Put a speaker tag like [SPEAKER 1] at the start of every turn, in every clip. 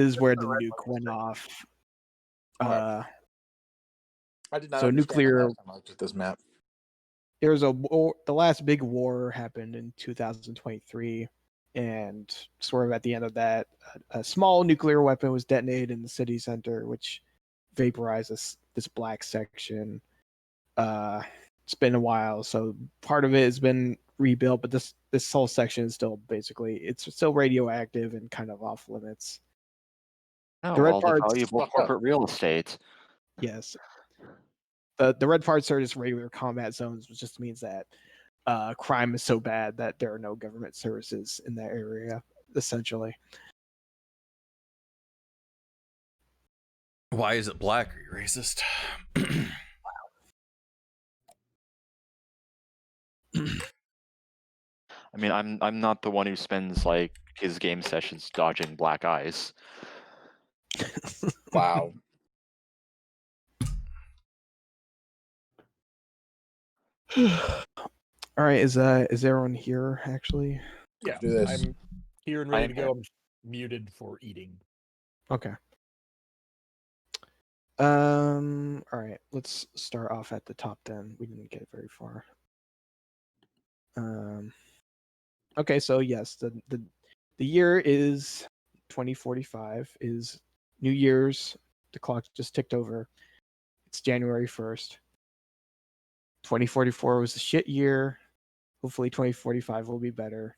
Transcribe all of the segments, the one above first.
[SPEAKER 1] is where the nuke went off.
[SPEAKER 2] I did not
[SPEAKER 1] so
[SPEAKER 2] understand
[SPEAKER 1] nuclear.
[SPEAKER 2] that last time I looked at this map.
[SPEAKER 1] There was a war, the last big war happened in 2023, and sort of at the end of that, a small nuclear weapon was detonated in the city center, which vaporized this black section. It's been a while, so part of it has been rebuilt, but this whole section is still basically, it's still radioactive and kind of off limits.
[SPEAKER 3] Oh,
[SPEAKER 1] The red
[SPEAKER 3] well, the
[SPEAKER 1] parts,
[SPEAKER 3] valuable corporate real estate.
[SPEAKER 1] yes. The red parts are just regular combat zones, which just means that crime is so bad that there are no government services in that area, essentially.
[SPEAKER 4] Why is it black? Are you racist?
[SPEAKER 3] I mean, I'm not the one who spends like his game sessions dodging black eyes.
[SPEAKER 2] Wow.
[SPEAKER 1] All right, is everyone here actually?
[SPEAKER 5] Yeah,
[SPEAKER 2] Do this.
[SPEAKER 5] I'm here and ready to go. I'm muted for eating.
[SPEAKER 1] Okay. All right, let's start off at the top then. We didn't get very far. Okay, so yes, the year is 2045, is New Year's. The clock just ticked over. It's January 1st. 2044 was a shit year. Hopefully 2045 will be better.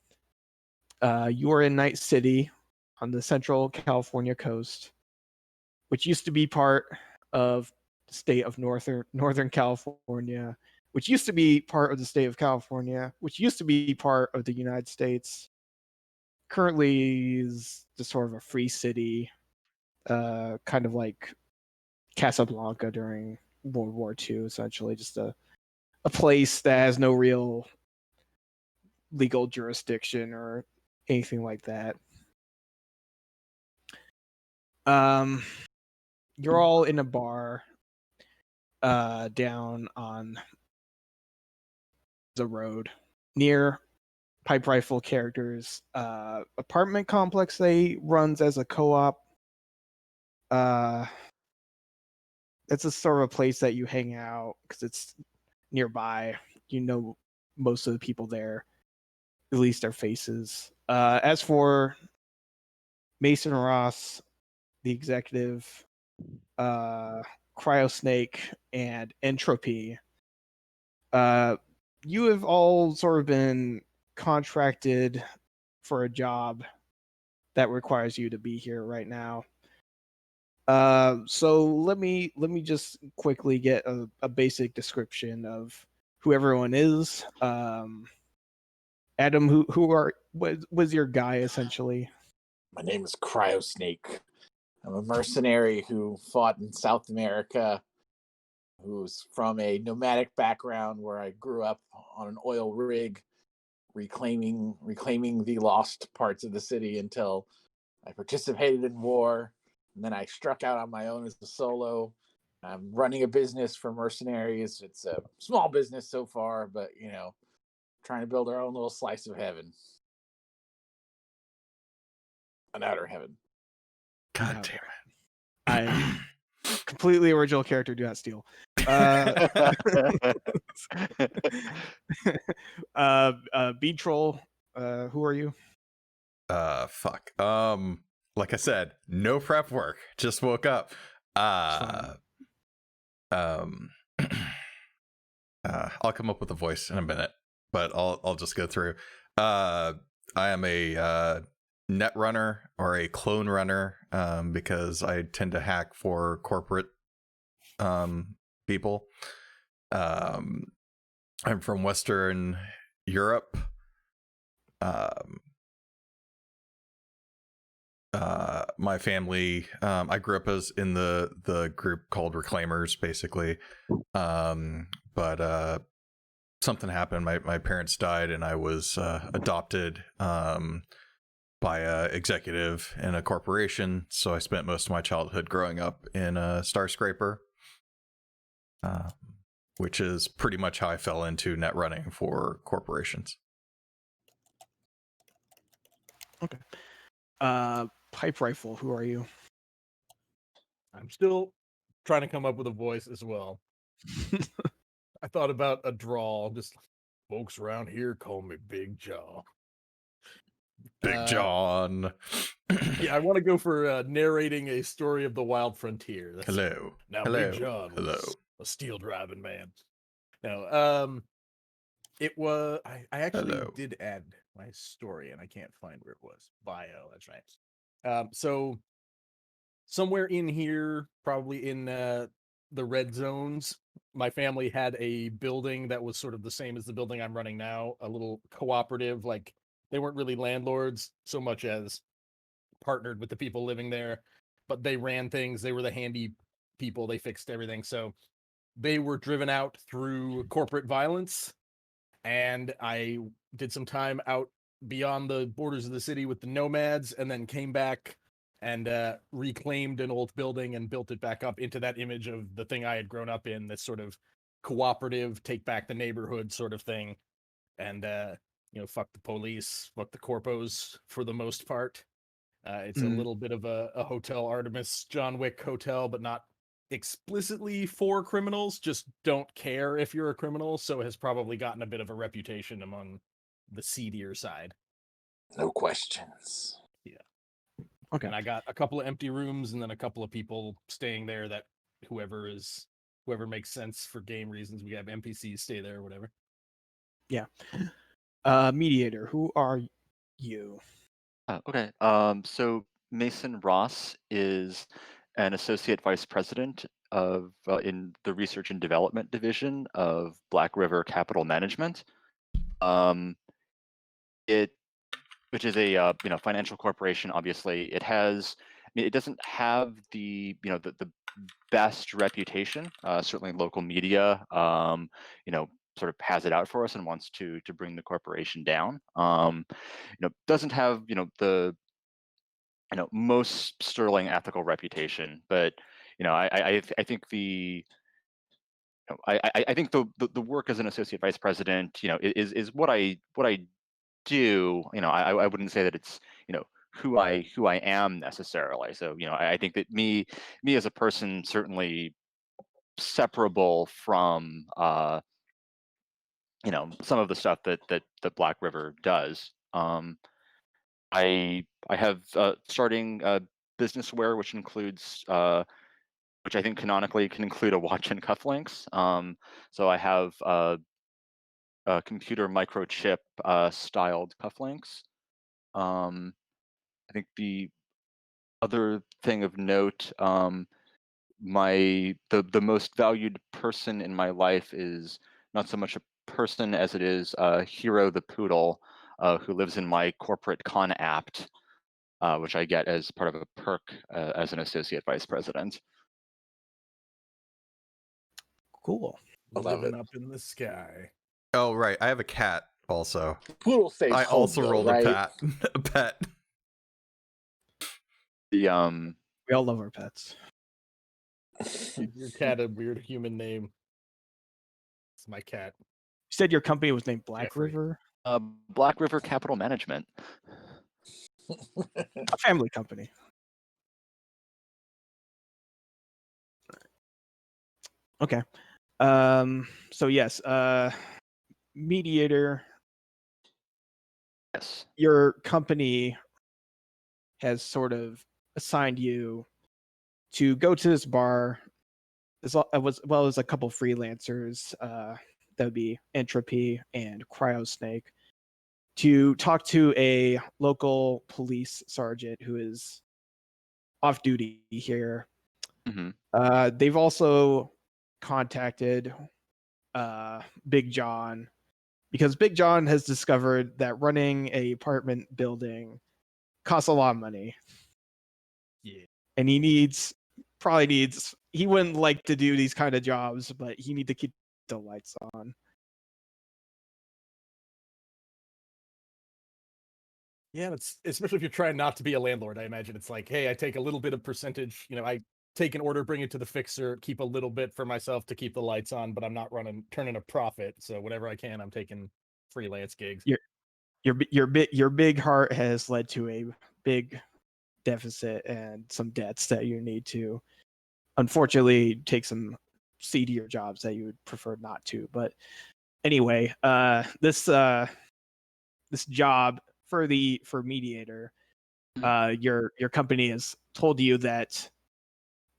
[SPEAKER 1] You are in Night City on the central California coast, which used to be part of the state of Northern California, which used to be part of the state of California, which used to be part of the United States. Currently is just sort of a free city, kind of like Casablanca during World War II, essentially just a place that has no real legal jurisdiction or anything like that. You're all in a bar down on the road near Pipe Rifle Characters apartment complex they runs as a co-op. It's a sort of a place that you hang out because it's nearby. You know most of the people there, at least their faces. As for Mason Ross, the executive, Cryosnake, and Entropy, you have all sort of been contracted for a job that requires you to be here right now. So let me just quickly get a basic description of who everyone is. Adam, what was your guy essentially?
[SPEAKER 2] My name is Cryosnake. I'm a mercenary who fought in South America, who's from a nomadic background where I grew up on an oil rig, reclaiming the lost parts of the city until I participated in war. And then I struck out on my own as a solo. I'm running a business for mercenaries. It's a small business so far, but trying to build our own little slice of heaven. An outer heaven.
[SPEAKER 4] God damn it.
[SPEAKER 1] I completely original character, do not steal. Bead Troll, who are you?
[SPEAKER 4] Fuck. Like I said, no prep work. Just woke up. I'll come up with a voice in a minute, but I'll just go through. I am a net runner or a clone runner, because I tend to hack for corporate people. I'm from Western Europe. My family, I grew up as in the group called Reclaimers, basically. But something happened. My parents died, and I was adopted by a executive in a corporation. So I spent most of my childhood growing up in a Starscraper, which is pretty much how I fell into net running for corporations.
[SPEAKER 1] Okay. Pipe rifle, who are you?
[SPEAKER 5] I'm still trying to come up with a voice as well. I thought about a drawl. Just folks around here call me Big Jaw.
[SPEAKER 4] Big John.
[SPEAKER 5] Yeah, I want to go for narrating a story of the wild frontier. That's
[SPEAKER 4] Hello.
[SPEAKER 5] now
[SPEAKER 4] Hello.
[SPEAKER 5] Big John was
[SPEAKER 4] Hello.
[SPEAKER 5] a steel driving man. No, it was. I actually
[SPEAKER 4] Hello.
[SPEAKER 5] did add my story, and I can't find where it was. Bio. That's right. So somewhere in here, probably in the red zones, my family had a building that was sort of the same as the building I'm running now, a little cooperative. Like they weren't really landlords so much as partnered with the people living there, but they ran things. They were the handy people. They fixed everything. So they were driven out through corporate violence, and I did some time out beyond the borders of the city with the nomads, and then came back and reclaimed an old building and built it back up into that image of the thing I had grown up in, this sort of cooperative, take back the neighborhood sort of thing. And fuck the police, fuck the corpos for the most part. It's a little bit of a Hotel Artemis, John Wick hotel, but not explicitly for criminals. Just don't care if you're a criminal, so it has probably gotten a bit of a reputation among the seedier side.
[SPEAKER 2] No questions.
[SPEAKER 5] Yeah.
[SPEAKER 1] Okay.
[SPEAKER 5] And I got a couple of empty rooms and then a couple of people staying there that whoever makes sense for game reasons. We have NPCs stay there or whatever.
[SPEAKER 1] Yeah. Mediator, who are you?
[SPEAKER 3] Okay. So Mason Ross is an associate vice president of in the research and development division of Black River Capital Management. Which is a financial corporation. Obviously, it has. I mean, it doesn't have the the best reputation. Certainly, local media sort of has it out for us and wants to bring the corporation down. Doesn't have the most sterling ethical reputation, but I think I think the work as an associate vice president is what I do. I wouldn't say that it's who I am necessarily. So I think that me as a person certainly separable from some of the stuff that Black River does. I have starting businesswear, which includes which I think canonically can include a watch and cufflinks. So I have computer microchip styled cufflinks. I think the other thing of note, the most valued person in my life is not so much a person as it is Hero the poodle, who lives in my corporate con apt, which I get as part of a perk as an associate vice president.
[SPEAKER 1] Cool.
[SPEAKER 2] I love
[SPEAKER 5] Living
[SPEAKER 2] it.
[SPEAKER 5] up in the sky.
[SPEAKER 4] Oh, right. I have a cat also.
[SPEAKER 2] Poodle stays
[SPEAKER 4] I
[SPEAKER 2] home,
[SPEAKER 4] also
[SPEAKER 2] though,
[SPEAKER 4] rolled
[SPEAKER 2] right?
[SPEAKER 4] a pet.
[SPEAKER 3] The
[SPEAKER 1] We all love our pets.
[SPEAKER 5] Your cat a weird human name. It's my cat.
[SPEAKER 1] You said your company was named Black
[SPEAKER 5] Jeffrey.
[SPEAKER 1] River?
[SPEAKER 3] Black River Capital Management.
[SPEAKER 1] A family company. Okay. So yes, Mediator,
[SPEAKER 3] Yes.
[SPEAKER 1] your company has sort of assigned you to go to this bar as well as a couple freelancers, that would be Entropy and Cryosnake, to talk to a local police sergeant who is off duty here.
[SPEAKER 3] Mm-hmm.
[SPEAKER 1] They've also contacted Big John because Big John has discovered that running a apartment building costs a lot of money.
[SPEAKER 5] Yeah.
[SPEAKER 1] And he wouldn't like to do these kind of jobs, but he need to keep the lights on.
[SPEAKER 5] Yeah, it's especially if you're trying not to be a landlord. I imagine it's like, hey, I take a little bit of percentage. I take an order, bring it to the fixer, keep a little bit for myself to keep the lights on, but I'm not turning a profit. So whatever I can, I'm taking freelance gigs.
[SPEAKER 1] Your big heart has led to a big deficit and some debts that you need to, unfortunately, take some seedier jobs that you would prefer not to. But anyway, this job for mediator, your company has told you that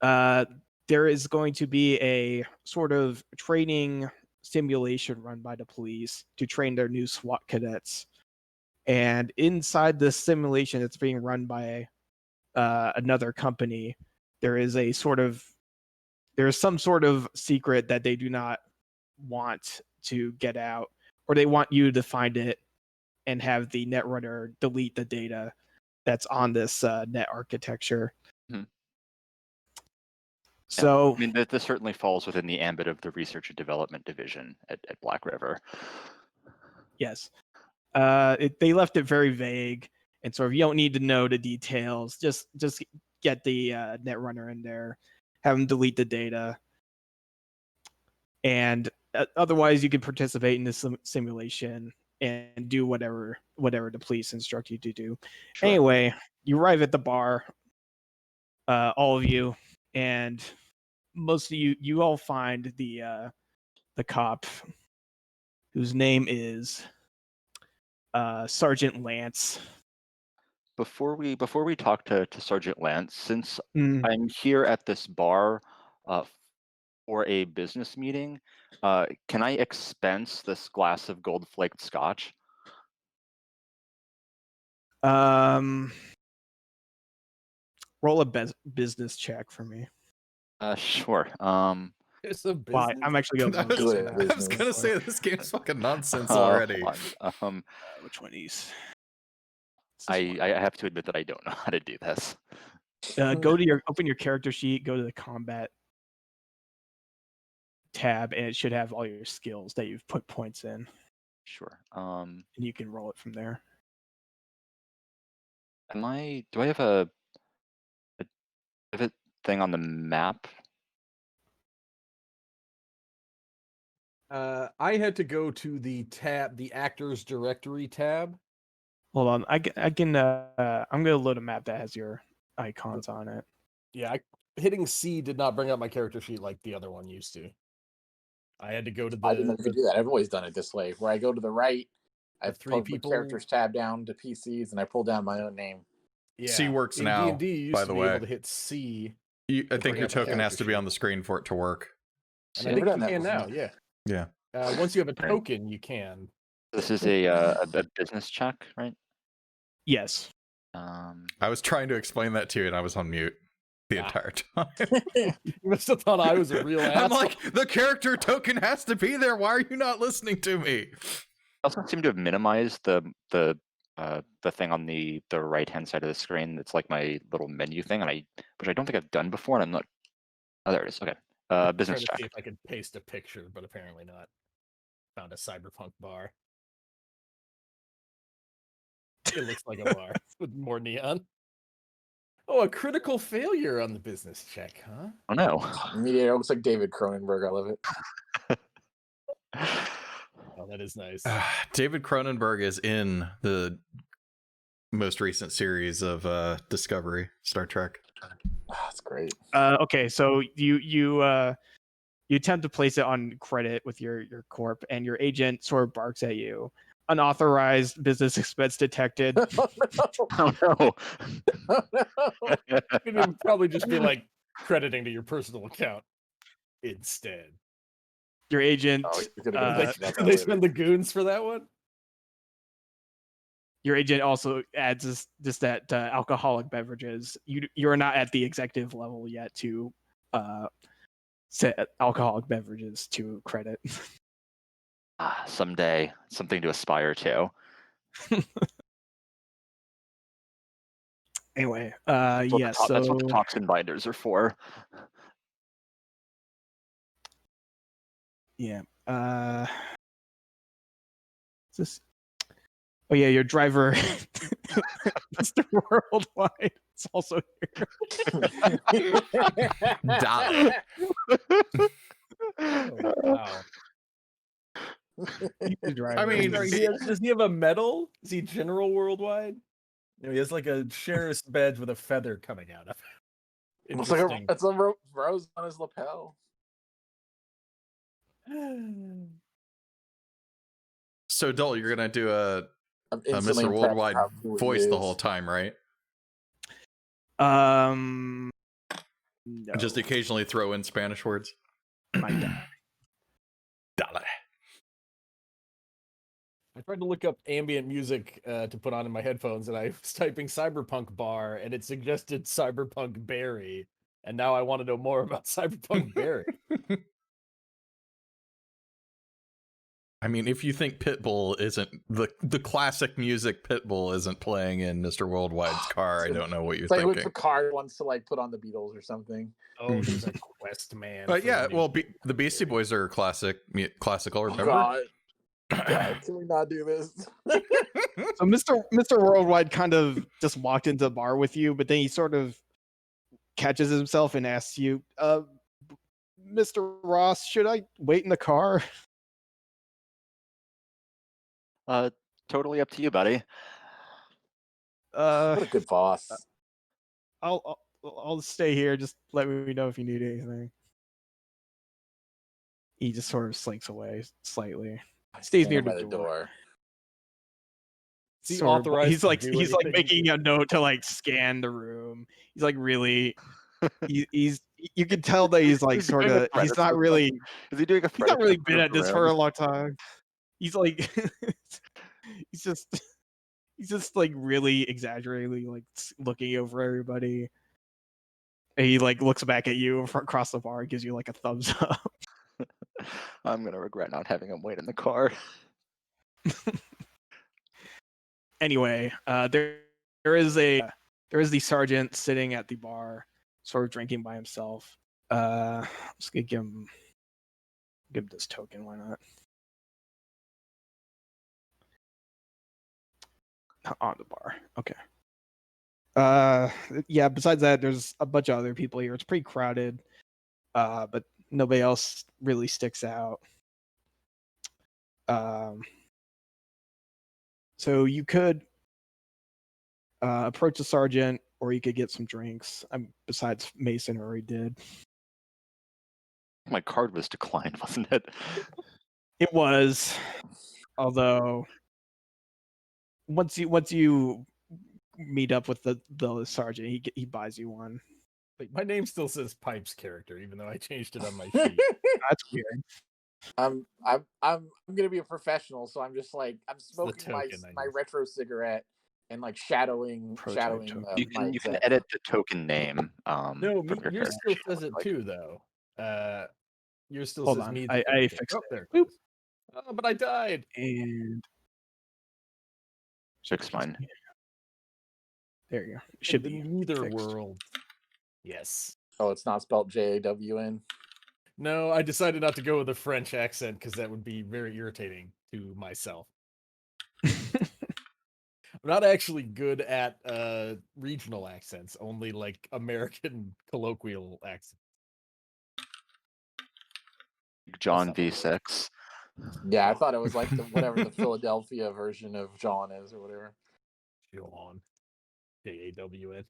[SPEAKER 1] there is going to be a sort of training simulation run by the police to train their new SWAT cadets. And inside this simulation that's being run by another company, there is some sort of secret that they do not want to get out, or they want you to find it and have the netrunner delete the data that's on this net architecture.
[SPEAKER 3] Mhm.
[SPEAKER 1] So,
[SPEAKER 3] I mean, this certainly falls within the ambit of the research and development division at Black River.
[SPEAKER 1] yes, they left it very vague, and so if you don't need to know the details, just get the netrunner in there, have them delete the data, and otherwise you can participate in this simulation and do whatever the police instruct you to do.
[SPEAKER 3] Sure.
[SPEAKER 1] Anyway, you arrive at the bar, all of you, and most of you all find the cop, whose name is Sergeant Lance.
[SPEAKER 3] Before we talk to Sergeant Lance, since
[SPEAKER 1] Mm.
[SPEAKER 3] I'm here at this bar for a business meeting, can I expense this glass of gold flaked scotch?
[SPEAKER 1] Roll a business check for me.
[SPEAKER 3] Sure.
[SPEAKER 5] It's a
[SPEAKER 1] Well,
[SPEAKER 5] business.
[SPEAKER 1] I'm actually going
[SPEAKER 4] I was,
[SPEAKER 2] Good at
[SPEAKER 4] I was
[SPEAKER 2] business.
[SPEAKER 4] gonna say this game's fucking nonsense already.
[SPEAKER 3] Hold on.
[SPEAKER 1] which one is?
[SPEAKER 3] I have to admit that I don't know how to do this.
[SPEAKER 1] Go to open your character sheet, go to the combat tab, and it should have all your skills that you've put points in,
[SPEAKER 3] Sure.
[SPEAKER 1] and you can roll it from there.
[SPEAKER 3] Do I have a thing on the map?
[SPEAKER 5] I had to go to the actors directory tab.
[SPEAKER 1] Hold on, I can I'm gonna load a map that has your icons on it.
[SPEAKER 5] Yeah, hitting C did not bring up my character sheet like the other one used to. I had to go to
[SPEAKER 2] I didn't know you could do that. I've always done it this way, where I go to the right, I
[SPEAKER 5] The three
[SPEAKER 2] pull the
[SPEAKER 5] people-
[SPEAKER 2] characters tab down to PCs, and I pull down my own name.
[SPEAKER 5] Yeah.
[SPEAKER 4] C works
[SPEAKER 5] in
[SPEAKER 4] now,
[SPEAKER 5] D&D, you used
[SPEAKER 4] by
[SPEAKER 5] to
[SPEAKER 4] the
[SPEAKER 5] be
[SPEAKER 4] way.
[SPEAKER 5] able to hit C,
[SPEAKER 4] I
[SPEAKER 5] to
[SPEAKER 4] think
[SPEAKER 5] bring
[SPEAKER 4] your
[SPEAKER 5] up a
[SPEAKER 4] token has
[SPEAKER 5] character
[SPEAKER 4] to be
[SPEAKER 5] sheet.
[SPEAKER 4] on the screen for it to work.
[SPEAKER 5] and
[SPEAKER 2] See,
[SPEAKER 5] I
[SPEAKER 2] I've
[SPEAKER 5] think
[SPEAKER 2] done
[SPEAKER 5] you
[SPEAKER 2] that
[SPEAKER 5] can now.
[SPEAKER 2] before.
[SPEAKER 5] Yeah.
[SPEAKER 4] Yeah.
[SPEAKER 5] Once you have a
[SPEAKER 2] Right.
[SPEAKER 5] token, you can.
[SPEAKER 3] This is a business check, right?
[SPEAKER 1] Yes.
[SPEAKER 4] I was trying to explain that to you, and I was on mute the
[SPEAKER 5] Ah.
[SPEAKER 4] entire time.
[SPEAKER 5] You must have thought I was a real asshole.
[SPEAKER 4] I'm like, the character token has to be there. Why are you not listening to me?
[SPEAKER 3] I also seem to have minimized the thing on the right hand side of the screen. It's like my little menu thing, which I don't think I've done before, and I'm not. Oh, there it is. Okay.
[SPEAKER 5] I'm
[SPEAKER 3] Business
[SPEAKER 5] trying to
[SPEAKER 3] check.
[SPEAKER 5] see if I could paste a picture, but apparently not. Found a cyberpunk bar. It looks like a bar with more neon. Oh, a critical failure on the business check, huh?
[SPEAKER 3] Oh no.
[SPEAKER 2] Mediator looks like David Cronenberg. I love it.
[SPEAKER 5] Oh, that is nice.
[SPEAKER 4] David Cronenberg is in the most recent series of Discovery, Star Trek.
[SPEAKER 2] That's great.
[SPEAKER 1] Okay, so you attempt to place it on credit with your corp, and your agent sort of barks at you. Unauthorized business expense detected.
[SPEAKER 3] Oh no.
[SPEAKER 5] It would probably just be like crediting to your personal account instead.
[SPEAKER 1] Your agent,
[SPEAKER 2] Oh, he's gonna go
[SPEAKER 5] Did
[SPEAKER 2] back to that
[SPEAKER 5] they
[SPEAKER 2] later.
[SPEAKER 5] spend the goons for that one?
[SPEAKER 1] your agent also adds just that alcoholic beverages. You're not at the executive level yet to set alcoholic beverages to credit.
[SPEAKER 3] Someday, something to aspire to.
[SPEAKER 1] Anyway,
[SPEAKER 3] That's what
[SPEAKER 1] yes.
[SPEAKER 3] that's what the
[SPEAKER 1] So
[SPEAKER 3] toxin binders are for.
[SPEAKER 1] yeah. Is this? Oh yeah, your driver, Mr. Worldwide, is also here.
[SPEAKER 4] Die.
[SPEAKER 5] Oh, wow.
[SPEAKER 1] He's the driver.
[SPEAKER 4] I mean,
[SPEAKER 5] Sorry, does he have a medal? Is he General Worldwide? He has like a sheriff's badge with a feather coming out of it.
[SPEAKER 2] It's like
[SPEAKER 5] Interesting.
[SPEAKER 2] it's a rose on his lapel.
[SPEAKER 4] So, Dole, you're gonna do a
[SPEAKER 2] I'm instantly
[SPEAKER 4] Mr.
[SPEAKER 2] impressed
[SPEAKER 4] Worldwide
[SPEAKER 2] how cool he
[SPEAKER 4] voice the
[SPEAKER 2] is.
[SPEAKER 4] whole time, right?
[SPEAKER 1] No.
[SPEAKER 4] Just occasionally throw in Spanish words.
[SPEAKER 1] My dad.
[SPEAKER 4] Dale.
[SPEAKER 5] I tried to look up ambient music to put on in my headphones, and I was typing Cyberpunk bar, and it suggested Cyberpunk Berry, and now I want to know more about Cyberpunk Berry.
[SPEAKER 4] I mean, if you think Pitbull isn't the classic music, Pitbull isn't playing in Mr. Worldwide's car, I don't know what you're
[SPEAKER 2] It's like when
[SPEAKER 4] thinking.
[SPEAKER 2] Picard wants to like put on the Beatles or something.
[SPEAKER 5] Oh, there's a quest man.
[SPEAKER 4] But
[SPEAKER 5] for
[SPEAKER 4] yeah,
[SPEAKER 5] the
[SPEAKER 4] well,
[SPEAKER 5] new
[SPEAKER 4] the Beastie Boys are classical.
[SPEAKER 2] Oh,
[SPEAKER 4] Remember?
[SPEAKER 2] God, can we not do this?
[SPEAKER 1] So Mr. Worldwide kind of just walked into the bar with you, but then he sort of catches himself and asks you, Mr. Ross, should I wait in the car?
[SPEAKER 3] Totally up to you, buddy.
[SPEAKER 2] What a good boss.
[SPEAKER 1] I'll stay here. Just let me know if you need anything. He just sort of slinks away slightly. Stays near
[SPEAKER 2] Stand
[SPEAKER 1] the
[SPEAKER 2] by
[SPEAKER 1] door.
[SPEAKER 5] Is he
[SPEAKER 1] Sort of-
[SPEAKER 5] authorized
[SPEAKER 1] he's
[SPEAKER 5] to
[SPEAKER 1] like
[SPEAKER 5] do
[SPEAKER 1] he's like
[SPEAKER 5] anything?
[SPEAKER 1] making a note to like scan the room. He's like really he's you can tell that he's like
[SPEAKER 3] He's
[SPEAKER 1] sort
[SPEAKER 3] doing a
[SPEAKER 1] of
[SPEAKER 3] threat
[SPEAKER 1] he's
[SPEAKER 3] or
[SPEAKER 1] not
[SPEAKER 3] something.
[SPEAKER 1] really
[SPEAKER 3] Is he doing a
[SPEAKER 1] he's not really been
[SPEAKER 3] Fred
[SPEAKER 1] at this for a long time. He's like he's just like really exaggeratingly like looking over everybody. And he like looks back at you across the bar and gives you like a thumbs up.
[SPEAKER 3] I'm gonna regret not having him wait in the car.
[SPEAKER 1] Anyway, there is the sergeant sitting at the bar, sort of drinking by himself. I'm just gonna give him this token. Why not? On the bar. Okay. Yeah. Besides that, there's a bunch of other people here. It's pretty crowded. But nobody else really sticks out. So you could approach the sergeant, or you could get some drinks. Besides Mason already did.
[SPEAKER 3] My card was declined, wasn't it?
[SPEAKER 1] It was, although once you meet up with the sergeant, he buys you one.
[SPEAKER 5] Like, my name still says Pipes character, even though I changed it on my sheet.
[SPEAKER 1] That's weird.
[SPEAKER 2] I'm gonna be a professional, so I'm just like I'm smoking my retro cigarette and like shadowing
[SPEAKER 1] token.
[SPEAKER 3] You can edit the token name.
[SPEAKER 5] No,
[SPEAKER 3] from your
[SPEAKER 5] yours
[SPEAKER 3] character
[SPEAKER 5] still says it
[SPEAKER 3] like.
[SPEAKER 5] too, though. Yours still
[SPEAKER 1] Hold
[SPEAKER 5] says
[SPEAKER 1] on.
[SPEAKER 5] me.
[SPEAKER 1] I fixed it.
[SPEAKER 5] There. Boop. Oh, but I died.
[SPEAKER 1] And
[SPEAKER 3] Fix mine.
[SPEAKER 1] there you go. It should be
[SPEAKER 5] neither
[SPEAKER 1] fixed.
[SPEAKER 5] world. Yes.
[SPEAKER 2] Oh, it's not spelled JAWN.
[SPEAKER 5] No, I decided not to go with a French accent because that would be very irritating to myself. I'm not actually good at regional accents, only like American colloquial accents.
[SPEAKER 3] John V6.
[SPEAKER 2] Yeah, I thought it was like whatever the Philadelphia version of John is or whatever.
[SPEAKER 5] John. JAWN.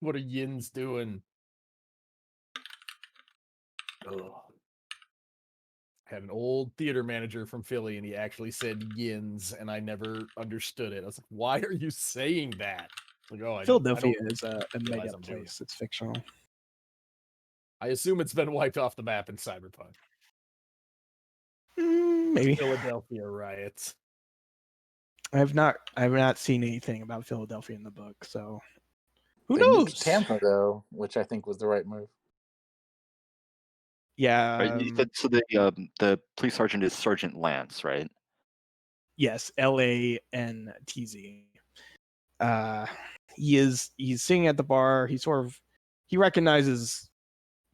[SPEAKER 5] What are yins doing? Ugh. Had an old theater manager from Philly, and he actually said yins, and I never understood it. I was like, "Why are you saying that?" Like, oh,
[SPEAKER 1] Philadelphia is a
[SPEAKER 5] realize
[SPEAKER 1] mega
[SPEAKER 5] I'm doing
[SPEAKER 1] place. It's fictional.
[SPEAKER 5] I assume it's been wiped off the map in Cyberpunk.
[SPEAKER 1] Maybe.
[SPEAKER 5] Philadelphia riots.
[SPEAKER 1] I have not seen anything about Philadelphia in the book, so who
[SPEAKER 2] They moved
[SPEAKER 1] knows?
[SPEAKER 2] to Tampa though, which I think was the right move.
[SPEAKER 1] Yeah.
[SPEAKER 3] Right, you said, so the police sergeant is Sergeant Lance, right?
[SPEAKER 1] Yes, LANTZ. He's sitting at the bar. He recognizes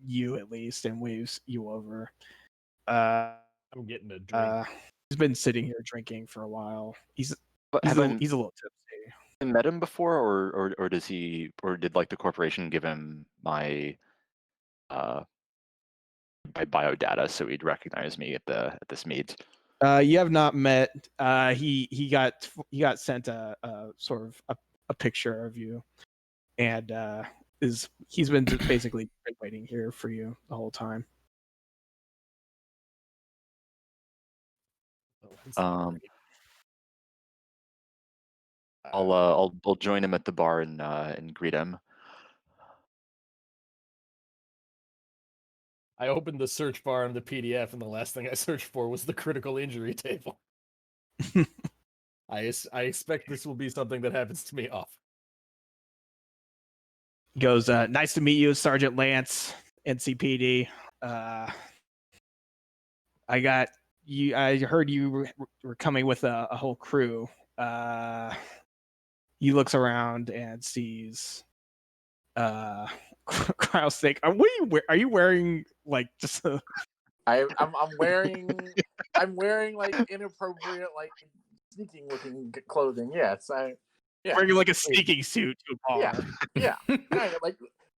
[SPEAKER 1] you at least and waves you over.
[SPEAKER 5] I'm getting a drink.
[SPEAKER 1] He's been sitting here drinking for a while. He's a little tipsy.
[SPEAKER 3] Have you met him before, or did like the corporation give him my biodata so he'd recognize me at this meet?
[SPEAKER 1] You have not met. He got sent a sort of a picture of you, and he's been just basically waiting here for you the whole time.
[SPEAKER 3] Um, I'll join him at the bar and greet him.
[SPEAKER 5] I opened the search bar on the PDF, and the last thing I searched for was the critical injury table. I expect this will be something that happens to me often.
[SPEAKER 1] He goes, nice to meet you, Sergeant Lance, NCPD. I got you. I heard you were coming with a whole crew. He looks around and sees Krausick. Are you wearing like just a...
[SPEAKER 2] I'm wearing like inappropriate, like sneaking looking clothing. Yes,
[SPEAKER 1] wearing like a sneaking suit to a bar?
[SPEAKER 2] Yeah, kind of like.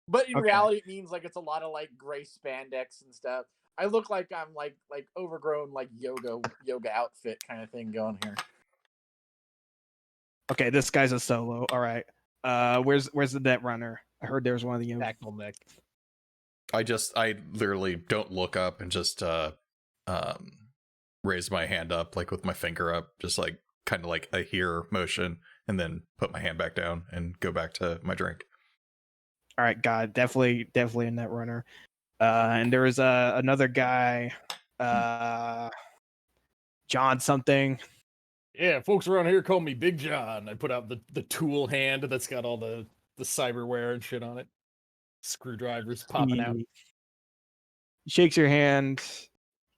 [SPEAKER 2] But in
[SPEAKER 1] Okay.
[SPEAKER 2] reality, it means like it's a lot of like gray spandex and stuff. I look like I'm like overgrown like yoga outfit kind of thing going here.
[SPEAKER 1] Okay, this guy's a solo. All right. Where's the net runner? I heard there was one of the
[SPEAKER 5] Tactile neck.
[SPEAKER 4] I literally don't look up and just raise my hand up, like with my finger up, just like kind of like a here motion, and then put my hand back down and go back to my drink.
[SPEAKER 1] All right, God, definitely a net runner. And there was another guy, John something.
[SPEAKER 5] Yeah, folks around here call me Big John. I put out the tool hand that's got all the cyberware and shit on it. Screwdrivers popping out.
[SPEAKER 1] He shakes your hand,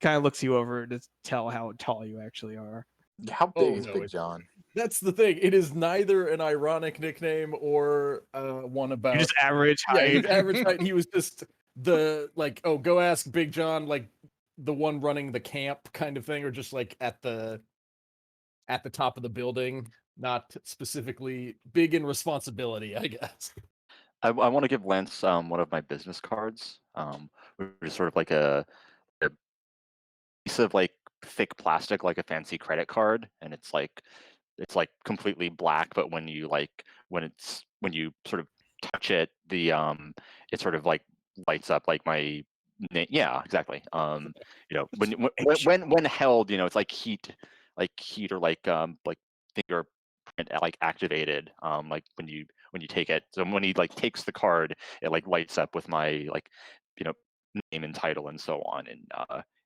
[SPEAKER 1] kind of looks you over to tell how tall you actually are.
[SPEAKER 2] How big is Big John?
[SPEAKER 5] That's the thing. It is neither an ironic nickname or one about.
[SPEAKER 1] You're just average height.
[SPEAKER 5] Yeah, he's average height. He was just the like, oh, go ask Big John, like the one running the camp kind of thing, or just like at the top of the building, not specifically big in responsibility, I guess.
[SPEAKER 3] I want to give Lance one of my business cards, which is sort of like a piece of like thick plastic, like a fancy credit card, and it's like completely black, but when you sort of touch it, the it sort of like lights up like my name. Yeah, exactly. When held, it's like heat or like fingerprint like activated. Like when you take it. So when he like takes the card, it like lights up with my like name and title and so on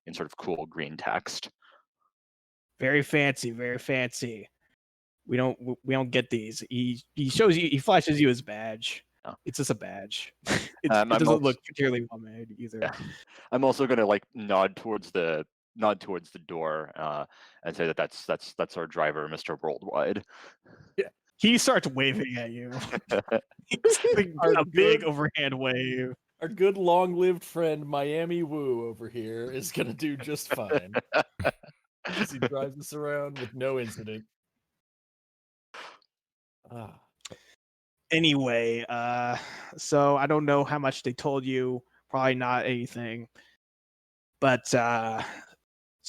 [SPEAKER 3] in sort of cool green text.
[SPEAKER 1] Very fancy, very fancy. We don't get these. He flashes you his badge.
[SPEAKER 3] Oh.
[SPEAKER 1] It's just a badge. It doesn't look particularly well made either.
[SPEAKER 3] Yeah. I'm also gonna like nod towards the door and say that's our driver, Mr. Worldwide.
[SPEAKER 1] Yeah. He starts waving at you. A big overhand wave.
[SPEAKER 5] Our good long-lived friend Miami Woo over here is gonna do just fine. As he drives us around with no incident.
[SPEAKER 1] Anyway, so I don't know how much they told you. Probably not anything. But so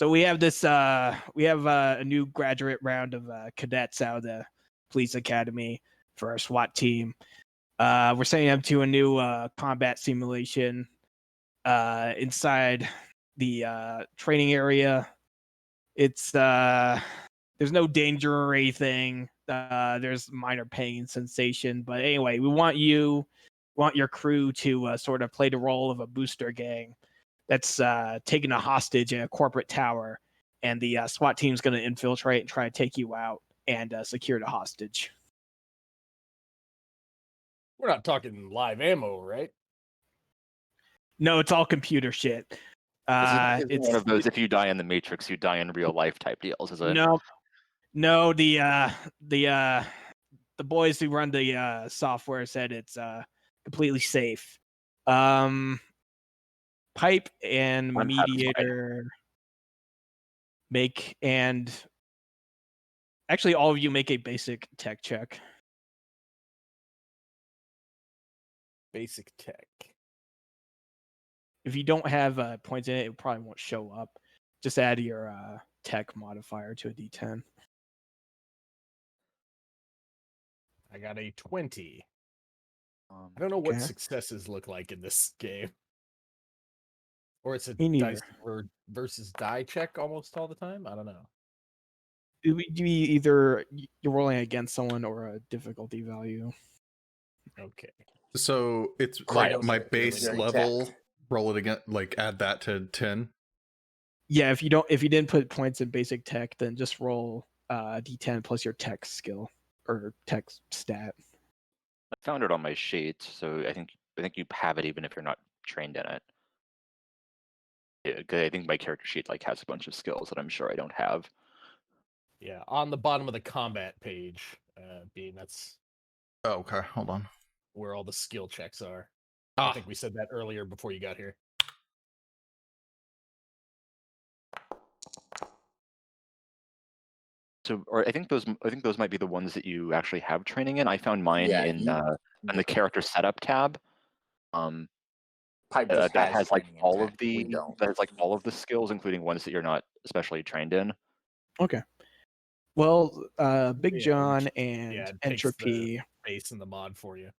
[SPEAKER 1] we have this. We have a new graduate round of cadets out of the police academy for our SWAT team. We're sending them to a new combat simulation inside the training area. It's there's no danger or anything. There's minor pain sensation, but anyway, we want your crew to sort of play the role of a booster gang that's taking a hostage in a corporate tower, and the SWAT team's going to infiltrate and try to take you out and secure the hostage.
[SPEAKER 5] We're not talking live ammo, right?
[SPEAKER 1] No, it's all computer shit.
[SPEAKER 3] It's one of those if you die in the Matrix, you die in real life type deals, is it?
[SPEAKER 1] No, the boys who run the software said it's completely safe. Pipe and Mediator actually all of you make a basic tech check.
[SPEAKER 5] Basic tech.
[SPEAKER 1] If you don't have points in it, it probably won't show up. Just add your tech modifier to a D10.
[SPEAKER 5] I got a 20.
[SPEAKER 3] Um,
[SPEAKER 5] I don't know what
[SPEAKER 1] Okay.
[SPEAKER 5] successes look like in this game. Or it's a
[SPEAKER 1] Me neither.
[SPEAKER 5] dice versus die check almost all the time. I don't know.
[SPEAKER 1] It would be either you're rolling against someone or a difficulty value.
[SPEAKER 5] Okay.
[SPEAKER 4] So it's
[SPEAKER 2] Cryo
[SPEAKER 4] like my
[SPEAKER 5] snake,
[SPEAKER 4] base
[SPEAKER 2] really.
[SPEAKER 4] level. Roll it again. Like add that to 10.
[SPEAKER 1] Yeah, if you didn't put points in basic tech, then just roll d10 plus your tech skill or tech stat.
[SPEAKER 3] I found it on my sheet, so I think you have it even if you're not trained in it. Yeah, 'cause I think my character sheet like has a bunch of skills that I'm sure I don't have.
[SPEAKER 5] Yeah, on the bottom of the combat page, that's
[SPEAKER 4] Oh, okay. Hold on.
[SPEAKER 5] where all the skill checks are. I think we said that earlier before you got here.
[SPEAKER 3] So, or I think those might be the ones that you actually have training in. I found mine
[SPEAKER 2] Yeah,
[SPEAKER 3] in the character setup tab.
[SPEAKER 2] Pipe just
[SPEAKER 3] That
[SPEAKER 2] has
[SPEAKER 3] has like
[SPEAKER 2] training in
[SPEAKER 3] all
[SPEAKER 2] tech.
[SPEAKER 3] of the
[SPEAKER 2] We don't.
[SPEAKER 3] skills, including ones that you're not especially trained in.
[SPEAKER 1] Okay. Well, Big
[SPEAKER 5] Yeah,
[SPEAKER 1] John and
[SPEAKER 5] it takes the
[SPEAKER 1] Entropy,
[SPEAKER 5] base and the mod for you.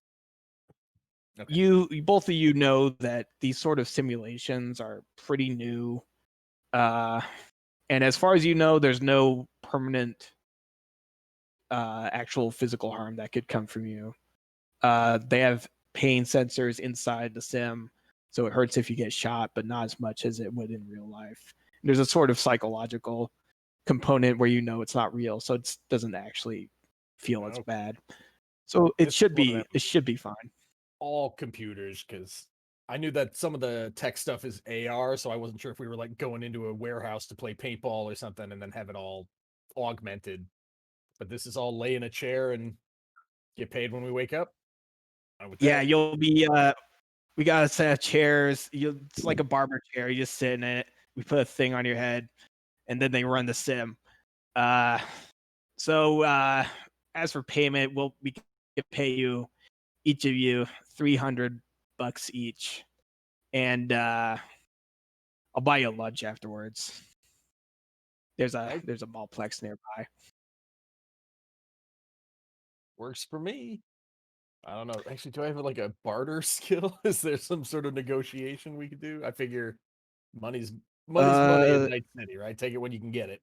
[SPEAKER 5] Okay.
[SPEAKER 1] you both of you know that these sort of simulations are pretty new. And as far as you know, there's no permanent actual physical harm that could come from you. They have pain sensors inside the sim, so it hurts if you get shot, but not as much as it would in real life. There's a sort of psychological component where you know it's not real, so it doesn't actually feel as
[SPEAKER 5] Okay.
[SPEAKER 1] bad. So it
[SPEAKER 5] This
[SPEAKER 1] should
[SPEAKER 5] one of them.
[SPEAKER 1] be fine.
[SPEAKER 5] All computers, because I knew that some of the tech stuff is AR, so I wasn't sure if we were like going into a warehouse to play paintball or something and then have it all augmented. But this is all lay in a chair and get paid when we wake up.
[SPEAKER 1] Yeah, you'll be we got a set of chairs. It's like a barber chair. You just sit in it. We put a thing on your head, and then they run the sim. So as for payment, we can pay you, each of you, $300 each, and I'll buy you a lunch afterwards. There's a Malplex nearby.
[SPEAKER 5] Works for me. I don't know. Actually, do I have like a barter skill? Is there some sort of negotiation we could do? I figure money's money in Night City, right? Take it when you can get it.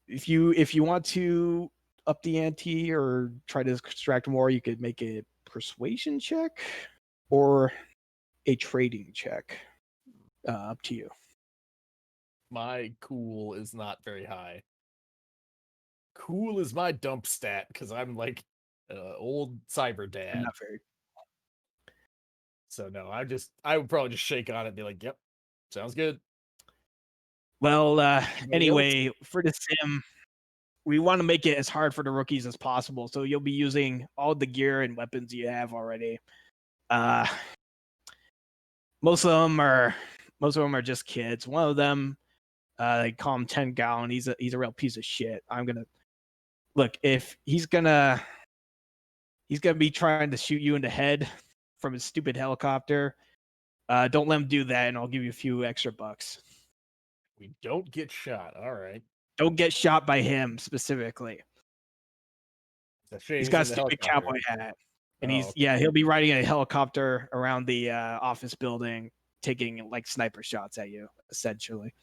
[SPEAKER 1] If you want to up the ante or try to extract more, you could make a persuasion check or a trading check. Up to you.
[SPEAKER 5] My cool is not very high. Cool is my dump stat because I'm like old cyber dad.
[SPEAKER 1] Not very.
[SPEAKER 5] So no, I would probably just shake on it and be like, "Yep, sounds good."
[SPEAKER 1] Well,
[SPEAKER 5] Anybody else?
[SPEAKER 1] anyway, for the sim, we want to make it as hard for the rookies as possible. So you'll be using all the gear and weapons you have already. Most of them are just kids. One of them, they call him 10 Gallon. He's a real piece of shit. I'm gonna look if he's gonna be trying to shoot you in the head from his stupid helicopter. Don't let him do that, and I'll give you a few extra bucks.
[SPEAKER 5] We don't get shot. All right.
[SPEAKER 1] Don't get shot by him specifically.
[SPEAKER 5] It's a shame
[SPEAKER 1] He's got a
[SPEAKER 5] in the
[SPEAKER 1] stupid
[SPEAKER 5] helicopter.
[SPEAKER 1] cowboy hat. And
[SPEAKER 5] Oh, okay.
[SPEAKER 1] he'll be riding a helicopter around the office building, taking like sniper shots at you, essentially.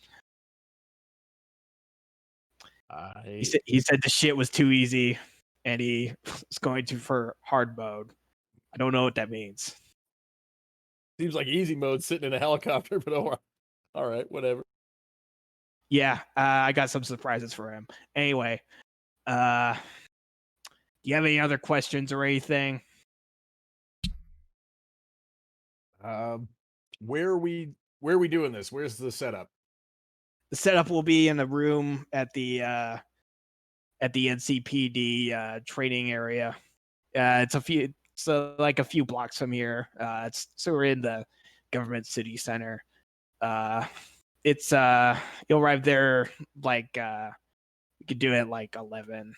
[SPEAKER 1] He said the shit was too easy, and he was going for hard mode. I don't know what that means.
[SPEAKER 5] Seems like easy mode sitting in a helicopter, but all right, whatever.
[SPEAKER 1] Yeah, I got some surprises for him. Anyway, do you have any other questions or anything?
[SPEAKER 5] Where are we doing this? Where's the setup?
[SPEAKER 1] The setup will be in the room at the NCPD training area. It's like a few blocks from here. So we're in the government city center. You'll arrive there like you could do it like 11,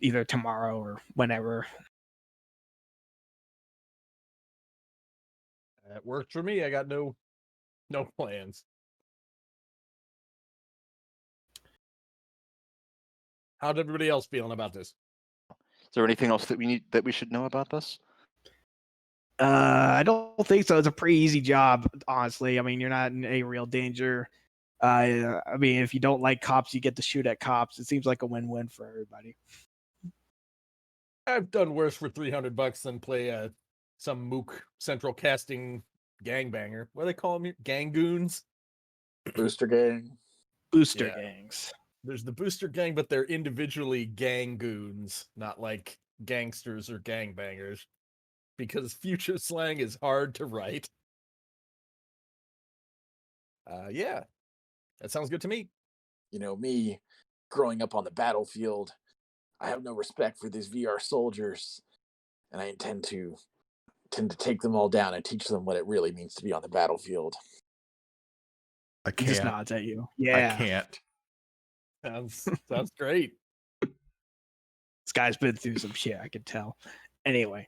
[SPEAKER 1] either tomorrow or whenever.
[SPEAKER 5] That worked for me. I got no plans. How'd everybody else feeling about this?
[SPEAKER 3] Is there anything else that we should know about this?
[SPEAKER 1] I don't think so. It's a pretty easy job, honestly. I mean, you're not in any real danger. I mean, if you don't like cops, you get to shoot at cops. It seems like a win-win for everybody.
[SPEAKER 5] I've done worse for $300 than play some mook central casting gangbanger. What do they call them here? Ganggoons?
[SPEAKER 2] Booster gang.
[SPEAKER 1] Booster
[SPEAKER 5] Yeah.
[SPEAKER 1] gangs.
[SPEAKER 5] There's the booster gang, but they're individually ganggoons, not like gangsters or gangbangers. Because future slang is hard to write. Yeah, that sounds good to me.
[SPEAKER 2] You know, me growing up on the battlefield, I have no respect for these VR soldiers, and I intend to take them all down and teach them what it really means to be on the battlefield.
[SPEAKER 4] I
[SPEAKER 1] He just
[SPEAKER 4] can't.
[SPEAKER 1] nods at you.
[SPEAKER 4] I
[SPEAKER 1] Yeah.
[SPEAKER 4] can't.
[SPEAKER 5] Sounds great.
[SPEAKER 1] This guy's been through some shit, I can tell. Anyway.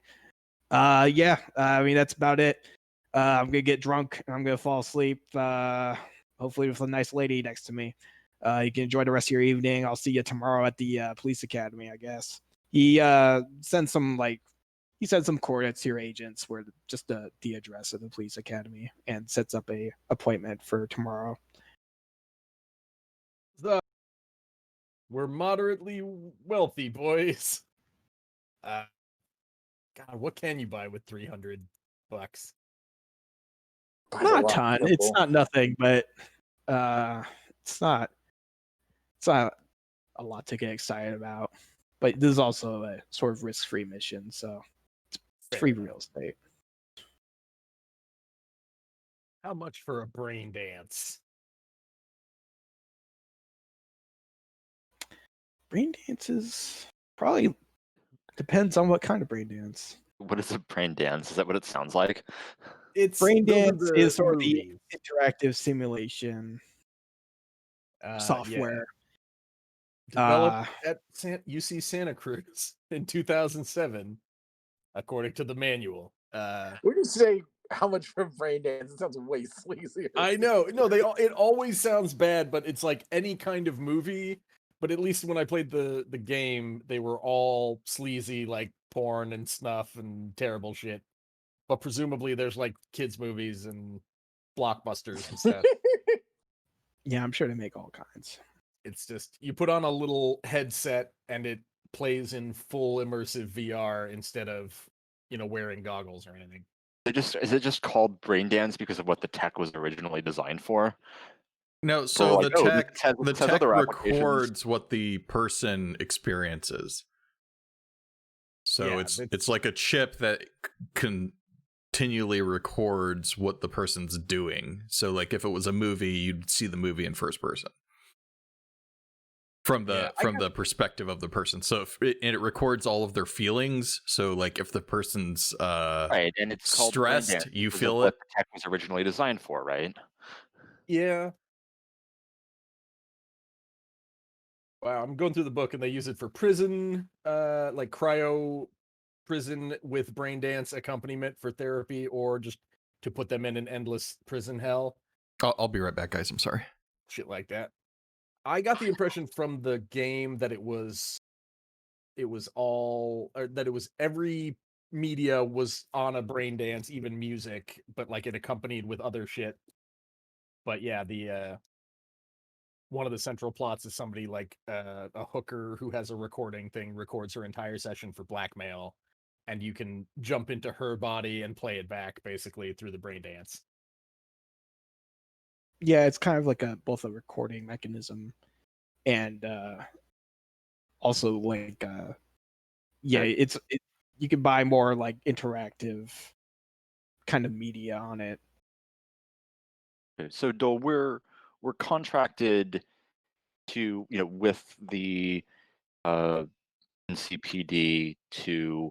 [SPEAKER 1] Yeah, I mean, that's about it. I'm gonna get drunk and I'm gonna fall asleep. Hopefully with a nice lady next to me. You can enjoy the rest of your evening. I'll see you tomorrow at the police academy, I guess. He sent some coordinates to your agents where just the address of the police academy and sets up a appointment for tomorrow.
[SPEAKER 5] We're moderately wealthy, boys. God, what can you buy with $300?
[SPEAKER 2] Buys
[SPEAKER 1] Not a
[SPEAKER 2] lot,
[SPEAKER 1] ton.
[SPEAKER 2] simple.
[SPEAKER 1] It's not nothing, but it's not a lot to get excited about. But this is also a sort of risk-free mission, so it's free real estate.
[SPEAKER 5] How much for a brain dance?
[SPEAKER 1] Brain dances probably depends on what kind of brain dance.
[SPEAKER 3] What is a brain dance? Is that what it sounds like?
[SPEAKER 5] It's
[SPEAKER 1] Brain
[SPEAKER 5] those are
[SPEAKER 1] dance
[SPEAKER 5] the
[SPEAKER 1] is sort of the
[SPEAKER 5] movies.
[SPEAKER 1] interactive simulation software.
[SPEAKER 5] Developed at UC Santa Cruz in 2007, according to the manual.
[SPEAKER 2] When you say how much for brain dance, it sounds way sleazier.
[SPEAKER 5] I know. No, it always sounds bad, but it's like any kind of movie. But at least when I played the game, they were all sleazy, like porn and snuff and terrible shit. But presumably there's like kids movies and blockbusters and stuff.
[SPEAKER 1] Yeah, I'm sure they make all kinds.
[SPEAKER 5] It's just you put on a little headset and it plays in full immersive VR instead of, wearing goggles or anything.
[SPEAKER 3] Is it just called brain dance because of what the tech was originally designed for?
[SPEAKER 4] No, so
[SPEAKER 3] like,
[SPEAKER 4] the
[SPEAKER 3] this has
[SPEAKER 4] tech
[SPEAKER 3] other applications.
[SPEAKER 4] records what the person experiences. So
[SPEAKER 5] Yeah,
[SPEAKER 4] it's like a chip that continually records what the person's doing. So like if it was a movie, you'd see the movie in first person. From the perspective of the person. So it records all of their feelings. So like if the person's
[SPEAKER 3] Right, and it's called brain
[SPEAKER 4] stressed,
[SPEAKER 3] dance
[SPEAKER 4] you
[SPEAKER 3] because of
[SPEAKER 4] feel
[SPEAKER 3] what
[SPEAKER 4] it.
[SPEAKER 3] the tech was originally designed for, right?
[SPEAKER 5] Yeah. Wow, I'm going through the book and they use it for prison, like cryo prison with brain dance accompaniment for therapy, or just to put them in an endless prison hell.
[SPEAKER 4] I'll be right back, guys. I'm sorry.
[SPEAKER 5] Shit like that. I got the impression from the game that it was every media was on a brain dance, even music, but like it accompanied with other shit. But yeah, the one of the central plots is somebody like a hooker who has a recording thing records her entire session for blackmail, and you can jump into her body and play it back basically through the brain dance.
[SPEAKER 1] Yeah, it's kind of like both a recording mechanism and also like you can buy more like interactive kind of media on it.
[SPEAKER 3] Okay, so Dole, we're contracted to with the NCPD to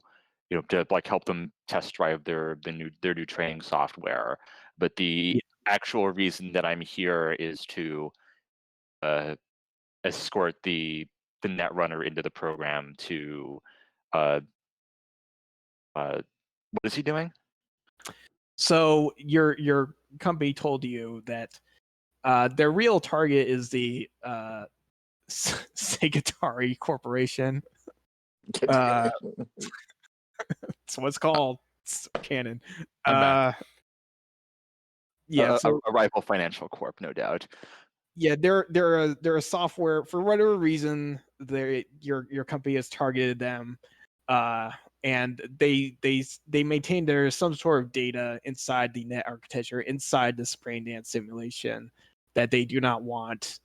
[SPEAKER 3] to like help them test drive their new training software, but the actual reason that I'm here is to escort the netrunner into the program to what is he doing?
[SPEAKER 1] So your company told you that their real target is the Segatari Corporation. Uh, It's what's called. It's canon.
[SPEAKER 4] I'm back.
[SPEAKER 1] Yeah, so
[SPEAKER 3] a rival financial corp, no doubt.
[SPEAKER 1] yeah, they're a software for whatever reason your company has targeted them, and they maintain there's some sort of data inside the net architecture inside this brain dance simulation that they do not want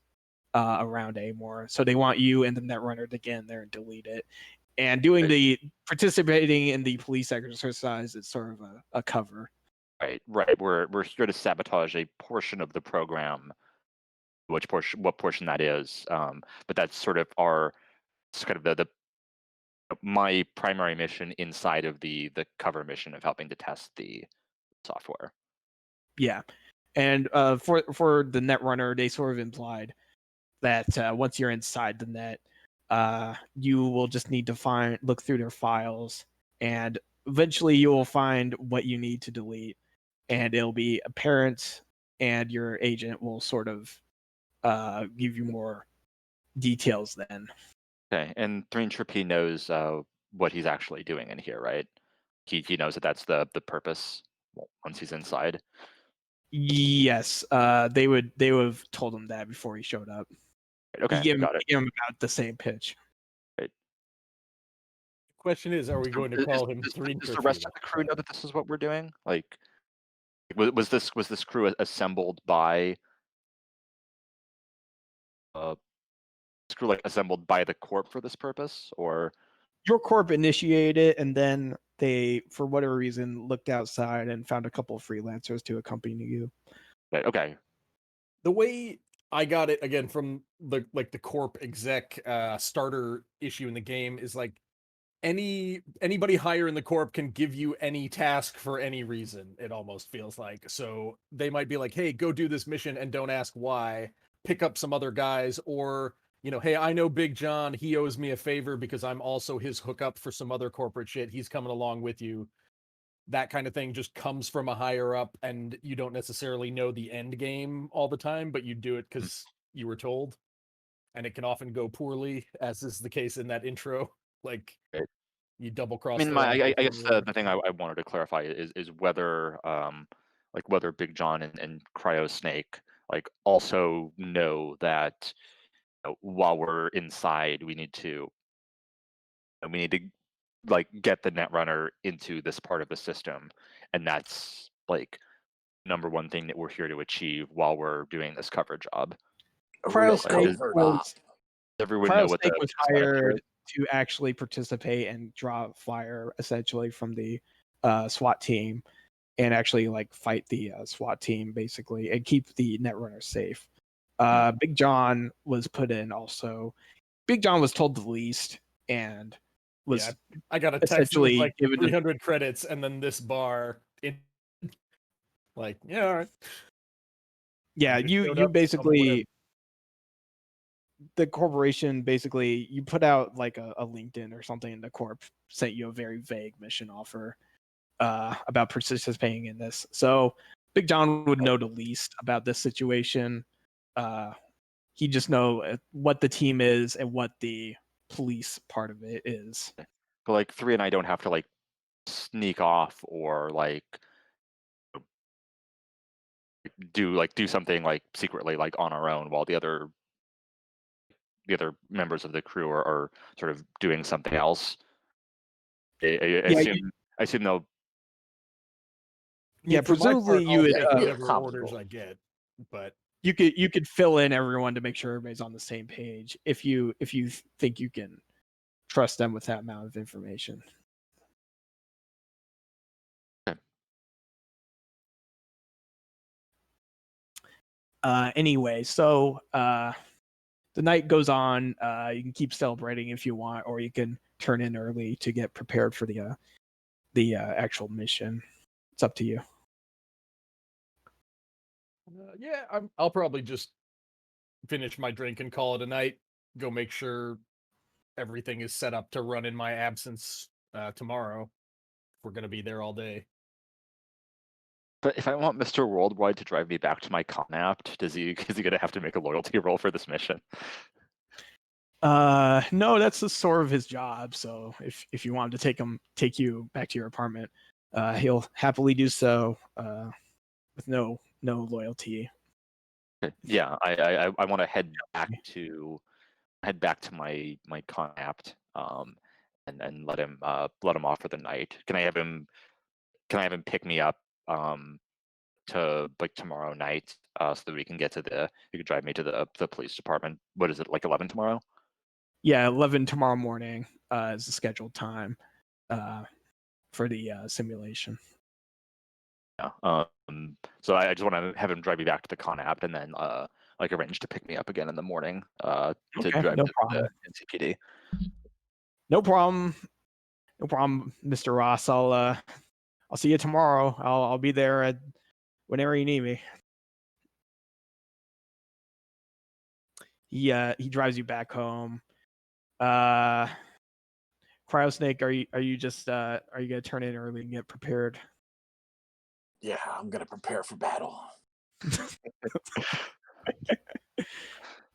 [SPEAKER 1] around anymore. So they want you and the netrunner to get in there and delete it. And doing the participating in the police exercise is sort of a cover.
[SPEAKER 3] Right. We're here to sabotage a portion of the program, what portion that is. But that's sort of it's kind of the my primary mission inside of the cover mission of helping to test the software.
[SPEAKER 1] Yeah, and for the netrunner, they sort of implied that once you're inside the net, you will just need to look through their files, and eventually you will find what you need to delete, and it'll be apparent, and your agent will sort of give you more details then.
[SPEAKER 3] Okay, and 3 knows what he's actually doing in here, right? He knows that that's the purpose once he's inside.
[SPEAKER 1] Yes, they would have told him that before he showed up.
[SPEAKER 3] Okay, got it.
[SPEAKER 1] Give him about the same pitch.
[SPEAKER 3] Right.
[SPEAKER 5] Question is, are we going to call him
[SPEAKER 3] Does
[SPEAKER 5] Three
[SPEAKER 3] the rest of the crew know that this is what we're doing? Like, was this crew assembled by crew like assembled by the corp for this purpose, or
[SPEAKER 1] Your corp initiated it, and then they, for whatever reason, looked outside and found a couple of freelancers to accompany you.
[SPEAKER 3] okay?
[SPEAKER 5] The way I got it again from the corp exec starter issue in the game is like anybody higher in the corp can give you any task for any reason. It almost feels like, so they might be like, hey, go do this mission and don't ask why, pick up some other guys, or hey, I know Big John, he owes me a favor because I'm also his hookup for some other corporate shit, he's coming along with you. That kind of thing just comes from a higher up, and you don't necessarily know the end game all the time, but you do it because you were told, and it can often go poorly, as is the case in that intro. Like,
[SPEAKER 3] Right.
[SPEAKER 5] you double cross.
[SPEAKER 3] I mean, I guess the thing I wanted to clarify is whether like whether Big John and Cryo Snake like also know that while we're inside we need to like get the netrunner into this part of the system, and that's like number one thing that we're here to achieve while we're doing this cover job.
[SPEAKER 2] A
[SPEAKER 1] Cryo
[SPEAKER 2] real
[SPEAKER 1] Snake
[SPEAKER 2] covert
[SPEAKER 1] was,
[SPEAKER 2] op.
[SPEAKER 3] Does everyone know what the
[SPEAKER 1] was
[SPEAKER 3] setup here
[SPEAKER 1] hired
[SPEAKER 3] is?
[SPEAKER 1] to actually participate and draw fire essentially from the SWAT team, and actually like fight the SWAT team basically and keep the netrunner safe. Big John was put in also. Big John was told the least and was
[SPEAKER 5] I got a text
[SPEAKER 1] essentially
[SPEAKER 5] like
[SPEAKER 1] given
[SPEAKER 5] 300 credits and then this bar in, like, yeah, all right.
[SPEAKER 1] yeah,
[SPEAKER 5] Just
[SPEAKER 1] you
[SPEAKER 5] showed
[SPEAKER 1] you
[SPEAKER 5] up
[SPEAKER 1] basically, the corporation basically, you put out like a LinkedIn or something, and the corp sent you a very vague mission offer about participating in this. So Big John would know the least about this situation. He just know what the team is and what the police part of it is.
[SPEAKER 3] But like 3 and I don't have to like sneak off or like do something like secretly like on our own while the other members of the crew are sort of doing something else. I assume they'll.
[SPEAKER 1] Yeah,
[SPEAKER 5] for my
[SPEAKER 1] presumably
[SPEAKER 5] part,
[SPEAKER 1] you
[SPEAKER 5] I'll
[SPEAKER 1] would
[SPEAKER 5] take whatever
[SPEAKER 2] comical.
[SPEAKER 5] orders I get, but
[SPEAKER 1] you could fill in everyone to make sure everybody's on the same page if you think you can trust them with that amount of information.
[SPEAKER 3] Okay.
[SPEAKER 1] Anyway, so the night goes on. You can keep celebrating if you want, or you can turn in early to get prepared for the actual mission. It's up to you.
[SPEAKER 5] yeah, I'll probably just finish my drink and call it a night. Go make sure everything is set up to run in my absence tomorrow. We're gonna be there all day.
[SPEAKER 3] But if I want Mr. Worldwide to drive me back to my con apt, is he gonna have to make a loyalty roll for this mission?
[SPEAKER 1] No, that's the sort of his job. So if you want him to take you back to your apartment, he'll happily do so. With no loyalty.
[SPEAKER 3] Okay. Yeah, I want to head back to my Connapt, and let him off for the night. Can I have him pick me up to like tomorrow night, so that we can get to you can drive me to the police department. What is it, like 11 tomorrow?
[SPEAKER 1] Yeah, 11 tomorrow morning is the scheduled time for the simulation.
[SPEAKER 3] Yeah. So I just want to have him drive me back to the Connapt, and then like arrange to pick me up again in the morning to
[SPEAKER 1] Okay,
[SPEAKER 3] drive
[SPEAKER 1] no
[SPEAKER 3] to
[SPEAKER 1] problem.
[SPEAKER 3] the NCPD.
[SPEAKER 1] No problem. No problem, Mr. Ross. I'll see you tomorrow. I'll be there whenever you need me. He drives you back home. Cryosnake, are you just are you gonna turn in early and get prepared?
[SPEAKER 2] Yeah, I'm gonna prepare for battle.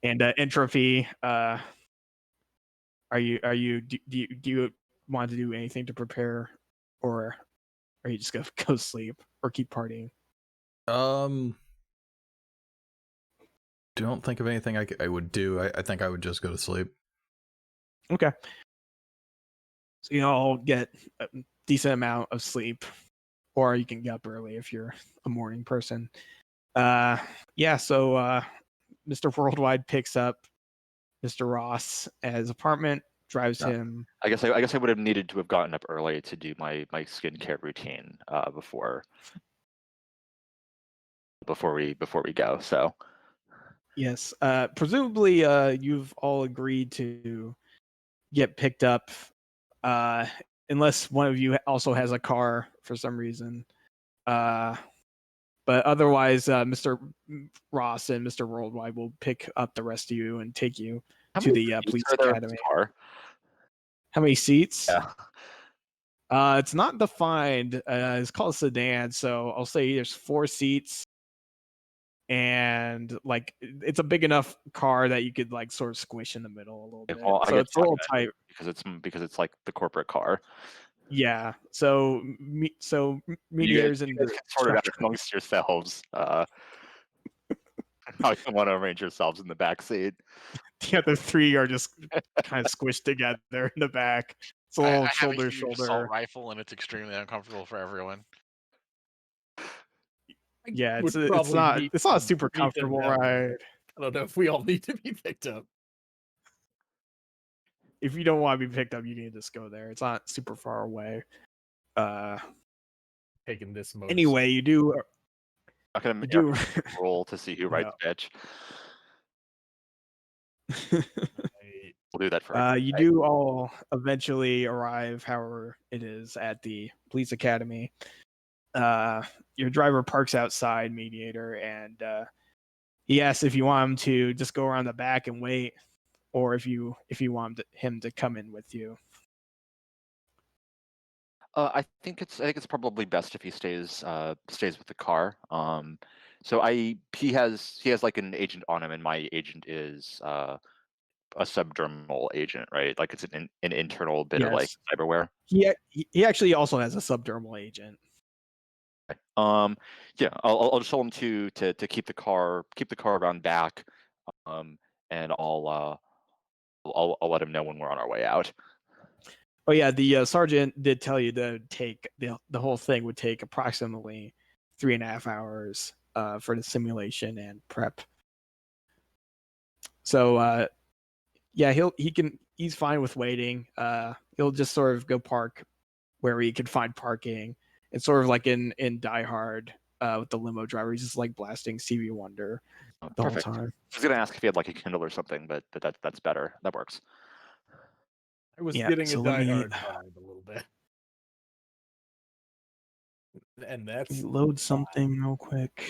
[SPEAKER 1] And Entropy, do you want to do anything to prepare, or are you just gonna go sleep or keep partying?
[SPEAKER 4] Don't think of anything I would do. I think I would just go to sleep.
[SPEAKER 1] Okay. So you all get a decent amount of sleep, or you can get up early if you're a morning person. Yeah. So Mr. Worldwide picks up Mr. Ross at his apartment, drives
[SPEAKER 3] Yeah.
[SPEAKER 1] him.
[SPEAKER 3] I guess I would have needed to have gotten up early to do my skincare routine before we go. So
[SPEAKER 1] Yes. Presumably, you've all agreed to get picked up, uh, unless one of you also has a car for some reason. But otherwise, Mr. Ross and Mr. Worldwide will pick up the rest of you and take you to the police
[SPEAKER 3] are there in
[SPEAKER 1] academy.
[SPEAKER 3] this car?
[SPEAKER 1] How many seats?
[SPEAKER 3] Yeah.
[SPEAKER 1] It's not defined. It's called a sedan, so I'll say there's 4 seats, and like it's a big enough car that you could like sort of squish in the middle a little bit.
[SPEAKER 3] Well,
[SPEAKER 1] So it's a little tight.
[SPEAKER 3] because it's like the corporate car.
[SPEAKER 1] Yeah. So mediators and
[SPEAKER 3] You guys
[SPEAKER 1] the
[SPEAKER 3] can sort it out
[SPEAKER 1] structure.
[SPEAKER 3] amongst yourselves. How you want to arrange yourselves in the back seat.
[SPEAKER 1] The other 3 are just kind of squished together in the back. It's a little
[SPEAKER 6] I have a
[SPEAKER 1] shoulder to
[SPEAKER 6] huge assault
[SPEAKER 1] shoulder.
[SPEAKER 6] rifle, and it's extremely uncomfortable for everyone.
[SPEAKER 1] Yeah,
[SPEAKER 5] Would
[SPEAKER 1] it's
[SPEAKER 5] probably
[SPEAKER 1] not
[SPEAKER 5] meet
[SPEAKER 1] a super
[SPEAKER 5] them
[SPEAKER 1] comfortable
[SPEAKER 5] halfway.
[SPEAKER 1] ride.
[SPEAKER 5] I don't know if we all need to be picked up.
[SPEAKER 1] If you don't want to be picked up, you can just go there. It's not super far away.
[SPEAKER 5] Taking this mode.
[SPEAKER 1] Anyway, you do.
[SPEAKER 3] I'm not
[SPEAKER 1] You
[SPEAKER 3] gonna
[SPEAKER 1] do.
[SPEAKER 3] roll to see who writes bitch. We'll do that for
[SPEAKER 1] You do all eventually arrive, however it is, at the police academy. Your driver parks outside Mediator, and he asks if you want him to just go around the back and wait, or if you want him to come in with you.
[SPEAKER 3] I think it's probably best if he stays with the car. So he has like an agent on him, and my agent is a subdermal agent, right? Like it's an internal bit of like
[SPEAKER 1] Yes.
[SPEAKER 3] cyberware.
[SPEAKER 1] He actually also has a subdermal agent.
[SPEAKER 3] Yeah, I'll just tell him to keep the car around back, and I'll let him know when we're on our way out.
[SPEAKER 1] Oh yeah, the sergeant did tell you that the whole thing would take approximately 3.5 hours for the simulation and prep. So yeah, he's fine with waiting. He'll just sort of go park where he can find parking. It's sort of like in Die Hard with the limo driver. He's just like blasting Stevie Wonder the
[SPEAKER 3] Perfect.
[SPEAKER 1] whole time.
[SPEAKER 3] I was gonna ask if he had like a Kindle or something, but that's better. That works.
[SPEAKER 5] I was
[SPEAKER 1] Yeah,
[SPEAKER 5] getting
[SPEAKER 1] so
[SPEAKER 5] a
[SPEAKER 1] let
[SPEAKER 5] Die
[SPEAKER 1] me
[SPEAKER 5] Hard vibe a little bit. And that's
[SPEAKER 1] load something real quick.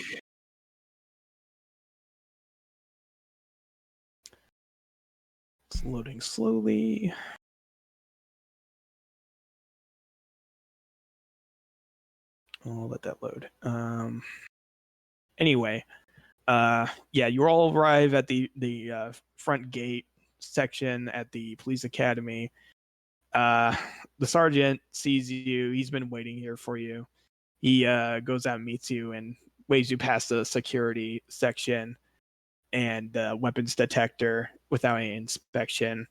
[SPEAKER 1] It's loading slowly. I'll let that load. Anyway, yeah, you all arrive at the front gate. section at the police academy. The sergeant sees you. He's been waiting here for you. He goes out and meets you and waves you past the security section and weapons detector without any inspection.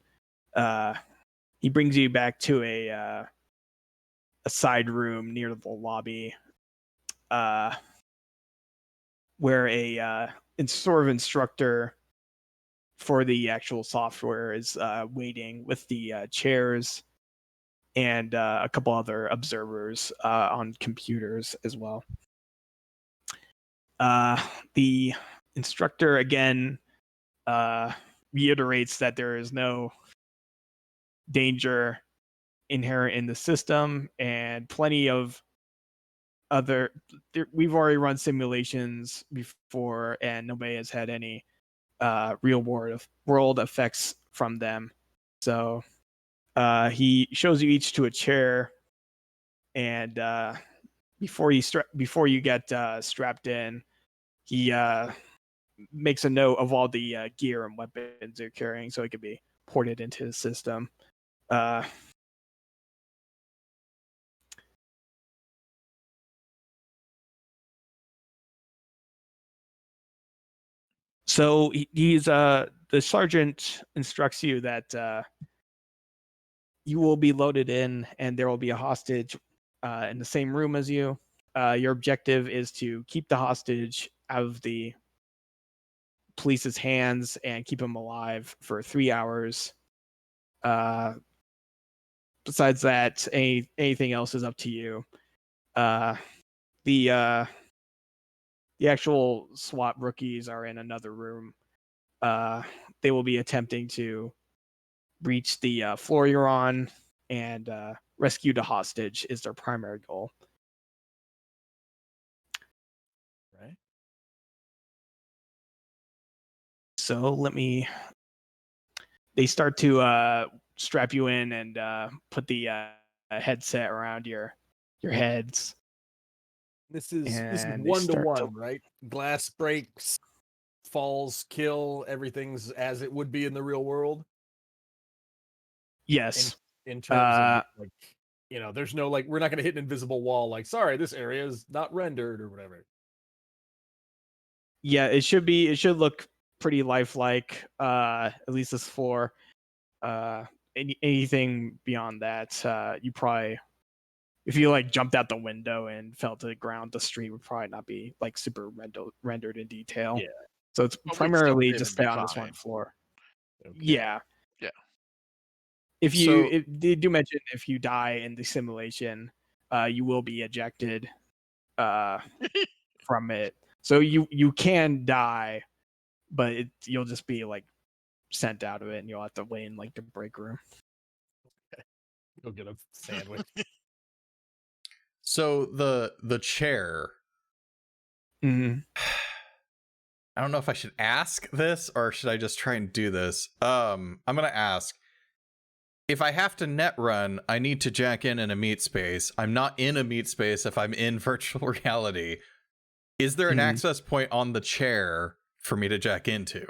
[SPEAKER 1] He brings you back to a side room near the lobby, where a sort of instructor for the actual software is waiting with the chairs and a couple other observers on computers as well. The instructor again reiterates that there is no danger inherent in the system and plenty of we've already run simulations before and nobody has had any real world effects from them. So he shows you each to a chair, and before you get strapped in, he makes a note of all the gear and weapons you're carrying so it can be ported into the system. So he's the sergeant instructs you that you will be loaded in and there will be a hostage in the same room as you. Your objective is to keep the hostage out of the police's hands and keep him alive for 3 hours. Besides that, anything else is up to you. The actual SWAT rookies are in another room. They will be attempting to breach the floor you're on and rescue the hostage is their primary goal.
[SPEAKER 5] Right.
[SPEAKER 1] So they start to strap you in and put the headset around your heads.
[SPEAKER 5] This is
[SPEAKER 1] And they
[SPEAKER 5] 1-to-1, right? Glass breaks, falls, kill, everything's as it would be in the real world.
[SPEAKER 1] Yes.
[SPEAKER 5] In terms of like, there's no like, we're not going to hit an invisible wall. Like, sorry, this area is not rendered or whatever.
[SPEAKER 1] Yeah, it should look pretty lifelike. At least this floor. Anything beyond that, you probably, if you like jumped out the window and fell to the ground, the street would probably not be like super rendered in detail.
[SPEAKER 5] Yeah.
[SPEAKER 1] So it's
[SPEAKER 6] But we'd still
[SPEAKER 1] primarily
[SPEAKER 6] fit
[SPEAKER 1] just
[SPEAKER 6] and be
[SPEAKER 1] stay on this
[SPEAKER 6] fine.
[SPEAKER 1] one floor.
[SPEAKER 5] Okay.
[SPEAKER 1] Yeah.
[SPEAKER 6] Yeah.
[SPEAKER 1] If
[SPEAKER 4] So-
[SPEAKER 1] they do mention if you die in the simulation, you will be ejected from it. So you can die, but you'll just be like sent out of it, and you'll have to wait in like the break room.
[SPEAKER 5] Go get a sandwich.
[SPEAKER 4] So the chair.
[SPEAKER 1] Mm-hmm.
[SPEAKER 4] I don't know if I should ask this or should I just try and do this. I'm gonna ask. If I have to net run, I need to jack in a meat space. I'm not in a meat space if I'm in virtual reality. Is there an access point on the chair for me to jack into?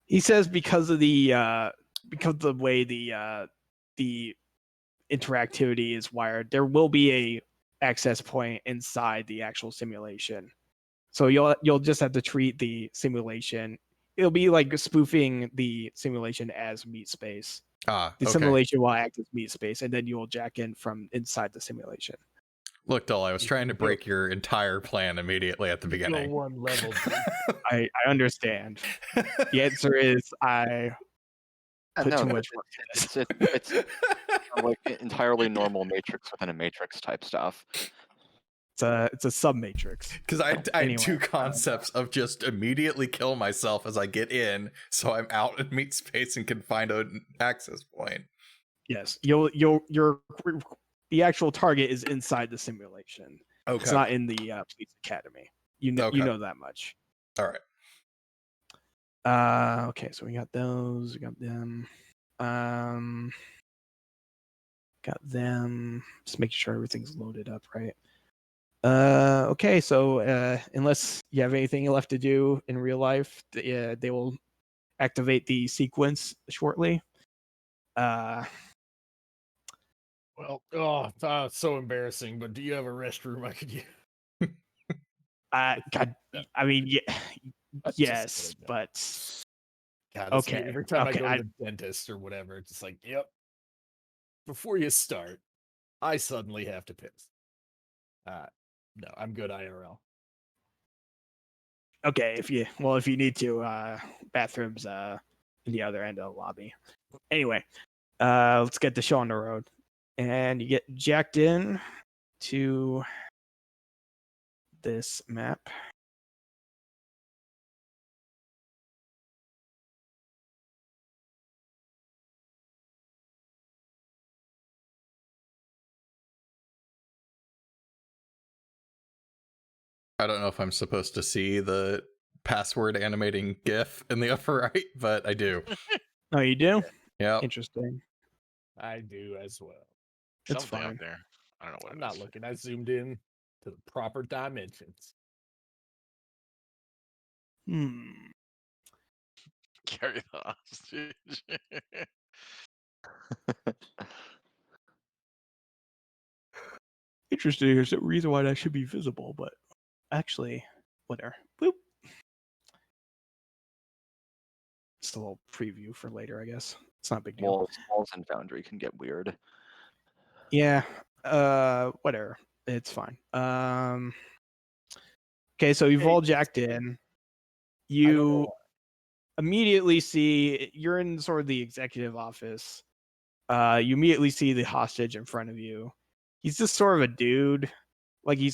[SPEAKER 1] He says because of the way the interactivity is wired, there will be a access point inside the actual simulation. So you'll just have to treat the simulation. It'll be like spoofing the simulation as meat space. The simulation will act as meat space, and then you will jack in from inside the simulation.
[SPEAKER 4] Look, Dull, I was trying to break your entire plan immediately at the beginning.
[SPEAKER 5] One level.
[SPEAKER 1] I understand. The answer is I put too much work into this.
[SPEAKER 3] It's like entirely normal matrix within a matrix type stuff.
[SPEAKER 1] It's a sub-matrix.
[SPEAKER 4] Because I had
[SPEAKER 1] Anyway.
[SPEAKER 4] two concepts of just immediately kill myself as I get in, so I'm out in meat space and can find an access point.
[SPEAKER 1] Yes, the actual target is inside the simulation.
[SPEAKER 4] Okay.
[SPEAKER 1] It's not in the police academy. You know that much.
[SPEAKER 4] All right.
[SPEAKER 1] Okay, so we got those. We got them. Got them. Just making sure everything's loaded up, right? Okay, so unless you have anything left to do in real life, they will activate the sequence shortly.
[SPEAKER 5] Well, it's so embarrassing. But do you have a restroom I could use?
[SPEAKER 1] God, I mean, yeah,
[SPEAKER 5] Just
[SPEAKER 1] yes,
[SPEAKER 5] kidding.
[SPEAKER 1] but
[SPEAKER 5] God, that's me
[SPEAKER 1] okay,
[SPEAKER 5] every time
[SPEAKER 1] okay,
[SPEAKER 5] I go to the dentist or whatever. It's just like, yep. Before you start, I suddenly have to piss. No, I'm good IRL.
[SPEAKER 1] okay. If you need to, bathrooms in the other end of the lobby. Anyway, let's get the show on the road, and you get jacked in to this map.
[SPEAKER 4] I don't know if I'm supposed to see the password animating GIF in the upper right, but I do.
[SPEAKER 1] Oh, you do?
[SPEAKER 4] Yeah.
[SPEAKER 1] Interesting.
[SPEAKER 5] I do as well.
[SPEAKER 1] It's
[SPEAKER 6] Something
[SPEAKER 1] fine.
[SPEAKER 6] up there. I don't know what
[SPEAKER 5] I'm
[SPEAKER 6] it
[SPEAKER 5] not
[SPEAKER 6] is.
[SPEAKER 5] looking. I zoomed in to the proper dimensions.
[SPEAKER 6] Carry the hostage.
[SPEAKER 1] Interesting. There's a reason why that should be visible, but actually, whatever. Boop. It's a little preview for later, I guess. It's not a big deal.
[SPEAKER 3] Walls and Foundry can get weird.
[SPEAKER 1] Yeah. Whatever. It's fine. Okay, so you've all jacked in. You immediately see you're in sort of the executive office. You immediately see the hostage in front of you. He's just sort of a dude. Like he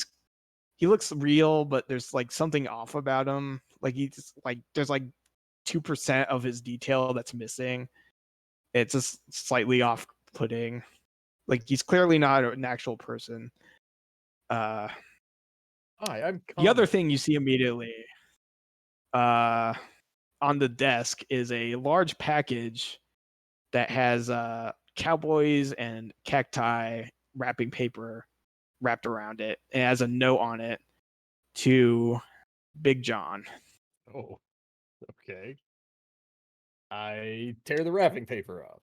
[SPEAKER 1] looks real, but there's like something off about him. Like he's like there's like 2% of his detail that's missing. It's just slightly off-putting. Like he's clearly not an actual person.
[SPEAKER 5] Hi, I'm
[SPEAKER 1] The other
[SPEAKER 5] Connor.
[SPEAKER 1] thing you see immediately on the desk is a large package that has cowboys and cacti wrapping paper wrapped around it. It has a note on it to Big John.
[SPEAKER 5] Oh, okay. I tear the wrapping paper off.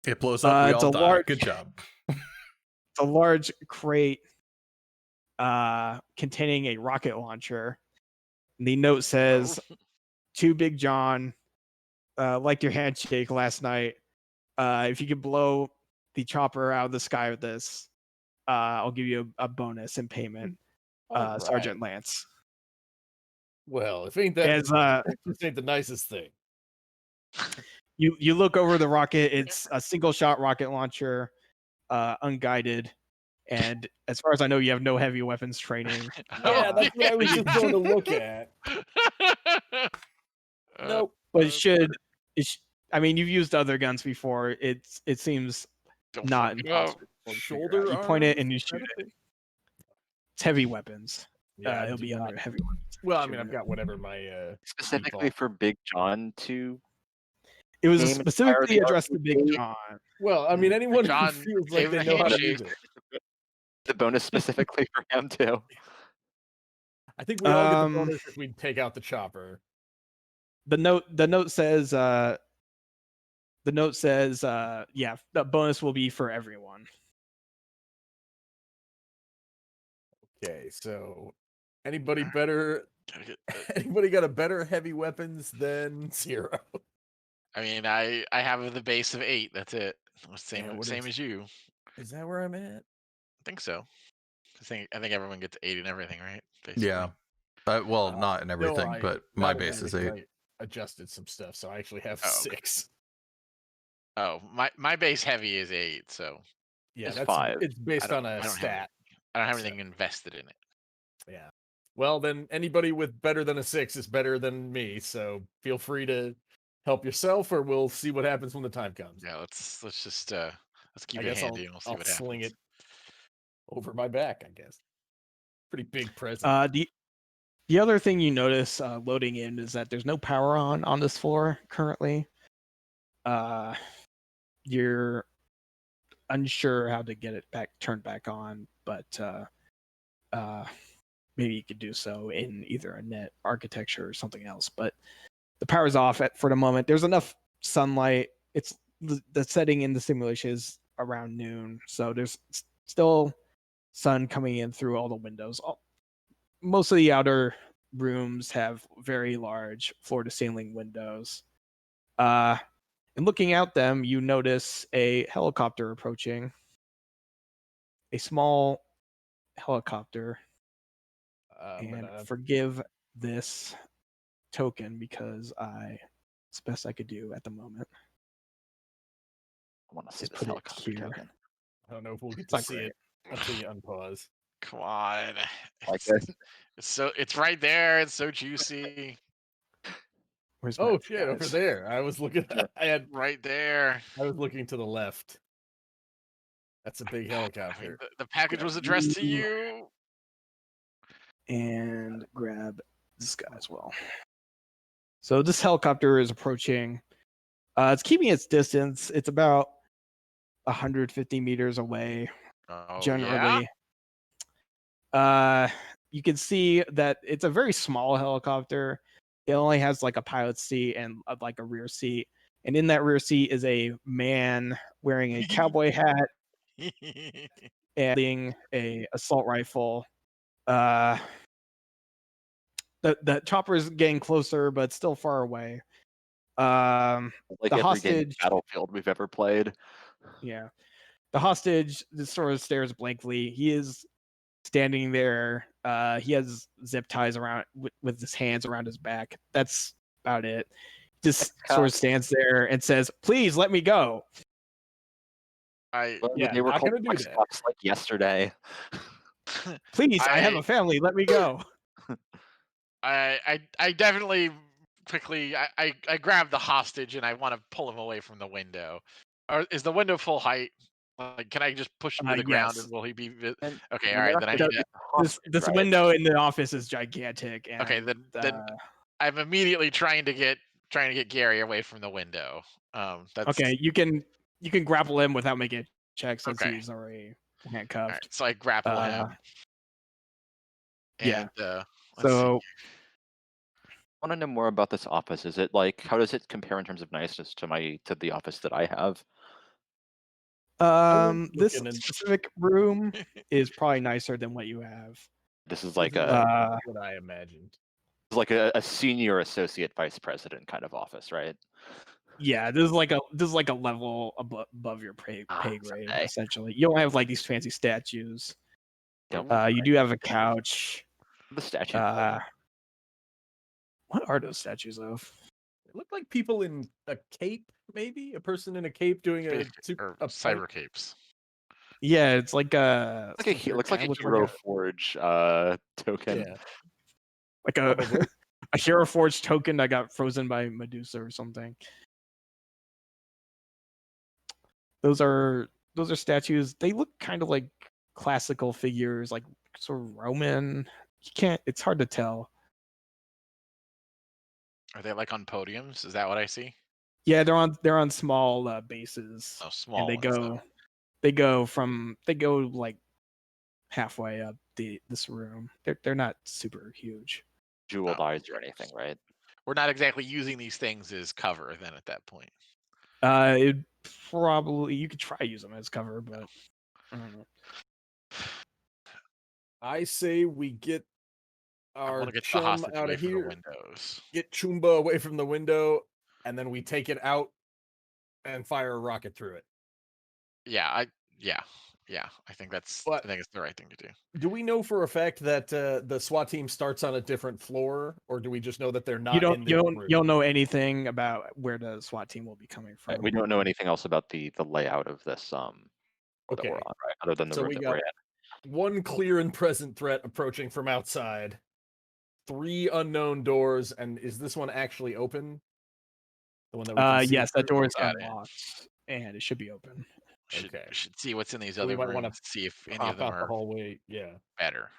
[SPEAKER 4] It blows up, we
[SPEAKER 1] It's
[SPEAKER 4] all
[SPEAKER 1] a
[SPEAKER 4] die.
[SPEAKER 1] large-
[SPEAKER 4] Good job.
[SPEAKER 1] It's a large crate containing a rocket launcher. The note says, "To Big John, liked your handshake last night. If you could blow the chopper out of the sky with this, I'll give you a bonus in payment."
[SPEAKER 5] All right.
[SPEAKER 1] Sergeant Lance.
[SPEAKER 5] Well, if ain't that
[SPEAKER 1] As
[SPEAKER 5] this ain't the nicest thing.
[SPEAKER 1] you look over the rocket, it's a single shot rocket launcher, unguided, and as far as I know, you have no heavy weapons training.
[SPEAKER 5] Yeah, that's what I was just going to look at. Nope.
[SPEAKER 1] But I mean, you've used other guns before. It seems
[SPEAKER 6] Don't
[SPEAKER 1] not
[SPEAKER 6] fuck it up.
[SPEAKER 1] impossible. to figure
[SPEAKER 5] Shoulder
[SPEAKER 1] out. You point it
[SPEAKER 5] arms,
[SPEAKER 1] and you
[SPEAKER 5] is that
[SPEAKER 1] shoot
[SPEAKER 5] a
[SPEAKER 1] it.
[SPEAKER 5] thing?
[SPEAKER 1] It's heavy weapons.
[SPEAKER 5] Yeah, I
[SPEAKER 1] It'll
[SPEAKER 5] do
[SPEAKER 1] be
[SPEAKER 5] not-
[SPEAKER 1] under heavy weapons.
[SPEAKER 5] Well, I mean, I've got whatever my
[SPEAKER 3] Specifically
[SPEAKER 5] default.
[SPEAKER 3] for Big John to
[SPEAKER 1] It was
[SPEAKER 3] Game
[SPEAKER 1] specifically
[SPEAKER 3] inspired
[SPEAKER 1] addressed to Big
[SPEAKER 3] RPG.
[SPEAKER 1] John.
[SPEAKER 5] Well, I mean, anyone who
[SPEAKER 6] John
[SPEAKER 5] feels like
[SPEAKER 6] gave
[SPEAKER 5] they
[SPEAKER 6] the
[SPEAKER 5] know how to
[SPEAKER 6] handshake.
[SPEAKER 5] use it.
[SPEAKER 3] the bonus specifically for him too.
[SPEAKER 5] I think we all get the
[SPEAKER 1] Um,
[SPEAKER 5] bonus if we take out the chopper.
[SPEAKER 1] The note says yeah, the bonus will be for everyone.
[SPEAKER 5] Okay, so anybody better? Anybody got a better heavy weapons than 0?
[SPEAKER 6] I mean, I have the base of 8. That's it. Same
[SPEAKER 5] Yeah, what
[SPEAKER 6] same
[SPEAKER 5] is-
[SPEAKER 6] as you.
[SPEAKER 5] Is that where I'm at?
[SPEAKER 6] I think so. I think everyone gets 8 and everything, right? Basically.
[SPEAKER 4] Yeah. Well, not in everything,
[SPEAKER 5] No,
[SPEAKER 4] but my
[SPEAKER 5] not in
[SPEAKER 4] base is
[SPEAKER 5] everything.
[SPEAKER 4] 8.
[SPEAKER 5] I adjusted some stuff, so I actually have
[SPEAKER 6] Oh, okay.
[SPEAKER 5] 6.
[SPEAKER 6] Oh, my base heavy is 8, so
[SPEAKER 5] Yeah,
[SPEAKER 3] It's
[SPEAKER 5] that's
[SPEAKER 3] 5.
[SPEAKER 5] it's based on a
[SPEAKER 6] I don't have
[SPEAKER 5] stat.
[SPEAKER 6] I don't have anything invested in it.
[SPEAKER 5] Yeah. Well, then anybody with better than a 6 is better than me, so feel free to help yourself, or we'll see what happens when the time comes.
[SPEAKER 6] Yeah, let's just let's keep
[SPEAKER 5] I
[SPEAKER 6] it
[SPEAKER 5] guess
[SPEAKER 6] handy and we'll see
[SPEAKER 5] I'll
[SPEAKER 6] what
[SPEAKER 5] sling
[SPEAKER 6] happens.
[SPEAKER 5] it over my back, I guess. Pretty big present.
[SPEAKER 1] The other thing you notice loading in is that there's no power on this floor currently. You're unsure how to get it turned back on, but maybe you could do so in either a net architecture or something else. But the power's off for the moment. There's enough sunlight. It's the setting in the simulation is around noon, so there's still sun coming in through all the windows. Most of the outer rooms have very large floor-to-ceiling windows. And looking out them, you notice a helicopter approaching. A small helicopter. And forgive this token because it's the best I could do at the moment.
[SPEAKER 3] I want to see
[SPEAKER 1] Just
[SPEAKER 3] this
[SPEAKER 1] put it
[SPEAKER 3] helicopter
[SPEAKER 1] here.
[SPEAKER 3] token.
[SPEAKER 5] I don't know if we'll get
[SPEAKER 1] It's
[SPEAKER 5] to
[SPEAKER 1] not
[SPEAKER 5] see
[SPEAKER 1] great.
[SPEAKER 5] it until you unpause.
[SPEAKER 6] Come on.
[SPEAKER 3] Like
[SPEAKER 6] It's, it's right there. It's so juicy.
[SPEAKER 1] Where's my
[SPEAKER 5] Oh
[SPEAKER 1] other
[SPEAKER 5] shit! Over
[SPEAKER 1] guys?
[SPEAKER 5] there, I was looking. I
[SPEAKER 6] Right there.
[SPEAKER 5] was looking to the left. That's a big
[SPEAKER 6] I mean,
[SPEAKER 5] helicopter.
[SPEAKER 6] the package was addressed to you.
[SPEAKER 1] And grab this guy as well. So this helicopter is approaching. It's keeping its distance. It's about 150 meters away.
[SPEAKER 6] Oh,
[SPEAKER 1] Generally. You can see that it's a very small helicopter. It only has like a pilot's seat and like a rear seat. And in that rear seat is a man wearing a cowboy hat
[SPEAKER 6] Yeah.
[SPEAKER 1] and holding a assault rifle. The chopper is getting closer, but still far away.
[SPEAKER 3] Like
[SPEAKER 1] the
[SPEAKER 3] every game of
[SPEAKER 1] hostage,
[SPEAKER 3] Battlefield we've ever played.
[SPEAKER 1] yeah, the hostage just sort of stares blankly. He is standing there. He has zip ties around with his hands around his back. That's about it. Just sort of stands there and says, "Please let me go."
[SPEAKER 5] Yeah,
[SPEAKER 3] They were
[SPEAKER 5] not
[SPEAKER 3] called
[SPEAKER 5] gonna do
[SPEAKER 3] Flex
[SPEAKER 5] that.
[SPEAKER 3] Box like yesterday.
[SPEAKER 1] Please, I have a family. Let me go.
[SPEAKER 6] I definitely quickly I grab the hostage and I want to pull him away from the window. Or is the window full height? Like, can I just push him to the ground
[SPEAKER 1] Yes.
[SPEAKER 6] and will he be?
[SPEAKER 3] And
[SPEAKER 6] Okay,
[SPEAKER 3] I
[SPEAKER 6] all
[SPEAKER 3] mean,
[SPEAKER 6] right.
[SPEAKER 3] they're
[SPEAKER 6] Then I
[SPEAKER 3] not
[SPEAKER 6] need
[SPEAKER 3] gonna
[SPEAKER 6] to.
[SPEAKER 3] get the
[SPEAKER 1] This
[SPEAKER 3] hostage,
[SPEAKER 1] this
[SPEAKER 3] right?
[SPEAKER 1] window in the office is gigantic. And,
[SPEAKER 6] Okay, then I'm immediately trying to get Gary away from the window. That's
[SPEAKER 1] okay. You can grapple him without making a check since
[SPEAKER 6] okay.
[SPEAKER 1] he's already
[SPEAKER 6] All
[SPEAKER 1] handcuffed.
[SPEAKER 6] right, so I grapple him.
[SPEAKER 1] Yeah.
[SPEAKER 6] And let's see.
[SPEAKER 1] So
[SPEAKER 3] I want to know more about this office. Is it like, how does it compare in terms of niceness to the office that I have?
[SPEAKER 1] this
[SPEAKER 5] looking in-
[SPEAKER 1] specific room is probably nicer than what you have.
[SPEAKER 3] This is
[SPEAKER 5] This
[SPEAKER 3] like
[SPEAKER 5] is
[SPEAKER 3] a
[SPEAKER 5] what I imagined.
[SPEAKER 3] it's like a senior associate vice president kind of office, right?
[SPEAKER 1] Yeah, this is like a level above your pay grade,
[SPEAKER 3] someday.
[SPEAKER 1] essentially. You don't have like these fancy statues.
[SPEAKER 3] Yep.
[SPEAKER 1] You do have a couch.
[SPEAKER 3] The statue.
[SPEAKER 1] What are those statues of?
[SPEAKER 5] It looked like people in a cape, maybe a person in a cape doing a
[SPEAKER 6] Cyber capes.
[SPEAKER 1] Yeah, it's like a
[SPEAKER 3] looks like a
[SPEAKER 1] with
[SPEAKER 3] Hero Forge token.
[SPEAKER 5] Yeah,
[SPEAKER 1] like a
[SPEAKER 5] probably.
[SPEAKER 1] a Hero Forge token that got frozen by Medusa or something. Those are statues. They look kind of like classical figures, like sort of Roman. It's hard to tell.
[SPEAKER 6] Are they like on podiums? Is that what I see?
[SPEAKER 1] Yeah, they're on small bases.
[SPEAKER 6] Oh, small
[SPEAKER 1] And
[SPEAKER 6] ones.
[SPEAKER 1] they go like halfway up this room. They're not super huge.
[SPEAKER 3] Jeweled eyes or anything, right?
[SPEAKER 6] We're not exactly using these things as cover then at that point.
[SPEAKER 1] It probably you could try use them as cover, but I don't know.
[SPEAKER 5] I say we get
[SPEAKER 6] I
[SPEAKER 5] our
[SPEAKER 6] want to get the
[SPEAKER 5] chum
[SPEAKER 6] hostage
[SPEAKER 5] out
[SPEAKER 6] away
[SPEAKER 5] of
[SPEAKER 6] from the
[SPEAKER 5] here,
[SPEAKER 6] windows.
[SPEAKER 5] get Chumba away from the window, and then we take it out and fire a rocket through it.
[SPEAKER 6] Yeah, I think that's
[SPEAKER 5] But-
[SPEAKER 6] I think it's the right thing to do.
[SPEAKER 5] Do we know for a fact that the SWAT team starts on a different floor, or do we just know that they're not in this room?
[SPEAKER 1] You don't know anything about where the SWAT team will be coming from.
[SPEAKER 3] We don't know anything else about the layout of this that
[SPEAKER 5] Okay.
[SPEAKER 3] we're on, right? Other than the
[SPEAKER 5] So
[SPEAKER 3] room
[SPEAKER 5] we
[SPEAKER 3] that
[SPEAKER 5] got
[SPEAKER 3] we're in.
[SPEAKER 5] one clear and present threat approaching from outside, 3 unknown doors, and is this one actually open? The one that we can see
[SPEAKER 1] Yes, that
[SPEAKER 5] through?
[SPEAKER 1] door is
[SPEAKER 6] Got it.
[SPEAKER 1] unlocked and it should be open.
[SPEAKER 5] Okay.
[SPEAKER 6] Should see what's in these
[SPEAKER 5] So we
[SPEAKER 6] other
[SPEAKER 5] might
[SPEAKER 6] rooms
[SPEAKER 5] wanna
[SPEAKER 6] and see if any
[SPEAKER 5] Hop
[SPEAKER 6] of them
[SPEAKER 5] out the
[SPEAKER 6] are
[SPEAKER 5] hallway. Yeah.
[SPEAKER 6] better.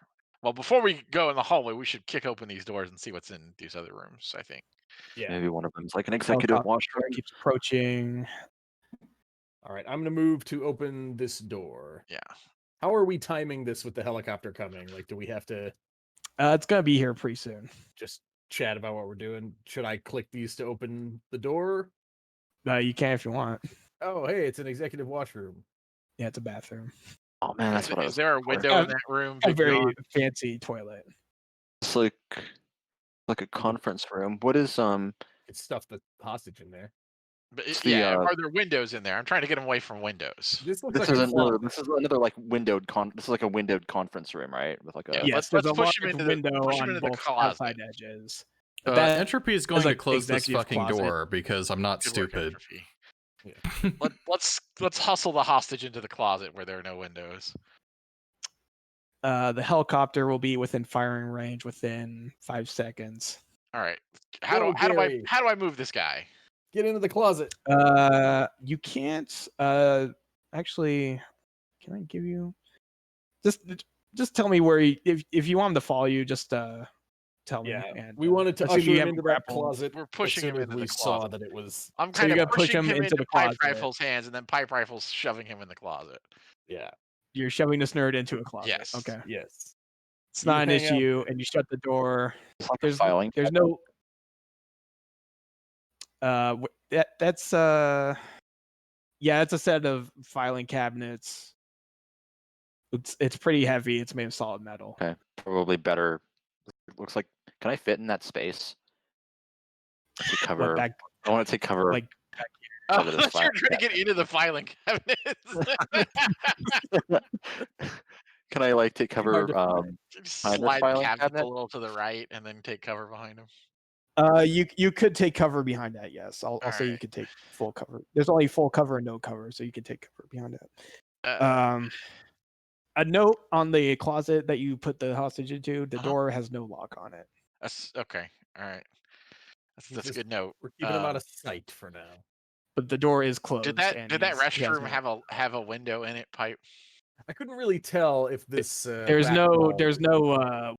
[SPEAKER 6] Well, before we go in the hallway, we should kick open these doors and see what's in these other rooms, I think.
[SPEAKER 5] Yeah.
[SPEAKER 3] Maybe one of them's like an executive
[SPEAKER 1] Helicopter
[SPEAKER 3] washroom.
[SPEAKER 1] keeps approaching.
[SPEAKER 5] All right. I'm gonna move to open this door.
[SPEAKER 6] Yeah.
[SPEAKER 5] How are we timing this with the helicopter coming? Like, do we have to
[SPEAKER 1] It's gonna be here pretty soon.
[SPEAKER 5] just chat about what we're doing. Should I click these to open the door?
[SPEAKER 1] You can if you want.
[SPEAKER 5] Oh, hey, it's an executive washroom.
[SPEAKER 1] Yeah, it's a bathroom.
[SPEAKER 3] Oh man, that's what I was.
[SPEAKER 6] Is there a
[SPEAKER 3] looking for.
[SPEAKER 6] window in that room?
[SPEAKER 1] A
[SPEAKER 6] Big
[SPEAKER 1] very
[SPEAKER 6] John?
[SPEAKER 1] fancy toilet.
[SPEAKER 3] It's like a conference room. What is
[SPEAKER 5] It's stuff the hostage in there.
[SPEAKER 6] But
[SPEAKER 3] It's
[SPEAKER 6] yeah,
[SPEAKER 3] the,
[SPEAKER 6] are there windows in there? I'm trying to get them away from windows.
[SPEAKER 5] This looks
[SPEAKER 3] this
[SPEAKER 5] like
[SPEAKER 3] is
[SPEAKER 5] a
[SPEAKER 3] another
[SPEAKER 5] closet.
[SPEAKER 3] this is another like windowed this is like a windowed conference room, right? With like a
[SPEAKER 6] Yeah,
[SPEAKER 1] Yes,
[SPEAKER 6] let's
[SPEAKER 1] there's a
[SPEAKER 6] push him
[SPEAKER 1] large
[SPEAKER 6] into
[SPEAKER 1] window
[SPEAKER 6] the
[SPEAKER 1] on both
[SPEAKER 6] closet.
[SPEAKER 1] outside edges. But that
[SPEAKER 4] Entropy is
[SPEAKER 1] is
[SPEAKER 4] going to
[SPEAKER 1] like
[SPEAKER 4] close this
[SPEAKER 1] executive
[SPEAKER 4] fucking
[SPEAKER 1] closet.
[SPEAKER 4] door because I'm not
[SPEAKER 6] Good work,
[SPEAKER 4] stupid.
[SPEAKER 6] Entropy. Let's hustle the hostage into the closet where there are no windows.
[SPEAKER 1] The helicopter will be within firing range within 5 seconds.
[SPEAKER 6] All right.
[SPEAKER 5] Go, Gary.
[SPEAKER 6] How do I move this guy?
[SPEAKER 5] Get into the closet.
[SPEAKER 1] You can't. Actually, can I give you? Just tell me where if you want him to follow you, just tell me.
[SPEAKER 5] Yeah,
[SPEAKER 1] And
[SPEAKER 5] we wanted to
[SPEAKER 1] assume
[SPEAKER 5] usher
[SPEAKER 1] you
[SPEAKER 5] him
[SPEAKER 1] have
[SPEAKER 5] into that
[SPEAKER 1] grappled.
[SPEAKER 5] closet.
[SPEAKER 6] We're pushing
[SPEAKER 5] as
[SPEAKER 6] him
[SPEAKER 5] soon as
[SPEAKER 6] into
[SPEAKER 5] we
[SPEAKER 6] the
[SPEAKER 5] saw
[SPEAKER 6] closet.
[SPEAKER 5] that it was.
[SPEAKER 6] I'm
[SPEAKER 1] So
[SPEAKER 6] kind
[SPEAKER 1] you're
[SPEAKER 6] of
[SPEAKER 1] gonna push
[SPEAKER 6] pushing
[SPEAKER 1] him
[SPEAKER 6] him
[SPEAKER 1] into the
[SPEAKER 6] Pipe
[SPEAKER 1] closet.
[SPEAKER 6] Rifle's hands, and then Pipe Rifle's shoving him in the closet.
[SPEAKER 5] Yeah.
[SPEAKER 1] You're shoving this nerd into a closet.
[SPEAKER 6] Yes.
[SPEAKER 1] Okay.
[SPEAKER 5] Yes.
[SPEAKER 1] It's
[SPEAKER 5] You
[SPEAKER 1] not an
[SPEAKER 5] hang out
[SPEAKER 1] issue,
[SPEAKER 5] there.
[SPEAKER 1] and you shut the door.
[SPEAKER 3] It's like a
[SPEAKER 1] There's
[SPEAKER 3] filing.
[SPEAKER 1] there's no. That's yeah, it's a set of filing cabinets. It's pretty heavy. It's made of solid metal.
[SPEAKER 3] Okay, probably better. It looks like. Can I fit in that space? To cover.
[SPEAKER 1] Back
[SPEAKER 3] I want to take cover.
[SPEAKER 1] like
[SPEAKER 3] Cover this
[SPEAKER 6] You're
[SPEAKER 3] file.
[SPEAKER 6] trying to get into the filing cabinets.
[SPEAKER 3] Can I like take cover?
[SPEAKER 5] Hard to find.
[SPEAKER 6] Just
[SPEAKER 3] Behind this
[SPEAKER 6] slide the
[SPEAKER 3] filing
[SPEAKER 6] cabinet
[SPEAKER 3] cabinet?
[SPEAKER 6] a little to the right, and then take cover behind him.
[SPEAKER 1] You could take cover behind that. Yes, I'll say you
[SPEAKER 6] Alright.
[SPEAKER 1] could take full cover. There's only full cover and no cover, so you can take cover behind that. A note on the closet that you put the hostage into. The door has no lock on it.
[SPEAKER 6] That's okay. All right. That's a
[SPEAKER 5] Just-
[SPEAKER 6] good note.
[SPEAKER 5] We're keeping him out of sight for now.
[SPEAKER 1] But the door is closed.
[SPEAKER 6] Did that
[SPEAKER 1] and
[SPEAKER 6] did that
[SPEAKER 1] he has
[SPEAKER 6] restroom
[SPEAKER 1] no-
[SPEAKER 6] have a window in it? Pipe.
[SPEAKER 5] I couldn't really tell if this.
[SPEAKER 1] There's
[SPEAKER 5] back
[SPEAKER 1] no
[SPEAKER 5] wall
[SPEAKER 1] there's
[SPEAKER 5] was-
[SPEAKER 1] no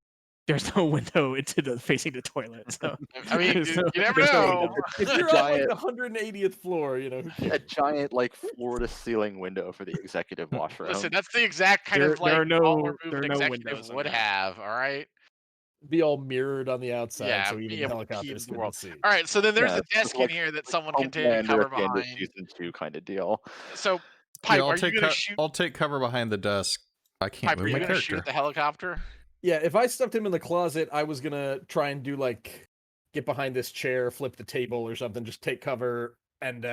[SPEAKER 1] there's no window into the facing the toilet. So
[SPEAKER 6] I mean,
[SPEAKER 1] there's no-
[SPEAKER 6] you never
[SPEAKER 1] there's no
[SPEAKER 6] know.
[SPEAKER 1] window.
[SPEAKER 5] If you're
[SPEAKER 3] giant-
[SPEAKER 5] on like the 180th floor, you know. Who
[SPEAKER 3] A
[SPEAKER 5] cares?
[SPEAKER 3] giant like floor to ceiling window for the executive washroom.
[SPEAKER 6] Listen, that's the exact kind
[SPEAKER 1] There-
[SPEAKER 6] of
[SPEAKER 1] there
[SPEAKER 6] like
[SPEAKER 1] are no-
[SPEAKER 6] taller move
[SPEAKER 1] there
[SPEAKER 6] an
[SPEAKER 1] are no
[SPEAKER 6] executive
[SPEAKER 1] windows in
[SPEAKER 6] would
[SPEAKER 1] there.
[SPEAKER 6] have. All right.
[SPEAKER 5] Be all mirrored on the outside,
[SPEAKER 6] Yeah,
[SPEAKER 5] so even
[SPEAKER 6] be
[SPEAKER 5] the
[SPEAKER 6] able to
[SPEAKER 5] helicopters
[SPEAKER 6] peep the
[SPEAKER 5] couldn't
[SPEAKER 6] world.
[SPEAKER 5] see.
[SPEAKER 6] All right. So then there's
[SPEAKER 3] Yeah,
[SPEAKER 6] a
[SPEAKER 3] it's
[SPEAKER 6] desk
[SPEAKER 3] like-
[SPEAKER 6] in here that
[SPEAKER 3] like
[SPEAKER 6] someone can take
[SPEAKER 3] Homelander
[SPEAKER 6] cover
[SPEAKER 3] at the end of
[SPEAKER 6] behind.
[SPEAKER 3] season 2 kind of deal.
[SPEAKER 6] So,
[SPEAKER 4] Yeah,
[SPEAKER 6] Pipe,
[SPEAKER 4] I'll
[SPEAKER 6] are you
[SPEAKER 4] take
[SPEAKER 6] gonna shoot?
[SPEAKER 4] I'll take cover behind the desk. I can't
[SPEAKER 6] Pipe, are
[SPEAKER 4] move
[SPEAKER 6] you
[SPEAKER 4] my
[SPEAKER 6] gonna
[SPEAKER 4] character.
[SPEAKER 6] shoot at the helicopter?
[SPEAKER 5] Yeah, if I stuffed him in the closet, I was gonna try and do like get behind this chair, flip the table or something, just take cover and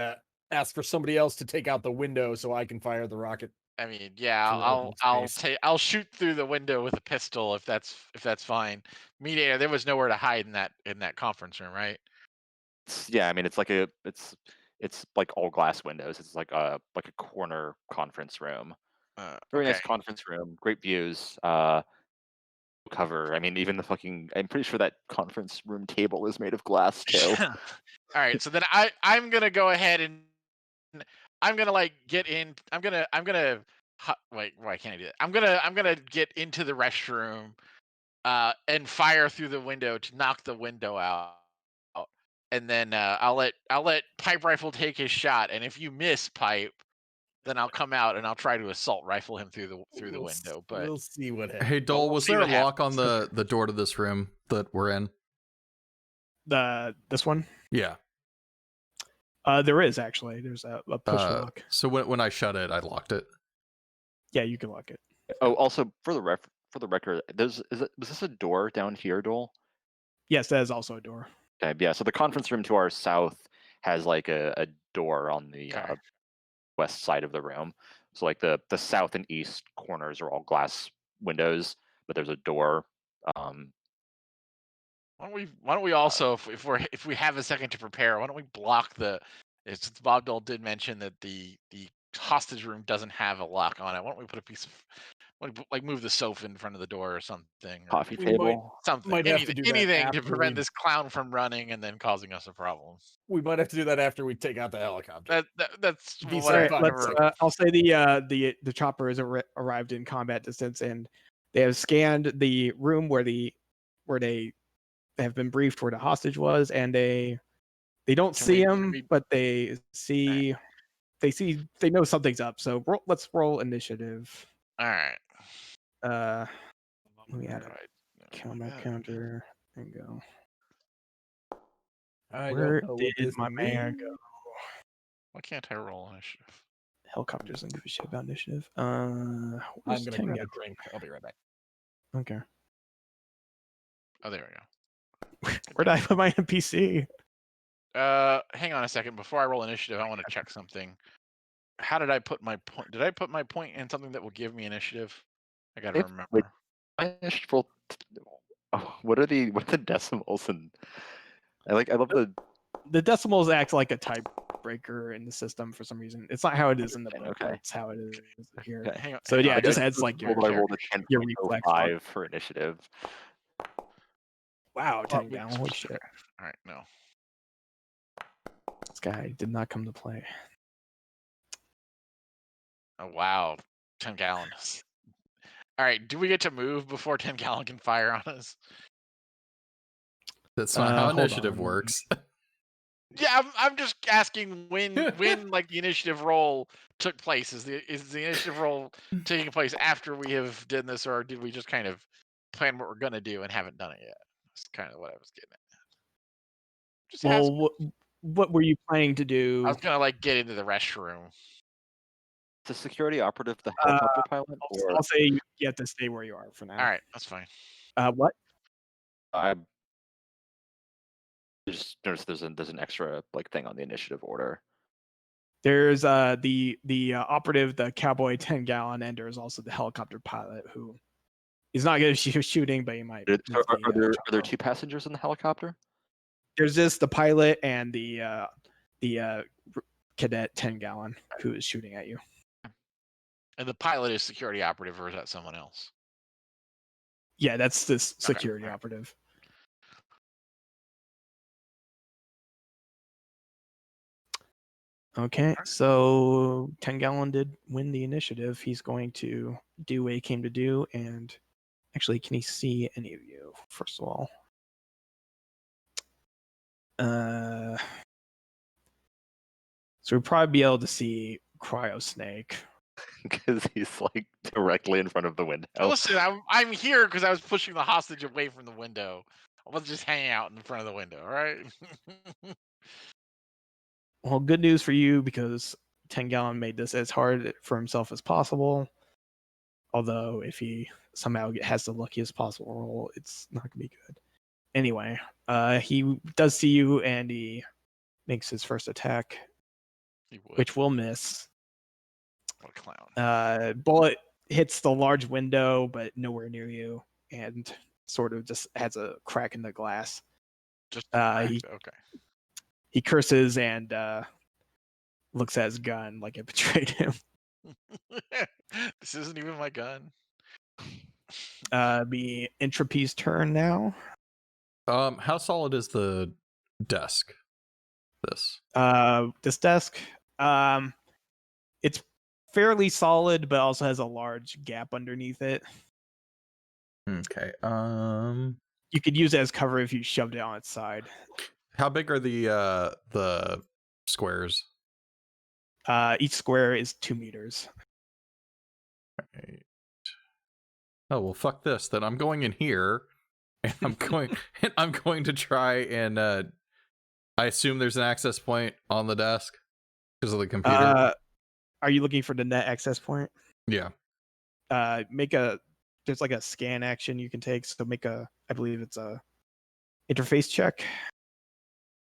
[SPEAKER 5] ask for somebody else to take out the window so I can fire the rocket.
[SPEAKER 6] I mean, yeah,
[SPEAKER 5] Through open space.
[SPEAKER 6] I'll shoot through the window with a pistol if that's fine. Mediator, there was nowhere to hide in that conference room, right?
[SPEAKER 3] Yeah, I mean it's like it's like all glass windows. It's like a corner conference room. Very nice
[SPEAKER 6] Okay.
[SPEAKER 3] conference room, great views. Cover. I mean, even the fucking. I'm pretty sure that conference room table is made of glass too.
[SPEAKER 6] All right, so then I'm gonna go ahead and I'm gonna like get in. Wait, why can't I do that? I'm gonna get into the restroom, and fire through the window to knock the window out, and then I'll let Pipe Rifle take his shot, and if you miss Pipe, then I'll come out and I'll try to assault rifle him through the window. But
[SPEAKER 5] we'll see what happens.
[SPEAKER 4] Hey Dole,
[SPEAKER 6] we'll
[SPEAKER 4] was
[SPEAKER 6] see
[SPEAKER 4] there a
[SPEAKER 6] what
[SPEAKER 4] lock on the door to this room that we're in?
[SPEAKER 1] This one.
[SPEAKER 4] Yeah.
[SPEAKER 1] There is actually. There's a push lock.
[SPEAKER 4] So when I shut it, I locked it.
[SPEAKER 1] Yeah, you can lock it.
[SPEAKER 3] Oh, also for the record, was this a door down here, Dole?
[SPEAKER 1] Yes, that is also a door.
[SPEAKER 3] Okay, yeah. So the conference room to our south has like a door on the
[SPEAKER 6] Okay.
[SPEAKER 3] west side of the room. So like the south and east corners are all glass windows, but there's a door.
[SPEAKER 6] Why don't we also, if we have a second to prepare, why don't we block the? Since Bob Dole did mention that the hostage room doesn't have a lock on it, why don't we put a piece of, like move the sofa in front of the door or something? Or
[SPEAKER 3] Coffee
[SPEAKER 5] We
[SPEAKER 3] table.
[SPEAKER 6] something,
[SPEAKER 5] might have to do that
[SPEAKER 6] anything to
[SPEAKER 5] after
[SPEAKER 6] prevent
[SPEAKER 5] we-
[SPEAKER 6] this clown from running and then causing us a problem.
[SPEAKER 5] We might have to do that after we take out the helicopter.
[SPEAKER 6] That's
[SPEAKER 5] Be
[SPEAKER 6] what I
[SPEAKER 5] safe,
[SPEAKER 1] Let's.
[SPEAKER 6] remember.
[SPEAKER 1] I'll say the chopper has arrived in combat distance, and they have scanned the room where they have been briefed where the hostage was, and they don't
[SPEAKER 6] Can
[SPEAKER 1] see
[SPEAKER 6] we-
[SPEAKER 1] him,
[SPEAKER 6] can we-
[SPEAKER 1] but they know something's up. So let's roll initiative.
[SPEAKER 6] All right.
[SPEAKER 1] Let me add a
[SPEAKER 6] Alright.
[SPEAKER 1] combat counter and go.
[SPEAKER 5] I
[SPEAKER 1] Where
[SPEAKER 5] don't know
[SPEAKER 1] did
[SPEAKER 5] what this
[SPEAKER 1] my man go?
[SPEAKER 5] means.
[SPEAKER 6] Why can't I roll initiative?
[SPEAKER 1] Helicopters don't give a shit about initiative.
[SPEAKER 5] I'm
[SPEAKER 1] Where's
[SPEAKER 5] gonna
[SPEAKER 1] 10
[SPEAKER 5] grab
[SPEAKER 1] go?
[SPEAKER 5] a drink. I'll be right back.
[SPEAKER 1] Okay.
[SPEAKER 6] Oh, there we go.
[SPEAKER 1] Where did I put my NPC?
[SPEAKER 6] Hang on a second. Before I roll initiative, I want to check something. How did I put my point? Did I put my point in something that will give me initiative? I gotta remember.
[SPEAKER 3] Wait, I should roll. Oh, what are the decimals? And I love the.
[SPEAKER 1] The decimals act like a tiebreaker in the system for some reason. It's not how it is in the book,
[SPEAKER 3] Okay.
[SPEAKER 1] but it's how it is here.
[SPEAKER 3] Okay.
[SPEAKER 6] Hang on.
[SPEAKER 1] So
[SPEAKER 6] hang
[SPEAKER 1] yeah,
[SPEAKER 6] on.
[SPEAKER 1] it just adds like your
[SPEAKER 3] I rolled a
[SPEAKER 1] your
[SPEAKER 3] 10.05
[SPEAKER 1] reflex on.
[SPEAKER 3] for initiative.
[SPEAKER 1] Wow, 10
[SPEAKER 6] wait,
[SPEAKER 1] gallon. Holy shit.
[SPEAKER 6] All right, no.
[SPEAKER 1] This guy did not come to play.
[SPEAKER 6] Oh wow, 10 gallons. All right, do we get to move before 10 gallon can fire on us?
[SPEAKER 4] That's not how
[SPEAKER 1] Hold
[SPEAKER 4] initiative
[SPEAKER 1] on.
[SPEAKER 4] works.
[SPEAKER 6] Yeah, I'm just asking when like the initiative roll took place. Is the initiative roll taking place after we have done this, or did we just kind of plan what we're gonna do and haven't done it yet? That's kind of what I was getting at. Just ask.
[SPEAKER 1] Well, what were you planning to
[SPEAKER 6] I
[SPEAKER 1] do?
[SPEAKER 6] was gonna like get into the restroom.
[SPEAKER 3] The security operative, the helicopter pilot, or
[SPEAKER 1] I'll say you have to stay where you are for now.
[SPEAKER 6] All right, that's fine.
[SPEAKER 1] What?
[SPEAKER 3] I just noticed there's an extra like thing on the initiative order.
[SPEAKER 1] There's the operative, the cowboy 10 gallon, and there's also the helicopter pilot who is not good at shooting, but he might.
[SPEAKER 3] Are there
[SPEAKER 1] chopper.
[SPEAKER 3] 2 passengers in the helicopter?
[SPEAKER 1] There's just the pilot and the cadet 10 gallon who is shooting at you.
[SPEAKER 6] And the pilot is security operative, or is that someone else?
[SPEAKER 1] Yeah, that's this security
[SPEAKER 6] alright.
[SPEAKER 1] operative. Okay, so 10 gallon did win the initiative. He's going to do what he came to do, and actually, can he see any of you? First of all, so we'll probably be able to see Cryo Snake.
[SPEAKER 3] Because he's like directly in front of the window.
[SPEAKER 6] Listen, I'm here because I was pushing the hostage away from the window. I wasn't just hanging out in front of the window, all right?
[SPEAKER 1] Well, good news for you because 10 gallon made this as hard for himself as possible. Although if he somehow has the luckiest possible roll, it's not gonna be good. Anyway, he does see you and he makes his first attack, which will miss.
[SPEAKER 6] What a clown.
[SPEAKER 1] Bullet hits the large window, but nowhere near you, and sort of just has a crack in the glass.
[SPEAKER 6] Just
[SPEAKER 1] okay. He curses and looks at his gun like it betrayed him.
[SPEAKER 6] This isn't even my gun.
[SPEAKER 1] Be Entropy's turn now.
[SPEAKER 4] How solid is the desk? This
[SPEAKER 1] Desk, it's fairly solid, but also has a large gap underneath it.
[SPEAKER 4] okay.
[SPEAKER 1] You could use it as cover if you shoved it on its side.
[SPEAKER 4] How big are the squares?
[SPEAKER 1] Each square is 2 meters.
[SPEAKER 4] Right. Oh well, fuck this. Then I'm going in here, and I'm going to try and I assume there's an access point on the desk because of the computer.
[SPEAKER 1] Are you looking for the net access point?
[SPEAKER 4] Yeah.
[SPEAKER 1] There's like a scan action you can take. So I believe it's a interface check.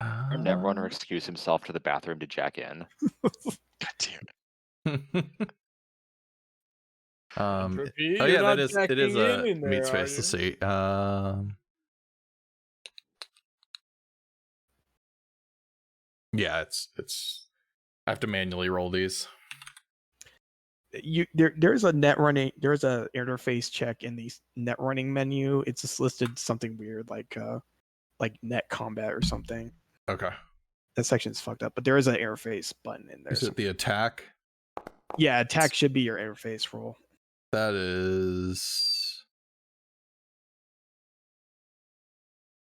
[SPEAKER 3] Our netrunner excused himself to the bathroom to jack in.
[SPEAKER 6] God damn it.
[SPEAKER 4] Oh yeah, it is a meat space. Let's see. Yeah, it's. I have to manually roll these.
[SPEAKER 1] There's a interface check in the net running menu. It's just listed something weird like net combat or something.
[SPEAKER 4] Okay.
[SPEAKER 1] That section is fucked up, but there is an interface button in there.
[SPEAKER 4] Is it the attack?
[SPEAKER 1] Yeah, attack should be your interface roll.
[SPEAKER 4] That is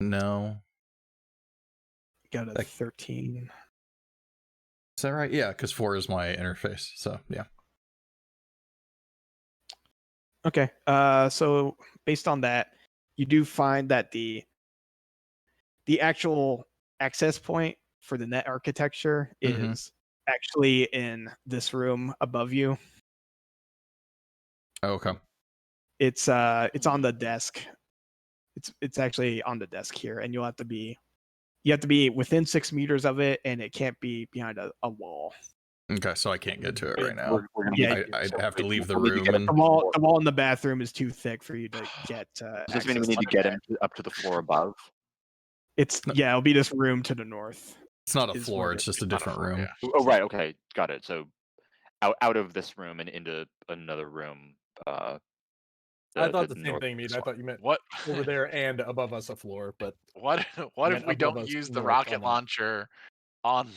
[SPEAKER 4] no.
[SPEAKER 1] Got a 13.
[SPEAKER 4] Is that right? Yeah, because 4 is my interface. So yeah.
[SPEAKER 1] Okay. So based on that, you do find that the actual access point for the net architecture
[SPEAKER 4] Mhm.
[SPEAKER 1] is actually in this room above you.
[SPEAKER 4] Okay.
[SPEAKER 1] It's on the desk. It's actually on the desk here, and you have to be within 6 meters of it, and it can't be behind a wall.
[SPEAKER 4] Okay, so I can't get to it right now.
[SPEAKER 3] We're gonna
[SPEAKER 1] Yeah,
[SPEAKER 3] need
[SPEAKER 4] I'd have to leave the
[SPEAKER 3] we'll need to
[SPEAKER 4] room
[SPEAKER 3] get
[SPEAKER 4] and
[SPEAKER 1] the wall in the bathroom is too thick for you to get
[SPEAKER 3] Does this mean we
[SPEAKER 1] access
[SPEAKER 3] need to
[SPEAKER 1] the
[SPEAKER 3] get
[SPEAKER 1] net.
[SPEAKER 3] him up to the floor above?
[SPEAKER 1] It'll be this room to the north.
[SPEAKER 4] it's not a
[SPEAKER 1] is
[SPEAKER 4] floor,
[SPEAKER 1] where
[SPEAKER 4] it's just a
[SPEAKER 6] Not a
[SPEAKER 4] different
[SPEAKER 6] floor,
[SPEAKER 4] room.
[SPEAKER 6] yeah.
[SPEAKER 3] Oh, right. Okay, got it. So out of this room and into another room.
[SPEAKER 5] I
[SPEAKER 3] to
[SPEAKER 5] thought the same
[SPEAKER 3] north
[SPEAKER 5] thing,
[SPEAKER 3] of
[SPEAKER 5] Mead.
[SPEAKER 3] this
[SPEAKER 5] I
[SPEAKER 3] one.
[SPEAKER 5] thought you meant
[SPEAKER 6] What
[SPEAKER 5] over there and above us a floor, but
[SPEAKER 6] what
[SPEAKER 5] I
[SPEAKER 6] if
[SPEAKER 5] meant
[SPEAKER 6] we
[SPEAKER 5] above
[SPEAKER 6] don't
[SPEAKER 5] us
[SPEAKER 6] use the
[SPEAKER 5] north
[SPEAKER 6] rocket
[SPEAKER 5] on the-
[SPEAKER 6] launcher on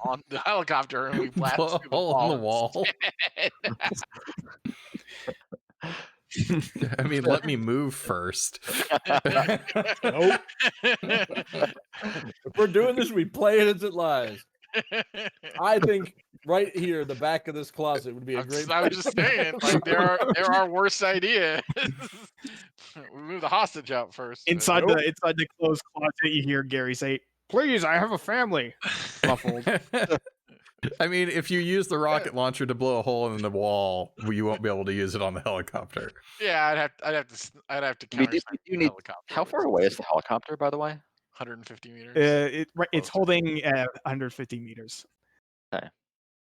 [SPEAKER 6] on the helicopter and we blast
[SPEAKER 4] Blow a
[SPEAKER 6] through the
[SPEAKER 4] hole in the
[SPEAKER 6] wall?
[SPEAKER 4] wall.
[SPEAKER 6] instead?
[SPEAKER 4] I mean, let me move first.
[SPEAKER 5] Nope. If we're doing this, we play it as it lies. I think right here, the back of this closet would be a great.
[SPEAKER 6] I'm
[SPEAKER 5] place
[SPEAKER 6] just
[SPEAKER 5] to
[SPEAKER 6] saying,
[SPEAKER 5] put
[SPEAKER 6] like
[SPEAKER 5] the
[SPEAKER 6] there are worse ideas. We move the hostage out first.
[SPEAKER 1] Inside
[SPEAKER 5] Nope.
[SPEAKER 1] the closed closet, you hear Gary say, "Please, I have a family." Muffled.
[SPEAKER 4] I mean, if you use the rocket launcher to blow a hole in the wall, you won't be able to use it on the helicopter.
[SPEAKER 6] Yeah, I'd have to
[SPEAKER 3] We
[SPEAKER 6] counter
[SPEAKER 3] do need.
[SPEAKER 6] helicopter.
[SPEAKER 3] How far away is the helicopter, by the way?
[SPEAKER 6] 150 meters.
[SPEAKER 1] It's
[SPEAKER 6] Closer.
[SPEAKER 1] holding 150 meters.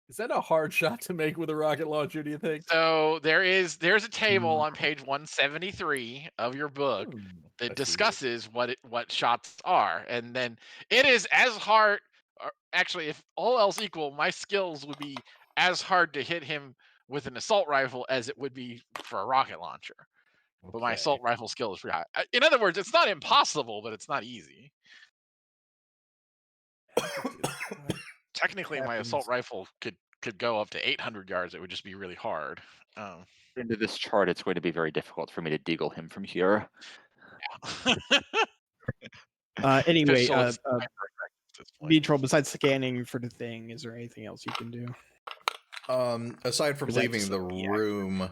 [SPEAKER 5] Is that a hard shot to make with a rocket launcher? Do you think?
[SPEAKER 6] So there's a table on page 173 of your book that
[SPEAKER 5] I see.
[SPEAKER 6] discusses what shots are, and then it is as hard. Actually, if all else equal, my skills would be as hard to hit him with an assault rifle as it would be for a rocket launcher. But my
[SPEAKER 5] Okay.
[SPEAKER 6] assault rifle skill is pretty high. In other words, it's not impossible, but it's not easy. Technically, my assault rifle could go up to 800 yards. It would just be really hard.
[SPEAKER 3] Into this chart, it's going to be very difficult for me to deagle him from here.
[SPEAKER 1] Anyway,
[SPEAKER 6] Pistol is hyper-effective at this point.
[SPEAKER 1] Neutral, besides scanning for the thing, is there anything else you can do?
[SPEAKER 4] Aside from
[SPEAKER 1] Is that
[SPEAKER 4] leaving
[SPEAKER 1] just
[SPEAKER 4] the
[SPEAKER 1] like the
[SPEAKER 4] room,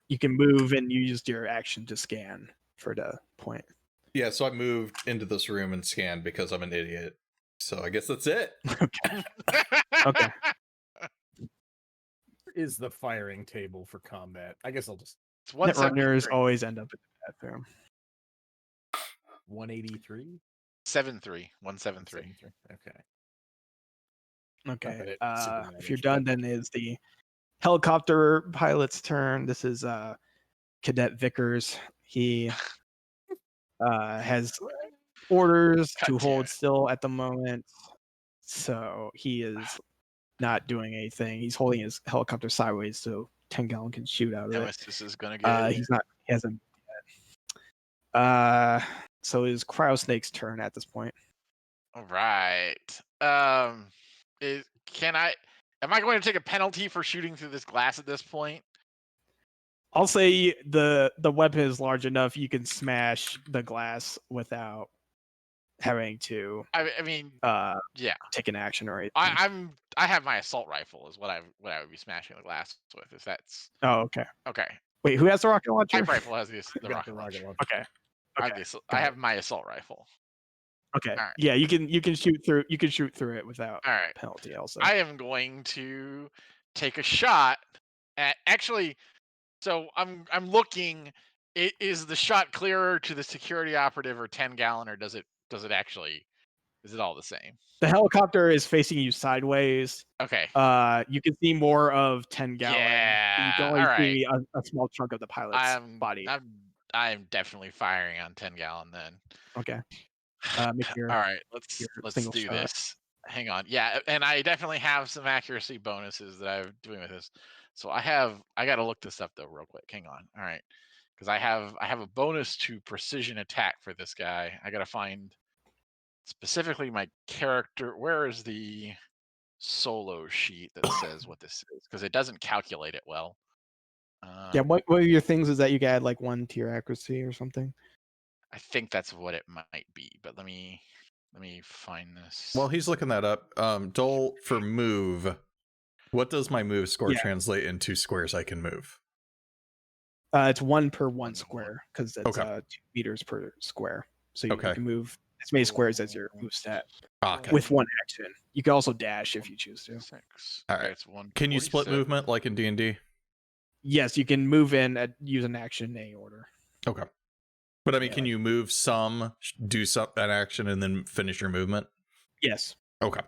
[SPEAKER 1] You can move and you used your action to scan for the point.
[SPEAKER 4] yeah, so I moved into this room and scanned because I'm an idiot. So I guess that's it.
[SPEAKER 1] Okay.
[SPEAKER 5] Is the firing table for combat? I guess I'll just
[SPEAKER 6] It's
[SPEAKER 1] Netrunners
[SPEAKER 6] 173.
[SPEAKER 1] always end up in the bathroom.
[SPEAKER 5] 183.
[SPEAKER 6] 173.
[SPEAKER 5] Okay.
[SPEAKER 1] Okay.
[SPEAKER 5] that super
[SPEAKER 1] If you're
[SPEAKER 5] matters,
[SPEAKER 1] done,
[SPEAKER 5] but-
[SPEAKER 1] then is the helicopter pilot's turn. This is Cadet Vickers. He has orders
[SPEAKER 6] God
[SPEAKER 1] to
[SPEAKER 6] damn
[SPEAKER 1] hold
[SPEAKER 6] it.
[SPEAKER 1] still at the moment, so he is not doing anything. He's holding his helicopter sideways so 10 Gallon can shoot out of it.
[SPEAKER 6] Nemesis is gonna get.
[SPEAKER 1] He hasn't so it is Cryo Snake's turn at this point.
[SPEAKER 6] All right. Am I going to take a penalty for shooting through this glass at this point?
[SPEAKER 1] I'll say the weapon is large enough you can smash the glass without having to
[SPEAKER 6] I mean, yeah.
[SPEAKER 1] take an action or anything.
[SPEAKER 6] I have my assault rifle is what I would be smashing the glass with. If that's
[SPEAKER 1] Oh, okay.
[SPEAKER 6] okay.
[SPEAKER 1] Wait, who has the rocket launcher?
[SPEAKER 6] My rifle has the
[SPEAKER 5] Got
[SPEAKER 6] rocket launcher.
[SPEAKER 1] Okay.
[SPEAKER 6] I
[SPEAKER 1] Okay.
[SPEAKER 6] have my assault rifle.
[SPEAKER 1] Okay.
[SPEAKER 6] All right.
[SPEAKER 1] Yeah, you can shoot through it without
[SPEAKER 6] All right.
[SPEAKER 1] penalty also.
[SPEAKER 6] I am going to take a shot at actually. So I'm looking. Is the shot clearer to the security operative or 10 Gallon, or is it all the same?
[SPEAKER 1] The helicopter is facing you sideways.
[SPEAKER 6] Okay.
[SPEAKER 1] You can see more of 10 Gallon.
[SPEAKER 6] Yeah.
[SPEAKER 1] You can only
[SPEAKER 6] all right.
[SPEAKER 1] see a small chunk of the pilot's body.
[SPEAKER 6] I'm definitely firing on 10 Gallon then.
[SPEAKER 1] Okay. Make your
[SPEAKER 6] All right,
[SPEAKER 1] your
[SPEAKER 6] let's
[SPEAKER 1] single
[SPEAKER 6] do
[SPEAKER 1] shot.
[SPEAKER 6] this. Hang on. Yeah, and I definitely have some accuracy bonuses that I'm doing with this. So I got to look this up though real quick. Hang on. All right. Cuz I have a bonus to precision attack for this guy. I got to find specifically my character. Where is the solo sheet that says what this is? Cuz it doesn't calculate it well.
[SPEAKER 1] Yeah, one of your things is that you can add like 1 to your accuracy or something.
[SPEAKER 6] I think that's what it might be, but let me find this.
[SPEAKER 4] While he's looking that up, Dole, for move, what does my move score translate into squares I can move?
[SPEAKER 1] It's 1 per 1
[SPEAKER 6] 1 to 1.
[SPEAKER 1] square because it's 2 meters per square. So you
[SPEAKER 4] Okay.
[SPEAKER 1] can move as many squares as your move stat
[SPEAKER 4] Okay.
[SPEAKER 1] with one action. You can also dash if you choose to.
[SPEAKER 6] 6.
[SPEAKER 4] All
[SPEAKER 6] Okay,
[SPEAKER 4] right.
[SPEAKER 6] it's 1.
[SPEAKER 4] Can you split movement like in D&D?
[SPEAKER 1] Yes, you can move in and use an action in any order.
[SPEAKER 4] Okay. But I mean,
[SPEAKER 5] Yeah,
[SPEAKER 4] can you move some, do an action, and then finish your movement?
[SPEAKER 1] Yes.
[SPEAKER 4] Okay.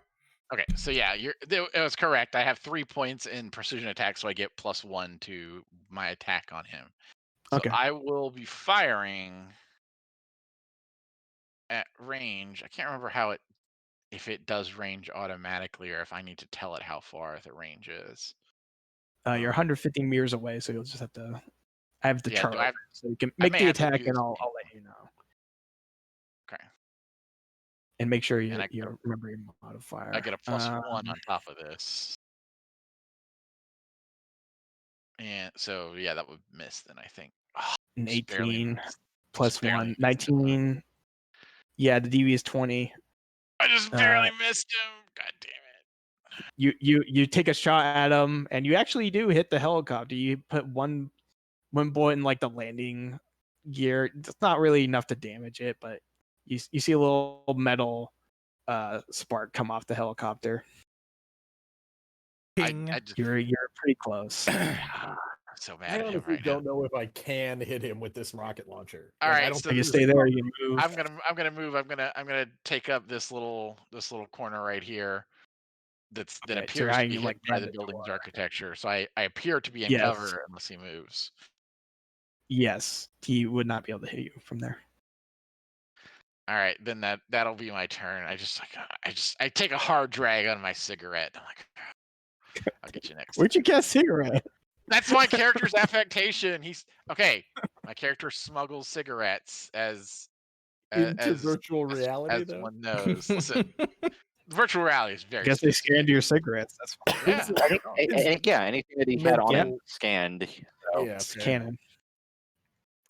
[SPEAKER 6] Okay, so yeah, it was correct. I have 3 points in precision attack, so I get +1 to my attack on him. So
[SPEAKER 1] Okay.
[SPEAKER 6] I will be firing at range. I can't remember if it does range automatically or if I need to tell it how far the range is.
[SPEAKER 1] You're 150 meters away, so you'll just have to. I have the
[SPEAKER 6] Yeah,
[SPEAKER 1] chart
[SPEAKER 6] do I-
[SPEAKER 1] open, so you can
[SPEAKER 6] I
[SPEAKER 1] make
[SPEAKER 6] may
[SPEAKER 1] the
[SPEAKER 6] have to
[SPEAKER 1] attack,
[SPEAKER 6] do
[SPEAKER 1] and
[SPEAKER 6] this
[SPEAKER 1] I'll
[SPEAKER 6] manually.
[SPEAKER 1] let you know.
[SPEAKER 6] Okay,
[SPEAKER 1] And make sure you
[SPEAKER 6] And I
[SPEAKER 1] remember your modifier.
[SPEAKER 6] I get a +1 on top of this. And so yeah, that would miss then, I think. Oh,
[SPEAKER 1] An
[SPEAKER 6] just barely
[SPEAKER 1] 18
[SPEAKER 6] missed.
[SPEAKER 1] plus
[SPEAKER 6] Just barely
[SPEAKER 1] 1,
[SPEAKER 6] missed him.
[SPEAKER 1] 19. Yeah, the DV is 20.
[SPEAKER 6] I just barely missed him. God damn it.
[SPEAKER 1] You take a shot at him, and you actually do hit the helicopter. You put one bullet in like the landing gear. It's not really enough to damage it, but you see a little metal spark come off the helicopter.
[SPEAKER 6] I just
[SPEAKER 1] You're pretty close.
[SPEAKER 6] I'm so mad
[SPEAKER 5] I
[SPEAKER 6] at him
[SPEAKER 5] honestly
[SPEAKER 6] right now.
[SPEAKER 5] don't know if I can hit him with this rocket launcher.
[SPEAKER 6] All
[SPEAKER 5] Like,
[SPEAKER 6] right,
[SPEAKER 5] I don't
[SPEAKER 6] so
[SPEAKER 5] think
[SPEAKER 1] You
[SPEAKER 5] there's
[SPEAKER 1] stay
[SPEAKER 5] a-
[SPEAKER 1] there. You can move.
[SPEAKER 6] I'm gonna move. I'm gonna take up this little corner right here. That
[SPEAKER 1] Okay, so
[SPEAKER 6] appears
[SPEAKER 1] how
[SPEAKER 6] to be
[SPEAKER 1] you,
[SPEAKER 6] hit
[SPEAKER 1] like,
[SPEAKER 6] by
[SPEAKER 1] bend
[SPEAKER 6] the
[SPEAKER 1] the
[SPEAKER 6] building's
[SPEAKER 1] door.
[SPEAKER 6] architecture. So I appear to be in
[SPEAKER 1] Yes.
[SPEAKER 6] cover unless he moves.
[SPEAKER 1] Yes, he would not be able to hit you from there.
[SPEAKER 6] All right, then that'll be my turn. I take a hard drag on my cigarette. I'm like, I'll get you next
[SPEAKER 1] Where'd
[SPEAKER 6] time.
[SPEAKER 1] you get a cigarette?
[SPEAKER 6] That's my character's affectation. He's okay. My character smuggles cigarettes
[SPEAKER 5] into virtual reality,
[SPEAKER 6] as
[SPEAKER 5] though.
[SPEAKER 6] one knows. Listen, virtual reality is
[SPEAKER 1] I
[SPEAKER 6] very
[SPEAKER 1] guess they
[SPEAKER 6] sophisticated.
[SPEAKER 1] scanned your cigarettes. That's fine.
[SPEAKER 6] Yeah.
[SPEAKER 3] Anything that he had on
[SPEAKER 1] Yeah.
[SPEAKER 3] him scanned.
[SPEAKER 5] Yeah,
[SPEAKER 1] It's
[SPEAKER 5] fair
[SPEAKER 1] canon.
[SPEAKER 5] enough.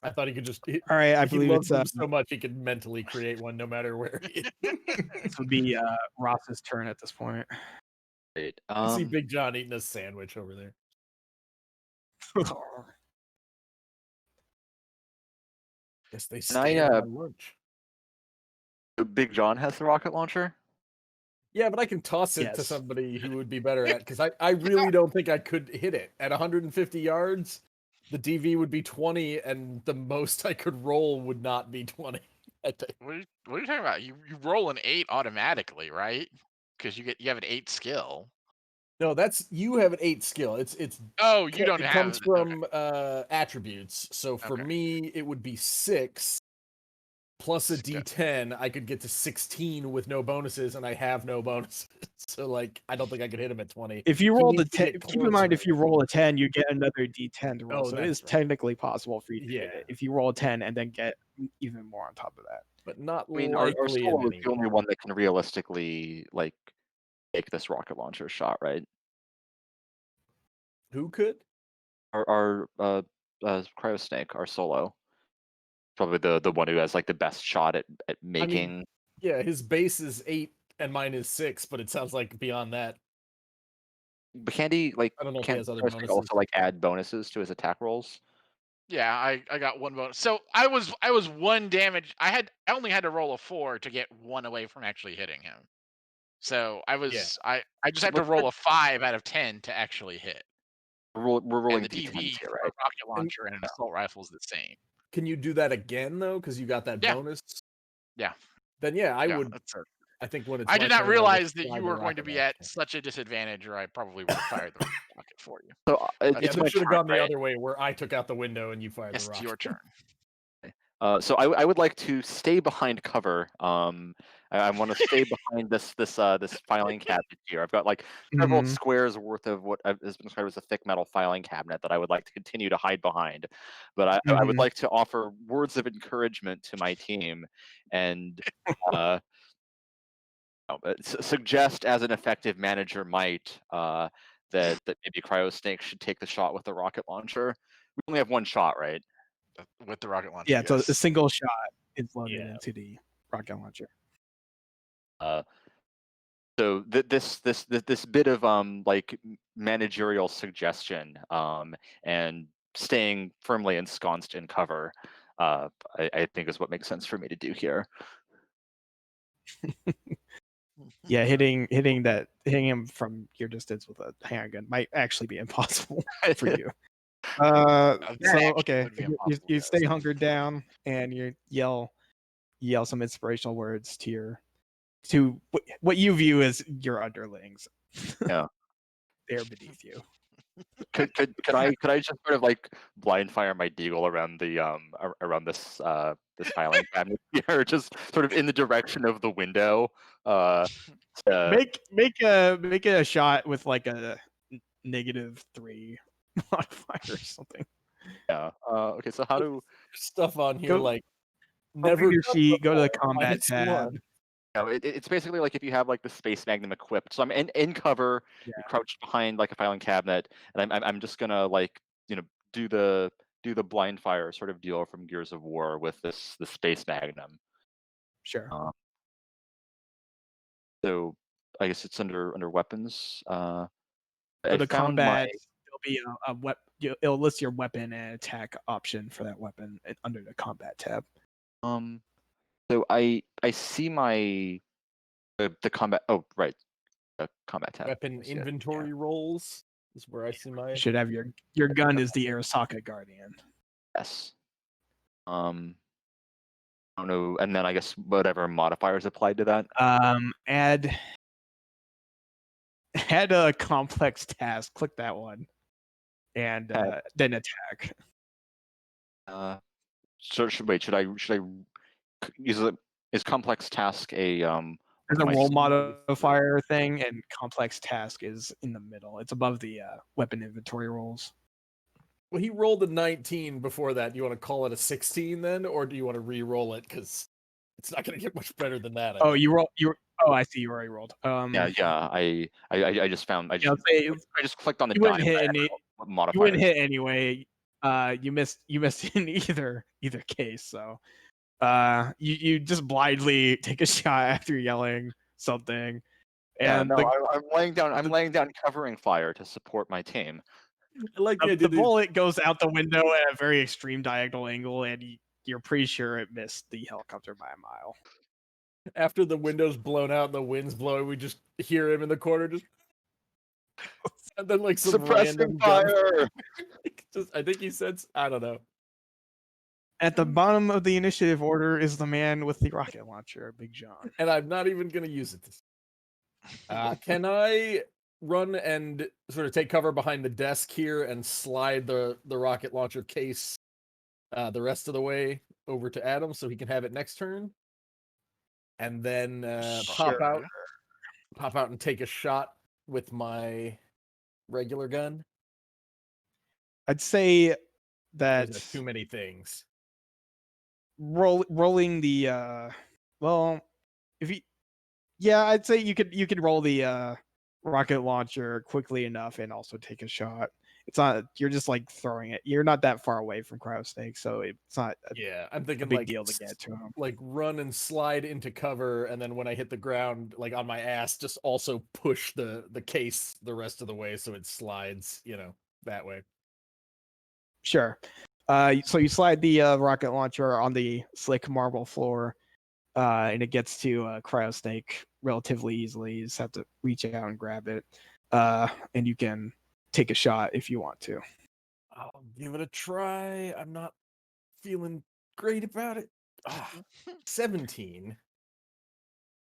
[SPEAKER 5] I thought he could just.
[SPEAKER 1] All right, I
[SPEAKER 5] He
[SPEAKER 1] believe
[SPEAKER 5] loves
[SPEAKER 1] it's
[SPEAKER 5] them so much he could mentally create one no matter where he is.
[SPEAKER 1] this would be Ross's turn at this point.
[SPEAKER 3] Right.
[SPEAKER 5] You see Big John eating a sandwich over there. Guess they scanned my lunch.
[SPEAKER 3] Big John has the rocket launcher.
[SPEAKER 5] Yeah, but I can toss it to
[SPEAKER 1] Yes.
[SPEAKER 5] somebody who would be better at because I really don't think I could hit it at 150 yards. The DV would be 20, and the most I could roll would not be 20.
[SPEAKER 6] What are you talking about? You roll an 8 automatically, right? Because you have an 8 skill.
[SPEAKER 5] No, you have an 8 skill. It's
[SPEAKER 6] Oh, you don't
[SPEAKER 5] it
[SPEAKER 6] have
[SPEAKER 5] comes
[SPEAKER 6] it.
[SPEAKER 5] from attributes. So for
[SPEAKER 6] Okay.
[SPEAKER 5] me, it would be 6 plus a
[SPEAKER 6] Sk-
[SPEAKER 5] D10. I could get to 16 with no bonuses, and I have no bonuses. So like, I don't think I could hit him at 20.
[SPEAKER 1] If you
[SPEAKER 5] He
[SPEAKER 1] roll the
[SPEAKER 5] needs to
[SPEAKER 1] 10,
[SPEAKER 5] get
[SPEAKER 1] keep in mind
[SPEAKER 5] closer.
[SPEAKER 1] if you roll a 10, you get another D10 to roll.
[SPEAKER 5] Oh,
[SPEAKER 1] So it
[SPEAKER 5] that's
[SPEAKER 1] is
[SPEAKER 5] right.
[SPEAKER 1] technically possible for you to hit
[SPEAKER 5] Yeah.
[SPEAKER 1] it if you roll a 10 and then get even more on top of that.
[SPEAKER 5] But not
[SPEAKER 3] I mean, our
[SPEAKER 5] likely in
[SPEAKER 3] Solo is
[SPEAKER 5] any
[SPEAKER 3] the only one that can realistically like take this rocket launcher shot, right?
[SPEAKER 5] Who could?
[SPEAKER 3] Our Cryo Snake, our Solo, probably the one who has like the best shot at making.
[SPEAKER 5] Yeah, his base is 8 and mine is 6, but it sounds like beyond that.
[SPEAKER 3] But can he like?
[SPEAKER 5] I don't know if he
[SPEAKER 3] Can
[SPEAKER 5] has other
[SPEAKER 3] Cryo Snake
[SPEAKER 5] bonuses.
[SPEAKER 3] also like add bonuses to his attack rolls?
[SPEAKER 6] Yeah, I got 1 bonus. So I was 1 damage. I only had to roll a 4 to get 1 away from actually hitting him. So I was I just have to roll a 5 out of 10 to actually hit.
[SPEAKER 3] We're rolling
[SPEAKER 6] And the
[SPEAKER 3] D10s
[SPEAKER 6] DV
[SPEAKER 3] here,
[SPEAKER 6] for
[SPEAKER 3] right?
[SPEAKER 6] a rocket launcher and an assault rifle is the same.
[SPEAKER 5] Can you do that again though? Because you got that
[SPEAKER 6] Yeah.
[SPEAKER 5] bonus.
[SPEAKER 6] Yeah.
[SPEAKER 5] Then yeah, I
[SPEAKER 6] Yeah,
[SPEAKER 5] would.
[SPEAKER 6] that's it.
[SPEAKER 5] I think when it's
[SPEAKER 6] I
[SPEAKER 5] my
[SPEAKER 6] did not
[SPEAKER 5] turn, I'll just
[SPEAKER 6] realize that
[SPEAKER 5] fly
[SPEAKER 6] you
[SPEAKER 5] the
[SPEAKER 6] were going to
[SPEAKER 5] rocket
[SPEAKER 6] be at
[SPEAKER 5] launcher.
[SPEAKER 6] such a disadvantage, or I probably would have fired the rocket for you.
[SPEAKER 3] So
[SPEAKER 5] Yeah,
[SPEAKER 3] it's
[SPEAKER 5] they
[SPEAKER 3] my
[SPEAKER 5] should have
[SPEAKER 3] turn,
[SPEAKER 5] gone the
[SPEAKER 3] right?
[SPEAKER 5] other way, where I took out the window and you fired
[SPEAKER 6] Yes,
[SPEAKER 5] the
[SPEAKER 6] it's
[SPEAKER 5] rocket.
[SPEAKER 6] your turn.
[SPEAKER 3] So I would like to stay behind cover. I want to stay behind this filing cabinet here. I've got like several
[SPEAKER 1] Mhm.
[SPEAKER 3] squares worth of what has been described as a thick metal filing cabinet that I would like to continue to hide behind. But I would
[SPEAKER 1] Mhm.
[SPEAKER 3] like to offer words of encouragement to my team and suggest, as an effective manager might, that maybe Cryo Snake should take the shot with the rocket launcher. We only have 1 shot, right?
[SPEAKER 6] With the rocket launcher.
[SPEAKER 1] Yeah, so a
[SPEAKER 6] Yes.
[SPEAKER 1] single shot is loaded
[SPEAKER 5] Yeah.
[SPEAKER 1] into the rocket launcher.
[SPEAKER 3] So this bit of like managerial suggestion and staying firmly ensconced in cover, I think is what makes sense for me to do here.
[SPEAKER 1] Yeah, hitting him from your distance with a handgun might actually be impossible for you.
[SPEAKER 6] That
[SPEAKER 1] So
[SPEAKER 6] actually
[SPEAKER 1] okay,
[SPEAKER 6] would be
[SPEAKER 1] you
[SPEAKER 6] impossible,
[SPEAKER 1] stay
[SPEAKER 6] yes.
[SPEAKER 1] hunkered down and you yell some inspirational words to what you view as your underlings.
[SPEAKER 3] Yeah.
[SPEAKER 1] They're beneath you.
[SPEAKER 3] Could I just sort of like blind fire my deagle around the around this this filing cabinet here, just sort of in the direction of the window?
[SPEAKER 1] Make a shot with like a -3 modifier or something.
[SPEAKER 3] Yeah. Okay. So how do
[SPEAKER 5] Stuff on here
[SPEAKER 1] Go-
[SPEAKER 5] like
[SPEAKER 1] Open
[SPEAKER 5] never
[SPEAKER 1] your
[SPEAKER 5] done
[SPEAKER 1] sheet, go to the
[SPEAKER 5] before,
[SPEAKER 1] combat tab.
[SPEAKER 5] -1.
[SPEAKER 3] you know, it's basically like if you have like the space magnum equipped. So I'm in cover,
[SPEAKER 1] Yeah.
[SPEAKER 3] crouched behind like a filing cabinet, and I'm just gonna like do the blind fire sort of deal from Gears of War with the space magnum.
[SPEAKER 1] Sure.
[SPEAKER 3] So I guess it's under weapons.
[SPEAKER 1] Go
[SPEAKER 3] I
[SPEAKER 1] to
[SPEAKER 3] found
[SPEAKER 1] combat. There'll be it'll list your weapon and attack option for that weapon under the combat tab.
[SPEAKER 3] So I see my the combat. Oh right, the combat tab.
[SPEAKER 5] Weapon
[SPEAKER 3] I see it.
[SPEAKER 5] inventory rolls is where I see my.
[SPEAKER 1] You should have your gun is the Arasaka Guardian.
[SPEAKER 3] Yes. I don't know, and then I guess whatever modifiers applied to that.
[SPEAKER 1] Add a complex task. Click that one, and then attack.
[SPEAKER 3] So should I use it? Is complex task a
[SPEAKER 1] There's a
[SPEAKER 3] my
[SPEAKER 1] roll
[SPEAKER 3] skill?
[SPEAKER 1] modifier thing, and complex task is in the middle. It's above the weapon inventory rolls.
[SPEAKER 5] Well, he rolled a 19 before that. Do you want to call it a 16 then, or do you want to re-roll it because it's not going to get much better than that?
[SPEAKER 1] Oh, you roll. Oh, I see. You already rolled.
[SPEAKER 3] Yeah. I just found. I just clicked on the
[SPEAKER 1] you wouldn't
[SPEAKER 3] die.
[SPEAKER 1] hit any.
[SPEAKER 3] Modifiers.
[SPEAKER 1] You wouldn't hit anyway. You missed in either case. So, you just blindly take a shot after yelling something,
[SPEAKER 3] Yeah,
[SPEAKER 1] and
[SPEAKER 3] no, I'm laying down. I'm laying down covering fire to support my team.
[SPEAKER 5] I like
[SPEAKER 1] the bullet goes out the window at a very extreme diagonal angle, and you're pretty sure it missed the helicopter by a mile.
[SPEAKER 5] After the window's blown out and the wind's blowing, we just hear him in the corner just. And then like some
[SPEAKER 3] Suppressing
[SPEAKER 5] random
[SPEAKER 3] fire.
[SPEAKER 5] just I think he said I don't know.
[SPEAKER 1] At the bottom of the initiative order is the man with the rocket launcher, Big John.
[SPEAKER 5] And I'm not even gonna use it. Can I run and sort of take cover behind the desk here and slide the rocket launcher case the rest of the way over to Adam so he can have it next turn? And then pop out and take a shot with my regular gun?
[SPEAKER 1] I'd say
[SPEAKER 5] Or
[SPEAKER 1] that
[SPEAKER 5] is that too many things.
[SPEAKER 1] rolling the well, if you I'd say you could roll the rocket launcher quickly enough and also take a shot. It's not you're just like throwing it. You're not that far away from Cryosnake, so it's not
[SPEAKER 5] I'm thinking
[SPEAKER 1] a big
[SPEAKER 5] like
[SPEAKER 1] deal to get to him.
[SPEAKER 5] like run and slide into cover, and then when I hit the ground, like on my ass, just also push the case the rest of the way so it slides, that way.
[SPEAKER 1] Sure. So you slide the rocket launcher on the slick marble floor, and it gets to Cryosnake relatively easily. You just have to reach out and grab it, and you can take a shot if you want to.
[SPEAKER 5] I'll give it a try. I'm not feeling great about it. 17.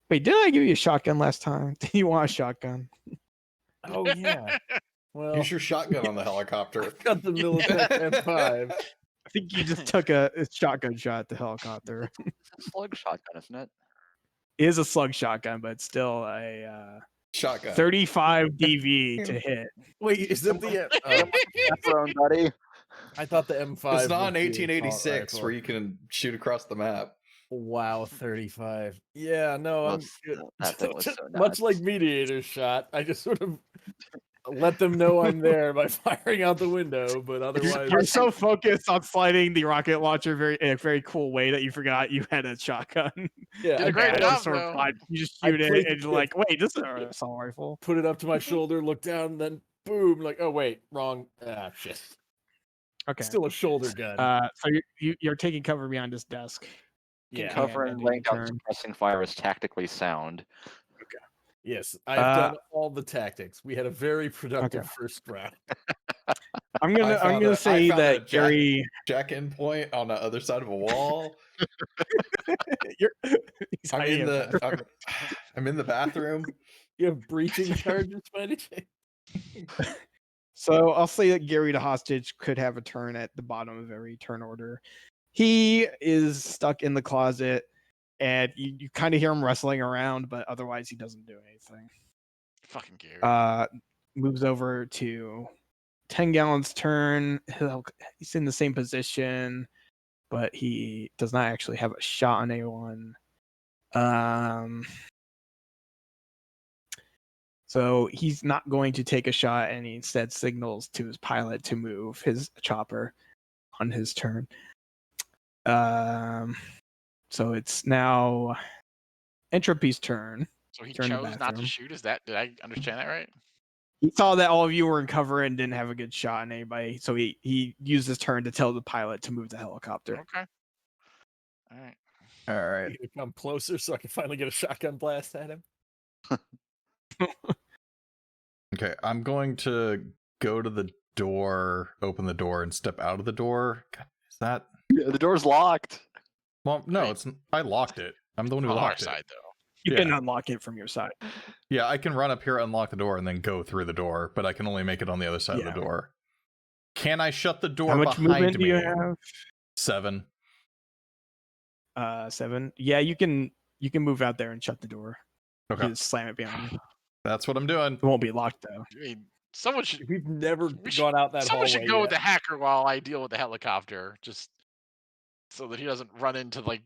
[SPEAKER 1] Wait, did I give you a shotgun last time? Did you want a shotgun?
[SPEAKER 5] Oh yeah. Well,
[SPEAKER 4] Use your shotgun on the helicopter.
[SPEAKER 5] I've got the Militech M5.
[SPEAKER 1] I think you just took a shotgun shot at the helicopter.
[SPEAKER 3] It's a slug shotgun, isn't it?
[SPEAKER 1] It is a slug shotgun, but it's still a
[SPEAKER 4] Shotgun.
[SPEAKER 1] 35 DV to hit.
[SPEAKER 5] Wait, is it the?
[SPEAKER 3] Chaperone, buddy.
[SPEAKER 5] I thought the M5.
[SPEAKER 4] It's not
[SPEAKER 5] was
[SPEAKER 4] in
[SPEAKER 5] the assault
[SPEAKER 4] 1886
[SPEAKER 5] rifle.
[SPEAKER 4] where you can shoot across the map.
[SPEAKER 5] Wow, 35. Yeah, no, I'm good.
[SPEAKER 3] That thing was so
[SPEAKER 5] Much
[SPEAKER 3] nuts.
[SPEAKER 5] like Mediator's shot, I just sort of let them know I'm there by firing out the window, but otherwise...
[SPEAKER 1] You're so focused on sliding the rocket launcher in a very cool way that you forgot you had a shotgun.
[SPEAKER 5] Yeah,
[SPEAKER 6] Did a great
[SPEAKER 1] And
[SPEAKER 6] job,
[SPEAKER 1] sort of
[SPEAKER 6] though.
[SPEAKER 1] fine. You just
[SPEAKER 5] I
[SPEAKER 1] shoot it,
[SPEAKER 5] played
[SPEAKER 1] and you're like, wait, this is an assault rifle.
[SPEAKER 5] Put it up to my shoulder, look down, then boom, like, oh wait, wrong. Ah, shit.
[SPEAKER 1] Okay.
[SPEAKER 5] Still a shoulder gun.
[SPEAKER 1] So you're taking cover behind this desk.
[SPEAKER 5] Yeah.
[SPEAKER 3] Cover and
[SPEAKER 1] ending
[SPEAKER 3] laying down
[SPEAKER 1] turn.
[SPEAKER 3] suppressing fire is tactically sound.
[SPEAKER 5] Yes, I've done all the tactics. We had a very productive
[SPEAKER 1] Okay.
[SPEAKER 5] first round.
[SPEAKER 1] I'm gonna say that Gary.
[SPEAKER 4] check-in point on the other side of a wall.
[SPEAKER 1] You're, he's
[SPEAKER 4] I'm
[SPEAKER 1] hiding
[SPEAKER 4] in
[SPEAKER 1] it back.
[SPEAKER 4] I'm in the bathroom.
[SPEAKER 5] You have breaching charges by any chance?
[SPEAKER 1] So I'll say that Gary the hostage could have a turn at the bottom of every turn order. He is stuck in the closet, and you kind of hear him wrestling around, but otherwise he doesn't do anything.
[SPEAKER 6] Fucking Gary.
[SPEAKER 1] Moves over to 10 Gallon's turn. He's in the same position, but he does not actually have a shot on anyone. So he's not going to take a shot, and he instead signals to his pilot to move his chopper on his turn. So it's now Entropy's turn.
[SPEAKER 6] So he
[SPEAKER 1] turn to
[SPEAKER 6] chose not to
[SPEAKER 1] bathroom.
[SPEAKER 6] shoot. Did I understand that right?
[SPEAKER 1] He saw that all of you were in cover and didn't have a good shot on anybody, so he used his turn to tell the pilot to move the helicopter.
[SPEAKER 6] Okay. All right.
[SPEAKER 4] All right.
[SPEAKER 5] You can come closer so I can finally get a shotgun blast at him.
[SPEAKER 4] Okay, I'm going to go to the door, open the door, and step out of the door. God, is that?
[SPEAKER 3] Yeah, the door's locked.
[SPEAKER 4] Well, no,
[SPEAKER 6] Right.
[SPEAKER 4] it's. I locked it. I'm the one who
[SPEAKER 6] On our
[SPEAKER 4] locked it.
[SPEAKER 6] side, though.
[SPEAKER 1] You
[SPEAKER 4] Yeah.
[SPEAKER 1] can unlock it from your side.
[SPEAKER 4] Yeah, I can run up here, unlock the door, and then go through the door, but I can only make it on the other side of
[SPEAKER 1] Yeah.
[SPEAKER 4] the door. Can I shut the door
[SPEAKER 1] How much
[SPEAKER 4] behind
[SPEAKER 1] movement do
[SPEAKER 4] me?
[SPEAKER 1] you have?
[SPEAKER 4] 7.
[SPEAKER 1] 7. Yeah, you can move out there and shut the door.
[SPEAKER 4] Okay,
[SPEAKER 1] Just slam it behind you.
[SPEAKER 4] that's what I'm doing.
[SPEAKER 1] It won't be locked though.
[SPEAKER 6] I mean, someone should.
[SPEAKER 5] We've never
[SPEAKER 6] We
[SPEAKER 5] gone out that
[SPEAKER 6] Someone
[SPEAKER 5] hallway
[SPEAKER 6] should go with
[SPEAKER 5] yet.
[SPEAKER 6] the hacker while I deal with the helicopter, just so that he doesn't run into like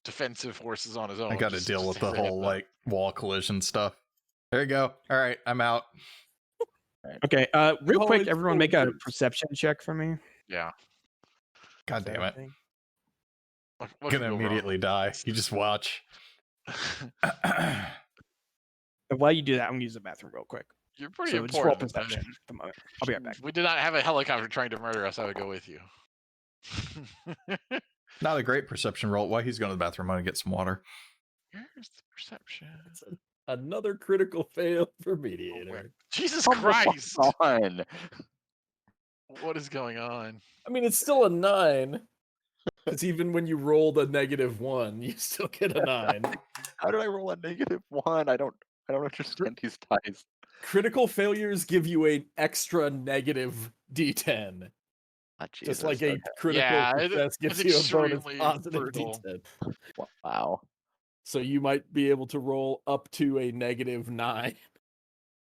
[SPEAKER 6] defensive forces on his own.
[SPEAKER 4] I got to
[SPEAKER 6] Just-
[SPEAKER 4] deal
[SPEAKER 6] just
[SPEAKER 4] with the
[SPEAKER 6] as a heads
[SPEAKER 4] whole
[SPEAKER 6] up.
[SPEAKER 4] like wall collision stuff. There you go. All right, I'm out.
[SPEAKER 1] Okay. Real
[SPEAKER 5] Oh,
[SPEAKER 1] quick,
[SPEAKER 5] it's
[SPEAKER 1] everyone
[SPEAKER 5] full
[SPEAKER 1] make a
[SPEAKER 5] boots.
[SPEAKER 1] perception check for me.
[SPEAKER 6] Yeah.
[SPEAKER 4] God damn it!
[SPEAKER 6] What
[SPEAKER 4] I'm
[SPEAKER 6] could
[SPEAKER 4] gonna
[SPEAKER 6] go wrong?
[SPEAKER 4] immediately die. You just watch.
[SPEAKER 1] And while you do that, I'm gonna use the bathroom real quick.
[SPEAKER 6] You're pretty
[SPEAKER 1] So just roll
[SPEAKER 6] important.
[SPEAKER 1] perception at the moment. I'll be right back.
[SPEAKER 6] We did not have a helicopter trying to murder us. I would go with you.
[SPEAKER 4] Not a great perception roll. While he's going to the bathroom, I'm gonna get some water.
[SPEAKER 6] Here's the perception.
[SPEAKER 5] Another critical fail for
[SPEAKER 6] Oh,
[SPEAKER 5] mediator.
[SPEAKER 6] Jesus
[SPEAKER 3] Come
[SPEAKER 6] Christ!
[SPEAKER 3] on.
[SPEAKER 6] What is going on?
[SPEAKER 5] I mean, it's still a 9. Because even when you rolled a -1, you still get a 9.
[SPEAKER 3] How did I roll a -1? I don't understand these dice.
[SPEAKER 5] Critical failures give you an extra negative D10.
[SPEAKER 3] Ah,
[SPEAKER 5] Just like a
[SPEAKER 3] Jesus,
[SPEAKER 5] critical
[SPEAKER 6] Yeah,
[SPEAKER 5] success gives
[SPEAKER 6] it's
[SPEAKER 5] you a bonus
[SPEAKER 6] extremely
[SPEAKER 5] positive
[SPEAKER 6] brutal.
[SPEAKER 5] D10.
[SPEAKER 3] okay. Wow.
[SPEAKER 5] So you might be able to roll up to a -9.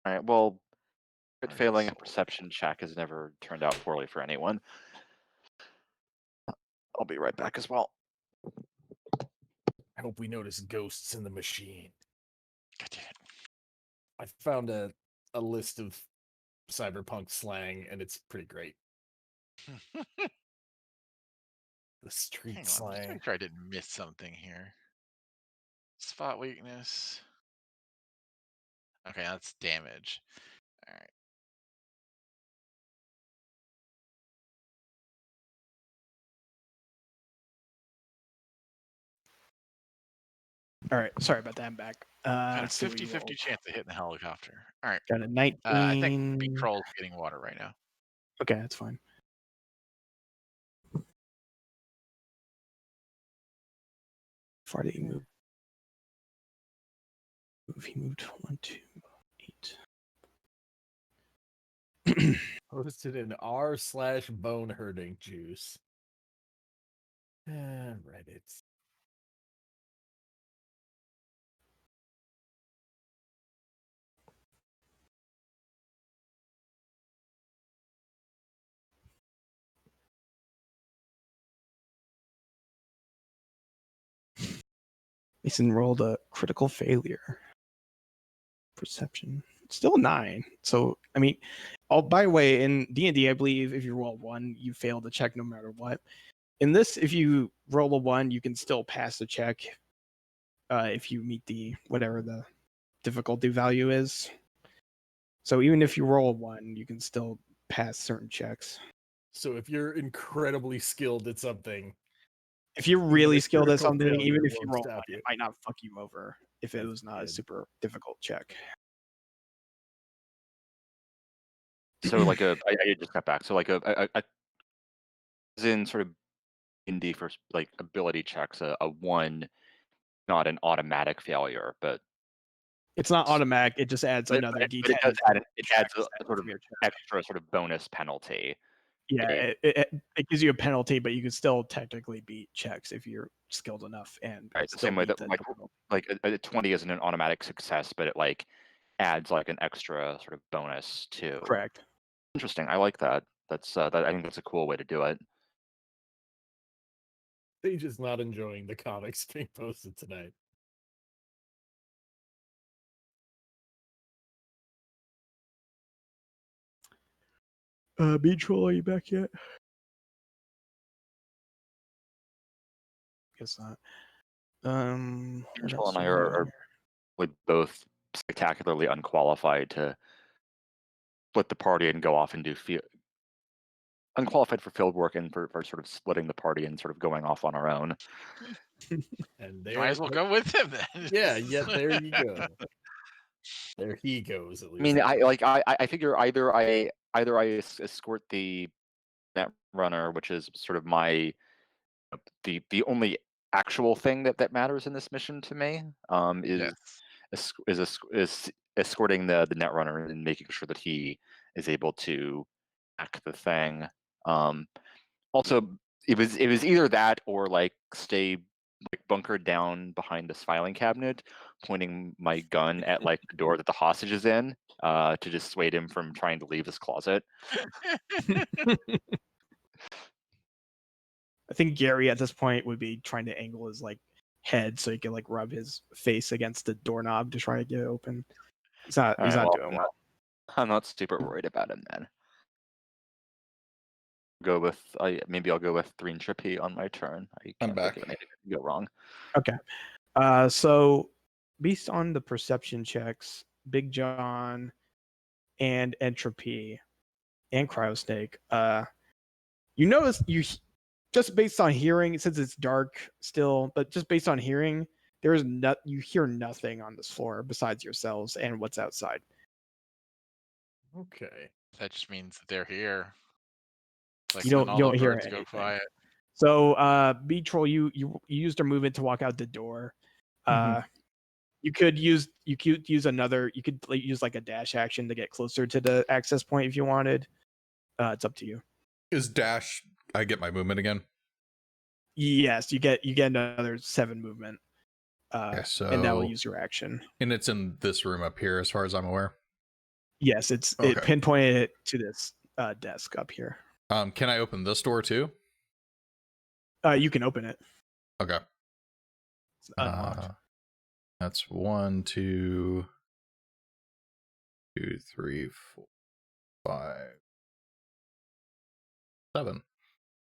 [SPEAKER 3] All right. Well, crit
[SPEAKER 6] Alright,
[SPEAKER 3] failing a
[SPEAKER 6] so-
[SPEAKER 3] perception check has never turned out poorly for anyone. I'll be right back as well.
[SPEAKER 5] I hope we notice ghosts in the machine.
[SPEAKER 6] God damn it.
[SPEAKER 5] I found a list of cyberpunk slang, and it's pretty great. The street
[SPEAKER 6] Hang on, just to
[SPEAKER 5] slang.
[SPEAKER 6] make sure I didn't miss something here. Spot weakness. Okay, that's damage. All right.
[SPEAKER 1] All right. Sorry about that. I'm back.
[SPEAKER 6] Got a
[SPEAKER 1] let's see what you
[SPEAKER 6] 50-50
[SPEAKER 1] rolled.
[SPEAKER 6] chance of hitting the helicopter. All right.
[SPEAKER 1] Got a 19.
[SPEAKER 6] I think Big Troll's getting water right now.
[SPEAKER 1] Okay, that's fine. Far did he move? He moved 1, 2, 8.
[SPEAKER 5] Posted in r/bone hurting juice. Reddit.
[SPEAKER 1] Mason rolled a critical failure. Perception. Still a 9. So, I mean, by the way, in D&D, I believe if you roll 1, you fail the check no matter what. In this, if you roll a 1, you can still pass the check if you meet the whatever the difficulty value is. So even if you roll a 1, you can still pass certain checks.
[SPEAKER 5] So if you're incredibly skilled at something,
[SPEAKER 1] If you're
[SPEAKER 5] Even
[SPEAKER 1] really
[SPEAKER 5] a
[SPEAKER 1] skilled at
[SPEAKER 5] critical
[SPEAKER 1] something, even
[SPEAKER 5] failure
[SPEAKER 1] if you
[SPEAKER 5] won't
[SPEAKER 1] roll
[SPEAKER 5] stop
[SPEAKER 1] one,
[SPEAKER 5] you.
[SPEAKER 1] it might not fuck you over if it
[SPEAKER 5] That's
[SPEAKER 1] was not a
[SPEAKER 5] good.
[SPEAKER 1] super difficult check.
[SPEAKER 3] So like I just got back. So like a as in sort of indie for like ability checks, a one, not an automatic failure, but
[SPEAKER 1] It's not automatic. It just adds
[SPEAKER 3] but,
[SPEAKER 1] another
[SPEAKER 3] but
[SPEAKER 1] D10.
[SPEAKER 3] it does add it adds
[SPEAKER 1] tracks
[SPEAKER 3] a sort of
[SPEAKER 1] from your check.
[SPEAKER 3] extra sort of bonus penalty.
[SPEAKER 1] Yeah,
[SPEAKER 3] Okay.
[SPEAKER 1] it gives you a penalty, but you can still technically beat checks if you're skilled enough and
[SPEAKER 3] Right, the
[SPEAKER 1] still
[SPEAKER 3] same way
[SPEAKER 1] beat
[SPEAKER 3] that
[SPEAKER 1] the difficulty.
[SPEAKER 3] like a 20 isn't an automatic success, but it like adds like an extra sort of bonus too.
[SPEAKER 1] Correct.
[SPEAKER 3] Interesting. I like that. That's that I think that's a cool way to do it.
[SPEAKER 5] Sage is not enjoying the comics being posted tonight.
[SPEAKER 1] B-Troll, are you back yet? Guess not. What
[SPEAKER 3] Control
[SPEAKER 1] else
[SPEAKER 3] and I
[SPEAKER 1] do we have in
[SPEAKER 3] are
[SPEAKER 1] here?
[SPEAKER 3] like both spectacularly unqualified to split the party and go off and do unqualified for field work and for sort of splitting the party and sort of going off on our own.
[SPEAKER 5] And
[SPEAKER 6] You might as well go with him then.
[SPEAKER 5] Yeah, yet there you go. There he goes, at
[SPEAKER 3] I
[SPEAKER 5] least.
[SPEAKER 3] mean, I figure either I escort the net runner, which is sort of my the only actual thing that matters in this mission to me, is is escorting the net runner and making sure that he is able to hack the thing. Also, it was either that or like stay like bunkered down behind this filing cabinet, pointing my gun at like the door that the hostage is in, to dissuade him from trying to leave his closet.
[SPEAKER 1] I think Gary at this point would be trying to angle his like head so he can like rub his face against the doorknob to try to get it open. He's not
[SPEAKER 3] All right,
[SPEAKER 1] doing well.
[SPEAKER 3] I'm not super worried about him then. Go with maybe I'll go with 3 and Trippy on my turn. I
[SPEAKER 4] I'm
[SPEAKER 3] can't
[SPEAKER 4] back.
[SPEAKER 3] think of anything that can go wrong.
[SPEAKER 1] Okay. So based on the perception checks, Big John and Entropy and Cryosnake, you notice just based on hearing, since it's dark still, but just based on hearing, you hear nothing on this floor besides yourselves and what's outside.
[SPEAKER 5] Okay.
[SPEAKER 6] That just means that they're here. Like
[SPEAKER 1] You don't hear
[SPEAKER 6] birds go
[SPEAKER 1] anything.
[SPEAKER 6] quiet.
[SPEAKER 1] So B-Troll, you used a movement to walk out the door. You could use another, you could use like a dash action to get closer to the access point if you wanted. It's up to you.
[SPEAKER 4] Is dash? I get my movement again.
[SPEAKER 1] Yes, you get another 7 movement.
[SPEAKER 4] Okay, so
[SPEAKER 1] and that will use your action.
[SPEAKER 4] And it's in this room up here, as far as I'm aware.
[SPEAKER 1] Yes, it pinpointed it to this desk up here.
[SPEAKER 4] Can I open this door too?
[SPEAKER 1] You can open it.
[SPEAKER 4] Okay.
[SPEAKER 1] It's unlocked.
[SPEAKER 4] That's 1, 2, 3, 4, 5, 7.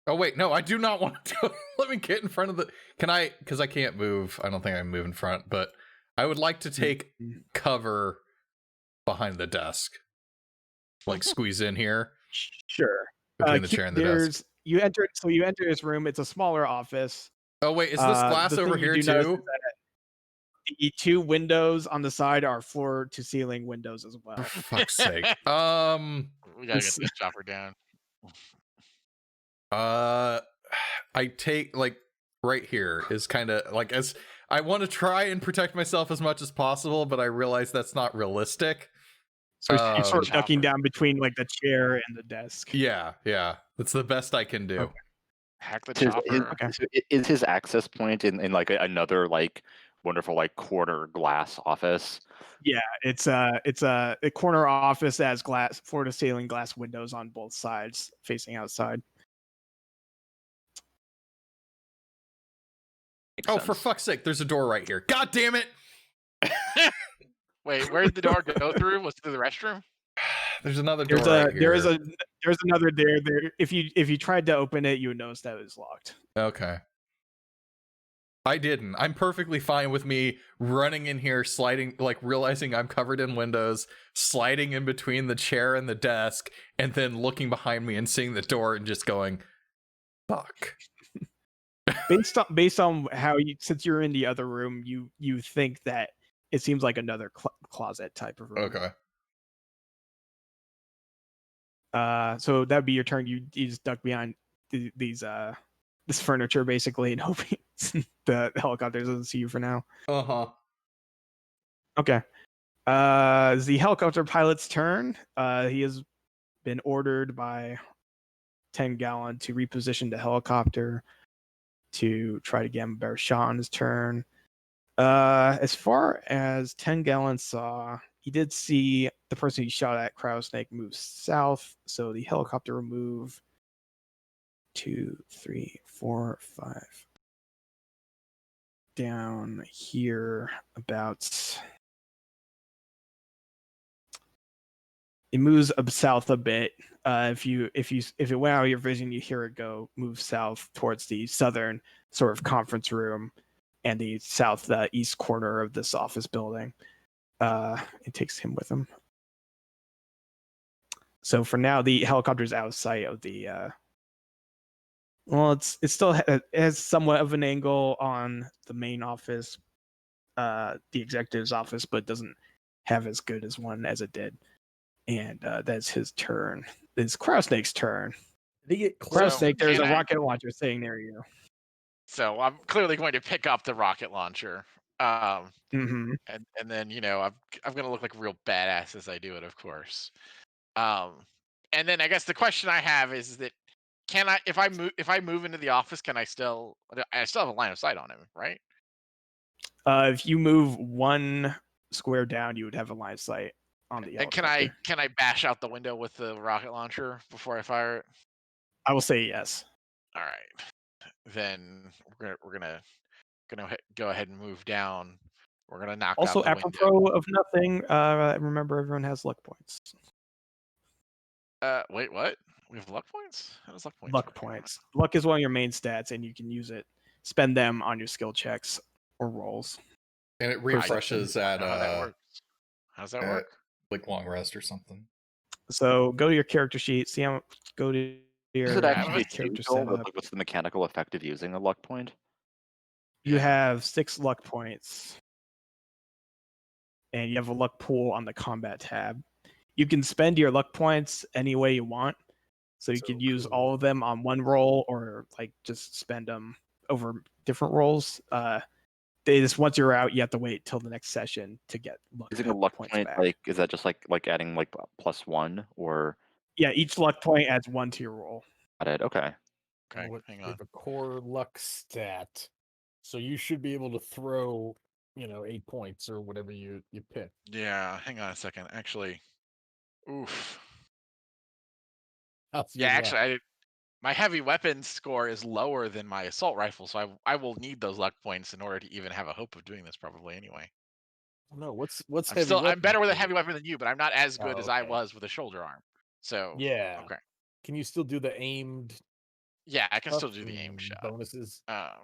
[SPEAKER 4] Oh wait, no, I do not want to do it. Let me get in front of the. Can I? Because I can't move. I don't think I can move in front, but I would like to take cover behind the desk, like squeeze in here.
[SPEAKER 1] Sure.
[SPEAKER 4] Between the chair and the desk.
[SPEAKER 1] You enter this room. It's a smaller office.
[SPEAKER 4] Oh wait, is this glass over here too?
[SPEAKER 1] The 2 windows on the side are floor to ceiling windows as well.
[SPEAKER 4] For fuck's sake.
[SPEAKER 6] We gotta get this chopper down.
[SPEAKER 4] I take like right here is kind of like, as I want to try and protect myself as much as possible, but I realize that's not realistic.
[SPEAKER 1] So you're sort of ducking down between like the chair and the desk.
[SPEAKER 4] Yeah, that's the best I can do.
[SPEAKER 1] Okay.
[SPEAKER 6] Hack the chopper.
[SPEAKER 3] So is his access point in like another like wonderful like corner glass office?
[SPEAKER 1] Yeah, it's a corner office that has glass, floor to ceiling glass windows on both sides facing outside.
[SPEAKER 4] Oh, for fuck's sake, there's a door right here. God damn it!
[SPEAKER 6] Wait, where did the door go through? Was it through the restroom?
[SPEAKER 4] There's another door right here.
[SPEAKER 1] There's another there. If you tried to open it, you would notice that it was locked.
[SPEAKER 4] Okay. I didn't. I'm perfectly fine with me running in here, sliding, like realizing I'm covered in windows, sliding in between the chair and the desk, and then looking behind me and seeing the door and just going, fuck.
[SPEAKER 1] based on how you, since you're in the other room, you think that it seems like another closet type of room.
[SPEAKER 4] Okay.
[SPEAKER 1] So that'd be your turn. You just duck behind these this furniture basically, and hoping the helicopter doesn't see you for now.
[SPEAKER 4] Uh-huh.
[SPEAKER 1] Okay. It's the helicopter pilot's turn. He has been ordered by 10 Gallon to reposition the helicopter to try to get him a better shot on his turn. As far as 10 Gallon saw, he did see the person he shot at, Cryo Snake, move south. So the helicopter will move 2, 3, 4, 5 down here about. It moves up south a bit. If it went out of your vision, you hear it go move south towards the southern sort of conference room and the southeast corner of this office building. It takes him with him. So for now, the helicopter's out of sight of the. Well, it still has somewhat of an angle on the main office, the executive's office, but doesn't have as good as one as it did. And that's his turn. It's Crowsnake's turn.
[SPEAKER 5] Did he get close?
[SPEAKER 1] Crowsnake, there's a rocket launcher sitting near you.
[SPEAKER 6] So I'm clearly going to pick up the rocket launcher.
[SPEAKER 1] Mm-hmm.
[SPEAKER 6] And then I'm gonna look like a real badass as I do it, of course. And then I guess the question I have is that can I, if I move into the office, can I still have a line of sight on him, right?
[SPEAKER 1] If you move one square down, you would have a line of sight on the
[SPEAKER 6] And
[SPEAKER 1] helicopter.
[SPEAKER 6] can I bash out the window with the rocket launcher before I fire it?
[SPEAKER 1] I will say yes.
[SPEAKER 6] All right, then we're gonna go ahead and move down. We're gonna knock
[SPEAKER 1] Also,
[SPEAKER 6] out the
[SPEAKER 1] apropos
[SPEAKER 6] window.
[SPEAKER 1] of nothing, remember everyone has luck points.
[SPEAKER 6] Wait, what? We have luck points? How does luck points
[SPEAKER 1] Luck
[SPEAKER 6] work?
[SPEAKER 1] points. Luck is one of your main stats, and you can use it, spend them on your skill checks or rolls.
[SPEAKER 4] And it refreshes
[SPEAKER 6] I
[SPEAKER 4] at
[SPEAKER 6] don't know how that works. How does that
[SPEAKER 4] at,
[SPEAKER 6] work?
[SPEAKER 4] like long rest or something.
[SPEAKER 1] So go to your character sheet. Go to your
[SPEAKER 3] Does it actually
[SPEAKER 1] character
[SPEAKER 3] say, Joel,
[SPEAKER 1] setup.
[SPEAKER 3] what's the mechanical effect of using a luck point?
[SPEAKER 1] You
[SPEAKER 6] Yeah.
[SPEAKER 1] have 6 luck points, and you have a luck pool on the combat tab. You can spend your luck points any way you want. So you could use all of them on one roll, or like just spend them over different rolls. They just, once you're out, you have to wait till the next session to get
[SPEAKER 3] Using a luck
[SPEAKER 1] points
[SPEAKER 3] point,
[SPEAKER 1] back.
[SPEAKER 3] like, is that just like adding like +1 or?
[SPEAKER 1] Yeah, each luck point adds 1 to your roll.
[SPEAKER 3] Got it. Okay.
[SPEAKER 6] Okay, hang
[SPEAKER 5] We
[SPEAKER 6] on.
[SPEAKER 5] have a core luck stat, so you should be able to throw, 8 points or whatever you pick.
[SPEAKER 6] Yeah, hang on a second. Actually, oof.
[SPEAKER 5] How's
[SPEAKER 6] Yeah,
[SPEAKER 5] your
[SPEAKER 6] actually,
[SPEAKER 5] luck?
[SPEAKER 6] my heavy weapons score is lower than my assault rifle, so I will need those luck points in order to even have a hope of doing this probably anyway.
[SPEAKER 5] No, what's heavy
[SPEAKER 6] I'm
[SPEAKER 5] weapon
[SPEAKER 6] better with a
[SPEAKER 5] for
[SPEAKER 6] heavy
[SPEAKER 5] you?
[SPEAKER 6] weapon than you, but I'm not as good
[SPEAKER 5] Oh,
[SPEAKER 6] as I
[SPEAKER 5] okay.
[SPEAKER 6] was with a shoulder arm. So
[SPEAKER 5] Yeah.
[SPEAKER 6] okay.
[SPEAKER 5] Can you still do the aimed
[SPEAKER 6] Yeah, I can still
[SPEAKER 5] stuff
[SPEAKER 6] do the aim
[SPEAKER 5] and
[SPEAKER 6] shot.
[SPEAKER 5] bonuses?
[SPEAKER 6] But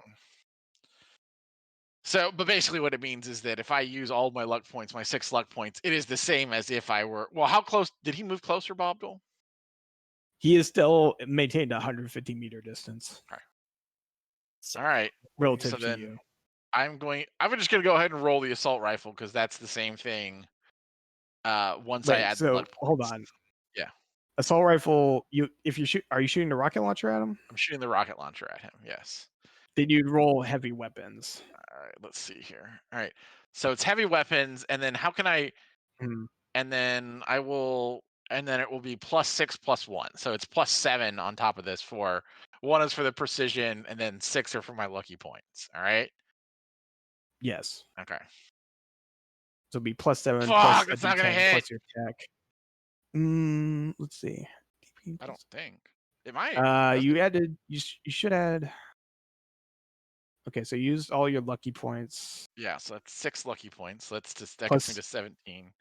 [SPEAKER 6] basically what it means is that if I use all my luck points, my 6 luck points, it is the same as if I were. Well, how close did he move closer, Bob Dole?
[SPEAKER 1] He is still maintained a 150-meter distance
[SPEAKER 6] All right.
[SPEAKER 1] relative
[SPEAKER 6] So
[SPEAKER 1] to
[SPEAKER 6] then
[SPEAKER 1] you.
[SPEAKER 6] I'm just gonna go ahead and roll the assault rifle because that's the same thing. Once I
[SPEAKER 1] Wait,
[SPEAKER 6] add the
[SPEAKER 1] so
[SPEAKER 6] luck points.
[SPEAKER 1] hold on.
[SPEAKER 6] Yeah.
[SPEAKER 1] Assault rifle. Are you shooting the rocket launcher at him?
[SPEAKER 6] I'm shooting the rocket launcher at him. Yes.
[SPEAKER 1] Then you'd roll heavy weapons.
[SPEAKER 6] All right. Let's see here. All right. So it's heavy weapons, and then how can I?
[SPEAKER 1] Hmm.
[SPEAKER 6] And then I will, and then it will be +6 +1. So it's +7 on top of this for 1 is for the precision, and then 6 are for my lucky points. All right.
[SPEAKER 1] Yes.
[SPEAKER 6] Okay.
[SPEAKER 1] So it'll be +7 plus
[SPEAKER 6] Fuck!
[SPEAKER 1] a
[SPEAKER 6] It's not gonna
[SPEAKER 1] D10
[SPEAKER 6] hit.
[SPEAKER 1] plus your attack. Let's see.
[SPEAKER 6] I don't think it might.
[SPEAKER 1] You should add. Okay, so you used all your lucky points.
[SPEAKER 6] Yeah. So that's 6 lucky points. That gets me to 17.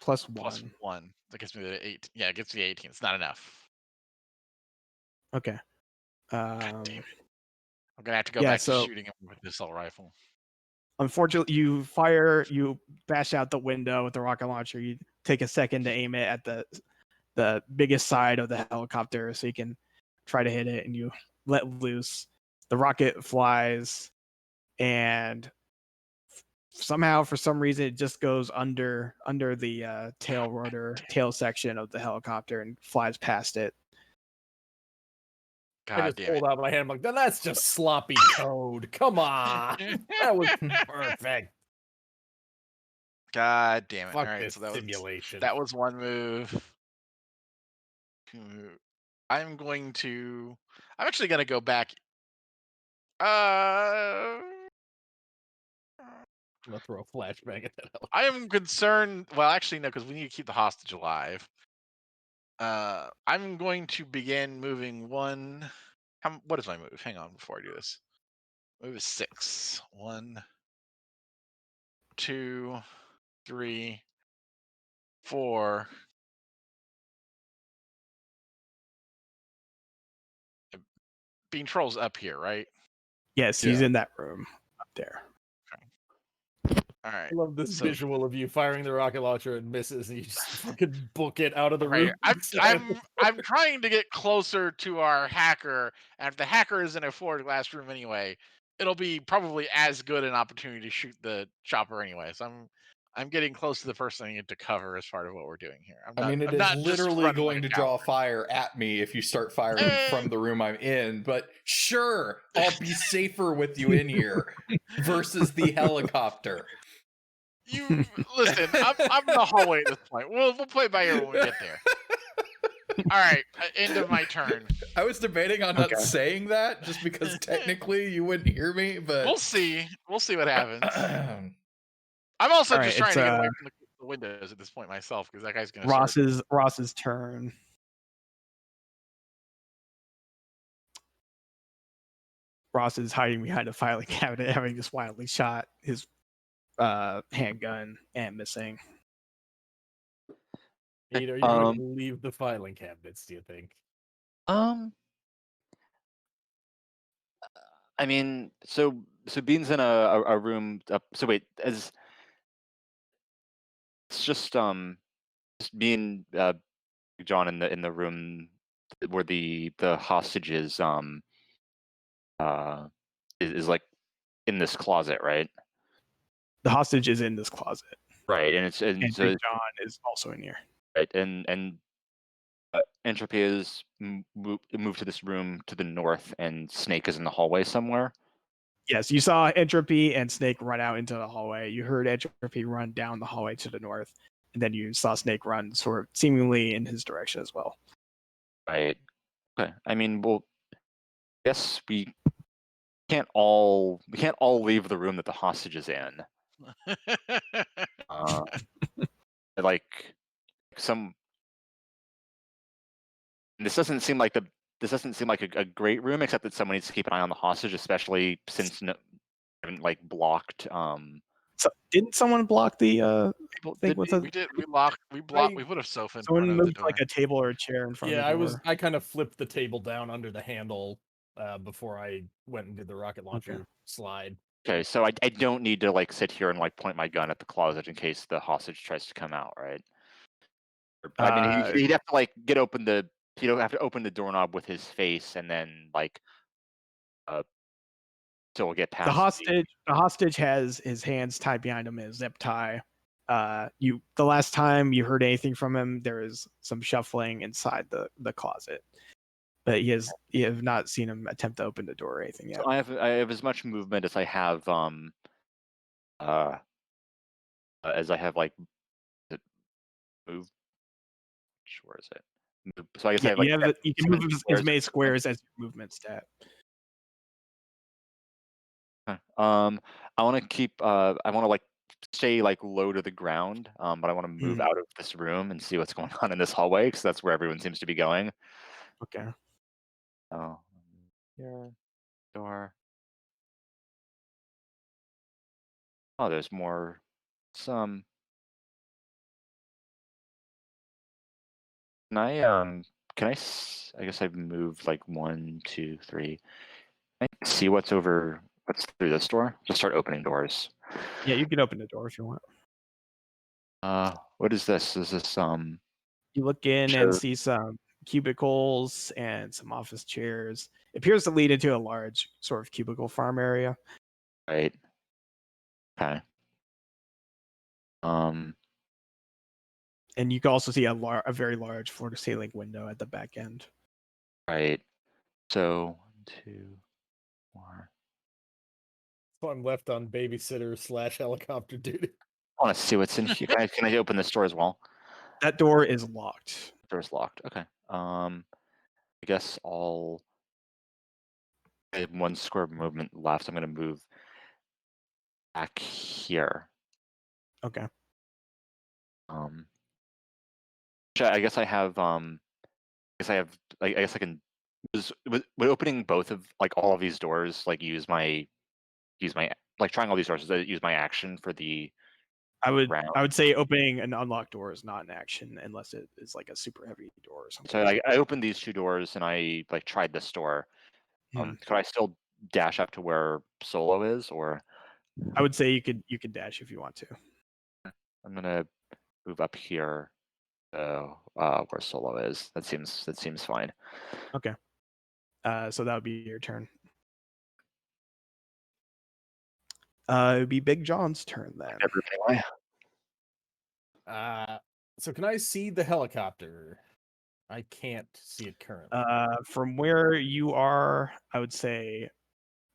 [SPEAKER 1] Plus
[SPEAKER 6] Plus
[SPEAKER 1] 1.
[SPEAKER 6] 1. That gets me to 8. Yeah, it gets me 18. It's not enough.
[SPEAKER 1] Okay.
[SPEAKER 6] God damn it. I'm gonna have to go
[SPEAKER 1] yeah,
[SPEAKER 6] back to
[SPEAKER 1] so
[SPEAKER 6] shooting him with the assault rifle.
[SPEAKER 1] unfortunately, you bash out the window with the rocket launcher. You take a second to aim it at the biggest side of the helicopter so you can try to hit it, and you let loose. the rocket flies, and somehow, for some reason, it just goes under the tail section of the helicopter and flies past it.
[SPEAKER 5] I
[SPEAKER 6] God
[SPEAKER 5] just
[SPEAKER 6] damn it.
[SPEAKER 5] pulled out my hand. I'm like, that's just sloppy code. Come on. That was perfect.
[SPEAKER 6] God damn it.
[SPEAKER 5] Fuck
[SPEAKER 6] All right,
[SPEAKER 5] this
[SPEAKER 6] so
[SPEAKER 5] simulation.
[SPEAKER 6] that was one move. I'm actually gonna go back.
[SPEAKER 5] I'm gonna throw a flashbang at that helicopter.
[SPEAKER 6] I am concerned. Well, actually, no, because we need to keep the hostage alive. I'm going to begin moving one. What is my move? Hang on before I do this. Move is 6. 1, 2, 3, 4. Bean Troll's up here, right?
[SPEAKER 1] Yes, he's in that room up there.
[SPEAKER 6] All right.
[SPEAKER 5] I love this visual of you firing the rocket launcher and misses, and you just fucking book it out of the room.
[SPEAKER 6] I'm trying to get closer to our hacker, and if the hacker is in a forward glass room anyway, it'll be probably as good an opportunity to shoot the chopper anyway. So I'm getting close to the person I need to cover as part of what we're doing here.
[SPEAKER 7] It is literally going to draw fire at me if you start firing from the room I'm in, but sure, I'll be safer with you in here versus the helicopter.
[SPEAKER 6] You listen. I'm in the hallway at this point. We'll play by ear when we get there. All right, end of my turn.
[SPEAKER 7] I was debating on not saying that just because technically you wouldn't hear me, but
[SPEAKER 6] we'll see. We'll see what happens. I'm also just trying to get away from the windows at this point myself because that guy's gonna.
[SPEAKER 1] Ross's turn. Ross is hiding behind a filing cabinet, having just wildly shot his handgun and missing.
[SPEAKER 5] Are you going to leave the filing cabinets, do you think?
[SPEAKER 3] I mean, so Bean's in a room up. So wait, it's just Bean, John in the room where the hostage is is like in this closet, right?
[SPEAKER 1] The hostage is in this closet.
[SPEAKER 3] Right, and
[SPEAKER 1] so John is also in here.
[SPEAKER 3] Right, and Entropy is moved to this room to the north, and Snake is in the hallway somewhere.
[SPEAKER 1] Yes, you saw Entropy and Snake run out into the hallway. You heard Entropy run down the hallway to the north, and then you saw Snake run sort of seemingly in his direction as well.
[SPEAKER 3] Right. Okay. I mean, well, I guess we can't all leave the room that the hostage is in. Like some. This doesn't seem like a great room, except that someone needs to keep an eye on the hostage, especially since haven't like blocked.
[SPEAKER 1] So didn't someone block the thing with
[SPEAKER 6] we did. We blocked. We put a sofa in front of the door.
[SPEAKER 1] Like a table or a chair in front of the door.
[SPEAKER 5] I kind of flipped the table down under the handle before I went and did the rocket launcher slide.
[SPEAKER 3] Okay, so I don't need to like sit here and like point my gun at the closet in case the hostage tries to come out, right? I mean, he'd have to like he'd have to open the doorknob with his face and then like still get past
[SPEAKER 1] the hostage has his hands tied behind him in a zip tie. The last time you heard anything from him, there is some shuffling inside the closet, but you have not seen him attempt to open the door or anything yet.
[SPEAKER 3] So I have as much movement as I have like move. Where is it? Move. So I guess I have, like,
[SPEAKER 1] you can move as many squares as your movement stat.
[SPEAKER 3] I want to keep. I want to like stay like low to the ground. But I want to move out of this room and see what's going on in this hallway because that's where everyone seems to be going.
[SPEAKER 1] Okay.
[SPEAKER 3] Oh, here, door. Oh, there's more. Some. Can I Can I guess I've moved like 1, 2, 3. Can I see what's through this door? Just start opening doors.
[SPEAKER 1] Yeah, you can open the door if you want.
[SPEAKER 3] What is this? Is this
[SPEAKER 1] You look in and see some cubicles and some office chairs. appears to lead into a large sort of cubicle farm area.
[SPEAKER 3] Right. Okay.
[SPEAKER 1] And you can also see a very large floor-to-ceiling window at the back end.
[SPEAKER 3] Right. So 1, 2, 4.
[SPEAKER 5] So I'm left on babysitter / helicopter duty.
[SPEAKER 3] I want to see what's in here. Can I open this door as well?
[SPEAKER 1] That door is locked.
[SPEAKER 3] The door's locked. Okay. I guess I have 1 square movement left. I'm going to move back here.
[SPEAKER 1] Okay.
[SPEAKER 3] I guess I have. I guess I can. Would opening both of all of these doors use my trying all these doors use my action for the
[SPEAKER 1] I
[SPEAKER 3] round?
[SPEAKER 1] would say opening an unlocked door is not an action unless it is like a super heavy door or something.
[SPEAKER 3] So I opened these 2 doors and I tried this door. Could I still dash up to where Solo is, or?
[SPEAKER 1] I would say you could dash if you want to.
[SPEAKER 3] I'm gonna move up here, where Solo is. That seems fine.
[SPEAKER 1] Okay. So that would be your turn. It would be Big John's turn then.
[SPEAKER 3] Anyway.
[SPEAKER 5] So can I see the helicopter? I can't see it currently.
[SPEAKER 1] From where you are, I would say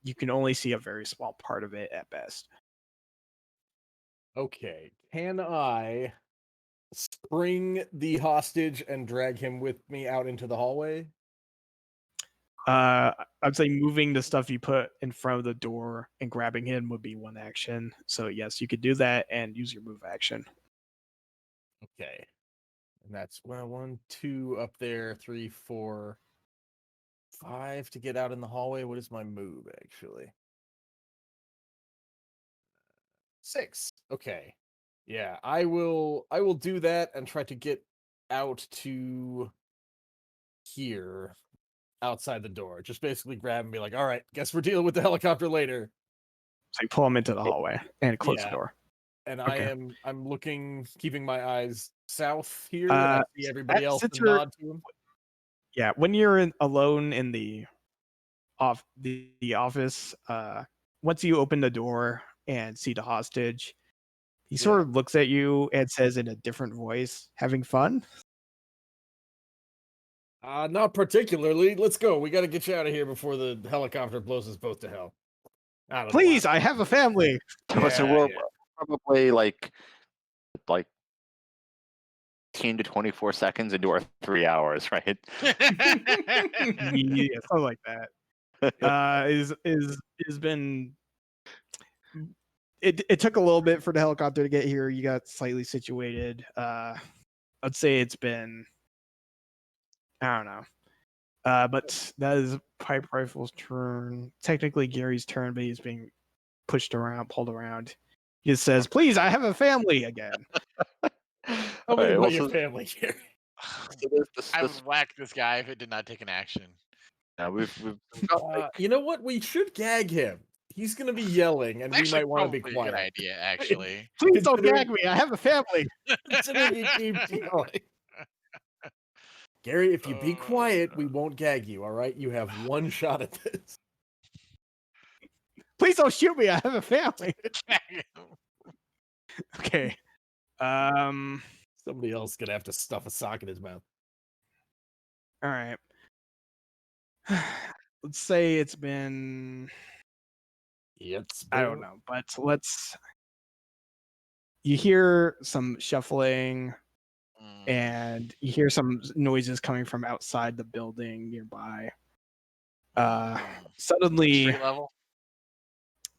[SPEAKER 1] you can only see a very small part of it at best.
[SPEAKER 5] Okay. Can I spring the hostage and drag him with me out into the hallway?
[SPEAKER 1] I'd say moving the stuff you put in front of the door and grabbing him would be 1 action. So yes, you could do that and use your move action.
[SPEAKER 5] Okay. And that's 1, 2 up there, 3, 4, 5 to get out in the hallway. What is my move actually? 6. Okay. Yeah, I will do that and try to get out to here outside the door. Just basically grab and be like, all right, guess we're dealing with the helicopter later.
[SPEAKER 1] So you pull him into the hallway and close the door.
[SPEAKER 5] And
[SPEAKER 1] Okay.
[SPEAKER 5] I'm looking, keeping my eyes south here, and I see everybody else
[SPEAKER 1] since
[SPEAKER 5] and nod to him.
[SPEAKER 1] Yeah, when you're alone in the office, once you open the door and see the hostage, he sort of looks at you and says in a different voice, "Having fun?"
[SPEAKER 5] Not particularly. Let's go. We got to get you out of here before the helicopter blows us both to hell.
[SPEAKER 1] Please, I have a family.
[SPEAKER 3] So we're probably like 18 to 24 seconds into our 3 hours, right?
[SPEAKER 1] Yeah, something like that. Is been. It took a little bit for the helicopter to get here. You got slightly situated. I'd say it's been, I don't know. But that is Pipe Rifle's turn. Technically Gary's turn, but he's being pushed around, pulled around. He just says, "Please, I have a family again."
[SPEAKER 5] Tell me about your family, Gary.
[SPEAKER 6] I would whack this guy if it did not take an action.
[SPEAKER 3] We've
[SPEAKER 5] you know what? We should gag him. He's going to be yelling, and we might want to be quiet.
[SPEAKER 6] A good idea, actually.
[SPEAKER 1] Please don't gag me. I have a family.
[SPEAKER 5] Considering he keeps yelling. Gary, if you be quiet, we won't gag you, all right? You have 1 shot at this.
[SPEAKER 1] Please don't shoot me. I have a family. Okay.
[SPEAKER 5] Somebody else is going to have to stuff a sock in his mouth.
[SPEAKER 1] All right. Let's say it's been... I don't know, but you hear some shuffling and you hear some noises coming from outside the building nearby. Suddenly,
[SPEAKER 6] Street level?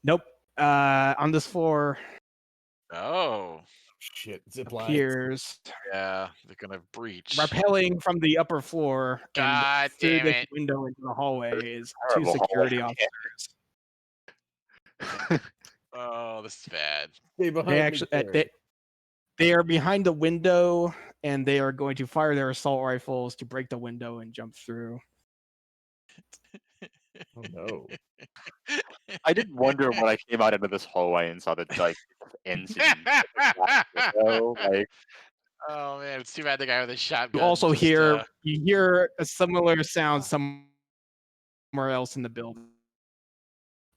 [SPEAKER 1] Nope. On this floor.
[SPEAKER 6] Oh
[SPEAKER 5] shit! Zip lines.
[SPEAKER 1] Appears.
[SPEAKER 6] Yeah, they're gonna breach.
[SPEAKER 1] Rappelling from the upper floor
[SPEAKER 6] God
[SPEAKER 1] and through
[SPEAKER 6] damn
[SPEAKER 1] this
[SPEAKER 6] it.
[SPEAKER 1] window into the hallway is 2 security officers.
[SPEAKER 6] Oh, this is bad.
[SPEAKER 1] They are behind the window and they are going to fire their assault rifles to break the window and jump through.
[SPEAKER 5] Oh no.
[SPEAKER 3] I did wonder when I came out into this hallway and saw the ends.
[SPEAKER 6] Oh man, it's too bad the guy with the shotgun.
[SPEAKER 1] You also hear a similar sound somewhere somewhere else in the building.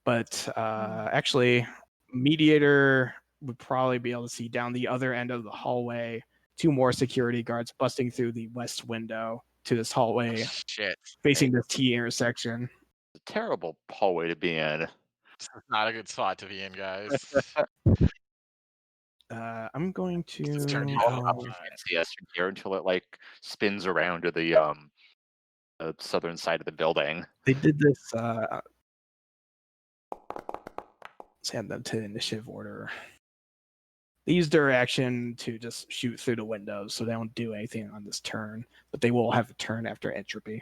[SPEAKER 1] But actually, Mediator would probably be able to see down the other end of the hallway 2 more security guards busting through the west window to this hallway
[SPEAKER 6] Shit.
[SPEAKER 1] facing the T intersection.
[SPEAKER 3] It's a terrible hallway to be in.
[SPEAKER 6] This is not a good spot to be in, guys.
[SPEAKER 1] I'm going to.
[SPEAKER 6] This turned you
[SPEAKER 3] Oh,
[SPEAKER 6] off.
[SPEAKER 3] you can't see us from here until it like spins around to the southern side of the building.
[SPEAKER 1] They did this. Send them to initiative order. They used their action to just shoot through the windows, so they don't do anything on this turn, but they will have a turn after entropy.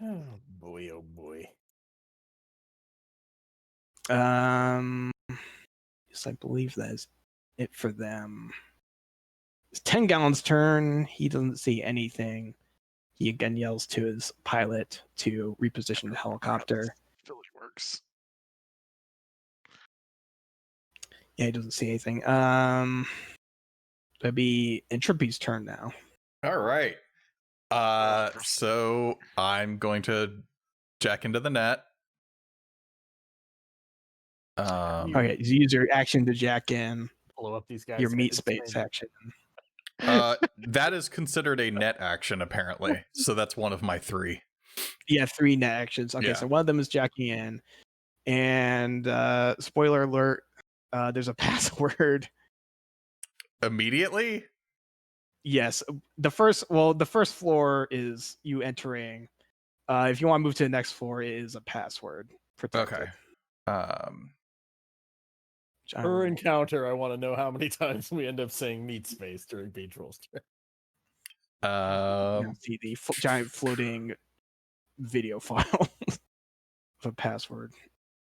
[SPEAKER 5] Oh boy, oh boy.
[SPEAKER 1] Yes, I believe that is it for them. It's 10 Gallon's turn. He doesn't see anything. He again yells to his pilot to reposition the helicopter.
[SPEAKER 6] Really works.
[SPEAKER 1] Yeah, he doesn't see anything. That'd be Entropy's turn now.
[SPEAKER 4] All right. So I'm going to jack into the net.
[SPEAKER 1] Okay, you use your action to jack in.
[SPEAKER 5] Blow up these guys.
[SPEAKER 1] Your meat space action.
[SPEAKER 4] That is considered a net action, apparently. So that's one of my 3.
[SPEAKER 1] Yeah, 3 net actions. Okay,
[SPEAKER 4] Yeah.
[SPEAKER 1] so one of them is jacking in. And spoiler alert, there's a password.
[SPEAKER 4] Immediately?
[SPEAKER 1] Yes. The first floor is you entering. If you want to move to the next floor, it is a password protected.
[SPEAKER 4] Okay.
[SPEAKER 5] Per encounter, I want to know how many times we end up saying meat space during beach rolls.
[SPEAKER 1] You see the giant floating video file of a password.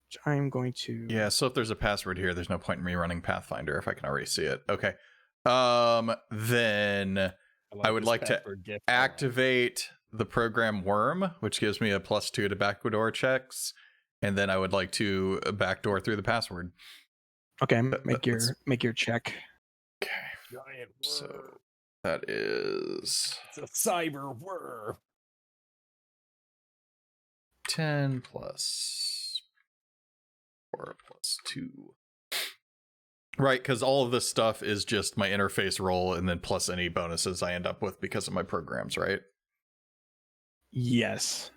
[SPEAKER 1] Which I'm going to.
[SPEAKER 4] Yeah, so if there's a password here, there's no point in me running Pathfinder if I can already see it. Okay. Then I would like to activate the program Worm, which gives me a +2 to backdoor checks, and then I would like to backdoor through the password.
[SPEAKER 1] Okay, make your check.
[SPEAKER 4] Okay.
[SPEAKER 5] Giant
[SPEAKER 4] So that is
[SPEAKER 5] it's a cyber worm.
[SPEAKER 4] 10 plus 4 plus 2. Right, because all of this stuff is just my interface roll and then plus any bonuses I end up with because of my programs, right?
[SPEAKER 1] Yes.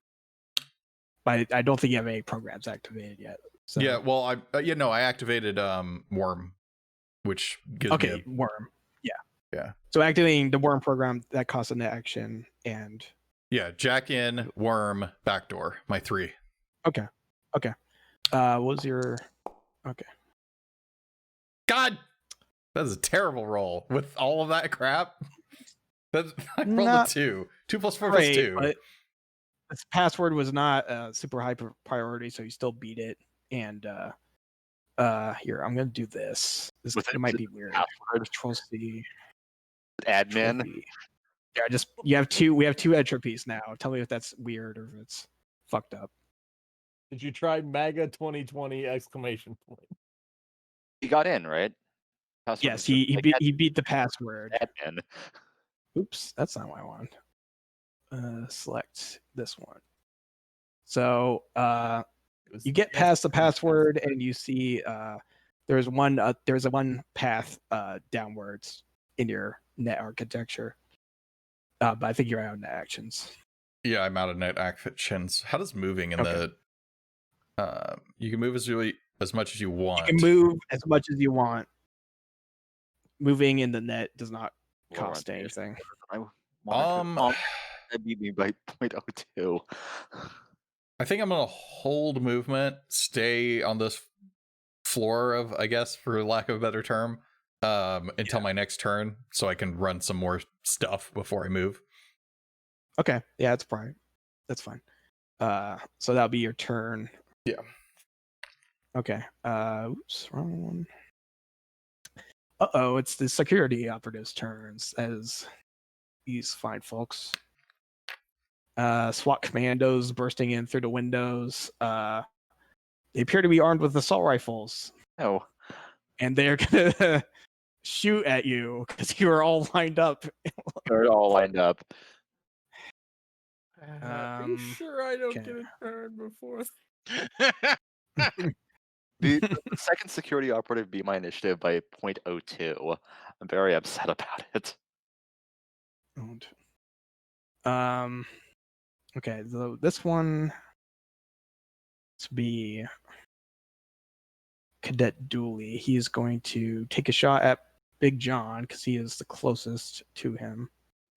[SPEAKER 1] But I don't think you have any programs activated yet. So.
[SPEAKER 4] Yeah, well, I activated Worm, which gives me
[SPEAKER 1] Worm. Yeah.
[SPEAKER 4] Yeah.
[SPEAKER 1] So activating the Worm program, that costs an action, and
[SPEAKER 4] yeah, jack in, Worm, backdoor, my 3.
[SPEAKER 1] Okay. What was your okay?
[SPEAKER 4] God, that is a terrible roll with all of that crap. I rolled a 2. 2 plus 4 plus 2.
[SPEAKER 1] But this password was not a super high priority, so you still beat it. And here, I'm gonna do this. It might be weird. Control C.
[SPEAKER 3] Admin.
[SPEAKER 1] Yeah, we have 2 entropies now. Tell me if that's weird or if it's fucked up.
[SPEAKER 5] Did you try MAGA 2020 exclamation point?
[SPEAKER 3] He got in, right?
[SPEAKER 1] Password yes, he beat the password.
[SPEAKER 3] Admin.
[SPEAKER 1] Oops, that's not what I want. Select this one. So you get past the password and you see there's a one path downwards in your net architecture. But I think you're out of net actions.
[SPEAKER 4] Yeah, I'm out of net actions. How does moving in the you can move as much as you want.
[SPEAKER 1] You can move as much as you want. Moving in the net does not cost anything.
[SPEAKER 3] That beat me by 0.02.
[SPEAKER 4] I think I'm gonna hold movement, stay on this floor of, I guess, for lack of a better term, until my next turn, so I can run some more stuff before I move.
[SPEAKER 1] Okay, yeah, that's fine. That's fine. So that'll be your turn.
[SPEAKER 4] Yeah.
[SPEAKER 1] Okay. Oops, wrong one. It's the security operative's turns as these fine folks. SWAT commandos bursting in through the windows. They appear to be armed with assault rifles.
[SPEAKER 3] Oh.
[SPEAKER 1] And they're gonna shoot at you because you are all lined up.
[SPEAKER 3] They're all lined up.
[SPEAKER 5] Are you sure I don't get a turn before?
[SPEAKER 3] The second security operative beat my initiative by 0.02. I'm very upset about it.
[SPEAKER 1] Okay, so this one to be Cadet Dooley. He is going to take a shot at Big John because he is the closest to him.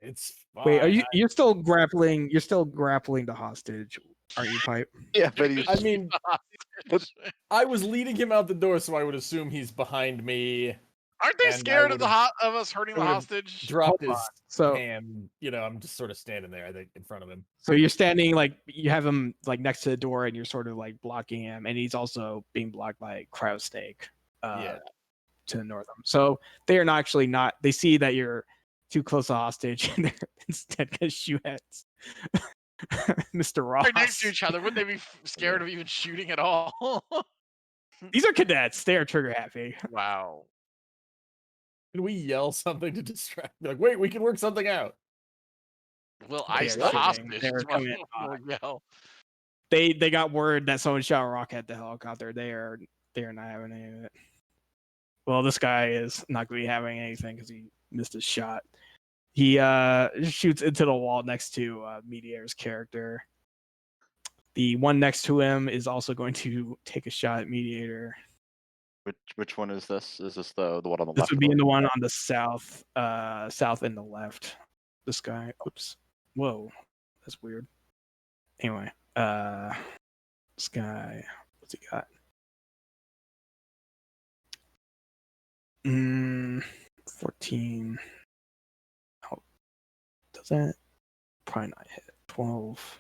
[SPEAKER 5] It's fine.
[SPEAKER 1] Wait, you're still grappling? You're still grappling the hostage, aren't you, Pipe?
[SPEAKER 3] Yeah, but he's.
[SPEAKER 5] I mean, I was leading him out the door, so I would assume he's behind me.
[SPEAKER 6] Aren't they
[SPEAKER 5] And
[SPEAKER 6] scared of of us hurting the
[SPEAKER 5] would've
[SPEAKER 6] hostage?
[SPEAKER 5] Dropped his
[SPEAKER 1] So
[SPEAKER 5] hand. You know, I'm just sort of standing there, I think, in front of him.
[SPEAKER 1] so you're standing like you have him like next to the door, and you're sort of like blocking him, and he's also being blocked by Cryo Snake.
[SPEAKER 5] Yeah.
[SPEAKER 1] To the north of them. So they are not actually not. They see that you're too close to hostage, and they're instead going to shoot at Mr. Ross.
[SPEAKER 6] Right next to each other. Wouldn't they be scared of even shooting at all?
[SPEAKER 1] These are cadets. They are trigger happy.
[SPEAKER 6] Wow.
[SPEAKER 5] Can we yell something to distract? Like, wait, we can work something out.
[SPEAKER 6] We'll
[SPEAKER 1] They
[SPEAKER 6] ice
[SPEAKER 1] are
[SPEAKER 6] the
[SPEAKER 1] shooting.
[SPEAKER 6] hostage.
[SPEAKER 1] They're
[SPEAKER 6] Is what
[SPEAKER 1] coming
[SPEAKER 6] we'll yell.
[SPEAKER 1] They got word that someone shot a rocket at the helicopter. They are not having any of it. Well, this guy is not going to be having anything because he missed his shot. He shoots into the wall next to Mediator's character. The one next to him is also going to take a shot at Mediator.
[SPEAKER 3] Which one is this? Is this the one on the left?
[SPEAKER 1] This would be in the one on the south and the left. This guy. Oops. Whoa. That's weird. Anyway, this guy. What's he got? 14. Oh, does that? Probably not hit. 12.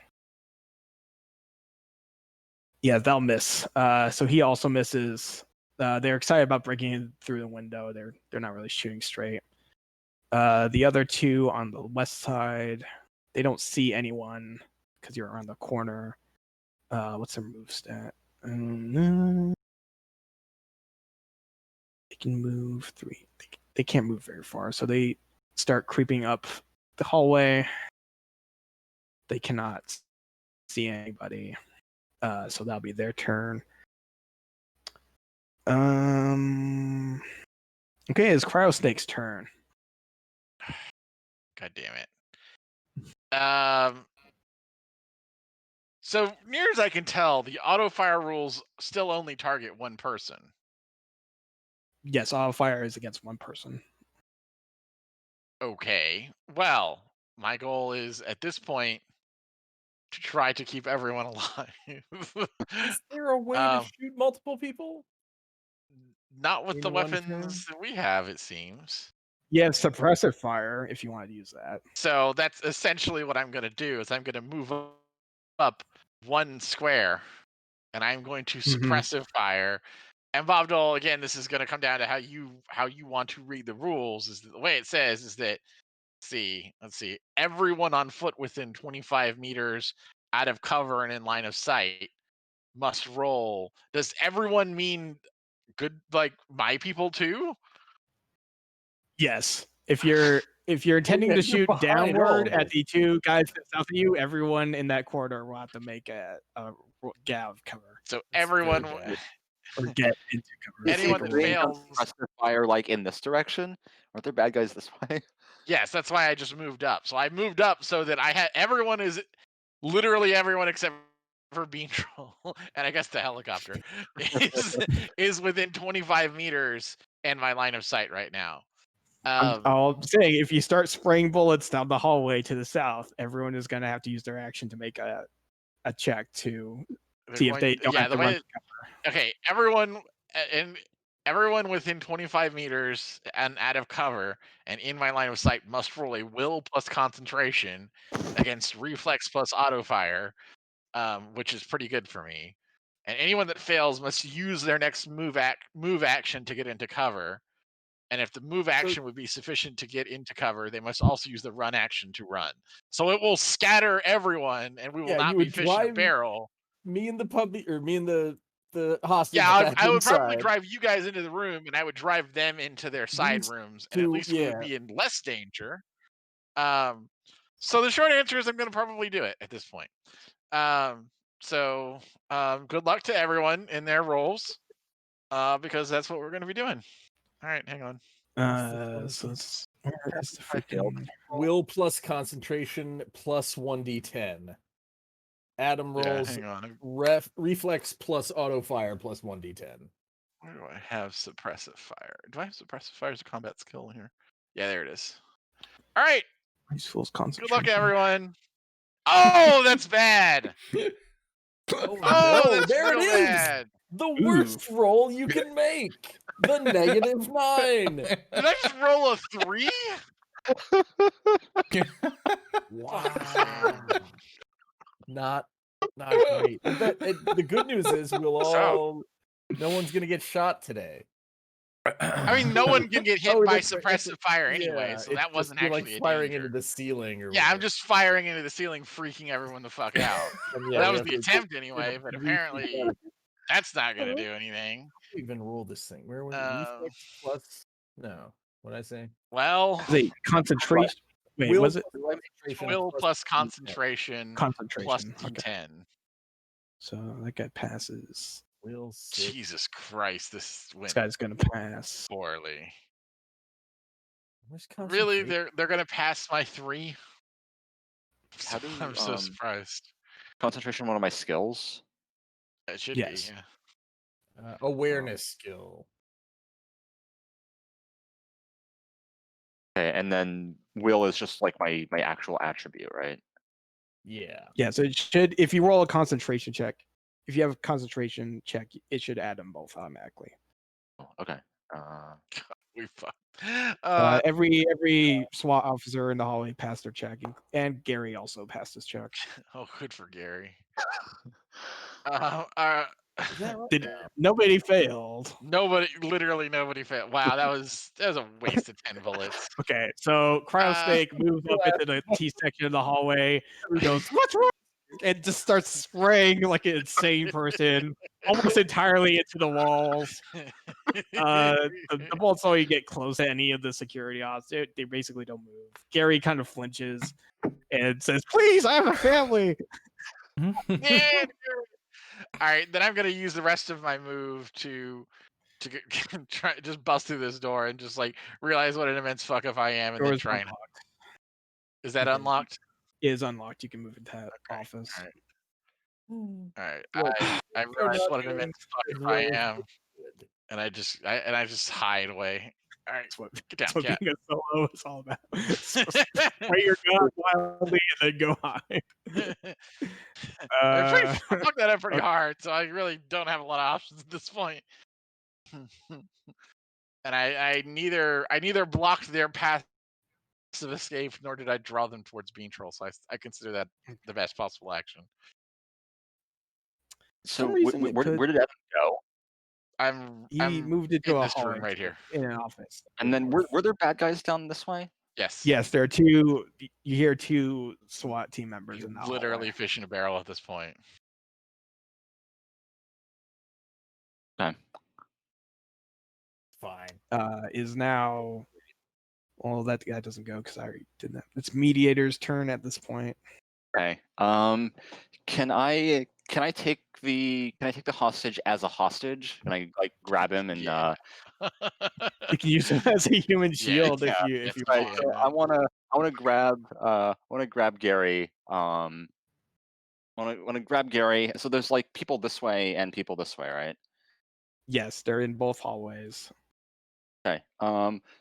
[SPEAKER 1] Yeah, they'll miss. So he also misses. They're excited about breaking through the window. They're not really shooting straight. The other two on the west side, they don't see anyone because you're on the corner. What's their move stat? They can move 3. They can't move very far, so they start creeping up the hallway. They cannot see anybody, so that'll be their turn. Okay, it's Cryo Snake's turn.
[SPEAKER 6] God damn it. So near as I can tell, the auto fire rules still only target one person.
[SPEAKER 1] Yes, auto fire is against one person.
[SPEAKER 6] Okay. Well, my goal is at this point to try to keep everyone alive.
[SPEAKER 5] Is there a way to shoot multiple people?
[SPEAKER 6] Not with
[SPEAKER 5] In
[SPEAKER 6] the
[SPEAKER 5] one
[SPEAKER 6] weapons that we have, it seems.
[SPEAKER 1] Yeah, suppressive fire if you want to use that.
[SPEAKER 6] So that's essentially what I'm going to do. Is I'm going to move up one square, and I'm going to suppressive fire. And Bob Dole, again, this is going to come down to how you want to read the rules. Is the way it says is that let's see, everyone on foot within 25 meters out of cover and in line of sight must roll. Does everyone mean good, like my people too?
[SPEAKER 1] Yes. If you're intending to shoot downward at the two guys south of you, everyone in that corridor will have to make a gav cover.
[SPEAKER 6] So everyone
[SPEAKER 1] or get into cover.
[SPEAKER 6] Anyone that fails
[SPEAKER 3] fire like in this direction. Aren't there bad guys this way?
[SPEAKER 6] Yes, that's why I just moved up. So I moved up so that I had everyone is literally everyone except for Bean Troll and I guess the helicopter is within 25 meters in my line of sight right now.
[SPEAKER 1] I'll say if you start spraying bullets down the hallway to the south, everyone is going to have to use their action to make a check to see if they don't have to run cover.
[SPEAKER 6] Okay, everyone within 25 meters and out of cover and in my line of sight must roll a will plus concentration against reflex plus auto fire, which is pretty good for me. And anyone that fails must use their next move action to get into cover. And if the move action would be sufficient to get into cover, they must also use the run action to run. So it will scatter everyone, and we will not be fish in a barrel.
[SPEAKER 5] Me and the puppy, or me and the hostage.
[SPEAKER 6] Yeah, I would probably drive you guys into the room, and I would drive them into their side rooms, and at least we would be in less danger. So the short answer is I'm going to probably do it at this point. So good luck to everyone in their roles, because that's what we're going to be doing. All right, hang on.
[SPEAKER 1] So it's, where is the freaking
[SPEAKER 5] Will plus concentration plus 1d10. Adam rolls
[SPEAKER 6] hang on.
[SPEAKER 5] reflex plus auto fire plus 1d10.
[SPEAKER 6] Where do I have suppressive fire? Do I have suppressive fire as a combat skill here? Yeah, there it is. All right.
[SPEAKER 1] useful
[SPEAKER 6] Good
[SPEAKER 1] concentration?
[SPEAKER 6] luck, everyone. Oh, that's bad.
[SPEAKER 5] Oh,
[SPEAKER 6] Oh,
[SPEAKER 5] no,
[SPEAKER 6] that's
[SPEAKER 5] there it
[SPEAKER 6] real
[SPEAKER 5] is.
[SPEAKER 6] bad.
[SPEAKER 5] The worst roll you can make. The -9.
[SPEAKER 6] Did I just roll a 3?
[SPEAKER 5] Wow. Not great. But the good news is no one's gonna get shot today.
[SPEAKER 6] I mean, no one can get hit by suppressive fire anyway,
[SPEAKER 5] yeah,
[SPEAKER 6] so
[SPEAKER 5] it's
[SPEAKER 6] that wasn't
[SPEAKER 5] just you're,
[SPEAKER 6] actually
[SPEAKER 5] like
[SPEAKER 6] a
[SPEAKER 5] firing
[SPEAKER 6] danger.
[SPEAKER 5] into the ceiling or
[SPEAKER 6] Yeah, I'm
[SPEAKER 5] whatever.
[SPEAKER 6] just firing into the ceiling, freaking everyone the fuck out.
[SPEAKER 5] And
[SPEAKER 6] Well,
[SPEAKER 5] yeah,
[SPEAKER 6] that
[SPEAKER 5] we
[SPEAKER 6] was
[SPEAKER 5] have
[SPEAKER 6] the
[SPEAKER 5] to
[SPEAKER 6] attempt anyway, but apparently that's not gonna do anything.
[SPEAKER 5] even roll this thing. Where was it? Reflex plus what'd I say?
[SPEAKER 6] Well,
[SPEAKER 1] Is it concentration? Wait,
[SPEAKER 5] Will
[SPEAKER 1] was it
[SPEAKER 5] plus concentration
[SPEAKER 6] will plus
[SPEAKER 5] D10.
[SPEAKER 6] concentration plus
[SPEAKER 1] concentration? Okay.
[SPEAKER 6] D10.
[SPEAKER 1] So that guy passes.
[SPEAKER 5] Will 6.
[SPEAKER 6] Jesus Christ, this
[SPEAKER 1] This
[SPEAKER 6] went
[SPEAKER 1] guy's gonna pass.
[SPEAKER 6] poorly.
[SPEAKER 5] Where's
[SPEAKER 6] Really,
[SPEAKER 5] concentration?
[SPEAKER 6] they're gonna pass my 3?
[SPEAKER 3] How do
[SPEAKER 6] I'm so surprised.
[SPEAKER 3] concentration one of my skills?
[SPEAKER 6] It should
[SPEAKER 1] Yes.
[SPEAKER 6] be. Yeah.
[SPEAKER 5] Awareness skill.
[SPEAKER 3] Okay, and then will is just like my actual attribute, right?
[SPEAKER 5] Yeah.
[SPEAKER 1] Yeah, so it should, if you roll a concentration check, if you have a concentration check, it should add them both automatically.
[SPEAKER 3] Oh, okay.
[SPEAKER 6] We fucked.
[SPEAKER 1] Every SWAT officer in the hallway passed their check, and Gary also passed his check.
[SPEAKER 6] Oh, good for Gary.
[SPEAKER 1] Nobody failed.
[SPEAKER 6] Literally nobody failed. Wow, that was a waste of 10 bullets.
[SPEAKER 1] Okay, so Cryo moves up into the T section of the hallway. He goes, "What's wrong?" And just starts spraying like an insane person, almost entirely into the walls. The bullets only get close to any of the security ops. They basically don't move. Gary kind of flinches and says, "Please, I have a family."
[SPEAKER 6] Yeah. All right, then I'm gonna use the rest of my move to try just bust through this door and just like realize what an immense fuck up I am, and
[SPEAKER 1] Door
[SPEAKER 6] then
[SPEAKER 1] is
[SPEAKER 6] try and.
[SPEAKER 1] unlocked.
[SPEAKER 6] Is that
[SPEAKER 1] Okay.
[SPEAKER 6] unlocked?
[SPEAKER 1] It is unlocked. You can move into that office.
[SPEAKER 6] All right. I realize what an immense fuck up I am, and I just hide away. All right, get down, cat.
[SPEAKER 1] Being a solo is all about. Spray your gun wildly and then go hide.
[SPEAKER 6] I fucked that up pretty hard, so I really don't have a lot of options at this point. And I neither blocked their path of escape, nor did I draw them towards being trolls. So I consider that the best possible action.
[SPEAKER 3] So where did Evan go?
[SPEAKER 1] He moved into
[SPEAKER 6] in
[SPEAKER 1] a
[SPEAKER 6] this
[SPEAKER 1] hallway
[SPEAKER 6] room right here.
[SPEAKER 1] in an office.
[SPEAKER 3] And then were there bad guys down this way?
[SPEAKER 6] Yes.
[SPEAKER 1] Yes, there are two. You hear two SWAT team members
[SPEAKER 6] You're
[SPEAKER 1] in the
[SPEAKER 6] literally
[SPEAKER 1] hallway.
[SPEAKER 6] fishing a barrel at this point.
[SPEAKER 3] Okay.
[SPEAKER 5] Fine.
[SPEAKER 1] Is now. Well, that guy doesn't go because I already did that. It's mediator's turn at this point.
[SPEAKER 3] Okay. Can I take the hostage as a hostage? Can I like grab him and
[SPEAKER 1] You can use him as a human shield if you
[SPEAKER 3] right,
[SPEAKER 1] want.
[SPEAKER 3] so I wanna grab Gary. Wanna grab Gary. So there's like people this way and people this way, right?
[SPEAKER 1] Yes, they're in both hallways.
[SPEAKER 3] Okay.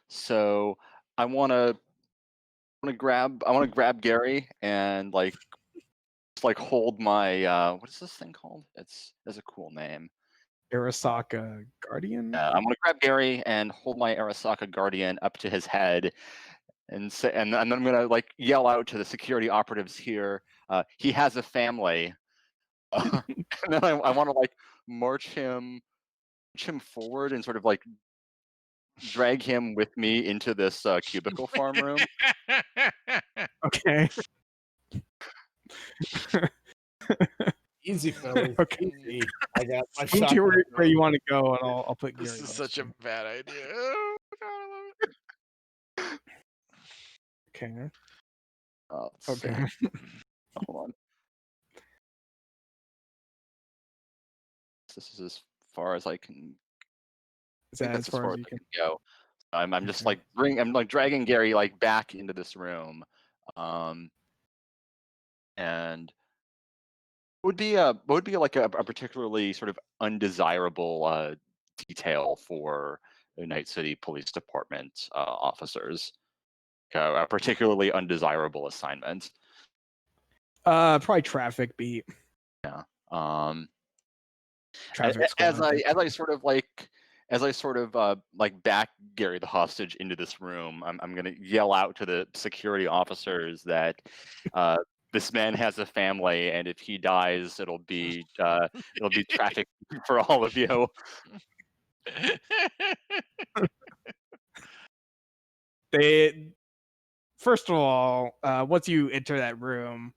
[SPEAKER 3] So I wanna grab Gary and like hold my what is this thing called? It's a cool name.
[SPEAKER 1] Arasaka Guardian.
[SPEAKER 3] I'm gonna grab Gary and hold my Arasaka Guardian up to his head, and say, and then I'm gonna like yell out to the security operatives here. He has a family, and then I want to like march him forward and sort of like drag him with me into this cubicle farm room.
[SPEAKER 1] Okay.
[SPEAKER 5] Easy, fellas.
[SPEAKER 1] Okay.
[SPEAKER 5] Easy. I got my
[SPEAKER 1] Move
[SPEAKER 5] shot.
[SPEAKER 1] to where you want to go, and I'll put Gary.
[SPEAKER 6] This is such a bad idea. Oh, God, I love it.
[SPEAKER 1] Okay.
[SPEAKER 3] Let's see.
[SPEAKER 1] Okay.
[SPEAKER 3] Hold on. This is as far as I can.
[SPEAKER 1] Is
[SPEAKER 3] I think
[SPEAKER 1] that
[SPEAKER 3] that's
[SPEAKER 1] as far
[SPEAKER 3] far
[SPEAKER 1] as
[SPEAKER 3] as
[SPEAKER 1] you
[SPEAKER 3] I
[SPEAKER 1] can?
[SPEAKER 3] can go. I'm just
[SPEAKER 1] Okay.
[SPEAKER 3] like I'm like dragging Gary like back into this room, and what would be like a particularly sort of undesirable detail for the Night City Police Department officers? A particularly undesirable assignment.
[SPEAKER 1] Probably traffic beat.
[SPEAKER 3] Um,
[SPEAKER 1] Traffic
[SPEAKER 3] as
[SPEAKER 1] squad.
[SPEAKER 3] I sort of like back Gary the hostage into this room, I'm gonna yell out to the security officers that this man has a family, and if he dies, it'll be traffic for all of you.
[SPEAKER 1] They first of all, once you enter that room,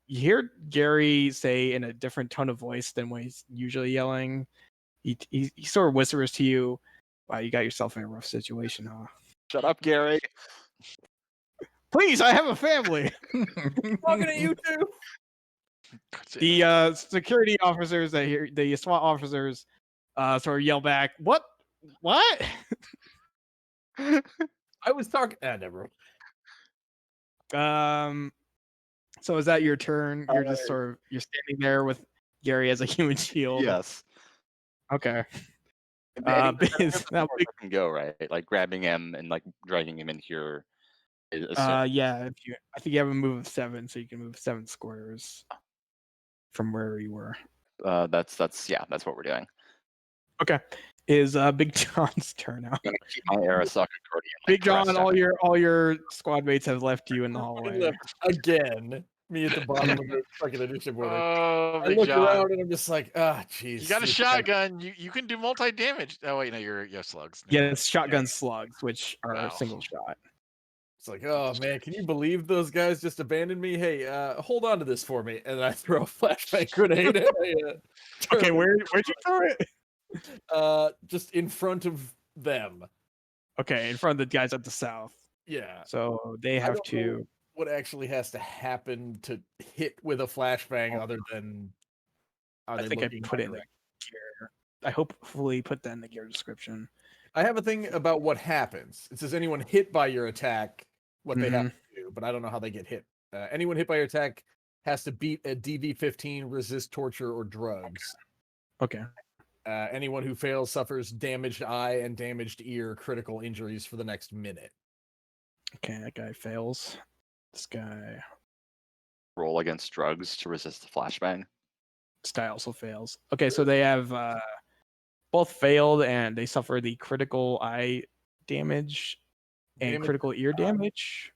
[SPEAKER 1] you hear Gary say in a different tone of voice than when he's usually yelling. He sort of whispers to you, "Wow, you got yourself in a rough situation, huh?"
[SPEAKER 3] Shut up, Gary.
[SPEAKER 1] Please, I have a family.
[SPEAKER 5] Talking to you too.
[SPEAKER 1] The security officers that hear the SWAT officers sort of yell back, "What? What?"
[SPEAKER 5] I was talking. Never.
[SPEAKER 1] So is that your turn? You're just sort of you're standing there with Gary as a human shield.
[SPEAKER 3] Yes.
[SPEAKER 1] Okay.
[SPEAKER 3] That's
[SPEAKER 1] Now,
[SPEAKER 3] I can go right, like grabbing him and like dragging him in here.
[SPEAKER 1] yeah. I think you have a move of 7, so you can move 7 squares from where you were.
[SPEAKER 3] That's what we're doing.
[SPEAKER 1] Okay. Is Big John's turn now?
[SPEAKER 3] I'm gonna keep my Arasaka accordion.
[SPEAKER 1] Big John, all your squad mates have left you in the hallway.
[SPEAKER 5] Again. Me at the bottom of the fucking initiative order.
[SPEAKER 6] Oh,
[SPEAKER 5] I
[SPEAKER 6] Big
[SPEAKER 5] look
[SPEAKER 6] John.
[SPEAKER 5] around and I'm just like, jeez.
[SPEAKER 6] You got a shotgun. You can do multi damage. Oh wait, no, you're slugs. Never
[SPEAKER 1] Yeah,
[SPEAKER 6] mind.
[SPEAKER 1] it's shotgun slugs, which are
[SPEAKER 6] Wow.
[SPEAKER 1] single shot.
[SPEAKER 5] It's like, oh man, can you believe those guys just abandoned me? Hey, hold on to this for me, and I throw a flashbang grenade.
[SPEAKER 1] Okay, where'd you throw it?
[SPEAKER 5] Just in front of them.
[SPEAKER 1] Okay, in front of the guys at the south.
[SPEAKER 5] Yeah.
[SPEAKER 1] So they have to.
[SPEAKER 5] What actually has to happen to hit with a flashbang other than?
[SPEAKER 1] I think I put it in the gear. I hopefully put that in the gear description.
[SPEAKER 5] I have a thing about what happens. It says anyone hit by your attack, what they have to do, but I don't know how they get hit. Anyone hit by your attack has to beat a DV-15, resist torture or drugs.
[SPEAKER 1] Okay.
[SPEAKER 5] Anyone who fails suffers damaged eye and damaged ear critical injuries for the next minute.
[SPEAKER 1] Okay, that guy fails. This guy.
[SPEAKER 3] Roll against drugs to resist the flashbang.
[SPEAKER 1] This guy also fails. Okay, so they have both failed and they suffer the critical eye damage and critical ear damage.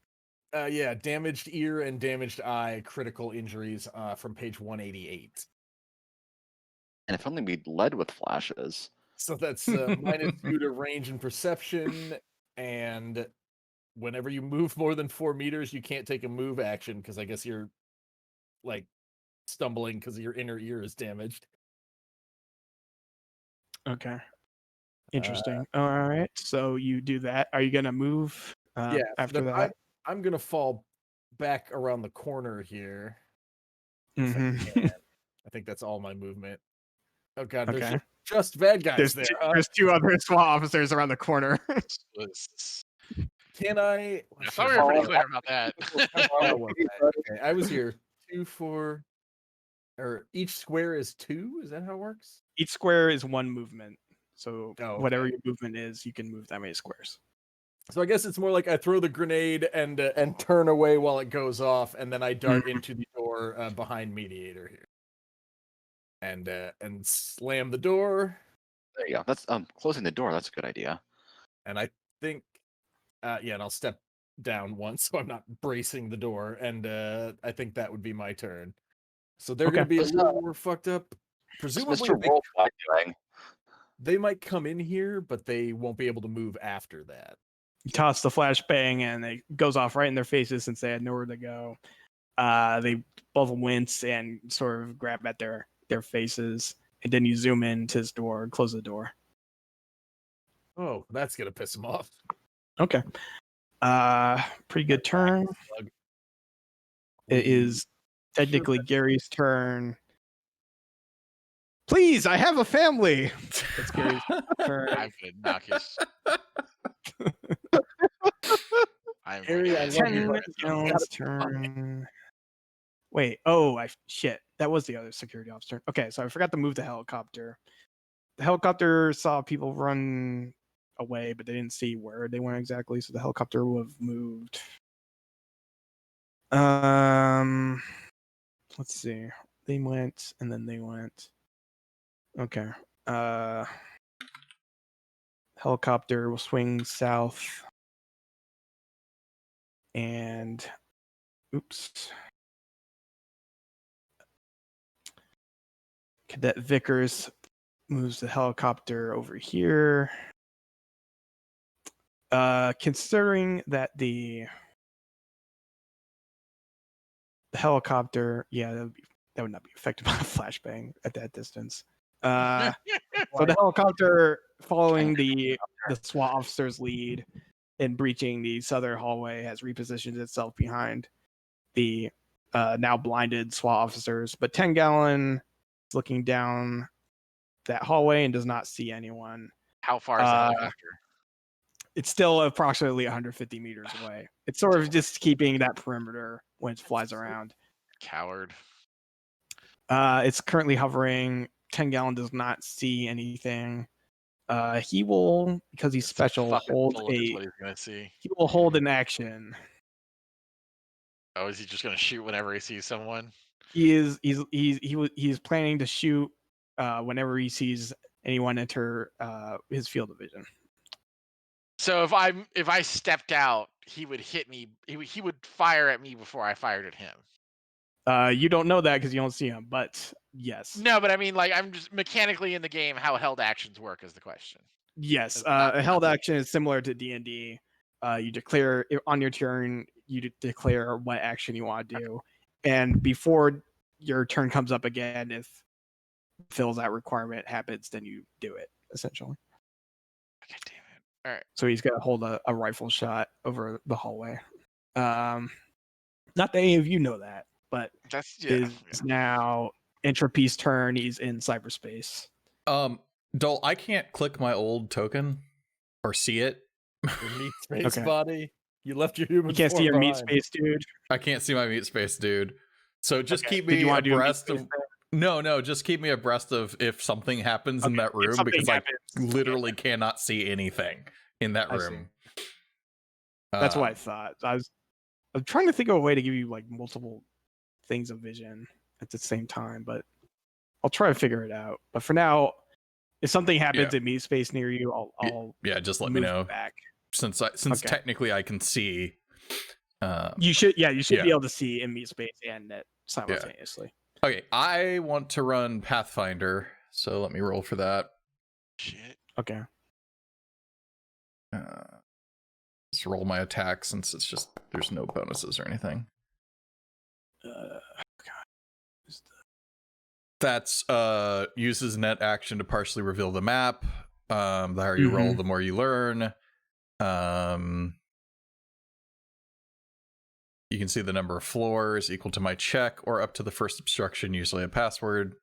[SPEAKER 5] Yeah, damaged ear and damaged eye critical injuries from page 188.
[SPEAKER 3] And if only we'd led with flashes.
[SPEAKER 5] So that's -2 to range and perception, and whenever you move more than 4 meters, you can't take a move action because I guess you're like stumbling because your inner ear is damaged.
[SPEAKER 1] Okay. Interesting. All right. So you do that. Are you gonna move after that?
[SPEAKER 5] I'm gonna fall back around the corner here.
[SPEAKER 1] Mm-hmm.
[SPEAKER 5] I think that's all my movement. Oh god,
[SPEAKER 1] Okay.
[SPEAKER 5] there's just bad guys there.
[SPEAKER 1] There's 2 other SWAT officers around the corner.
[SPEAKER 5] Can I?
[SPEAKER 6] I thought we were pretty clear about that.
[SPEAKER 5] Okay, I was here 2, 4, or each square is 2. Is that how it works?
[SPEAKER 1] Each square is 1 movement. So
[SPEAKER 5] okay.
[SPEAKER 1] Whatever your movement is, you can move that many squares.
[SPEAKER 5] So I guess it's more like I throw the grenade and turn away while it goes off, and then I dart into the door behind Mediator here, and slam the door.
[SPEAKER 3] There you go. That's closing the door. That's a good idea.
[SPEAKER 5] And I think, and I'll step down once so I'm not bracing the door, and I think that would be my turn. So they're going to be a little more fucked up. Presumably, they might come in here, but they won't be able to move after that.
[SPEAKER 1] You toss the flashbang and it goes off right in their faces since they had nowhere to go. They both wince and sort of grab at their faces, and then you zoom into his door and close the door.
[SPEAKER 5] Oh, that's gonna piss him off.
[SPEAKER 1] Okay. Pretty good turn. It is technically Gary's turn. Please, I have a family. It's Gary's turn.
[SPEAKER 6] I'm gonna knock his. I'm
[SPEAKER 5] Gary, I
[SPEAKER 6] going
[SPEAKER 5] love
[SPEAKER 6] to
[SPEAKER 5] you,
[SPEAKER 1] 10
[SPEAKER 5] but
[SPEAKER 1] Gallon's turn. Wait, I shit. That was the other security officer. Okay, so I forgot to move the helicopter. The helicopter saw people run away, but they didn't see where they went exactly, so the helicopter would have moved. Let's see. They went and then they went. Okay. Helicopter will swing south. And oops. Cadet Vickers moves the helicopter over here. Considering that the helicopter, that would not be affected by a flashbang at that distance. So the helicopter, following the SWAT officer's lead in breaching the southern hallway, has repositioned itself behind the now blinded SWAT officers. But 10 Gallon is looking down that hallway and does not see anyone.
[SPEAKER 6] How far is the helicopter?
[SPEAKER 1] It's still approximately 150 meters away. It's sort of just keeping that perimeter when it flies around.
[SPEAKER 6] Coward.
[SPEAKER 1] It's currently hovering. 10 Gallon does not see anything. He will, because he's special, hold
[SPEAKER 6] What he's gonna see.
[SPEAKER 1] He will hold an action.
[SPEAKER 6] Oh, is he just gonna shoot whenever he sees someone?
[SPEAKER 1] He's planning to shoot whenever he sees anyone enter his field of vision.
[SPEAKER 6] So if I stepped out, he would hit me. He would fire at me before I fired at him.
[SPEAKER 1] You don't know that because you don't see him, but yes.
[SPEAKER 6] No, but I mean, like, I'm just mechanically in the game. How held actions work is the question.
[SPEAKER 1] Yes, a held action is similar to D&D. You declare on your turn. You declare what action you want to do, and before your turn comes up again, if fills that requirement happens, then you do it essentially.
[SPEAKER 6] God damn it! All right.
[SPEAKER 1] So he's gonna hold a rifle shot over the hallway. Not that any of you know that, but it's now Entropy's turn. He's in cyberspace.
[SPEAKER 4] Dole, I can't click my old token or see it.
[SPEAKER 5] Your meat space body. You left your human.
[SPEAKER 1] You can't see your
[SPEAKER 5] behind.
[SPEAKER 1] meat space, dude.
[SPEAKER 4] I can't see my meat space, dude. So just keep
[SPEAKER 1] Did
[SPEAKER 4] me
[SPEAKER 1] you want to do
[SPEAKER 4] abreast of. No, just keep me abreast of if something happens in that room because I literally cannot see anything in that room.
[SPEAKER 1] That's what I thought. I'm trying to think of a way to give you like multiple things of vision at the same time, but I'll try to figure it out. But for now, if something happens in meat space near you, I'll
[SPEAKER 4] just let me know.
[SPEAKER 1] Back.
[SPEAKER 4] Since technically I can see.
[SPEAKER 1] You should be able to see in meat space and net simultaneously.
[SPEAKER 4] Okay, I want to run Pathfinder, so let me roll for that.
[SPEAKER 6] Shit.
[SPEAKER 1] Okay.
[SPEAKER 4] Let's roll my attack since it's just there's no bonuses or anything. That's uses net action to partially reveal the map. The higher you roll, the more you learn. You can see the number of floors equal to my check or up to the first obstruction, usually a password.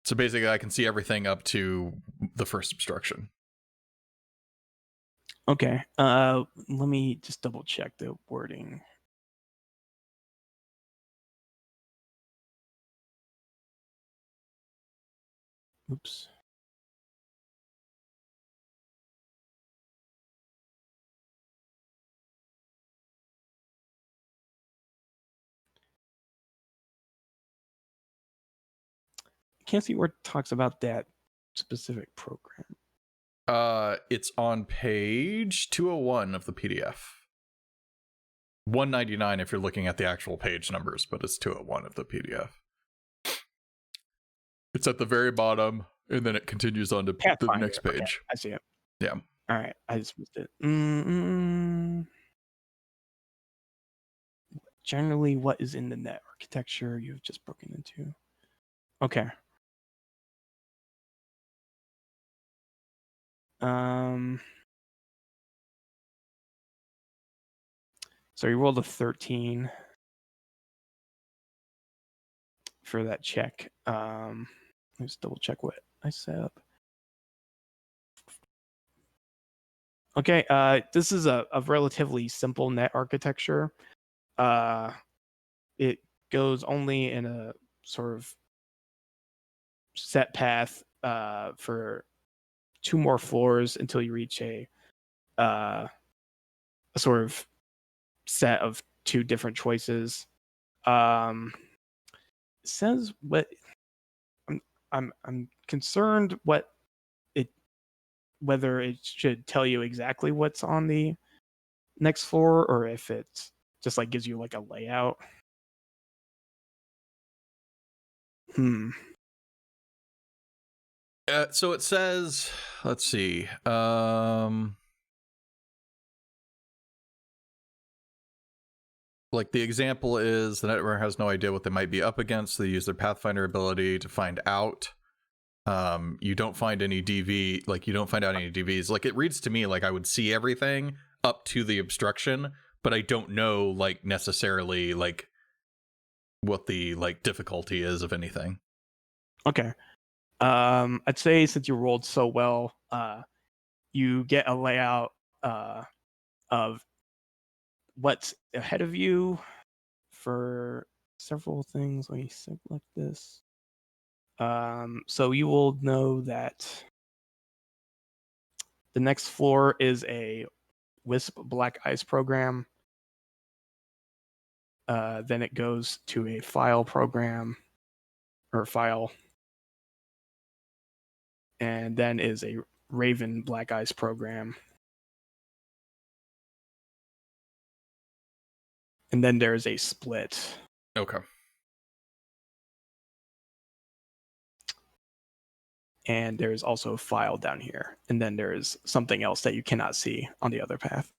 [SPEAKER 4] So basically I can see everything up to the first obstruction.
[SPEAKER 1] Okay. Let me just double check the wording. Oops. Can't see where it talks about that specific program.
[SPEAKER 4] It's on page 201 of the PDF. 199 if you're looking at the actual page numbers, but it's 201 of the PDF. It's at the very bottom, and then it continues on to the next page.
[SPEAKER 1] Okay, I see it.
[SPEAKER 4] Yeah.
[SPEAKER 1] All right, I just missed it. Generally, what is in the net architecture you've just broken into? Okay. So you rolled a 13. for that check. Let's double check what I set up. Okay, this is a relatively simple net architecture. It goes only in a sort of set path for 2 more floors until you reach a sort of set of 2 different choices. It says what I'm concerned whether it should tell you exactly what's on the next floor or if it just like gives you like a layout.
[SPEAKER 4] So it says, let's see. Like the example is the network has no idea what they might be up against. So they use their Pathfinder ability to find out. You don't find any DV, like you don't find out any DVs. Like it reads to me like I would see everything up to the obstruction, but I don't know like necessarily like what the like difficulty is of anything.
[SPEAKER 1] Okay. I'd say since you rolled so well, you get a layout of what's ahead of you for several things. Let me select this. So you will know that the next floor is a Wisp Black Ice program. Then it goes to a file program or file. And then is a Raven Black Ice program. And then there's a split.
[SPEAKER 4] Okay.
[SPEAKER 1] And there's also a file down here. And then there's something else that you cannot see on the other path.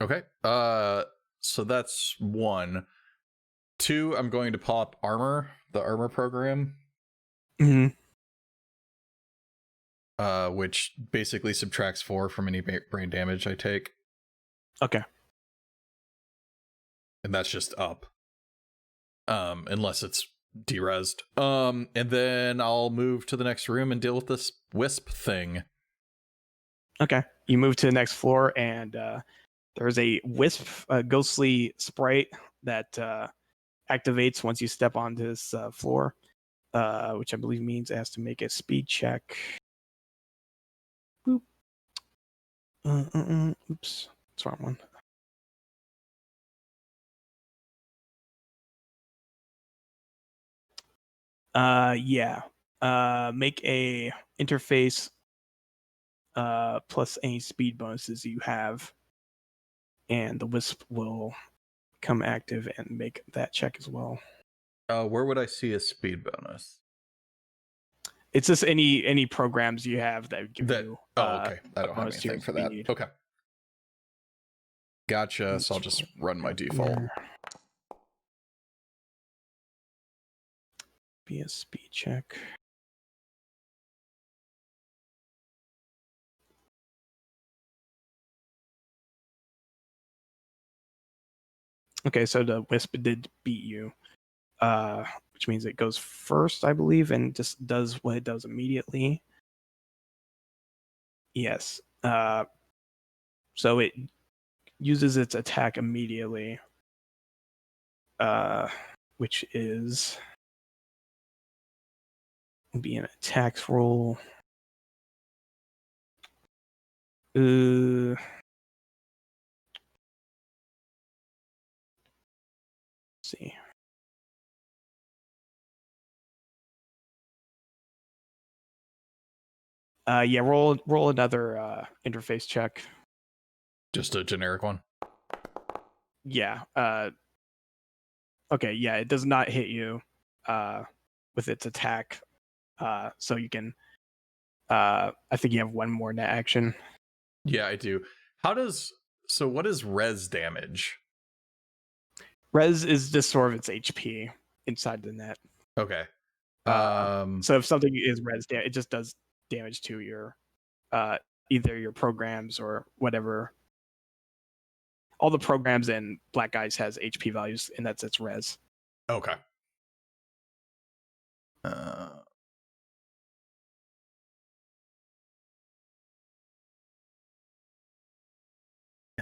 [SPEAKER 4] Okay. So that's 1. 2, I'm going to pop armor, the armor program.
[SPEAKER 1] Mm-hmm.
[SPEAKER 4] Which basically subtracts 4 from any brain damage I take.
[SPEAKER 1] Okay.
[SPEAKER 4] And that's just up. Unless it's derezzed. And then I'll move to the next room and deal with this wisp thing.
[SPEAKER 1] Okay. You move to the next floor, and there's a wisp, a ghostly sprite that activates once you step onto this floor, which I believe means it has to make a speed check. Boop. Oops. That's the wrong one. Yeah. Make a interface plus any speed bonuses you have, and the wisp will come active and make that check as well.
[SPEAKER 4] Where would I see a speed bonus?
[SPEAKER 1] It's just any programs you have that give you.
[SPEAKER 4] Okay. I don't have anything for that. Okay. Gotcha. So I'll just run my default.
[SPEAKER 1] Be a speed check. Okay, so the wisp did beat you, which means it goes first, I believe, and just does what it does immediately. Yes. So it uses its attack immediately, which is be an attacks roll. Let's see. Yeah, roll another interface check.
[SPEAKER 4] Just a generic one?
[SPEAKER 1] Yeah. Okay, yeah, it does not hit you with its attack. So you can I think you have 1 more net action.
[SPEAKER 4] Yeah, I do. So what is res damage?
[SPEAKER 1] Res is just sort of its HP inside the net.
[SPEAKER 4] Okay.
[SPEAKER 1] So if something is res damage, it just does damage to your either your programs or whatever. All the programs in Black Ice has HP values, and that's its res.
[SPEAKER 4] Okay.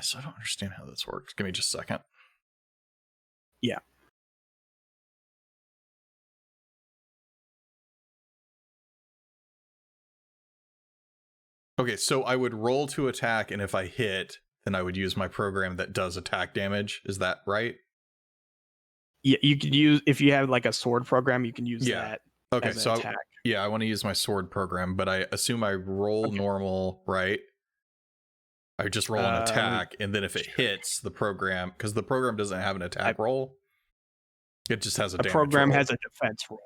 [SPEAKER 4] So I don't understand how this works. Give me just a second.
[SPEAKER 1] Yeah.
[SPEAKER 4] Okay, so I would roll to attack, and if I hit, then I would use my program that does attack damage. Is that right?
[SPEAKER 1] Yeah, you can use, if you have like a sword program, you can use
[SPEAKER 4] Yeah.
[SPEAKER 1] that
[SPEAKER 4] Okay,
[SPEAKER 1] as an
[SPEAKER 4] so
[SPEAKER 1] attack.
[SPEAKER 4] I want to use my sword program, but I assume I roll normal, right? I just roll an attack, and then if it hits the program, because the program doesn't have an attack roll, it just has a damage
[SPEAKER 1] program
[SPEAKER 4] roll.
[SPEAKER 1] has a defense roll.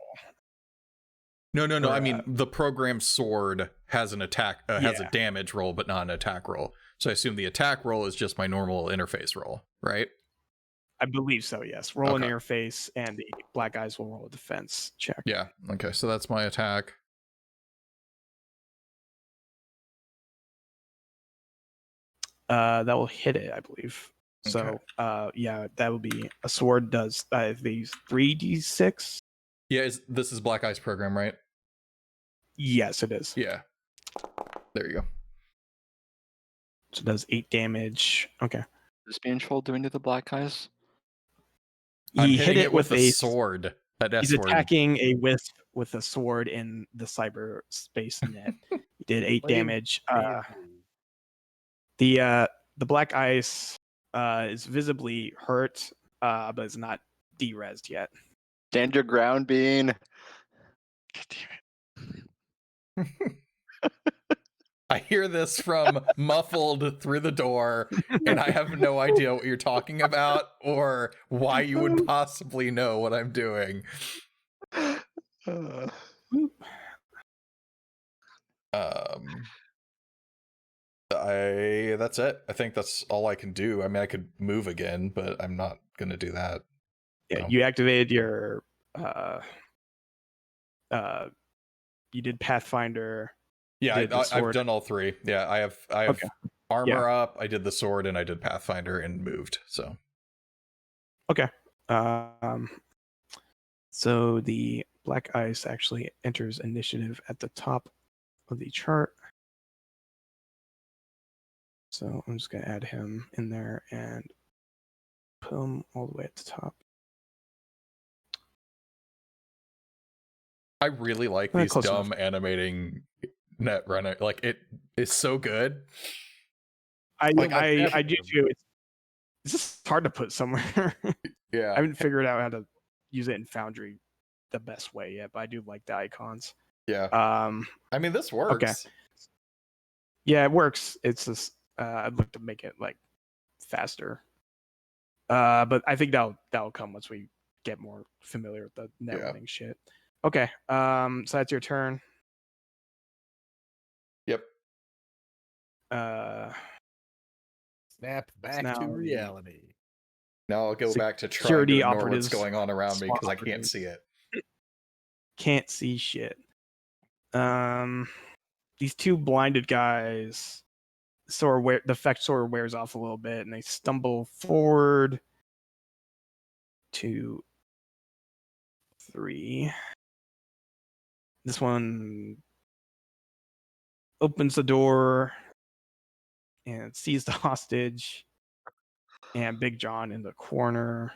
[SPEAKER 4] No.
[SPEAKER 1] Or,
[SPEAKER 4] I mean, the program sword has an attack, has a
[SPEAKER 1] Yeah.
[SPEAKER 4] damage roll, but not an attack roll. So I assume the attack roll is just my normal interface roll, right?
[SPEAKER 1] I believe so, yes. Roll an
[SPEAKER 4] Okay.
[SPEAKER 1] interface, and the black eyes will roll a defense check.
[SPEAKER 4] Yeah. Okay, so that's my attack.
[SPEAKER 1] That will hit it, I believe. So, yeah, that will be a sword does these 3d6.
[SPEAKER 4] Yeah, this is Black Eye's program, right?
[SPEAKER 1] Yes, it is.
[SPEAKER 4] Yeah. There you go.
[SPEAKER 1] So it does 8 damage. Okay.
[SPEAKER 3] Is being trolled doing to the black guys?
[SPEAKER 4] I'm
[SPEAKER 1] He
[SPEAKER 4] hitting
[SPEAKER 1] hit it with
[SPEAKER 4] a
[SPEAKER 1] a
[SPEAKER 4] sword.
[SPEAKER 1] He's attacking a wisp with a sword in the cyberspace net. He did 8 damage. The black ice is visibly hurt, but is not de-rezzed yet.
[SPEAKER 3] Stand your ground, Bean.
[SPEAKER 6] God damn it.
[SPEAKER 4] I hear this from muffled through the door, and I have no idea what you're talking about or why you would possibly know what I'm doing. That's it. I think that's all I can do. I mean, I could move again, but I'm not gonna do that.
[SPEAKER 1] Yeah,
[SPEAKER 4] So.
[SPEAKER 1] you activated your you did Pathfinder.
[SPEAKER 4] Yeah, I've done all 3. Yeah, I have
[SPEAKER 1] Okay.
[SPEAKER 4] armor up, I did the sword, and I did Pathfinder and moved. So
[SPEAKER 1] Okay. So the black ice actually enters initiative at the top of the chart. So I'm just gonna add him in there and put him all the way at the top.
[SPEAKER 4] I really like these dumb animating net runner. Like, it is so good.
[SPEAKER 1] I do too. It's just hard to put somewhere.
[SPEAKER 4] Yeah,
[SPEAKER 1] I haven't figured out how to use it in Foundry the best way yet, but I do like the icons.
[SPEAKER 4] Yeah. I mean, this works.
[SPEAKER 1] Okay. Yeah, it works. It's just I'd like to make it like faster. But I think that'll come once we get more familiar with the net running shit. Okay. So that's your turn.
[SPEAKER 4] Yep.
[SPEAKER 5] Snap back to reality.
[SPEAKER 7] Now I'll go back to trying to ignore what's going on around me because I can't see it.
[SPEAKER 1] Can't see shit. These 2 blinded guys the effect sort of wears off a little bit, and they stumble forward 2, 3. This one opens the door and sees the hostage and Big John in the corner.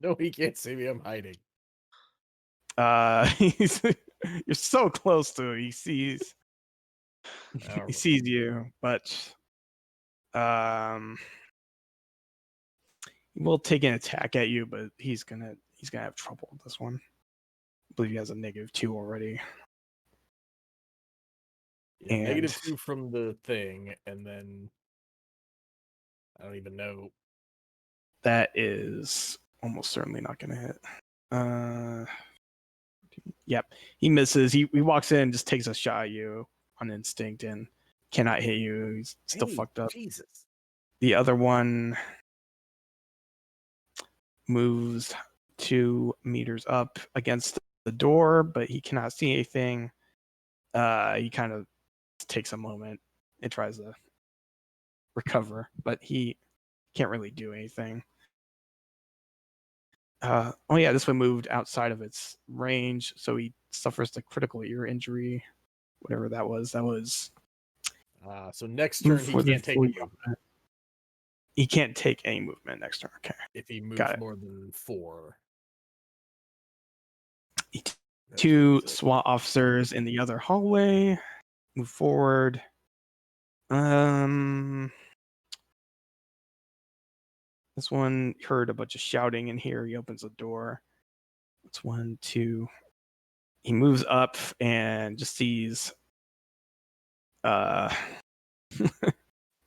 [SPEAKER 5] No, he can't see me. I'm hiding.
[SPEAKER 1] You're so close to him. He sees you, but he will take an attack at you, but he's gonna have trouble with this one. I believe he has a -2 already.
[SPEAKER 5] Yeah, -2 from the thing, and then I don't even know.
[SPEAKER 1] That is almost certainly not gonna hit. Yep, he misses. He walks in, just takes a shot at you on instinct, and cannot hit you. He's still fucked up.
[SPEAKER 5] Jesus.
[SPEAKER 1] The other one moves 2 meters up against the door, but he cannot see anything. He kind of takes a moment and tries to recover, but he can't really do anything. Oh yeah, this one moved outside of its range, so he suffers the critical ear injury, whatever that was. That was
[SPEAKER 5] So next turn he can't take a movement.
[SPEAKER 1] He can't take any movement next turn. Okay.
[SPEAKER 5] If he moves more than 4.
[SPEAKER 1] Two SWAT officers in the other hallway. Move forward. This one heard a bunch of shouting in here. He opens the door. It's 1, 2. He moves up and just sees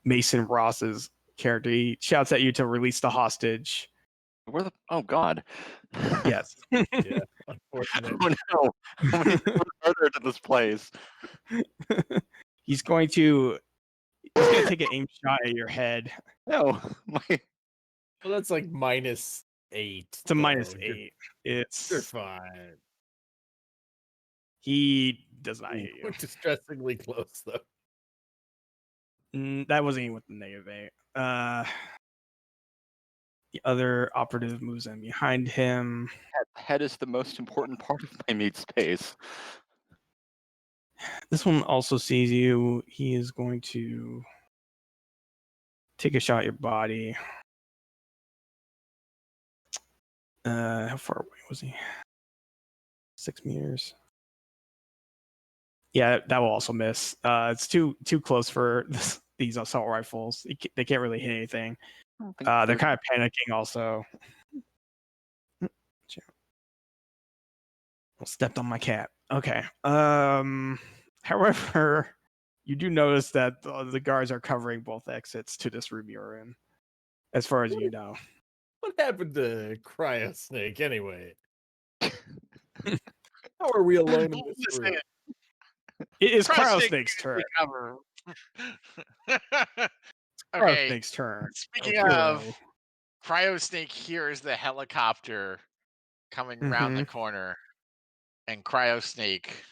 [SPEAKER 1] Mason Ross's character. He shouts at you to release the hostage.
[SPEAKER 3] Where the oh god.
[SPEAKER 1] Yes.
[SPEAKER 5] Yeah. Unfortunate.
[SPEAKER 3] Oh no. How many are there to this place?
[SPEAKER 1] He's going to take an aim shot at your head.
[SPEAKER 3] No.
[SPEAKER 5] Well, that's like -8.
[SPEAKER 1] It's a -8.
[SPEAKER 5] You're
[SPEAKER 1] It's
[SPEAKER 5] fine.
[SPEAKER 1] he does not hit you.
[SPEAKER 5] We're distressingly close though.
[SPEAKER 1] That wasn't even with the -8. The other operative moves in behind him.
[SPEAKER 3] Head is the most important part of my meat space.
[SPEAKER 1] This one also sees you. He is going to take a shot at your body. How far away was he? 6 meters. Yeah, that will also miss. It's too close for these assault rifles. They can't really hit anything. They're kind of panicking also. Stepped on my cat. Okay. However, you do notice that the guards are covering both exits to this room you're in, as far as you know.
[SPEAKER 5] What happened to Cryo Snake anyway? How are we alone in this room?
[SPEAKER 1] It is Cryo Snake's turn.
[SPEAKER 6] Okay.
[SPEAKER 1] Snake's turn.
[SPEAKER 6] Speaking of, Cryo Snake hears the helicopter coming around the corner, and Cryo Snake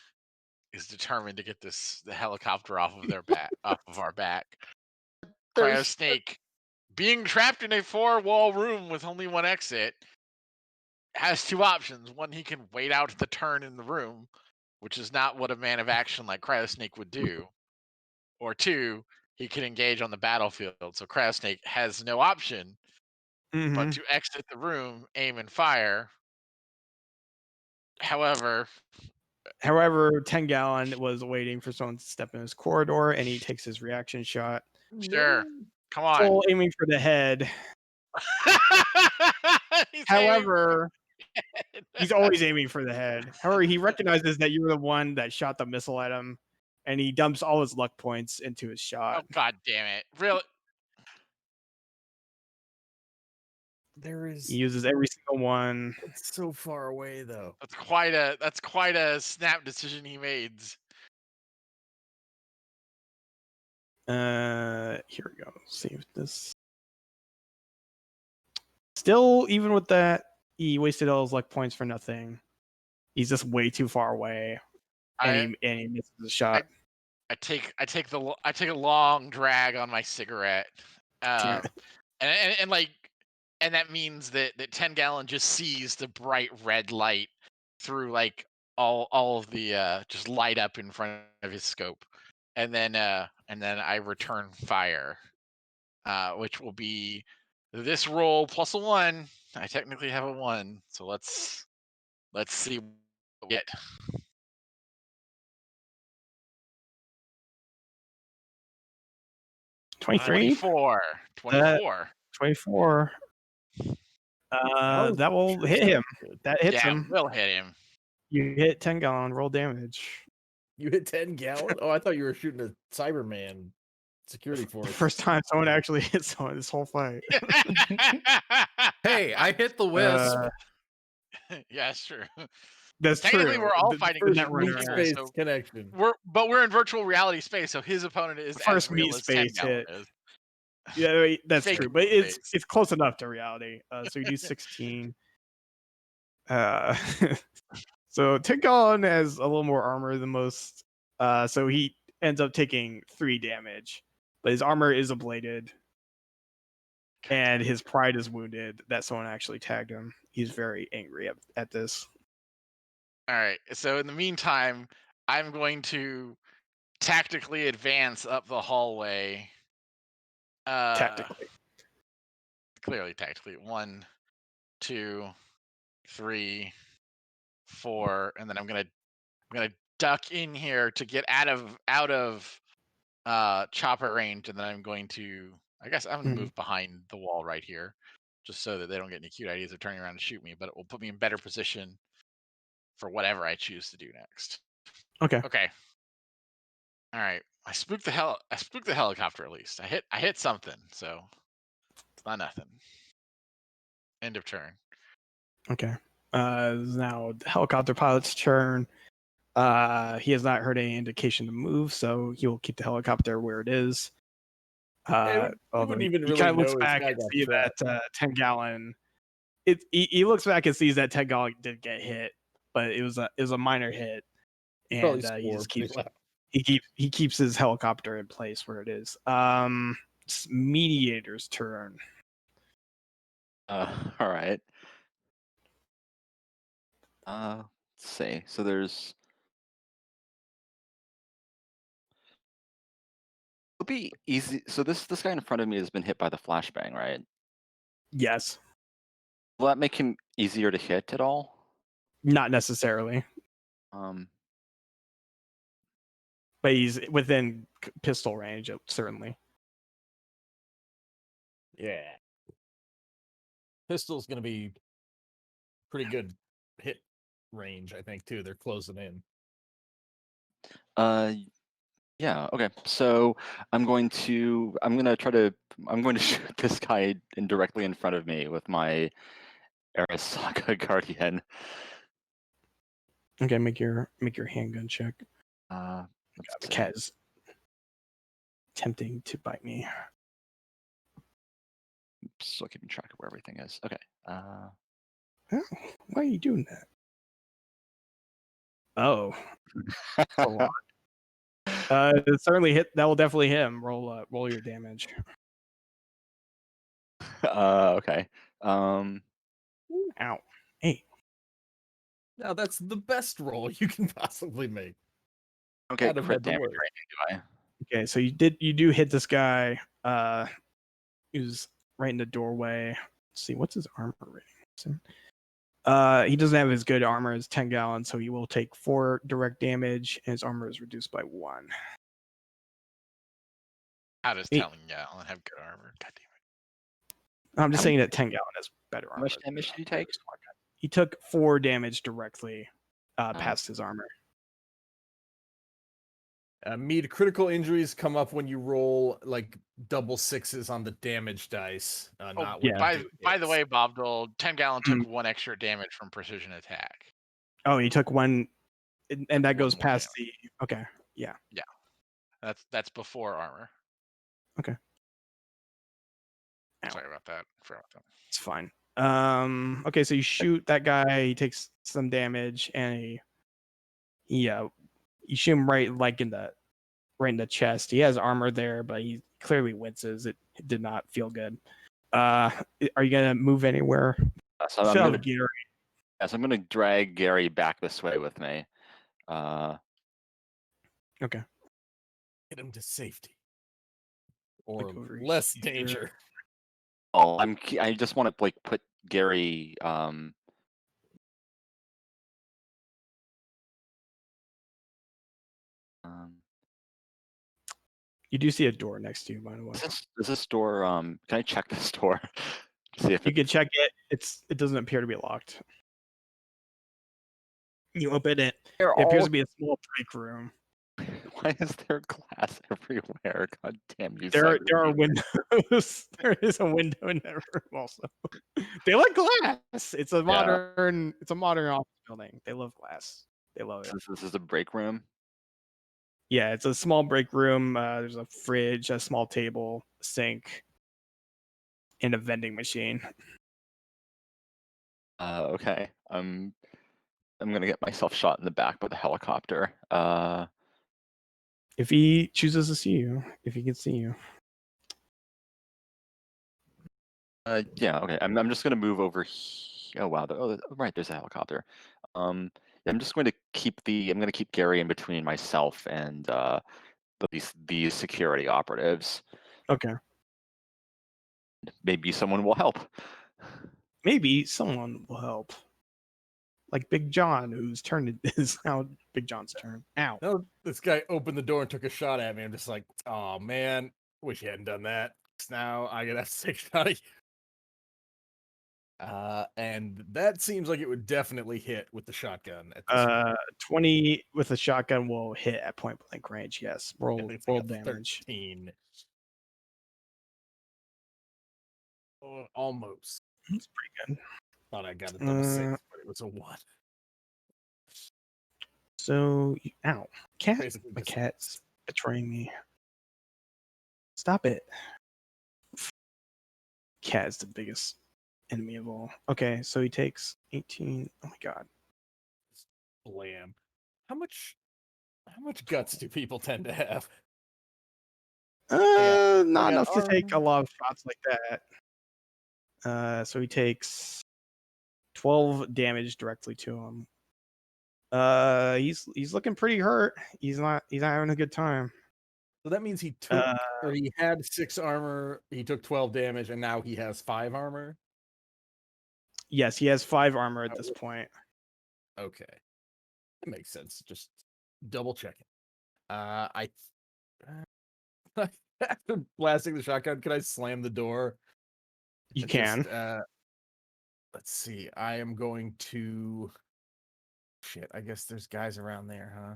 [SPEAKER 6] is determined to get the helicopter off of our back. Cryo Snake, being trapped in a 4-wall room with only one exit, has 2 options. One, he can wait out the turn in the room, which is not what a man of action like Cryo Snake would do. Or 2, he can engage on the battlefield. So Cryo Snake has no option but to exit the room, aim, and fire. However,
[SPEAKER 1] 10 Gallon was waiting for someone to step in his corridor, and he takes his reaction shot.
[SPEAKER 6] Sure. Come on.
[SPEAKER 1] Full aiming for the head. However, he's always aiming for the head. However, he recognizes that you were the one that shot the missile at him, and he dumps all his luck points into his shot.
[SPEAKER 6] Oh, god damn it. Really?
[SPEAKER 1] He uses every single one.
[SPEAKER 5] It's so far away though.
[SPEAKER 6] That's quite a snap decision he made.
[SPEAKER 1] Here we go. Save this. Still, even with that, he wasted all his luck points for nothing. He's just way too far away, and he misses the shot.
[SPEAKER 6] I take a long drag on my cigarette, and that means that 10 Gallon just sees the bright red light through like all of the just light up in front of his scope, and then I return fire, which will be this roll plus a 1. I technically have a 1, so let's see what we get.
[SPEAKER 1] $23? 24. That will hit him. That hits him.
[SPEAKER 6] Will hit him.
[SPEAKER 1] You hit 10 Gallon, roll damage.
[SPEAKER 5] You hit 10 Gallon? Oh, I thought you were shooting a Cyberman security force.
[SPEAKER 1] The first time someone actually hit someone this whole fight.
[SPEAKER 7] Hey, I hit the wisp.
[SPEAKER 6] Yeah, that's true.
[SPEAKER 1] That's
[SPEAKER 6] Technically,
[SPEAKER 1] true.
[SPEAKER 6] we're all fighting
[SPEAKER 1] that
[SPEAKER 6] meat space
[SPEAKER 5] connection.
[SPEAKER 6] We're in virtual reality space, so his opponent is
[SPEAKER 1] first meat space hit. Yeah, that's
[SPEAKER 6] Fake
[SPEAKER 1] true, but it's close enough to reality. So you do 16. So 10 Gallon has a little more armor than most. So he ends up taking 3 damage, but his armor is ablated. and his pride is wounded that someone actually tagged him. He's very angry at this.
[SPEAKER 6] All right. So in the meantime, I'm going to tactically advance up the hallway.
[SPEAKER 1] Tactically.
[SPEAKER 6] Clearly tactically. 1, 2, 3, 4, and then I'm gonna duck in here to get out of chopper range, and then I'm going to, I guess I'm gonna move behind the wall right here, just so that they don't get any cute ideas of turning around to shoot me, but it will put me in better position for whatever I choose to do next.
[SPEAKER 1] Okay.
[SPEAKER 6] Okay. All right. I spooked the helicopter at least. I hit something, so it's not nothing. End of turn.
[SPEAKER 1] Okay. Now the helicopter pilot's turn. He has not heard any indication to move, so he will keep the helicopter where it is.
[SPEAKER 5] Wouldn't even really
[SPEAKER 1] kind of looks
[SPEAKER 5] know
[SPEAKER 1] back
[SPEAKER 5] this guy
[SPEAKER 1] and
[SPEAKER 5] got
[SPEAKER 1] see
[SPEAKER 5] trapped.
[SPEAKER 1] that 10-gallon. He looks back and sees that 10-gallon did get hit, but it was a minor hit, and he just keeps his helicopter in place where it is. It's Mediator's turn.
[SPEAKER 3] All right. Let's see. So there's. It'll be easy. So this guy in front of me has been hit by the flashbang, right?
[SPEAKER 1] Yes.
[SPEAKER 3] Will that make him easier to hit at all?
[SPEAKER 1] Not necessarily. But he's within pistol range, certainly.
[SPEAKER 5] Yeah. Pistol's going to be pretty good hit range, I think, too. They're closing in.
[SPEAKER 3] Yeah, okay. So I'm going to shoot this guy directly in front of me with my Arasaka Guardian.
[SPEAKER 1] Okay, make your handgun check.
[SPEAKER 3] The
[SPEAKER 1] cat is attempting to bite me.
[SPEAKER 3] Still keeping track of where everything is. Okay.
[SPEAKER 1] Oh, why are you doing that? Oh, a lot. It certainly hit. That will definitely hit him. Roll your damage.
[SPEAKER 3] Okay.
[SPEAKER 1] Ow. Hey.
[SPEAKER 5] Now that's the best roll you can possibly make.
[SPEAKER 3] Okay, crit damage rating, do I?
[SPEAKER 1] Okay, so you do hit this guy. Who's right in the doorway. Let's see, what's his armor rating? He doesn't have as good armor as 10-gallon, so he will take 4 direct damage, and his armor is reduced by 1.
[SPEAKER 6] How does 10-gallon have good armor? God damn it.
[SPEAKER 1] I'm just saying that 10-gallon has better armor.
[SPEAKER 3] How much damage did he take?
[SPEAKER 1] He took 4 damage directly past his armor.
[SPEAKER 5] Mead, critical injuries come up when you roll like double 6s on the damage dice. Not
[SPEAKER 6] by the way, Bob Dole, 10-gallon took 1 extra damage from precision attack.
[SPEAKER 1] Oh, he took 1, and that goes past the. Okay, yeah.
[SPEAKER 6] Yeah, that's before armor.
[SPEAKER 1] Okay.
[SPEAKER 6] Sorry about that.
[SPEAKER 1] It's fine. Okay, so you shoot that guy. He takes some damage, and you shoot him right in the chest. He has armor there, but he clearly winces. It did not feel good. Are you gonna move anywhere?
[SPEAKER 3] So I'm gonna drag Gary back this way with me.
[SPEAKER 1] Okay.
[SPEAKER 5] Get him to safety or less danger.
[SPEAKER 3] Oh, I just want to put Gary.
[SPEAKER 1] You do see a door next to you, by the way.
[SPEAKER 3] Is this door? Can I check this door? See if
[SPEAKER 1] you can check it. It doesn't appear to be locked. You open it. It appears to be a small break room.
[SPEAKER 3] Why is there glass everywhere? God damn you!
[SPEAKER 1] There are windows. There is a window in that room also. They like glass. It's a modern office building. They love glass. They love it.
[SPEAKER 3] This is a break room.
[SPEAKER 1] Yeah, it's a small break room. There's a fridge, a small table, a sink, and a vending machine.
[SPEAKER 3] Okay. I'm gonna get myself shot in the back by the helicopter.
[SPEAKER 1] If he chooses to see you, if he can see you.
[SPEAKER 3] Yeah. Okay. I'm just gonna move over. Oh wow. Right. There's a helicopter. I'm just going to keep I'm going to keep Gary in between myself and these security operatives.
[SPEAKER 1] Okay.
[SPEAKER 3] Maybe someone will help.
[SPEAKER 1] Maybe someone will help. Like Big John, whose turn it is now Big John's turn. Ow.
[SPEAKER 5] No, this guy opened the door and took a shot at me. I'm just like, oh man, wish you hadn't done that. Now I gotta have to take a shot at you. And that seems like it would definitely hit with the shotgun at this point.
[SPEAKER 1] 20 with a shotgun will hit at point blank range. Yes.
[SPEAKER 5] I
[SPEAKER 1] Roll
[SPEAKER 5] think it's like a
[SPEAKER 1] damage.
[SPEAKER 5] 13. Oh, almost.
[SPEAKER 1] That's pretty good.
[SPEAKER 5] Thought I got a double 6, but it was a 1.
[SPEAKER 1] So, ow. Cat.
[SPEAKER 5] Basically,
[SPEAKER 1] My
[SPEAKER 5] just
[SPEAKER 1] cat's betraying me. Stop it. Cat is the biggest enemy of all. Okay, so he takes 18. Oh my god.
[SPEAKER 5] blam. How much guts do people tend to have?
[SPEAKER 1] Not
[SPEAKER 5] got
[SPEAKER 1] enough to take a
[SPEAKER 5] armor.
[SPEAKER 1] lot of shots like that. So he takes 12 damage directly to him. He's looking pretty hurt. He's not having a good time.
[SPEAKER 5] So that means he took or he had 6 armor, he took 12 damage, and now he has 5 armor.
[SPEAKER 1] Yes, he has 5 armor at this point.
[SPEAKER 5] Okay. That makes sense. Just double checking. After blasting the shotgun, can I slam the door?
[SPEAKER 1] You can.
[SPEAKER 5] Let's see. I am going to. Shit. I guess there's guys around there, huh?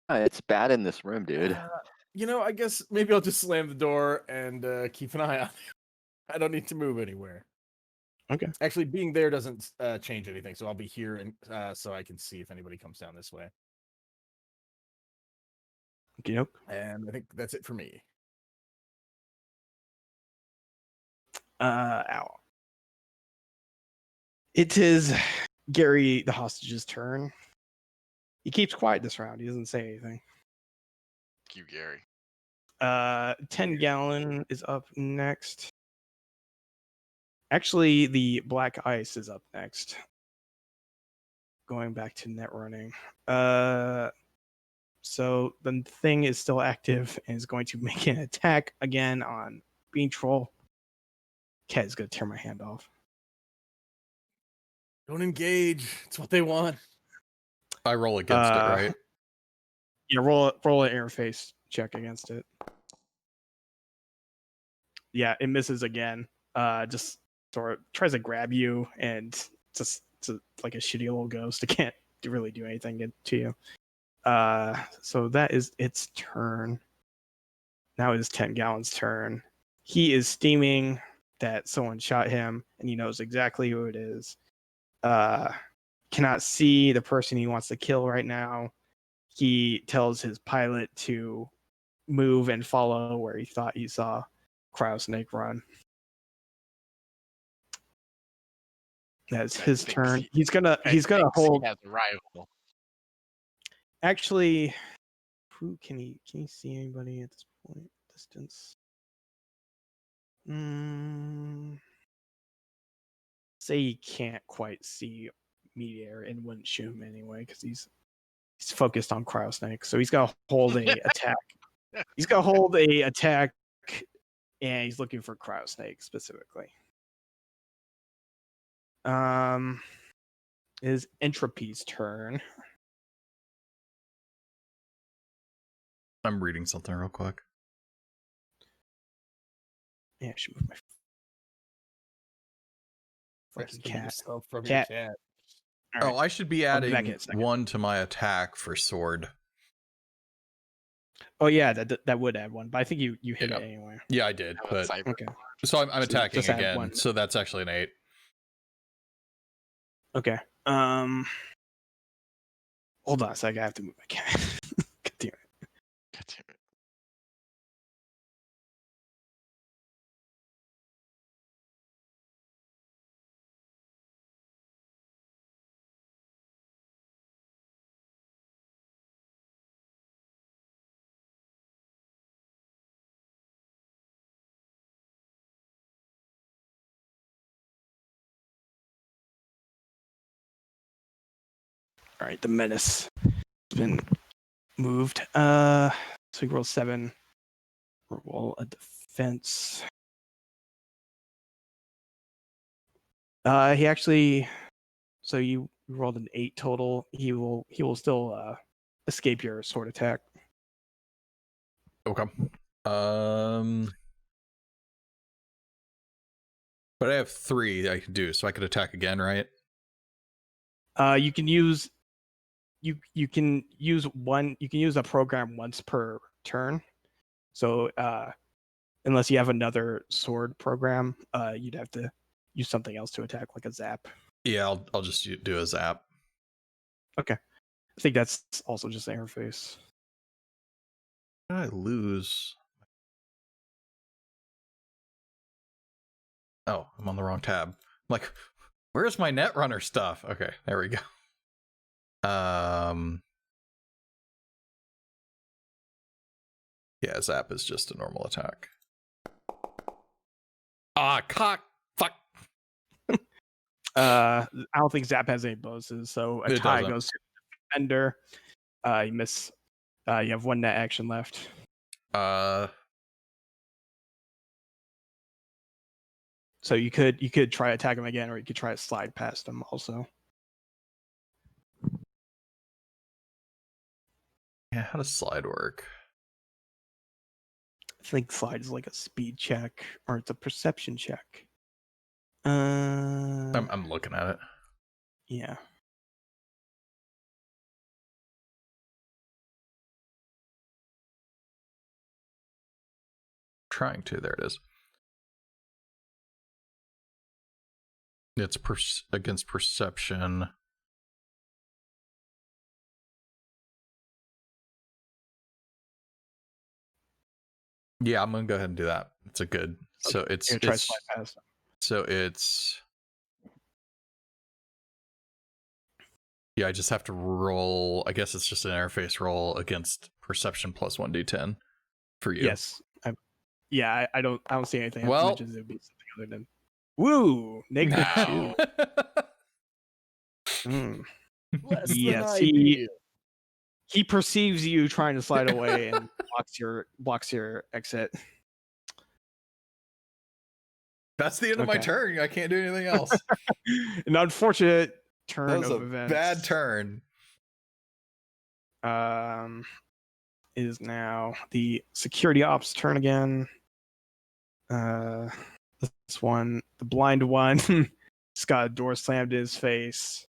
[SPEAKER 3] It's bad in this room, dude.
[SPEAKER 5] I guess maybe I'll just slam the door and keep an eye on it. I don't need to move anywhere.
[SPEAKER 1] Okay.
[SPEAKER 5] Actually, being there doesn't change anything, so I'll be here and so I can see if anybody comes down this way.
[SPEAKER 1] Yep.
[SPEAKER 5] And I think that's it for me.
[SPEAKER 1] Ow. It is Gary the hostage's turn. He keeps quiet this round. He doesn't say anything.
[SPEAKER 6] Thank you, Gary.
[SPEAKER 1] 10 Gallon is up next. Actually, the Black Ice is up next. Going back to net running. So the thing is still active and is going to make an attack again on Bean Troll. Cat is going to tear my hand off.
[SPEAKER 5] Don't engage. It's what they want.
[SPEAKER 4] I roll against it, right?
[SPEAKER 1] Yeah, roll an interface check against it. Yeah, it misses again. Just sort of tries to grab you, and just like a shitty little ghost. It can't really do anything to you. So that is its turn. Now it is 10 Gallon's turn. He is steaming that someone shot him, and he knows exactly who it is. Cannot see the person he wants to kill right now. He tells his pilot to move and follow where he thought he saw Cryosnake run. That's his turn. He's gonna hold.
[SPEAKER 6] He has a rival.
[SPEAKER 1] Actually, who can he see anybody at this point? Distance. Say he can't quite see Meteor and wouldn't shoot him anyway because he's focused on Cryosnake. So he's gonna hold a attack. He's gonna hold a attack, and he's looking for Cryosnake specifically. Is Entropy's turn.
[SPEAKER 4] I'm reading something real quick.
[SPEAKER 1] Yeah, I should move my fucking
[SPEAKER 5] Rescue
[SPEAKER 1] cat.
[SPEAKER 5] yourself from
[SPEAKER 1] Cat.
[SPEAKER 5] your cat.
[SPEAKER 1] All right.
[SPEAKER 4] Oh, I should be
[SPEAKER 1] I'll be back
[SPEAKER 4] adding
[SPEAKER 1] in a second.
[SPEAKER 4] 1 to my attack for sword.
[SPEAKER 1] Oh yeah, that would add 1, but I think you hit
[SPEAKER 4] Yeah.
[SPEAKER 1] it anyway.
[SPEAKER 4] Yeah, I did. But
[SPEAKER 1] Okay.
[SPEAKER 4] so I'm
[SPEAKER 1] So
[SPEAKER 4] attacking
[SPEAKER 1] just add
[SPEAKER 4] again.
[SPEAKER 1] 1.
[SPEAKER 4] So that's actually an 8.
[SPEAKER 1] Okay. Hold on a second. I have to move my cat. God damn it.
[SPEAKER 6] God damn it.
[SPEAKER 1] All right, the menace has been moved. So he rolled 7. Roll a defense. He actually. So you rolled an 8 total. He will still escape your sword attack.
[SPEAKER 4] Okay. But I have 3 I can do, so I could attack again, right?
[SPEAKER 1] You can use you can use a program once per turn. So unless you have another sword program, you'd have to use something else to attack, like a zap.
[SPEAKER 4] Yeah, I'll just do a zap.
[SPEAKER 1] Okay. I think that's also just interface.
[SPEAKER 4] How did I lose? Oh, I'm on the wrong tab. I'm like, where's my Netrunner stuff? Okay, there we go. Yeah, zap is just a normal attack. Ah, cock, fuck.
[SPEAKER 1] I don't think zap has any bonuses, so a tie goes to the defender. You miss. You have 1 net action left. So you could try attack him again, or you could try to slide past him also.
[SPEAKER 4] Yeah, how does slide work?
[SPEAKER 1] I think slide is like a speed check, or it's a perception check. I'm
[SPEAKER 4] looking at it.
[SPEAKER 1] Yeah.
[SPEAKER 4] Trying to. There it is. It's against perception. Yeah, I'm gonna go ahead and do that. It's a good. So
[SPEAKER 1] Okay.
[SPEAKER 4] it's
[SPEAKER 1] Try slide past him.
[SPEAKER 4] So it's. Yeah, I just have to roll. I guess it's just an interface roll against perception plus 1d10 for you.
[SPEAKER 1] Yes. I don't see anything.
[SPEAKER 4] Well,
[SPEAKER 1] it would be something other than woo -2.
[SPEAKER 5] Less than
[SPEAKER 1] Yes,
[SPEAKER 5] ideal.
[SPEAKER 1] he perceives you trying to slide away and blocks your exit.
[SPEAKER 4] That's the end of my turn. I can't do anything else.
[SPEAKER 1] An unfortunate turn
[SPEAKER 7] That was
[SPEAKER 1] of
[SPEAKER 7] a
[SPEAKER 1] events.
[SPEAKER 7] bad turn.
[SPEAKER 1] Is now the security ops turn again. This one, the blind one, he's got a door slammed in his face.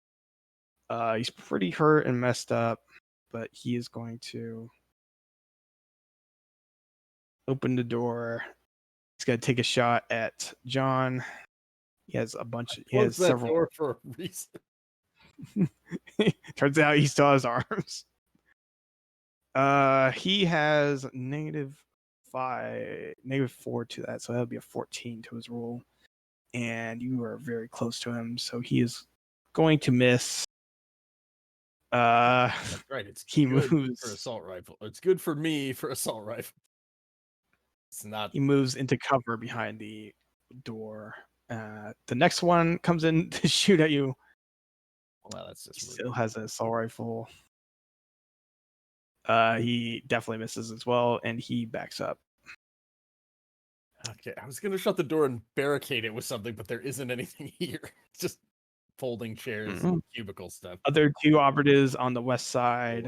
[SPEAKER 1] He's pretty hurt and messed up, but he is going to open the door. He's going to take a shot at John. He has several.
[SPEAKER 5] Door for a reason.
[SPEAKER 1] Turns out he still has arms. He has -4 to that, so that would be a 14 to his roll. And you are very close to him, so he is going to miss.
[SPEAKER 5] That's right. It's
[SPEAKER 1] he
[SPEAKER 5] good
[SPEAKER 1] moves
[SPEAKER 5] for assault rifle. It's good for me for assault rifle. It's not.
[SPEAKER 1] He moves into cover behind the door. The next one comes in to shoot at you.
[SPEAKER 5] Well, that's just
[SPEAKER 1] he still has an assault rifle. He definitely misses as well, and he backs up.
[SPEAKER 5] Okay, I was gonna shut the door and barricade it with something, but there isn't anything here. It's just folding chairs, and cubicle stuff.
[SPEAKER 1] Other 2 operatives on the west side.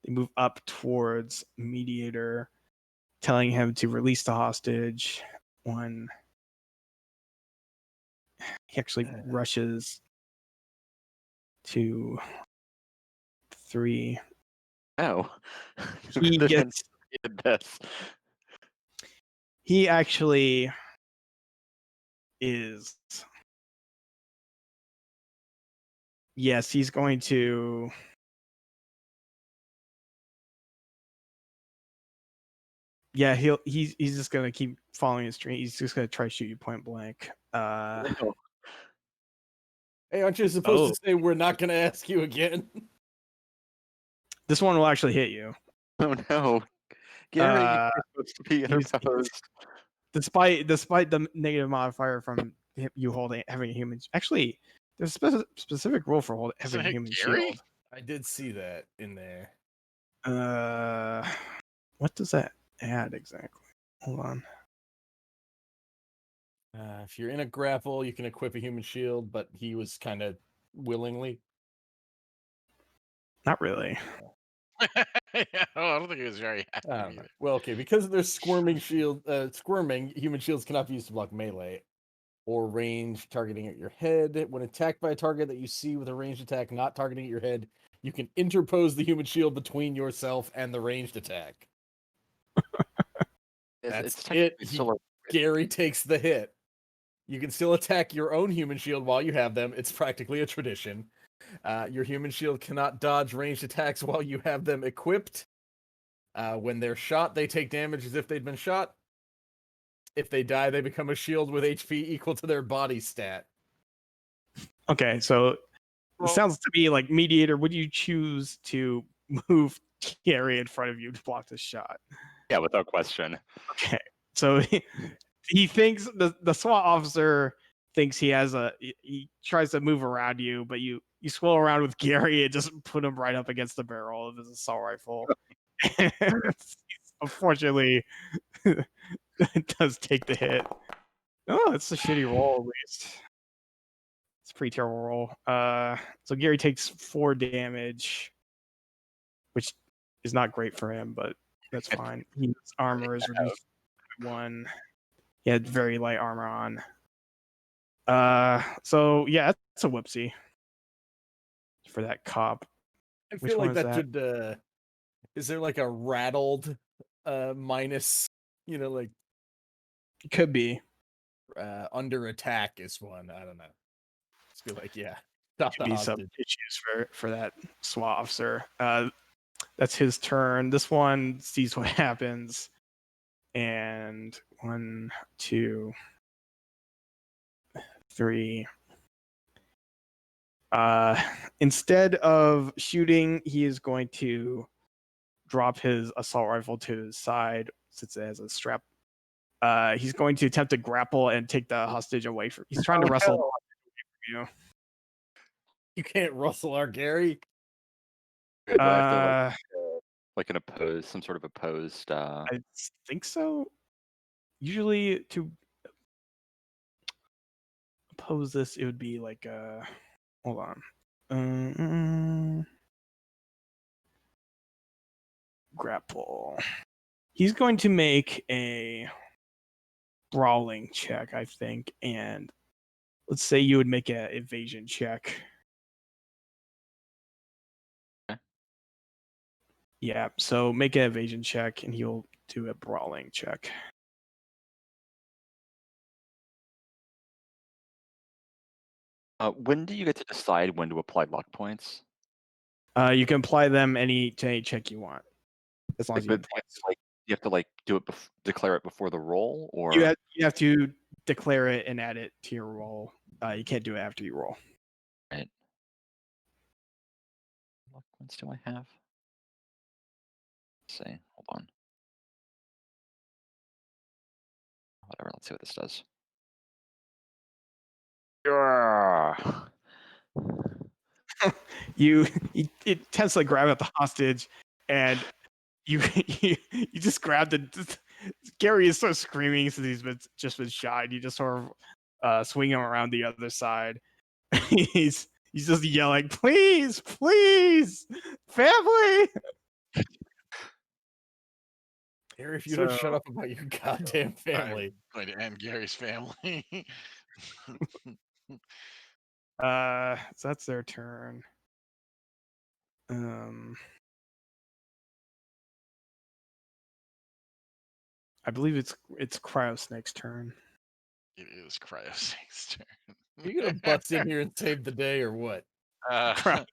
[SPEAKER 1] They move up towards Mediator, telling him to release the hostage. One, he actually rushes to 3.
[SPEAKER 3] Oh,
[SPEAKER 1] He gets.
[SPEAKER 3] This.
[SPEAKER 1] He actually is. Yes, he's going to. Yeah, he's just gonna keep following his stream. He's just gonna try to shoot you point blank.
[SPEAKER 5] Hey, aren't you supposed to say we're not gonna ask you again?
[SPEAKER 1] This one will actually hit you.
[SPEAKER 3] Oh no, Gary, you're supposed to be interposed.
[SPEAKER 1] Despite the negative modifier from you having a human. Actually, There's a specific rule for
[SPEAKER 6] Isn't
[SPEAKER 1] having
[SPEAKER 6] it
[SPEAKER 1] human
[SPEAKER 6] Gary?
[SPEAKER 1] shield.
[SPEAKER 5] I did see that in there.
[SPEAKER 1] What does that add exactly? Hold on.
[SPEAKER 5] If you're in a grapple, you can equip a human shield, but he was kind of willingly.
[SPEAKER 1] Not really.
[SPEAKER 6] Yeah, I don't think he was very happy either.
[SPEAKER 5] Well, okay, because there's squirming human shields cannot be used to block melee or range targeting at your head. When attacked by a target that you see with a ranged attack not targeting at your head, you can interpose the human shield between yourself and the ranged attack. That's it. Gary takes the hit. You can still attack your own human shield while you have them. It's practically a tradition. Your human shield cannot dodge ranged attacks while you have them equipped. When they're shot, they take damage as if they'd been shot. If they die, they become a shield with HP equal to their body stat.
[SPEAKER 1] Okay, so it sounds to me like mediator. Would you choose to move Gary in front of you to block the shot?
[SPEAKER 3] Yeah, without question.
[SPEAKER 1] Okay, so he thinks the SWAT officer thinks he has he tries to move around you, but you swirl around with Gary and just put him right up against the barrel of his assault rifle. Unfortunately, it does take the hit. Oh, it's a shitty roll at least. It's a pretty terrible roll. So Gary takes 4 damage, which is not great for him, but that's fine. His armor is reduced by 1. He had very light armor on. So yeah, that's a whoopsie for that cop.
[SPEAKER 5] I feel like that should. Is there like a rattled minus? Like
[SPEAKER 1] it could be
[SPEAKER 5] under attack is one. I don't know. Just feel like stop
[SPEAKER 1] could be some issues for that SWAT officer. That's his turn. This one sees what happens, and 1, 2, 3. Instead of shooting, he is going to drop his assault rifle to his side since it has a strap. He's going to attempt to grapple and take the hostage away from. He's trying to wrestle you.
[SPEAKER 5] You can't wrestle our Gary.
[SPEAKER 3] Do I have to like an opposed, some sort of opposed?
[SPEAKER 1] I think so. Usually to oppose this, it would be like hold on. Grapple. He's going to make a brawling check, I think, and let's say you would make an evasion check.
[SPEAKER 3] Okay.
[SPEAKER 1] Yeah, so make an evasion check, and he'll do a brawling check.
[SPEAKER 3] When do you get to decide when to apply luck points?
[SPEAKER 1] You can apply them to any check you want, as long as you
[SPEAKER 3] you have to do it declare it before the roll, or
[SPEAKER 1] you have to declare it and add it to your roll. You can't do it after you roll.
[SPEAKER 3] Right. What points do I have? Let's see. Hold on. Whatever. Let's see what this does.
[SPEAKER 1] You intensely grab at the hostage, and you just grab the. Gary is so screaming since he's just been shot. And you just sort of swing him around the other side. he's just yelling, "Please, please, family!"
[SPEAKER 5] Gary, if you don't shut up about your goddamn family,
[SPEAKER 6] I'm going to end Gary's family.
[SPEAKER 1] So that's their turn. I believe it's Cryosnake's turn.
[SPEAKER 6] It is Cryosnake's turn.
[SPEAKER 5] Are you gonna bust in here and save the day, or what?
[SPEAKER 1] The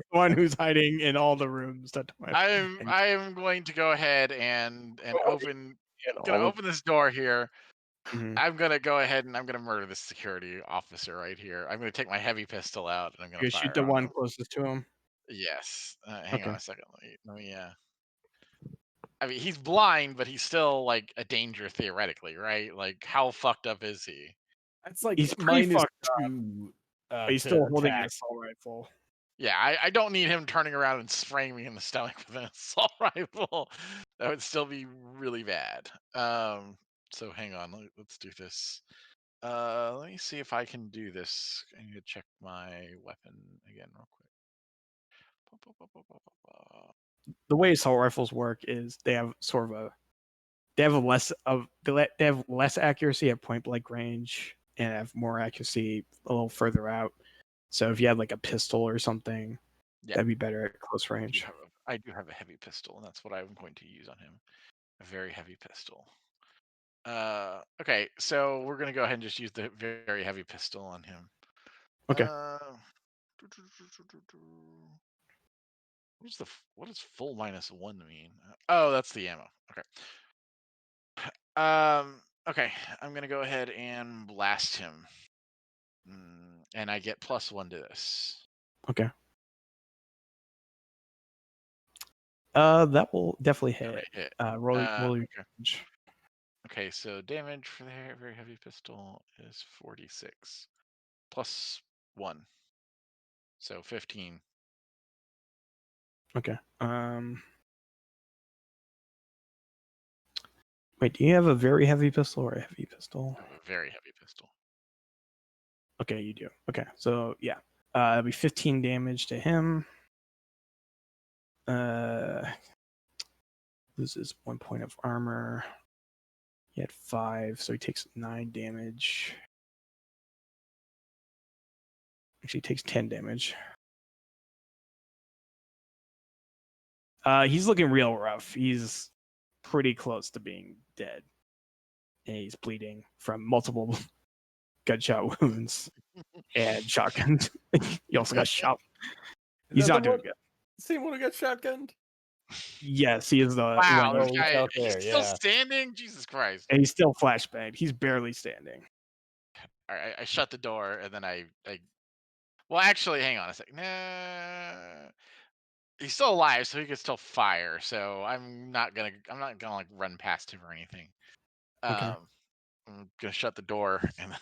[SPEAKER 1] one who's hiding in all the rooms.
[SPEAKER 6] I am going to go ahead and open this door here.
[SPEAKER 1] Mm-hmm.
[SPEAKER 6] I'm gonna go ahead and I'm gonna murder this security officer right here. I'm gonna take my heavy pistol out and I'm gonna fire
[SPEAKER 1] shoot the
[SPEAKER 6] on
[SPEAKER 1] one
[SPEAKER 6] him.
[SPEAKER 1] closest to him.
[SPEAKER 6] Yes. Hang on a second. Let me. I mean, he's blind, but he's still like a danger theoretically, right? Like, how fucked up is he?
[SPEAKER 5] That's like
[SPEAKER 1] he's pretty fucked
[SPEAKER 5] -2.
[SPEAKER 1] But he's still holding an assault rifle.
[SPEAKER 6] Yeah, I don't need him turning around and spraying me in the stomach with an assault rifle. That would still be really bad. So hang on, let's do this. Let me see if I can do this. I need to check my weapon again real quick.
[SPEAKER 1] The way assault rifles work is they have sort of they have less accuracy at point blank range and have more accuracy a little further out. So if you had like a pistol or something, that'd be better at close range.
[SPEAKER 6] I do have a heavy pistol, and that's what I'm going to use on him. A very heavy pistol. Okay, so we're gonna go ahead and just use the very heavy pistol on him.
[SPEAKER 1] Okay.
[SPEAKER 6] What does full -1 mean? Oh, that's the ammo. Okay. Okay, I'm gonna go ahead and blast him, and I get +1 to this.
[SPEAKER 1] Okay. That will definitely hit. Roll your damage.
[SPEAKER 6] Okay, so damage for the very heavy pistol is 46 +1, so 15.
[SPEAKER 1] Okay. Wait, do you have a very heavy pistol or a heavy pistol?
[SPEAKER 6] I have a very heavy pistol.
[SPEAKER 1] Okay, you do. Okay, so yeah, it'll be 15 damage to him. Loses 1 point of armor. He had 5, so he takes 9 damage. Actually, takes 10 damage. He's looking real rough. He's pretty close to being dead. And he's bleeding from multiple gunshot wounds and shotgun. He also got shot. He's not doing good.
[SPEAKER 5] Same one who got shotgunned?
[SPEAKER 1] Yes, he is the
[SPEAKER 6] wow.
[SPEAKER 1] one.
[SPEAKER 6] This guy, he's still standing. Jesus Christ!
[SPEAKER 1] And he's still flashbanged. He's barely standing.
[SPEAKER 6] All right, I shut the door and then I. Well, actually, hang on a second. Nah, he's still alive, so he can still fire. So I'm not gonna like run past him or anything.
[SPEAKER 1] Okay.
[SPEAKER 6] I'm gonna shut the door and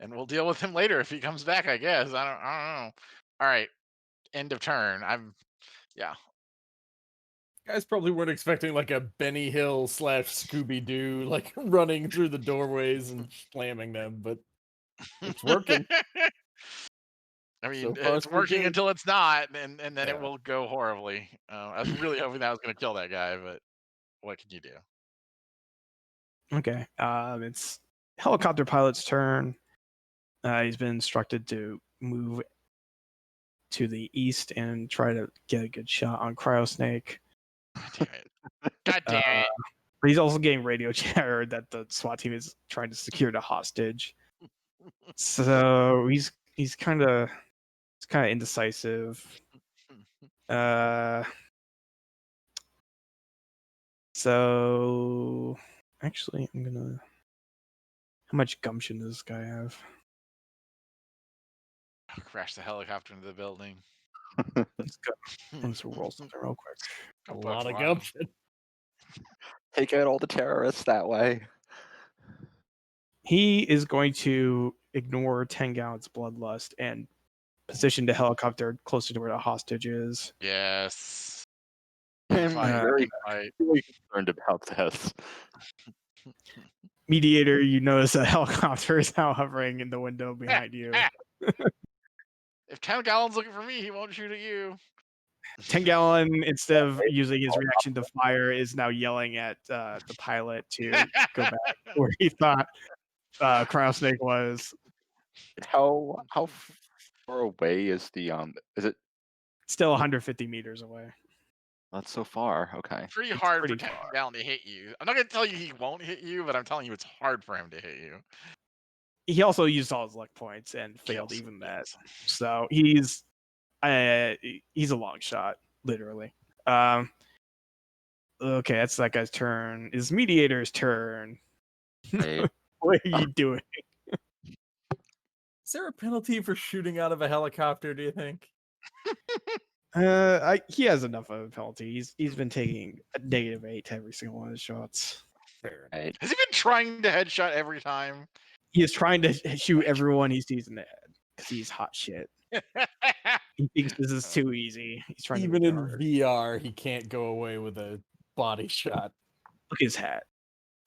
[SPEAKER 6] and we'll deal with him later if he comes back. I guess I don't know. All right, end of turn. Yeah.
[SPEAKER 5] Guys probably weren't expecting like a Benny Hill / Scooby Doo like running through the doorways and slamming them, but it's working.
[SPEAKER 6] I mean,
[SPEAKER 5] So far,
[SPEAKER 6] it's
[SPEAKER 5] so
[SPEAKER 6] working
[SPEAKER 5] good.
[SPEAKER 6] until it's not, and then it will go horribly. I was really hoping that was going to kill that guy, but what can you do?
[SPEAKER 1] Okay. It's helicopter pilot's turn. He's been instructed to move to the east and try to get a good shot on Cryosnake.
[SPEAKER 6] Damn it. God damn it.
[SPEAKER 1] But he's also getting radio chatter that the SWAT team is trying to secure the hostage. So he's kind of indecisive. So actually, I'm gonna. How much gumption does this guy have?
[SPEAKER 6] Crash the helicopter into the building.
[SPEAKER 1] Let's go. Let's roll something real quick.
[SPEAKER 5] A lot of gumption.
[SPEAKER 3] Take out all the terrorists that way.
[SPEAKER 1] He is going to ignore 10 gallons bloodlust and position the helicopter closer to where the hostage is.
[SPEAKER 6] Yes.
[SPEAKER 3] I'm very concerned about this.
[SPEAKER 1] Mediator, you notice a helicopter is now hovering in the window behind you.
[SPEAKER 6] If 10 gallons looking for me, he won't shoot at you.
[SPEAKER 1] 10 gallon, instead of using his reaction to fire, is now yelling at the pilot to go back where he thought Cryosnake was.
[SPEAKER 3] How far away is the is it
[SPEAKER 1] Still 150 meters away?
[SPEAKER 3] not so far? Okay.
[SPEAKER 6] Pretty hard for 10 gallon to hit you. I'm not gonna tell you he won't hit you, but I'm telling you it's hard for him to hit you.
[SPEAKER 1] He also used all his luck points and failed even that. So he's a long shot, literally. Okay, that's that guy's turn. It's Mediator's turn.
[SPEAKER 3] Right.
[SPEAKER 1] What are you doing?
[SPEAKER 5] Is there a penalty for shooting out of a helicopter, do you think?
[SPEAKER 1] He has enough of a penalty. He's been taking a -8 to every single one of his shots.
[SPEAKER 3] Right.
[SPEAKER 6] Has he been trying to headshot every time?
[SPEAKER 1] He is trying to shoot everyone he sees in the head because he's hot shit. He thinks this is too easy. He's trying
[SPEAKER 5] Even
[SPEAKER 1] to
[SPEAKER 5] in
[SPEAKER 1] make it harder.
[SPEAKER 5] VR, he can't go away with a body shot.
[SPEAKER 1] Look at his hat.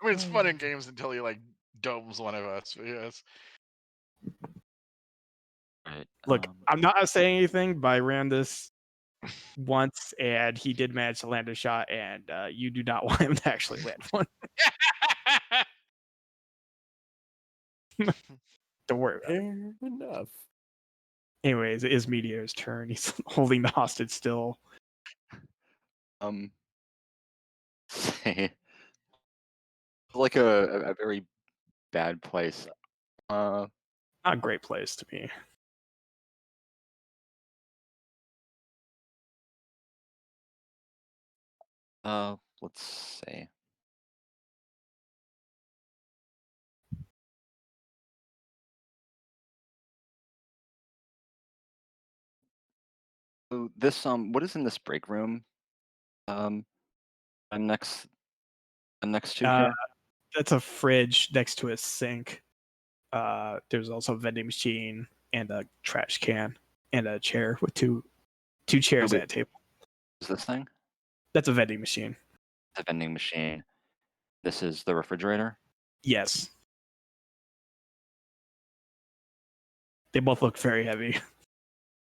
[SPEAKER 6] I mean, it's fun in games until he like domes one of us. But yes.
[SPEAKER 3] Right.
[SPEAKER 1] Look, I'm not saying anything, but I ran this once, and he did manage to land a shot, and you do not want him to actually land one. Don't worry about it.
[SPEAKER 5] Fair enough.
[SPEAKER 1] Anyways, it is Meteor's turn. He's holding the hostage still.
[SPEAKER 3] Say, like a very bad place.
[SPEAKER 1] Not a great place to be.
[SPEAKER 3] Let's see. So this what is in this break room? I'm next to here.
[SPEAKER 1] That's a fridge next to a sink. There's also a vending machine and a trash can and a chair with two chairs
[SPEAKER 3] Wait.
[SPEAKER 1] at a table.
[SPEAKER 3] Is this thing?
[SPEAKER 1] That's a vending machine.
[SPEAKER 3] The vending machine. This is the refrigerator.
[SPEAKER 1] Yes. They both look very heavy.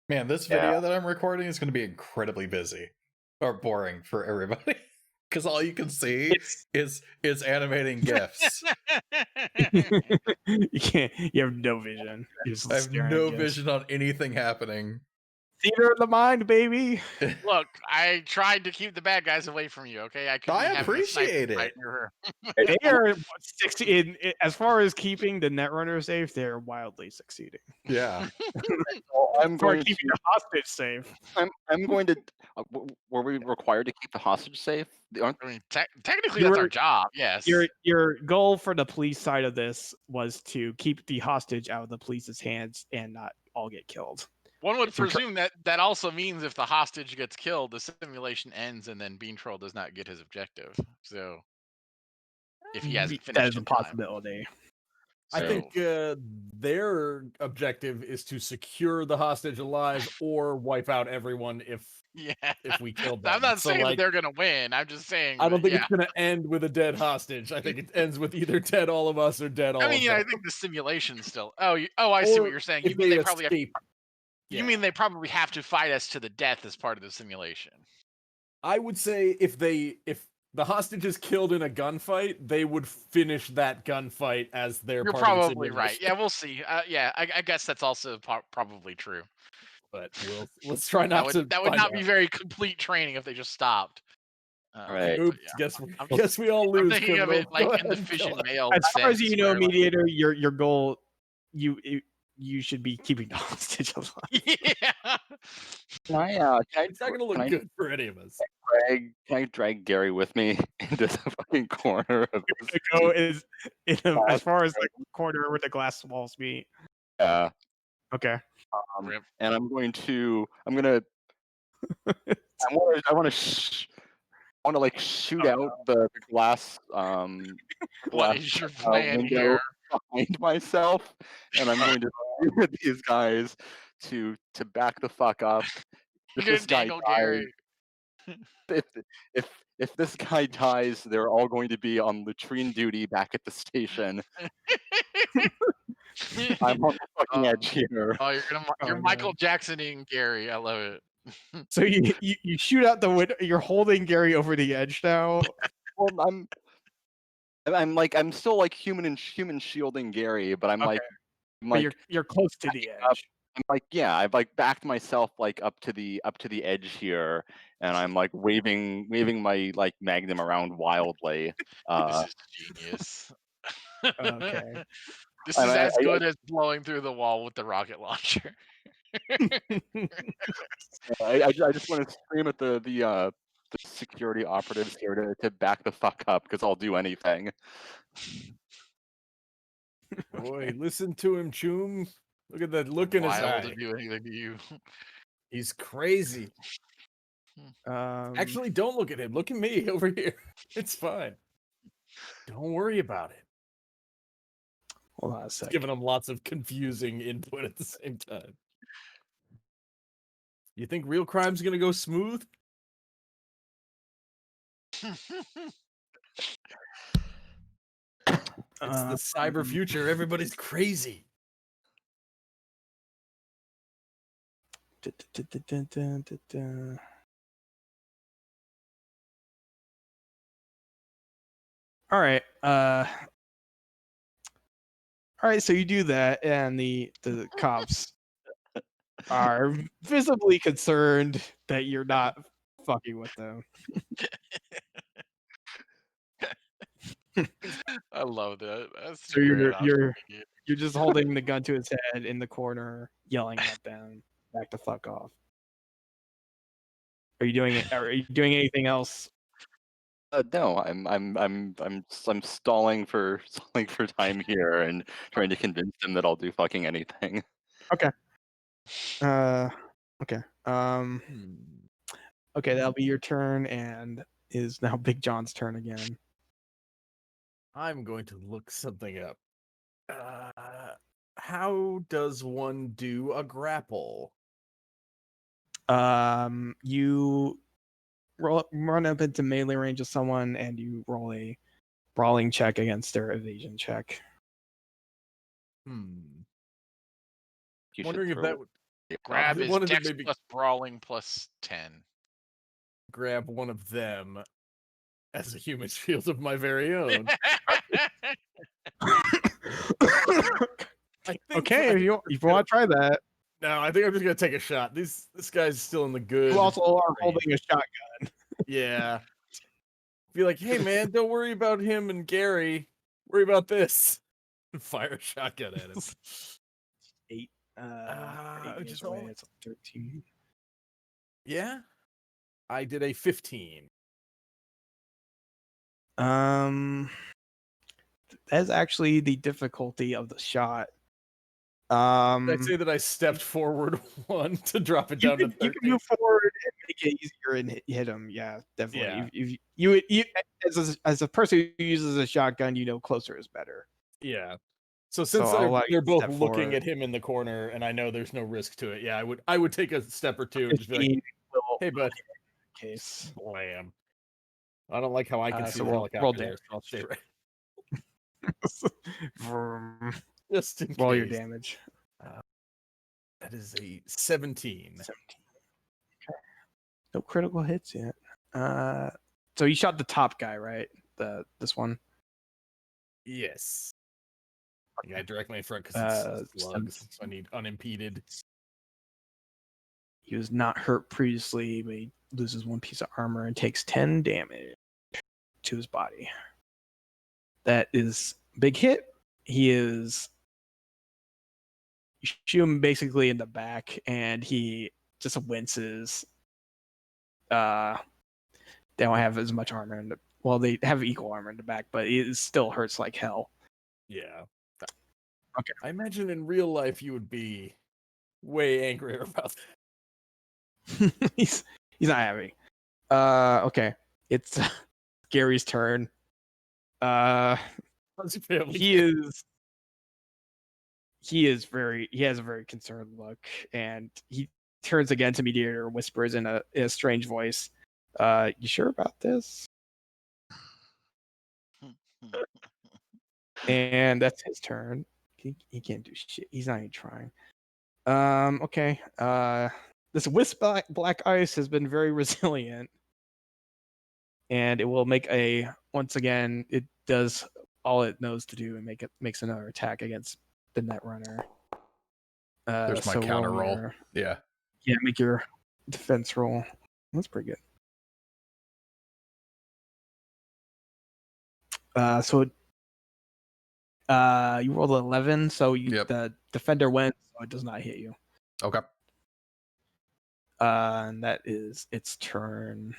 [SPEAKER 7] Man, this video that I'm recording is going to be incredibly busy or boring for everybody because all you can see is animating gifs.
[SPEAKER 1] You can't. You have no vision.
[SPEAKER 7] I have no vision on anything happening.
[SPEAKER 1] Theater of the mind, baby.
[SPEAKER 6] Look, I tried to keep the bad guys away from you. Okay, I could.
[SPEAKER 7] I appreciate it.
[SPEAKER 1] They are as far as keeping the Netrunner safe. They're wildly succeeding.
[SPEAKER 7] Yeah.
[SPEAKER 3] I'm going to
[SPEAKER 1] keep the hostage safe.
[SPEAKER 3] I'm going to. Were we required to keep the hostage safe?
[SPEAKER 6] I mean, technically, that's our job. Yes.
[SPEAKER 1] Your goal for the police side of this was to keep the hostage out of the police's hands and not all get killed.
[SPEAKER 6] One would presume that also means if the hostage gets killed, the simulation ends, and then Bean Troll does not get his objective. So, if he hasn't finished,
[SPEAKER 1] that is a possibility.
[SPEAKER 5] I think their objective is to secure the hostage alive or wipe out everyone if we kill them.
[SPEAKER 6] I'm not saying that they're gonna win. I'm just saying.
[SPEAKER 5] I don't think it's gonna end with a dead hostage. I think it ends with either dead all of us or dead all of them.
[SPEAKER 6] I think the simulation still. I see what you're saying. You mean they probably escape. You mean they probably have to fight us to the death as part of the simulation?
[SPEAKER 5] I would say if the hostage is killed in a gunfight, they would finish that gunfight as their.
[SPEAKER 6] You're probably right. Yeah, we'll see. I guess that's also probably true.
[SPEAKER 5] But let's try not to.
[SPEAKER 6] That would not be very complete training if they just stopped.
[SPEAKER 3] Right.
[SPEAKER 5] Oops. Guess we all lose.
[SPEAKER 6] I'm thinking of it like in the fishing mail.
[SPEAKER 1] As far as you know, Mediator, your goal, you should be keeping the hostage alive.
[SPEAKER 6] Yeah.
[SPEAKER 5] It's not gonna look good for any of us.
[SPEAKER 3] Can I drag Gary with me into the fucking corner of this?
[SPEAKER 1] Go as far as the corner where the glass walls meet.
[SPEAKER 3] Yeah.
[SPEAKER 1] Okay.
[SPEAKER 3] And I want to like shoot out the glass
[SPEAKER 6] What is your plan here?
[SPEAKER 3] Behind myself, and I'm going to with these guys to back the fuck up. If this guy dies, if this guy dies, they're all going to be on latrine duty back at the station. I'm on the fucking edge here.
[SPEAKER 6] Oh, you're Michael Jacksoning Gary. I love it.
[SPEAKER 1] So you shoot out the window. You're holding Gary over the edge now.
[SPEAKER 3] Well, I'm still like human shielding Gary, but I'm
[SPEAKER 1] okay. But you're close to the edge.
[SPEAKER 3] I'm like, yeah, I've like backed myself like up to the edge here, and I'm like waving my like magnum around wildly.
[SPEAKER 6] This is genius.
[SPEAKER 1] Okay.
[SPEAKER 6] This is as good as blowing through the wall with the rocket launcher.
[SPEAKER 3] I just want to scream at the security operatives here to back the fuck up because I'll do anything.
[SPEAKER 5] Boy, listen to him, Choom. Look at that look in his eye.
[SPEAKER 6] To do anything to you.
[SPEAKER 5] He's crazy. Actually, don't look at him. Look at me over here. It's fine. Don't worry about it.
[SPEAKER 1] Hold on a sec.
[SPEAKER 5] Giving them lots of confusing input at the same time. You think real crime's gonna go smooth? It's the cyber future. Everybody's crazy.
[SPEAKER 1] All right. All right. So you do that, and the cops are visibly concerned that you're not fucking with them.
[SPEAKER 6] I love that. That's
[SPEAKER 1] So
[SPEAKER 6] great.
[SPEAKER 1] you're just holding the gun to his head in the corner, yelling at them, back the fuck off. Are you doing it? Are you doing anything else?
[SPEAKER 3] No, I'm stalling for time here and trying to convince them that I'll do fucking anything.
[SPEAKER 1] Okay. Okay. Okay, that'll be your turn, and is now Big John's turn again.
[SPEAKER 5] I'm going to look something up. How does one do a grapple?
[SPEAKER 1] You run up into melee range of someone, and you roll a brawling check against their evasion check.
[SPEAKER 3] You should
[SPEAKER 5] Wondering if
[SPEAKER 3] throw
[SPEAKER 5] that would
[SPEAKER 6] Grab is
[SPEAKER 5] one of them
[SPEAKER 6] Dex
[SPEAKER 5] maybe
[SPEAKER 6] plus Brawling plus 10.
[SPEAKER 5] grab one of them as a human shield of my very own.
[SPEAKER 1] Okay, if you want to try that.
[SPEAKER 5] No, I think I'm just gonna take a shot. This guy's still in the good.
[SPEAKER 1] You also are holding a shotgun.
[SPEAKER 5] Yeah. Be like, hey man, don't worry about him and Gary. Worry about this. Fire a shotgun at him.
[SPEAKER 1] 8. 8
[SPEAKER 5] just
[SPEAKER 1] away,
[SPEAKER 5] only...
[SPEAKER 1] it's 13.
[SPEAKER 5] Yeah. I did a 15.
[SPEAKER 1] That's actually the difficulty of the shot.
[SPEAKER 5] I'd say that I stepped forward 1 to drop it down to 13.
[SPEAKER 1] You can move forward and make it easier and hit him. Yeah, definitely.
[SPEAKER 5] Yeah.
[SPEAKER 1] You as a person who uses a shotgun, you know closer is better.
[SPEAKER 5] Yeah. So since they're both looking
[SPEAKER 1] forward.
[SPEAKER 5] at him in the corner, and I know there's no risk to it, yeah, I would take a step or two and just be like, "Hey, bud."
[SPEAKER 1] Case.
[SPEAKER 5] Blam. I don't like how I can see the helicopter
[SPEAKER 1] roll
[SPEAKER 5] there.
[SPEAKER 1] damage.
[SPEAKER 5] So I'll stay right. Just in
[SPEAKER 1] roll
[SPEAKER 5] case.
[SPEAKER 1] your damage.
[SPEAKER 5] That is a 17.
[SPEAKER 1] 17. Okay. No critical hits yet. So you shot the top guy, right? This one.
[SPEAKER 5] Yes. The guy directly in front because it's slugs, so I need unimpeded.
[SPEAKER 1] He was not hurt previously, but he loses 1 piece of armor and takes 10 damage to his body. That is a big hit. You shoot him basically in the back, and he just winces. They don't have as much armor they have equal armor in the back, but it still hurts like hell.
[SPEAKER 5] Yeah.
[SPEAKER 1] Okay.
[SPEAKER 5] I imagine in real life you would be way angrier about
[SPEAKER 1] that. he's not happy. Okay. It's Gary's turn. He has a very concerned look, and he turns again to Mediator and whispers in a strange voice, you sure about this? And that's his turn. He can't do shit. He's not even trying. Okay. This wisp black ice has been very resilient, and it will make once again, it does all it knows to do and makes another attack against the net runner.
[SPEAKER 4] There's my counter roll. Yeah,
[SPEAKER 1] make your defense roll. That's pretty good. So you rolled 11, so the defender wins, so it does not hit you.
[SPEAKER 4] Okay.
[SPEAKER 1] And that is its turn.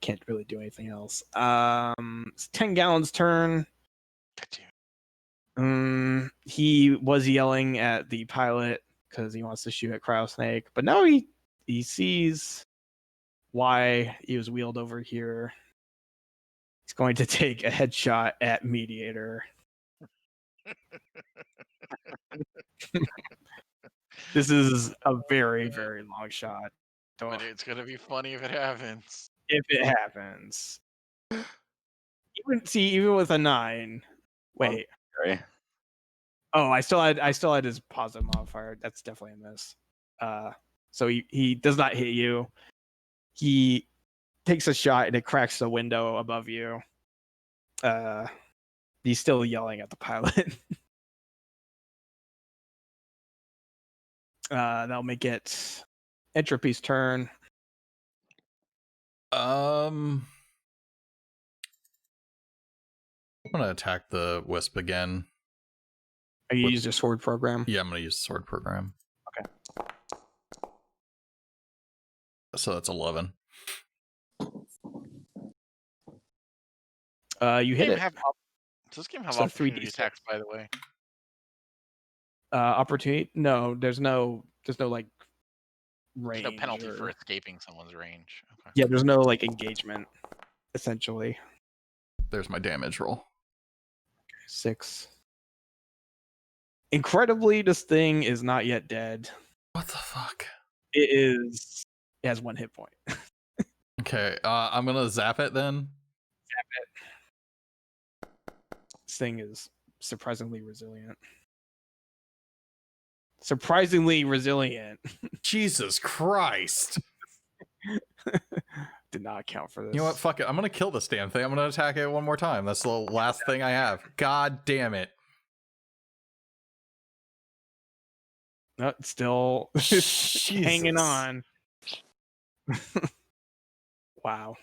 [SPEAKER 1] Can't really do anything else. It's 10 Gallon's turn. He was yelling at the pilot because he wants to shoot at Cryosnake, but now he sees why he was wheeled over here. He's going to take a headshot at Mediator. This is a very, very long shot.
[SPEAKER 6] But it's gonna be funny if it happens.
[SPEAKER 1] If it happens. Even with a 9. Wait.
[SPEAKER 3] Sorry.
[SPEAKER 1] Oh, I still had his positive modifier. That's definitely a miss. So he does not hit you. He takes a shot and it cracks the window above you. He's still yelling at the pilot. That'll make it Entropy's turn.
[SPEAKER 4] I'm gonna attack the wisp again.
[SPEAKER 1] Are you use your sword program?
[SPEAKER 4] Yeah, I'm gonna use the sword program.
[SPEAKER 1] Okay.
[SPEAKER 4] So that's 11.
[SPEAKER 1] You hit it.
[SPEAKER 6] Does this game have
[SPEAKER 1] So
[SPEAKER 6] opportunity
[SPEAKER 1] 3d6.
[SPEAKER 6] attacks, by the way?
[SPEAKER 1] Opportunity? No, there's no like range.
[SPEAKER 6] There's no penalty for escaping someone's range. Okay.
[SPEAKER 1] Yeah, there's no like engagement, essentially.
[SPEAKER 4] There's my damage roll.
[SPEAKER 1] 6. Incredibly, this thing is not yet dead.
[SPEAKER 4] What the fuck?
[SPEAKER 1] It has 1 hit point.
[SPEAKER 4] Okay, I'm gonna zap it then.
[SPEAKER 1] Zap it. This thing is surprisingly resilient.
[SPEAKER 4] Jesus Christ.
[SPEAKER 1] Did not count for this.
[SPEAKER 4] You know what? Fuck it. I'm gonna kill this damn thing. I'm gonna attack it one more time. That's the last thing I have. God damn it.
[SPEAKER 1] No, it's still hanging on. Wow.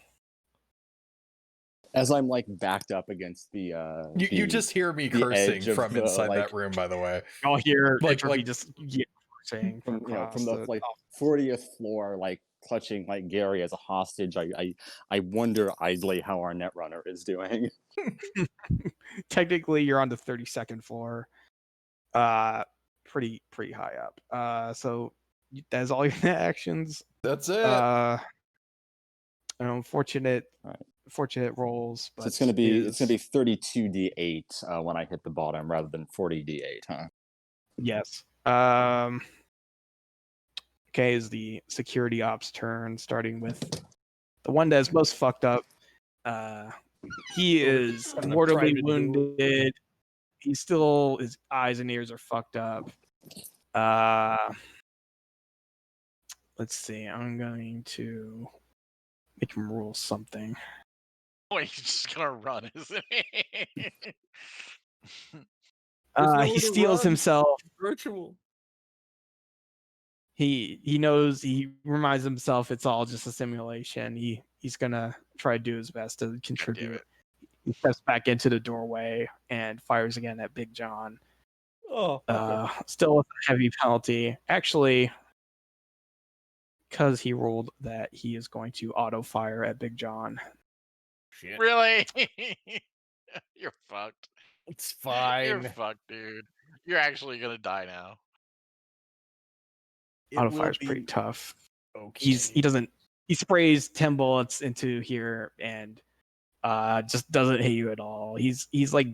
[SPEAKER 8] As I'm like backed up against the
[SPEAKER 4] You just hear me cursing from inside that room, by the way.
[SPEAKER 1] I'll hear
[SPEAKER 4] like
[SPEAKER 1] just cursing
[SPEAKER 8] from the like 40th floor, like clutching like Gary as a hostage. I wonder idly how our netrunner is doing.
[SPEAKER 1] Technically, you're on the 32nd floor. Pretty high up. So that's all your actions.
[SPEAKER 4] That's it.
[SPEAKER 1] Unfortunate. Fortunate rolls. But
[SPEAKER 8] So it's gonna be 32d8 when I hit the bottom rather than 40d8, huh?
[SPEAKER 1] Yes. Okay, is the security ops turn, starting with the one that's most fucked up. He is mortally wounded. He's still, his eyes and ears are fucked up. Let's see. I'm going to make him roll something.
[SPEAKER 6] Oh, he's just gonna run, isn't he?
[SPEAKER 1] He steals himself.
[SPEAKER 5] Virtual.
[SPEAKER 1] He knows, he reminds himself it's all just a simulation. He's gonna try to do his best to contribute. He steps back into the doorway and fires again at Big John. Still with a heavy penalty. Actually, because he rolled that, he is going to auto fire at Big John.
[SPEAKER 5] Shit.
[SPEAKER 6] Really? You're fucked.
[SPEAKER 5] It's fine.
[SPEAKER 6] You're fucked, dude. You're actually gonna die now.
[SPEAKER 1] Auto fire is pretty tough.
[SPEAKER 5] Okay.
[SPEAKER 1] He sprays 10 bullets into here and just doesn't hit you at all. He's like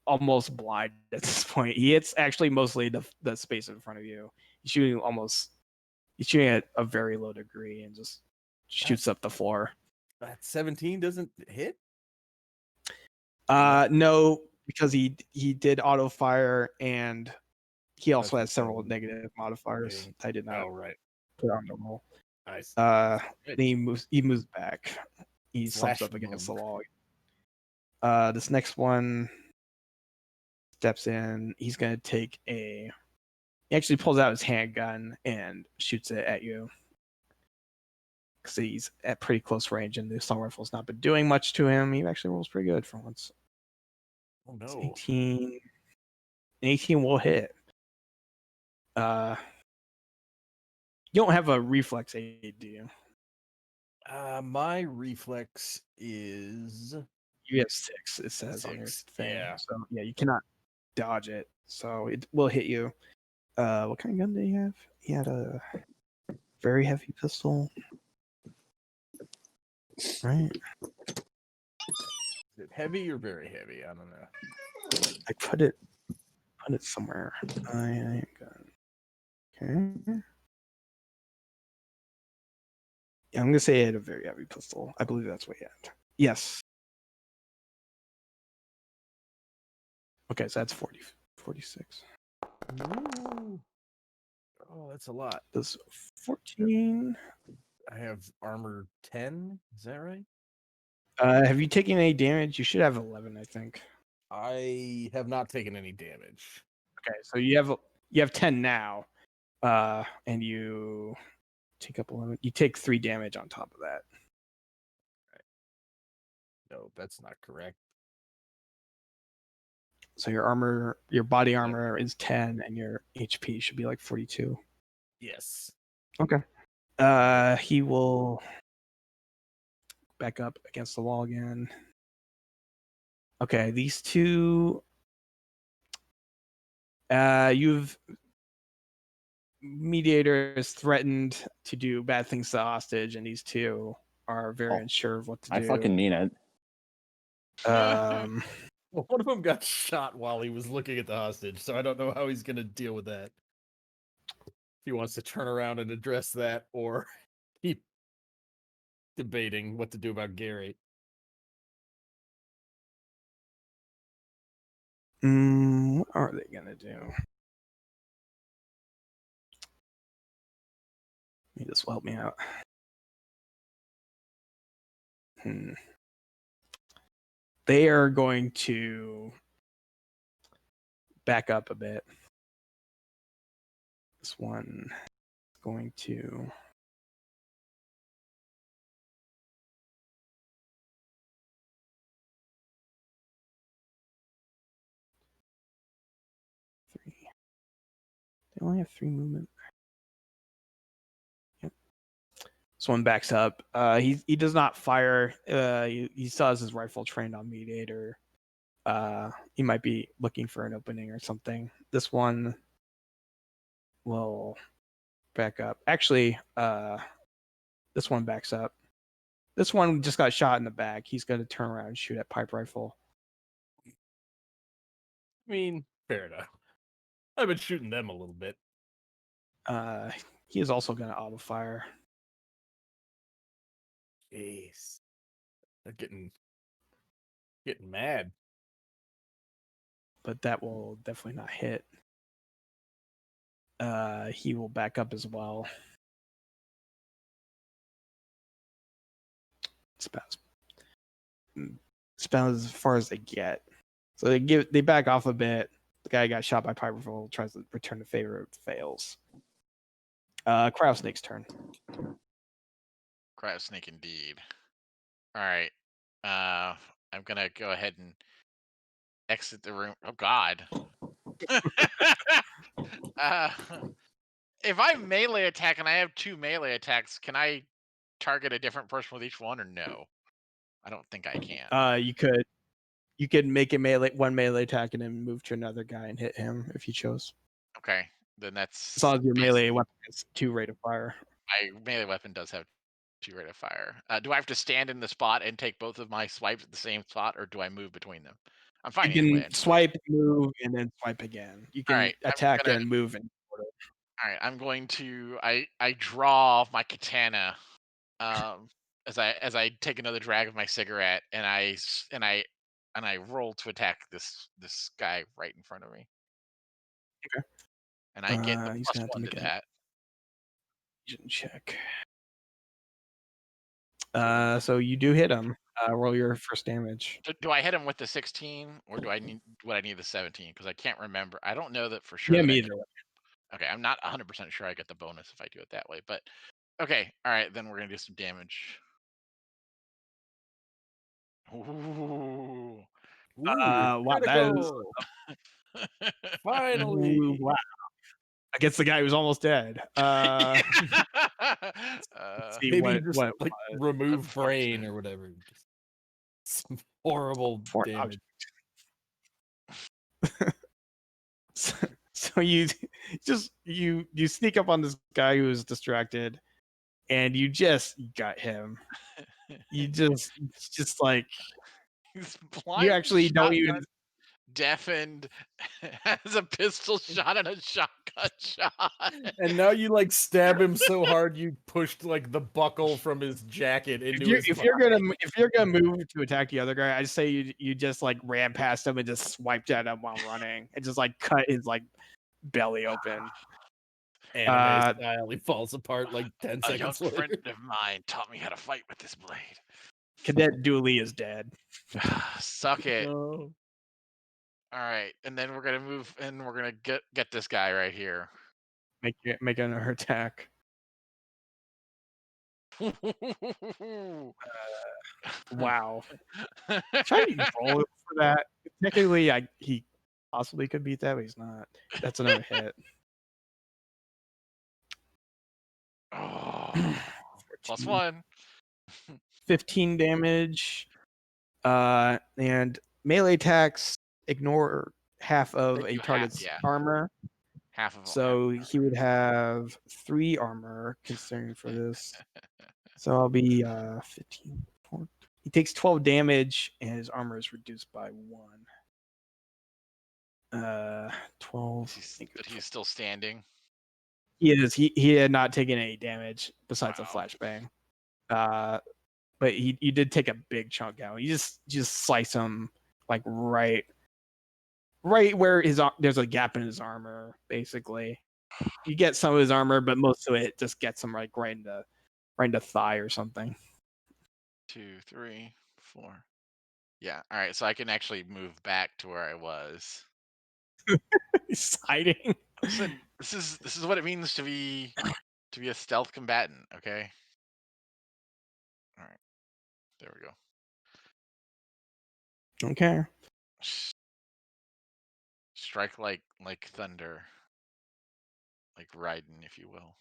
[SPEAKER 1] almost blind at this point. He hits actually mostly the space in front of you. He's shooting at a very low degree and just shoots up the floor.
[SPEAKER 5] That 17 doesn't hit?
[SPEAKER 1] No, because he did auto fire and he also has several negative modifiers. I did not put on the roll.
[SPEAKER 5] Nice.
[SPEAKER 1] He moves back. He slumps up against the wall. This next one steps in. He's gonna take he actually pulls out his handgun and shoots it at you. Because he's at pretty close range and the assault rifle's not been doing much to him. He actually rolls pretty good for once.
[SPEAKER 5] Oh no.
[SPEAKER 1] It's 18. 18 will hit. You don't have a reflex aid, do you?
[SPEAKER 5] My reflex is
[SPEAKER 1] You have 6, it says on your
[SPEAKER 5] 6,
[SPEAKER 1] thing.
[SPEAKER 5] yeah.
[SPEAKER 1] So yeah, you cannot dodge it. So it will hit you. What kind of gun did he have? He had a very heavy pistol. Right?
[SPEAKER 5] Is it heavy or very heavy? I don't know.
[SPEAKER 1] I put it Put it somewhere. I ain't got. Okay. Yeah, I'm gonna say he had a very heavy pistol. I believe that's what he had. Yes. Okay, so that's 40, 46.
[SPEAKER 5] Ooh. Oh, that's a lot.
[SPEAKER 1] That's 14.
[SPEAKER 5] I have armor 10. Is that right?
[SPEAKER 1] Have you taken any damage? You should have 11, I think.
[SPEAKER 5] I have not taken any damage.
[SPEAKER 1] Okay, so you have 10 now, and you take up 11. You take 3 damage on top of that.
[SPEAKER 5] No, that's not correct.
[SPEAKER 1] So your body armor is 10, and your HP should be like 42.
[SPEAKER 5] Yes.
[SPEAKER 1] Okay. He will back up against the wall again. Okay, these two. You've Mediator is threatened to do bad things to the hostage, and these two are very unsure of what to do.
[SPEAKER 8] I fucking mean it.
[SPEAKER 1] Um,
[SPEAKER 5] Well, one of them got shot while he was looking at the hostage, so I don't know how he's going to deal with that. If he wants to turn around and address that, or keep debating what to do about Gary.
[SPEAKER 1] what are they gonna do? This will help me out. They are going to back up a bit. This one is going to. They only have 3 movement. Yep. This one backs up. He does not fire. He still has his rifle trained on Mediator. He might be looking for an opening or something. This one will back up. Actually, this one backs up. This one just got shot in the back. He's going to turn around and shoot at pipe rifle.
[SPEAKER 5] I mean, fair enough. I've been shooting them a little bit.
[SPEAKER 1] He is also going to auto fire.
[SPEAKER 5] Jeez, they're getting mad.
[SPEAKER 1] But that will definitely not hit. He will back up as well. It's about as far as they get. So they back off a bit. The guy got shot by pipe rifle, tries to return the favor, fails. Cryo Snake's turn.
[SPEAKER 6] Cryo Snake indeed. All right. I'm gonna go ahead and exit the room. Oh God. If I melee attack and I have 2 melee attacks, can I target a different person with each one, or no? I don't think I can.
[SPEAKER 1] You could make a one melee attack and then move to another guy and hit him if you chose.
[SPEAKER 6] Okay, then that's
[SPEAKER 1] as long as your melee weapon has 2 rate of fire.
[SPEAKER 6] My melee weapon does have 2 rate of fire. Do I have to stand in the spot and take both of my swipes at the same spot, or do I move between them? I'm fine
[SPEAKER 1] You can
[SPEAKER 6] either way.
[SPEAKER 1] swipe, move, and then swipe again. You can attack and move and.
[SPEAKER 6] All right, I'm going to. I draw my katana, as I take another drag of my cigarette, and I roll to attack this guy right in front of me.
[SPEAKER 1] Okay.
[SPEAKER 6] And I get a
[SPEAKER 1] he's gonna have to
[SPEAKER 6] +1
[SPEAKER 1] make
[SPEAKER 6] to
[SPEAKER 1] a
[SPEAKER 6] that.
[SPEAKER 1] check. So you do hit him. Roll your first damage.
[SPEAKER 6] Do I hit him with the 16, or do I need the 17? Because I can't remember. I don't know that for sure.
[SPEAKER 1] Yeah,
[SPEAKER 6] that
[SPEAKER 1] me
[SPEAKER 6] I
[SPEAKER 1] either.
[SPEAKER 6] Okay, I'm not 100% sure I get the bonus if I do it that way, but okay. All right, then we're gonna do some damage. Ooh.
[SPEAKER 1] Wow, that is
[SPEAKER 5] finally
[SPEAKER 1] wow. Against the guy who's almost dead. See
[SPEAKER 5] maybe just
[SPEAKER 1] what
[SPEAKER 5] like remove brain or whatever. Some horrible damage.
[SPEAKER 1] So you you sneak up on this guy who is distracted, and you just got him. You just like
[SPEAKER 6] He's
[SPEAKER 1] you actually don't even
[SPEAKER 6] deafened, has a pistol shot and a shotgun shot.
[SPEAKER 5] And now you like stab him so hard you pushed like the buckle from his jacket into his.
[SPEAKER 1] If you're gonna move to attack the other guy, I'd say you just like ran past him and just swiped at him while running and just like cut his like belly open.
[SPEAKER 5] Anime style, he falls apart like 10
[SPEAKER 6] A young
[SPEAKER 5] seconds later.
[SPEAKER 6] friend of mine taught me how to fight with this blade.
[SPEAKER 1] Cadet Dooley is dead.
[SPEAKER 6] Suck it.
[SPEAKER 5] No.
[SPEAKER 6] All right, and then we're gonna move, and we're gonna get this guy right here.
[SPEAKER 1] Make another attack. Wow. Try to roll for that. Technically, he possibly could beat that, but he's not. That's another hit.
[SPEAKER 6] Oh, +1.
[SPEAKER 1] 15 damage. And melee attacks ignore half of
[SPEAKER 6] They
[SPEAKER 1] a
[SPEAKER 6] do
[SPEAKER 1] target's
[SPEAKER 6] half, yeah.
[SPEAKER 1] armor.
[SPEAKER 6] Half of them.
[SPEAKER 1] So he would have 3 armor, considering for this. So I'll be 15. He takes 12 damage, and his armor is reduced by 1. 12.
[SPEAKER 6] He's still standing.
[SPEAKER 1] He is. He had not taken any damage besides a flashbang. But you did take a big chunk out. You just slice him like right where there's a gap in his armor. Basically, you get some of his armor, but most of it just gets him like right into thigh or something.
[SPEAKER 6] 2, 3, 4. Yeah. All right. So I can actually move back to where I was.
[SPEAKER 1] He's hiding.
[SPEAKER 6] Listen, this is what it means to be a stealth combatant. Okay. All right. There we go.
[SPEAKER 1] Okay.
[SPEAKER 6] Strike like thunder, like Raiden, if you will.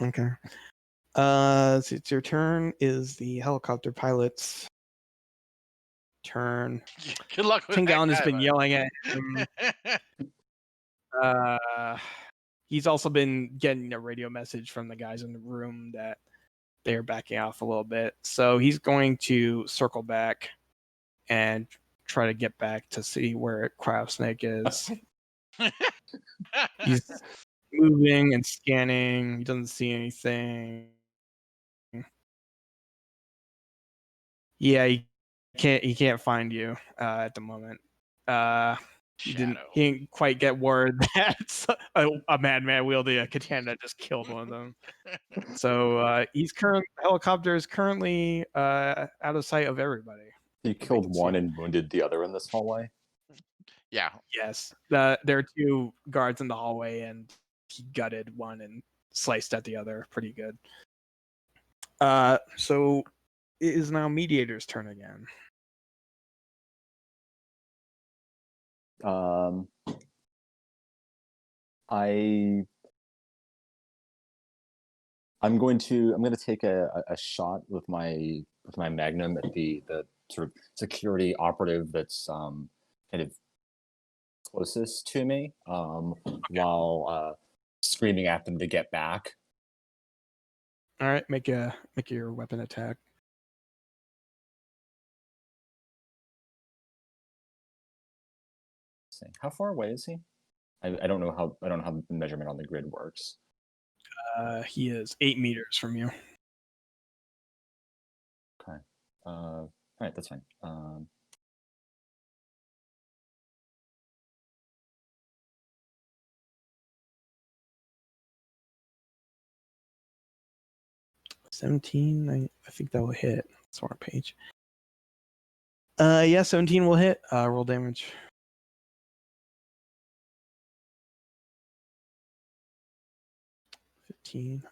[SPEAKER 1] Okay. So it's your turn. Is the helicopter pilot's turn.
[SPEAKER 6] Good luck with
[SPEAKER 1] Tingalon has
[SPEAKER 6] that
[SPEAKER 1] been
[SPEAKER 6] guy,
[SPEAKER 1] yelling at him. He's also been getting a radio message from the guys in the room that they're backing off a little bit. So he's going to circle back and try to get back to see where Cryo-Snake is. He's moving and scanning. He doesn't see anything. Yeah, he can't find you at the moment. He didn't quite get word that a madman wielding a katana just killed one of them. So helicopter is currently out of sight of everybody.
[SPEAKER 8] He killed one and wounded the other in this hallway.
[SPEAKER 6] Yeah.
[SPEAKER 1] Yes. There are 2 guards in the hallway, and he gutted one and sliced at the other pretty good. So it is now Mediator's turn again.
[SPEAKER 8] I'm going to take a shot with my magnum at the sort of security operative that's kind of closest to me, while screaming at them to get back.
[SPEAKER 1] All right, make your weapon attack.
[SPEAKER 8] How far away is he? I don't know how the measurement on the grid works.
[SPEAKER 1] He is 8 meters from you.
[SPEAKER 8] Okay. All right, that's fine.
[SPEAKER 1] $17. I think that will hit. That's our page. Yeah, 17 will hit. Roll damage. 15.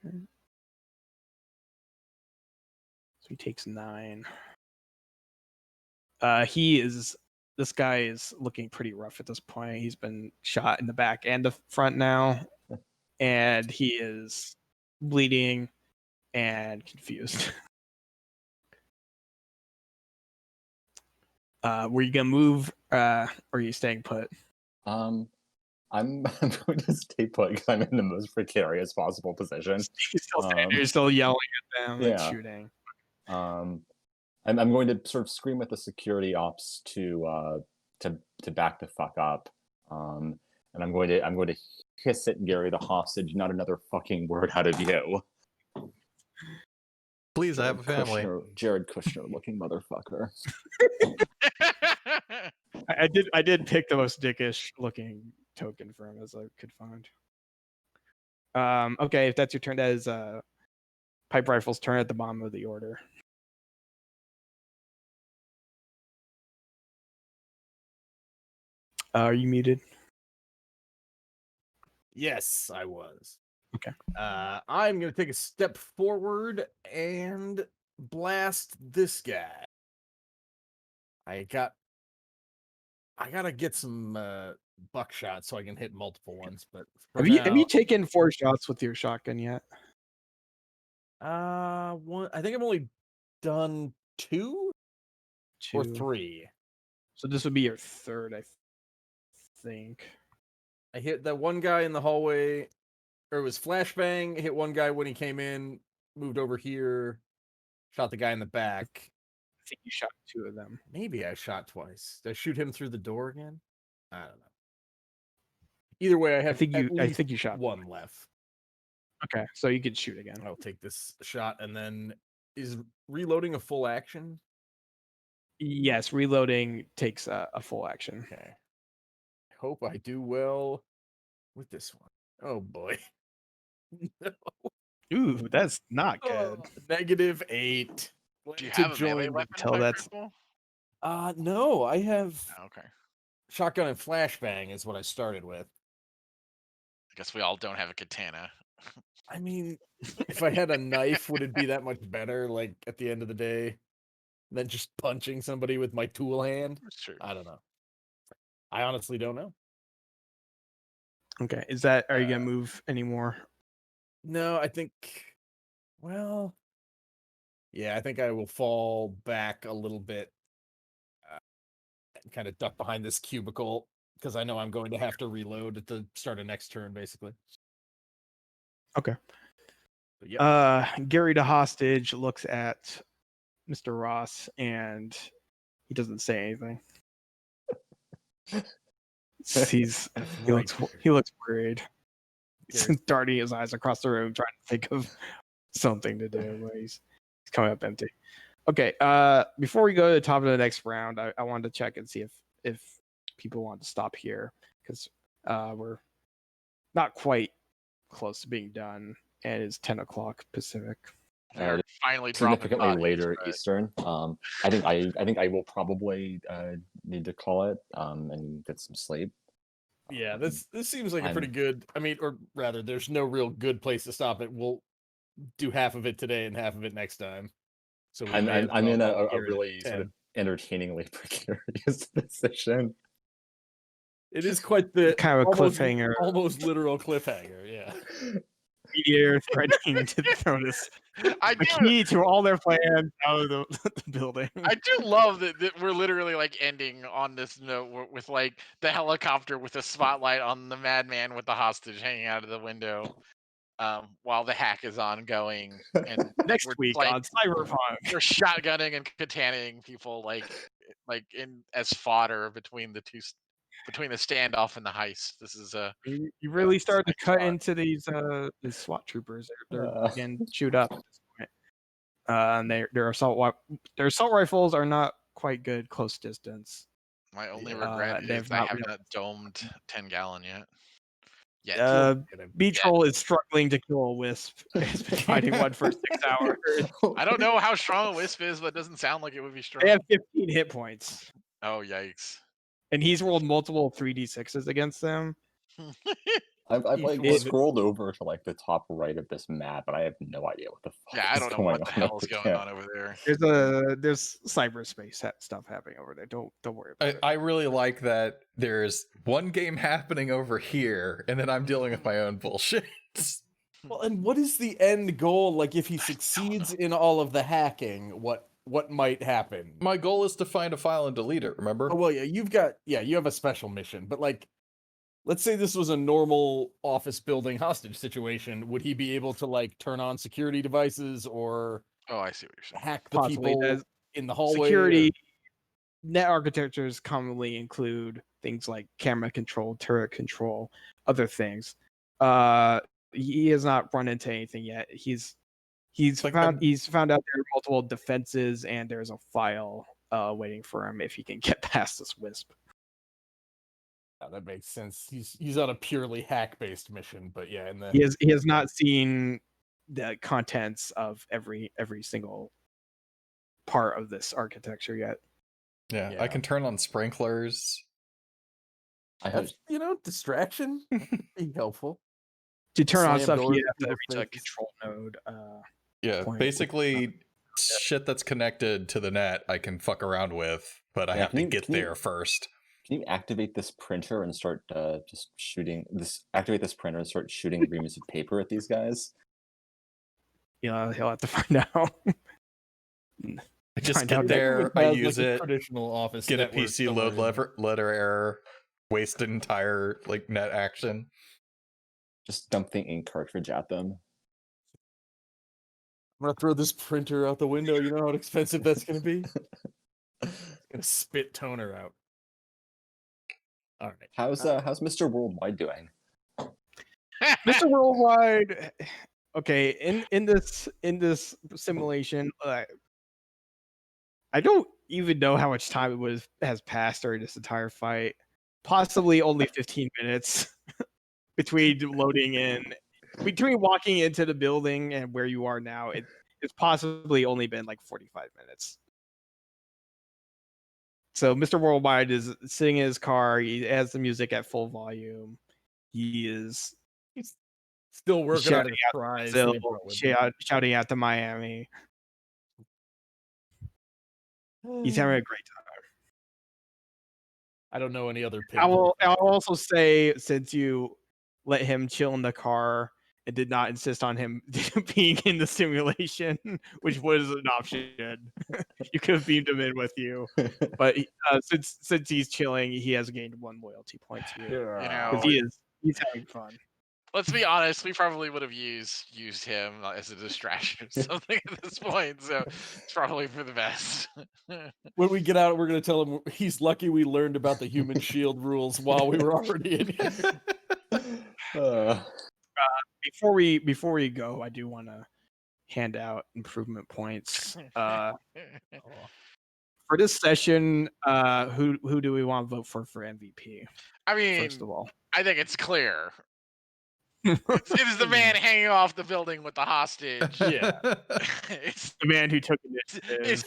[SPEAKER 1] Okay. So he takes 9. This guy is looking pretty rough at this point. He's been shot in the back and the front now, and he is bleeding and confused. Were you gonna move, or are you staying put?
[SPEAKER 8] I'm going to stay put because I'm in the most precarious possible position.
[SPEAKER 1] You're still yelling at them and shooting.
[SPEAKER 8] I'm going to sort of scream at the security ops to back the fuck up. And I'm going to hiss at Gary the hostage, not another fucking word out of you.
[SPEAKER 4] Please, I have a family.
[SPEAKER 8] Jared Kushner looking motherfucker.
[SPEAKER 1] I did pick the most dickish looking token for him as I could find. Okay, if that's your turn, that is Pipe Rifle's turn at the bottom of the order. Are you muted?
[SPEAKER 5] Yes, I was.
[SPEAKER 1] Okay.
[SPEAKER 5] I'm going to take a step forward and blast this guy. I gotta get some buckshot so I can hit multiple ones. But
[SPEAKER 1] Have you taken 4 shots with your shotgun yet?
[SPEAKER 5] One. I think I've only done 2 or 3.
[SPEAKER 1] So this would be your third, I think.
[SPEAKER 5] I hit that one guy in the hallway, or it was flashbang. Hit one guy when he came in, moved over here, shot the guy in the back.
[SPEAKER 1] I think you shot 2 of them.
[SPEAKER 5] Maybe I shot twice. Did I shoot him through the door again? I don't know. Either way, I think you shot 1 left.
[SPEAKER 1] Okay, so you can shoot again.
[SPEAKER 5] I'll take this shot, and then is reloading a full action?
[SPEAKER 1] Yes, reloading takes a full action.
[SPEAKER 5] Okay. I hope I do well with this one. Oh boy. No.
[SPEAKER 1] Ooh, that's not good.
[SPEAKER 5] -8.
[SPEAKER 6] Do you have a melee weapon?
[SPEAKER 1] Tell that's
[SPEAKER 5] no, I have
[SPEAKER 6] okay.
[SPEAKER 5] Shotgun and flashbang is what I started with.
[SPEAKER 6] I guess we all don't have a katana.
[SPEAKER 5] I mean, if I had a knife, would it be that much better? Like at the end of the day, than just punching somebody with my tool hand?
[SPEAKER 6] That's true.
[SPEAKER 5] I don't know. I honestly don't know.
[SPEAKER 1] Okay, are you gonna move anymore?
[SPEAKER 5] No, I think. Well, yeah, I think I will fall back a little bit, and kind of duck behind this cubicle because I know I'm going to have to reload at the start of next turn, basically.
[SPEAKER 1] Okay.
[SPEAKER 5] But yep.
[SPEAKER 1] Gary the hostage looks at Mr. Ross and he doesn't say anything. He looks worried. He's darting his eyes across the room, trying to think of something to do, but he's coming up empty. Okay. Before we go to the top of the next round, I wanted to check and see if people want to stop here because we're not quite close to being done, and it's 10 o'clock Pacific.
[SPEAKER 6] They're finally
[SPEAKER 8] significantly later Eastern. I think I will probably need to call it and get some sleep.
[SPEAKER 5] Yeah, this seems like a pretty good. I mean, or rather, there's no real good place to stop it. We'll do half of it today and half of it next time. So
[SPEAKER 8] I'm in a really sort of entertainingly precarious position.
[SPEAKER 5] It is quite the
[SPEAKER 1] kind of a cliffhanger,
[SPEAKER 5] almost literal cliffhanger. Yeah.
[SPEAKER 1] Meteor threatening to throw this key to all their plans out of the building.
[SPEAKER 6] I do love that we're literally like ending on this note with like the helicopter with a spotlight on the madman with the hostage hanging out of the window, while the hack is ongoing. And
[SPEAKER 1] next week
[SPEAKER 6] like,
[SPEAKER 1] on Cyberpunk,
[SPEAKER 6] we're shotgunning and kataning people like in as fodder between the standoff and the heist. This is
[SPEAKER 1] you really started to cut into these SWAT troopers. They're getting chewed up at this point. And their assault rifles are not quite good close distance.
[SPEAKER 6] My only regret is I haven't domed 10-gallon yet.
[SPEAKER 1] Beach Roll is struggling to kill a wisp. He's been fighting one for 6 hours.
[SPEAKER 6] I don't know how strong a wisp is, but it doesn't sound like it would be strong.
[SPEAKER 1] They have 15 hit points.
[SPEAKER 6] Oh, yikes.
[SPEAKER 1] And he's rolled multiple 3d6s against them.
[SPEAKER 8] I've like scrolled over to like the top right of this map, but I have no idea what the fuck.
[SPEAKER 6] Yeah, I don't know what the hell's going on over there.
[SPEAKER 1] There's cyberspace stuff happening over there. Don't worry about it.
[SPEAKER 7] I really like that there's one game happening over here, and then I'm dealing with my own bullshit.
[SPEAKER 5] Well, and what is the end goal? Like, if he succeeds in all of the hacking, what might happen?
[SPEAKER 7] My goal is to find a file and delete it, remember?
[SPEAKER 5] Oh, well, yeah, you have a special mission, but like, let's say this was a normal office building hostage situation. Would he be able to like turn on security devices or
[SPEAKER 6] I see what you're saying.
[SPEAKER 5] Hack the people in the hallway.
[SPEAKER 1] Security net architectures commonly include things like camera control, turret control, other things. He has not run into anything yet. He's
[SPEAKER 7] like
[SPEAKER 1] found out there are multiple defenses, and there's a file waiting for him if he can get past this wisp.
[SPEAKER 5] Yeah, that makes sense. He's on a purely hack-based mission, but yeah,
[SPEAKER 1] He has not seen the contents of every single part of this architecture yet.
[SPEAKER 4] Yeah, I can turn on sprinklers.
[SPEAKER 5] That's, distraction. Be helpful.
[SPEAKER 1] To turn on
[SPEAKER 5] Slam
[SPEAKER 1] stuff,
[SPEAKER 5] doors
[SPEAKER 1] you have to
[SPEAKER 5] in
[SPEAKER 1] reach
[SPEAKER 5] people's
[SPEAKER 1] a
[SPEAKER 5] faces.
[SPEAKER 1] control node.
[SPEAKER 4] Yeah,
[SPEAKER 1] point.
[SPEAKER 4] basically shit that's connected to the net I can fuck around with, but I have to get there first.
[SPEAKER 8] Can you activate this printer and start just shooting this? Activate this printer and start shooting reams of paper at these guys.
[SPEAKER 1] Yeah, he'll have to find out.
[SPEAKER 4] I just
[SPEAKER 1] Find
[SPEAKER 4] get
[SPEAKER 1] out
[SPEAKER 4] there, I use
[SPEAKER 5] like a
[SPEAKER 4] it,
[SPEAKER 5] traditional office.
[SPEAKER 4] get a
[SPEAKER 5] network
[SPEAKER 4] PC
[SPEAKER 5] somewhere
[SPEAKER 4] load
[SPEAKER 5] in there.
[SPEAKER 4] letter error, waste an entire net action.
[SPEAKER 8] Just dump the ink cartridge at them.
[SPEAKER 5] I'm gonna throw this printer out the window. You know how expensive that's gonna be? Gonna spit toner out. All right.
[SPEAKER 8] How's Mr. Worldwide doing?
[SPEAKER 1] Mr. Worldwide. Okay, in this simulation, I don't even know how much time has passed during this entire fight. Possibly only 15 minutes between walking into the building and where you are now. It's possibly only been like 45 minutes. So Mr. Worldwide is sitting in his car. He has the music at full volume. He's
[SPEAKER 5] still working on
[SPEAKER 1] shouting
[SPEAKER 5] his
[SPEAKER 1] out
[SPEAKER 5] fries.
[SPEAKER 1] to Brazil, shouting out to Miami. He's having a great time.
[SPEAKER 5] I don't know any other.
[SPEAKER 1] I'll also say, since you let him chill in the car and did not insist on him being in the simulation, which was an option, you could have beamed him in with you. But since he's chilling, he has gained 1 loyalty point to you. Because he's having fun.
[SPEAKER 6] Let's be honest, we probably would have used him as a distraction or something at this point, so it's probably for the best.
[SPEAKER 5] When we get out, we're going to tell him he's lucky we learned about the human shield rules while we were already in here.
[SPEAKER 1] Before we go, I do want to hand out improvement points. For this session, who do we want to vote for MVP?
[SPEAKER 6] I mean,
[SPEAKER 1] first of all,
[SPEAKER 6] I think it's clear. It is the man hanging off the building with the hostage.
[SPEAKER 5] Yeah,
[SPEAKER 1] it's the man who took initiative.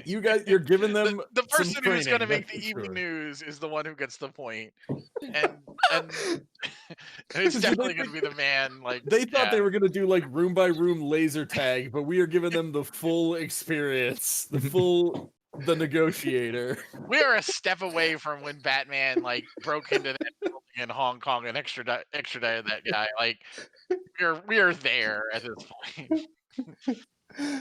[SPEAKER 5] You guys, you're giving them
[SPEAKER 6] the person
[SPEAKER 5] some
[SPEAKER 6] who's going to
[SPEAKER 5] training,
[SPEAKER 6] make the
[SPEAKER 5] that's for
[SPEAKER 6] evening
[SPEAKER 5] sure.
[SPEAKER 6] news is the one who gets the point, and it's definitely going to be the man. Like
[SPEAKER 5] They thought they were going to do like room by room laser tag, but we are giving them the full experience, the negotiator.
[SPEAKER 6] We are a step away from when Batman like broke into that building in Hong Kong and extradited that guy. Like we are there at this point.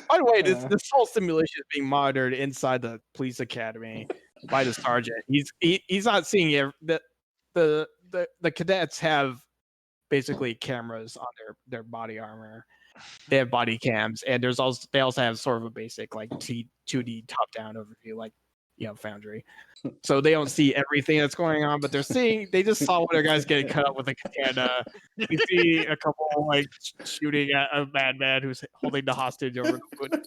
[SPEAKER 1] By the way, this whole simulation is being monitored inside the police academy by the sergeant. He's not seeing it. The cadets have basically cameras on their body armor. They have body cams, and they also have sort of a basic like 2D top down overview, like Foundry. So they don't see everything that's going on, but they just saw one of their guys getting cut up with a katana. You see a couple like shooting at a madman who's holding the hostage over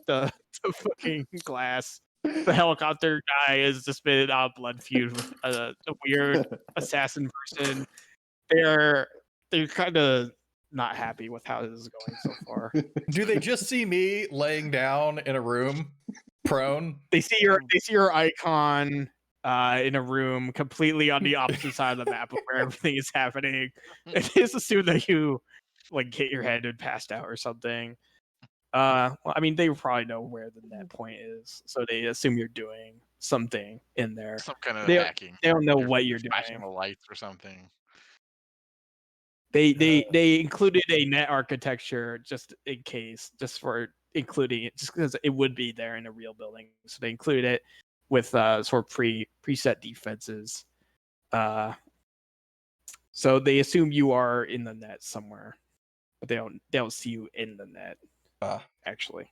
[SPEAKER 1] the fucking glass. The helicopter guy is just been on blood feud with a weird assassin person. They're kind of not happy with how this is going so far.
[SPEAKER 4] Do they just see me laying down in a room, prone?
[SPEAKER 1] They see your icon in a room completely on the opposite side of the map of where everything is happening. They just assume that you like hit your head and passed out or something. Well, I mean, they probably know where the net point is, so they assume you're doing something in there.
[SPEAKER 6] Some kind of hacking.
[SPEAKER 1] They don't know what you're
[SPEAKER 6] flashing
[SPEAKER 1] doing.
[SPEAKER 6] the lights or something.
[SPEAKER 1] They included a net architecture just in case, just for including it, just because it would be there in a real building. So they included it with sort of preset defenses. So they assume you are in the net somewhere, but they don't see you in the net. Actually,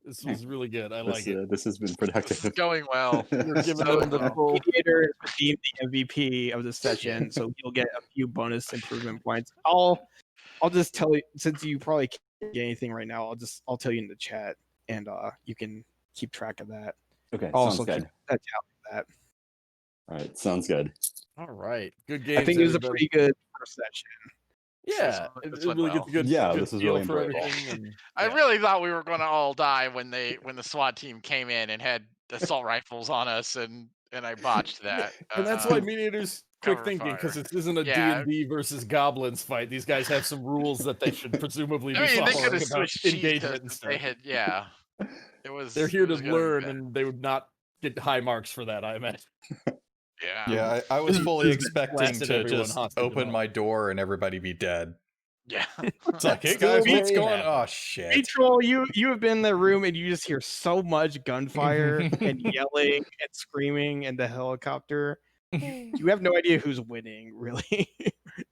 [SPEAKER 5] This was really good. I like it.
[SPEAKER 8] This has been
[SPEAKER 6] This
[SPEAKER 8] productive.
[SPEAKER 6] is going well.
[SPEAKER 5] We're giving
[SPEAKER 1] So
[SPEAKER 5] them the
[SPEAKER 1] the
[SPEAKER 5] full.
[SPEAKER 1] mediator is redeemed the MVP of the session, so you'll get a few bonus improvement points. I'll just tell you, since you probably can't get anything right now, I'll tell you in the chat, and you can keep track of that.
[SPEAKER 8] Okay,
[SPEAKER 1] I'll
[SPEAKER 8] sounds
[SPEAKER 1] also
[SPEAKER 8] good.
[SPEAKER 1] keep that tally of that.
[SPEAKER 8] All right, sounds good.
[SPEAKER 5] All right, good games.
[SPEAKER 1] I think it was
[SPEAKER 5] everybody.
[SPEAKER 1] a pretty good first session.
[SPEAKER 5] Yeah,
[SPEAKER 6] This
[SPEAKER 5] it
[SPEAKER 6] went
[SPEAKER 5] really
[SPEAKER 6] well.
[SPEAKER 5] gets a good.
[SPEAKER 8] Yeah,
[SPEAKER 5] good
[SPEAKER 8] this was
[SPEAKER 5] feel
[SPEAKER 8] really
[SPEAKER 5] for
[SPEAKER 8] enjoyable.
[SPEAKER 5] everything. And,
[SPEAKER 6] I
[SPEAKER 5] yeah.
[SPEAKER 6] really thought we were going to all die when the SWAT team came in and had assault rifles on us, and I botched that.
[SPEAKER 5] And that's why mediators quick
[SPEAKER 6] cover
[SPEAKER 5] thinking, because
[SPEAKER 6] fire.
[SPEAKER 5] this isn't a
[SPEAKER 6] Yeah.
[SPEAKER 5] D&D versus goblins fight. These guys have some rules that they should presumably be
[SPEAKER 6] I mean, they could
[SPEAKER 5] following
[SPEAKER 6] have
[SPEAKER 5] about
[SPEAKER 6] switched cheat
[SPEAKER 5] engagement
[SPEAKER 6] codes
[SPEAKER 5] and
[SPEAKER 6] if
[SPEAKER 5] stuff.
[SPEAKER 6] they had. Yeah, it was.
[SPEAKER 5] They're here
[SPEAKER 6] it
[SPEAKER 5] to
[SPEAKER 6] was gonna be
[SPEAKER 5] learn,
[SPEAKER 6] bad.
[SPEAKER 5] and they would not get high marks for that, I imagine.
[SPEAKER 6] Yeah.
[SPEAKER 4] Yeah, I was fully expecting
[SPEAKER 5] blasted
[SPEAKER 4] to
[SPEAKER 5] everyone
[SPEAKER 4] just
[SPEAKER 5] hostage and
[SPEAKER 4] open
[SPEAKER 5] all.
[SPEAKER 4] my door and everybody be dead.
[SPEAKER 6] Yeah.
[SPEAKER 4] It's like, hey
[SPEAKER 5] Still
[SPEAKER 4] guys, what's
[SPEAKER 5] may
[SPEAKER 4] going?
[SPEAKER 5] happen.
[SPEAKER 4] Oh shit!
[SPEAKER 1] Troll, you have been in the room and you just hear so much gunfire and yelling and screaming and the helicopter. You have no idea who's winning, really,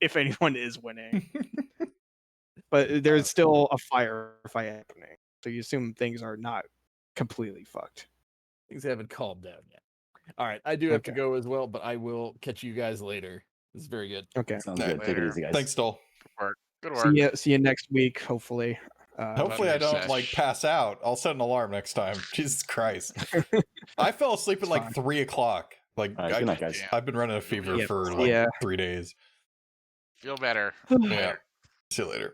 [SPEAKER 1] if anyone is winning. But there's still a firefight happening, so you assume things are not completely fucked.
[SPEAKER 5] Things haven't calmed down yet. All right, I do have to go as well, but I will catch you guys later. This is very good.
[SPEAKER 1] Okay.
[SPEAKER 8] Sounds
[SPEAKER 4] All
[SPEAKER 8] good.
[SPEAKER 4] right.
[SPEAKER 8] Take it
[SPEAKER 6] Later.
[SPEAKER 8] easy, guys.
[SPEAKER 4] Thanks, Stoll.
[SPEAKER 6] Good work. Good work.
[SPEAKER 1] See you next week, hopefully.
[SPEAKER 4] Hopefully, I don't
[SPEAKER 6] sesh.
[SPEAKER 4] like pass out. I'll set an alarm next time. Jesus Christ! I fell asleep at like 3 o'clock. Like,
[SPEAKER 8] All right, good night, guys.
[SPEAKER 4] I've been running a fever
[SPEAKER 1] Yeah,
[SPEAKER 4] for
[SPEAKER 1] yeah.
[SPEAKER 4] like 3 days.
[SPEAKER 6] Feel better.
[SPEAKER 4] Yeah. See you later.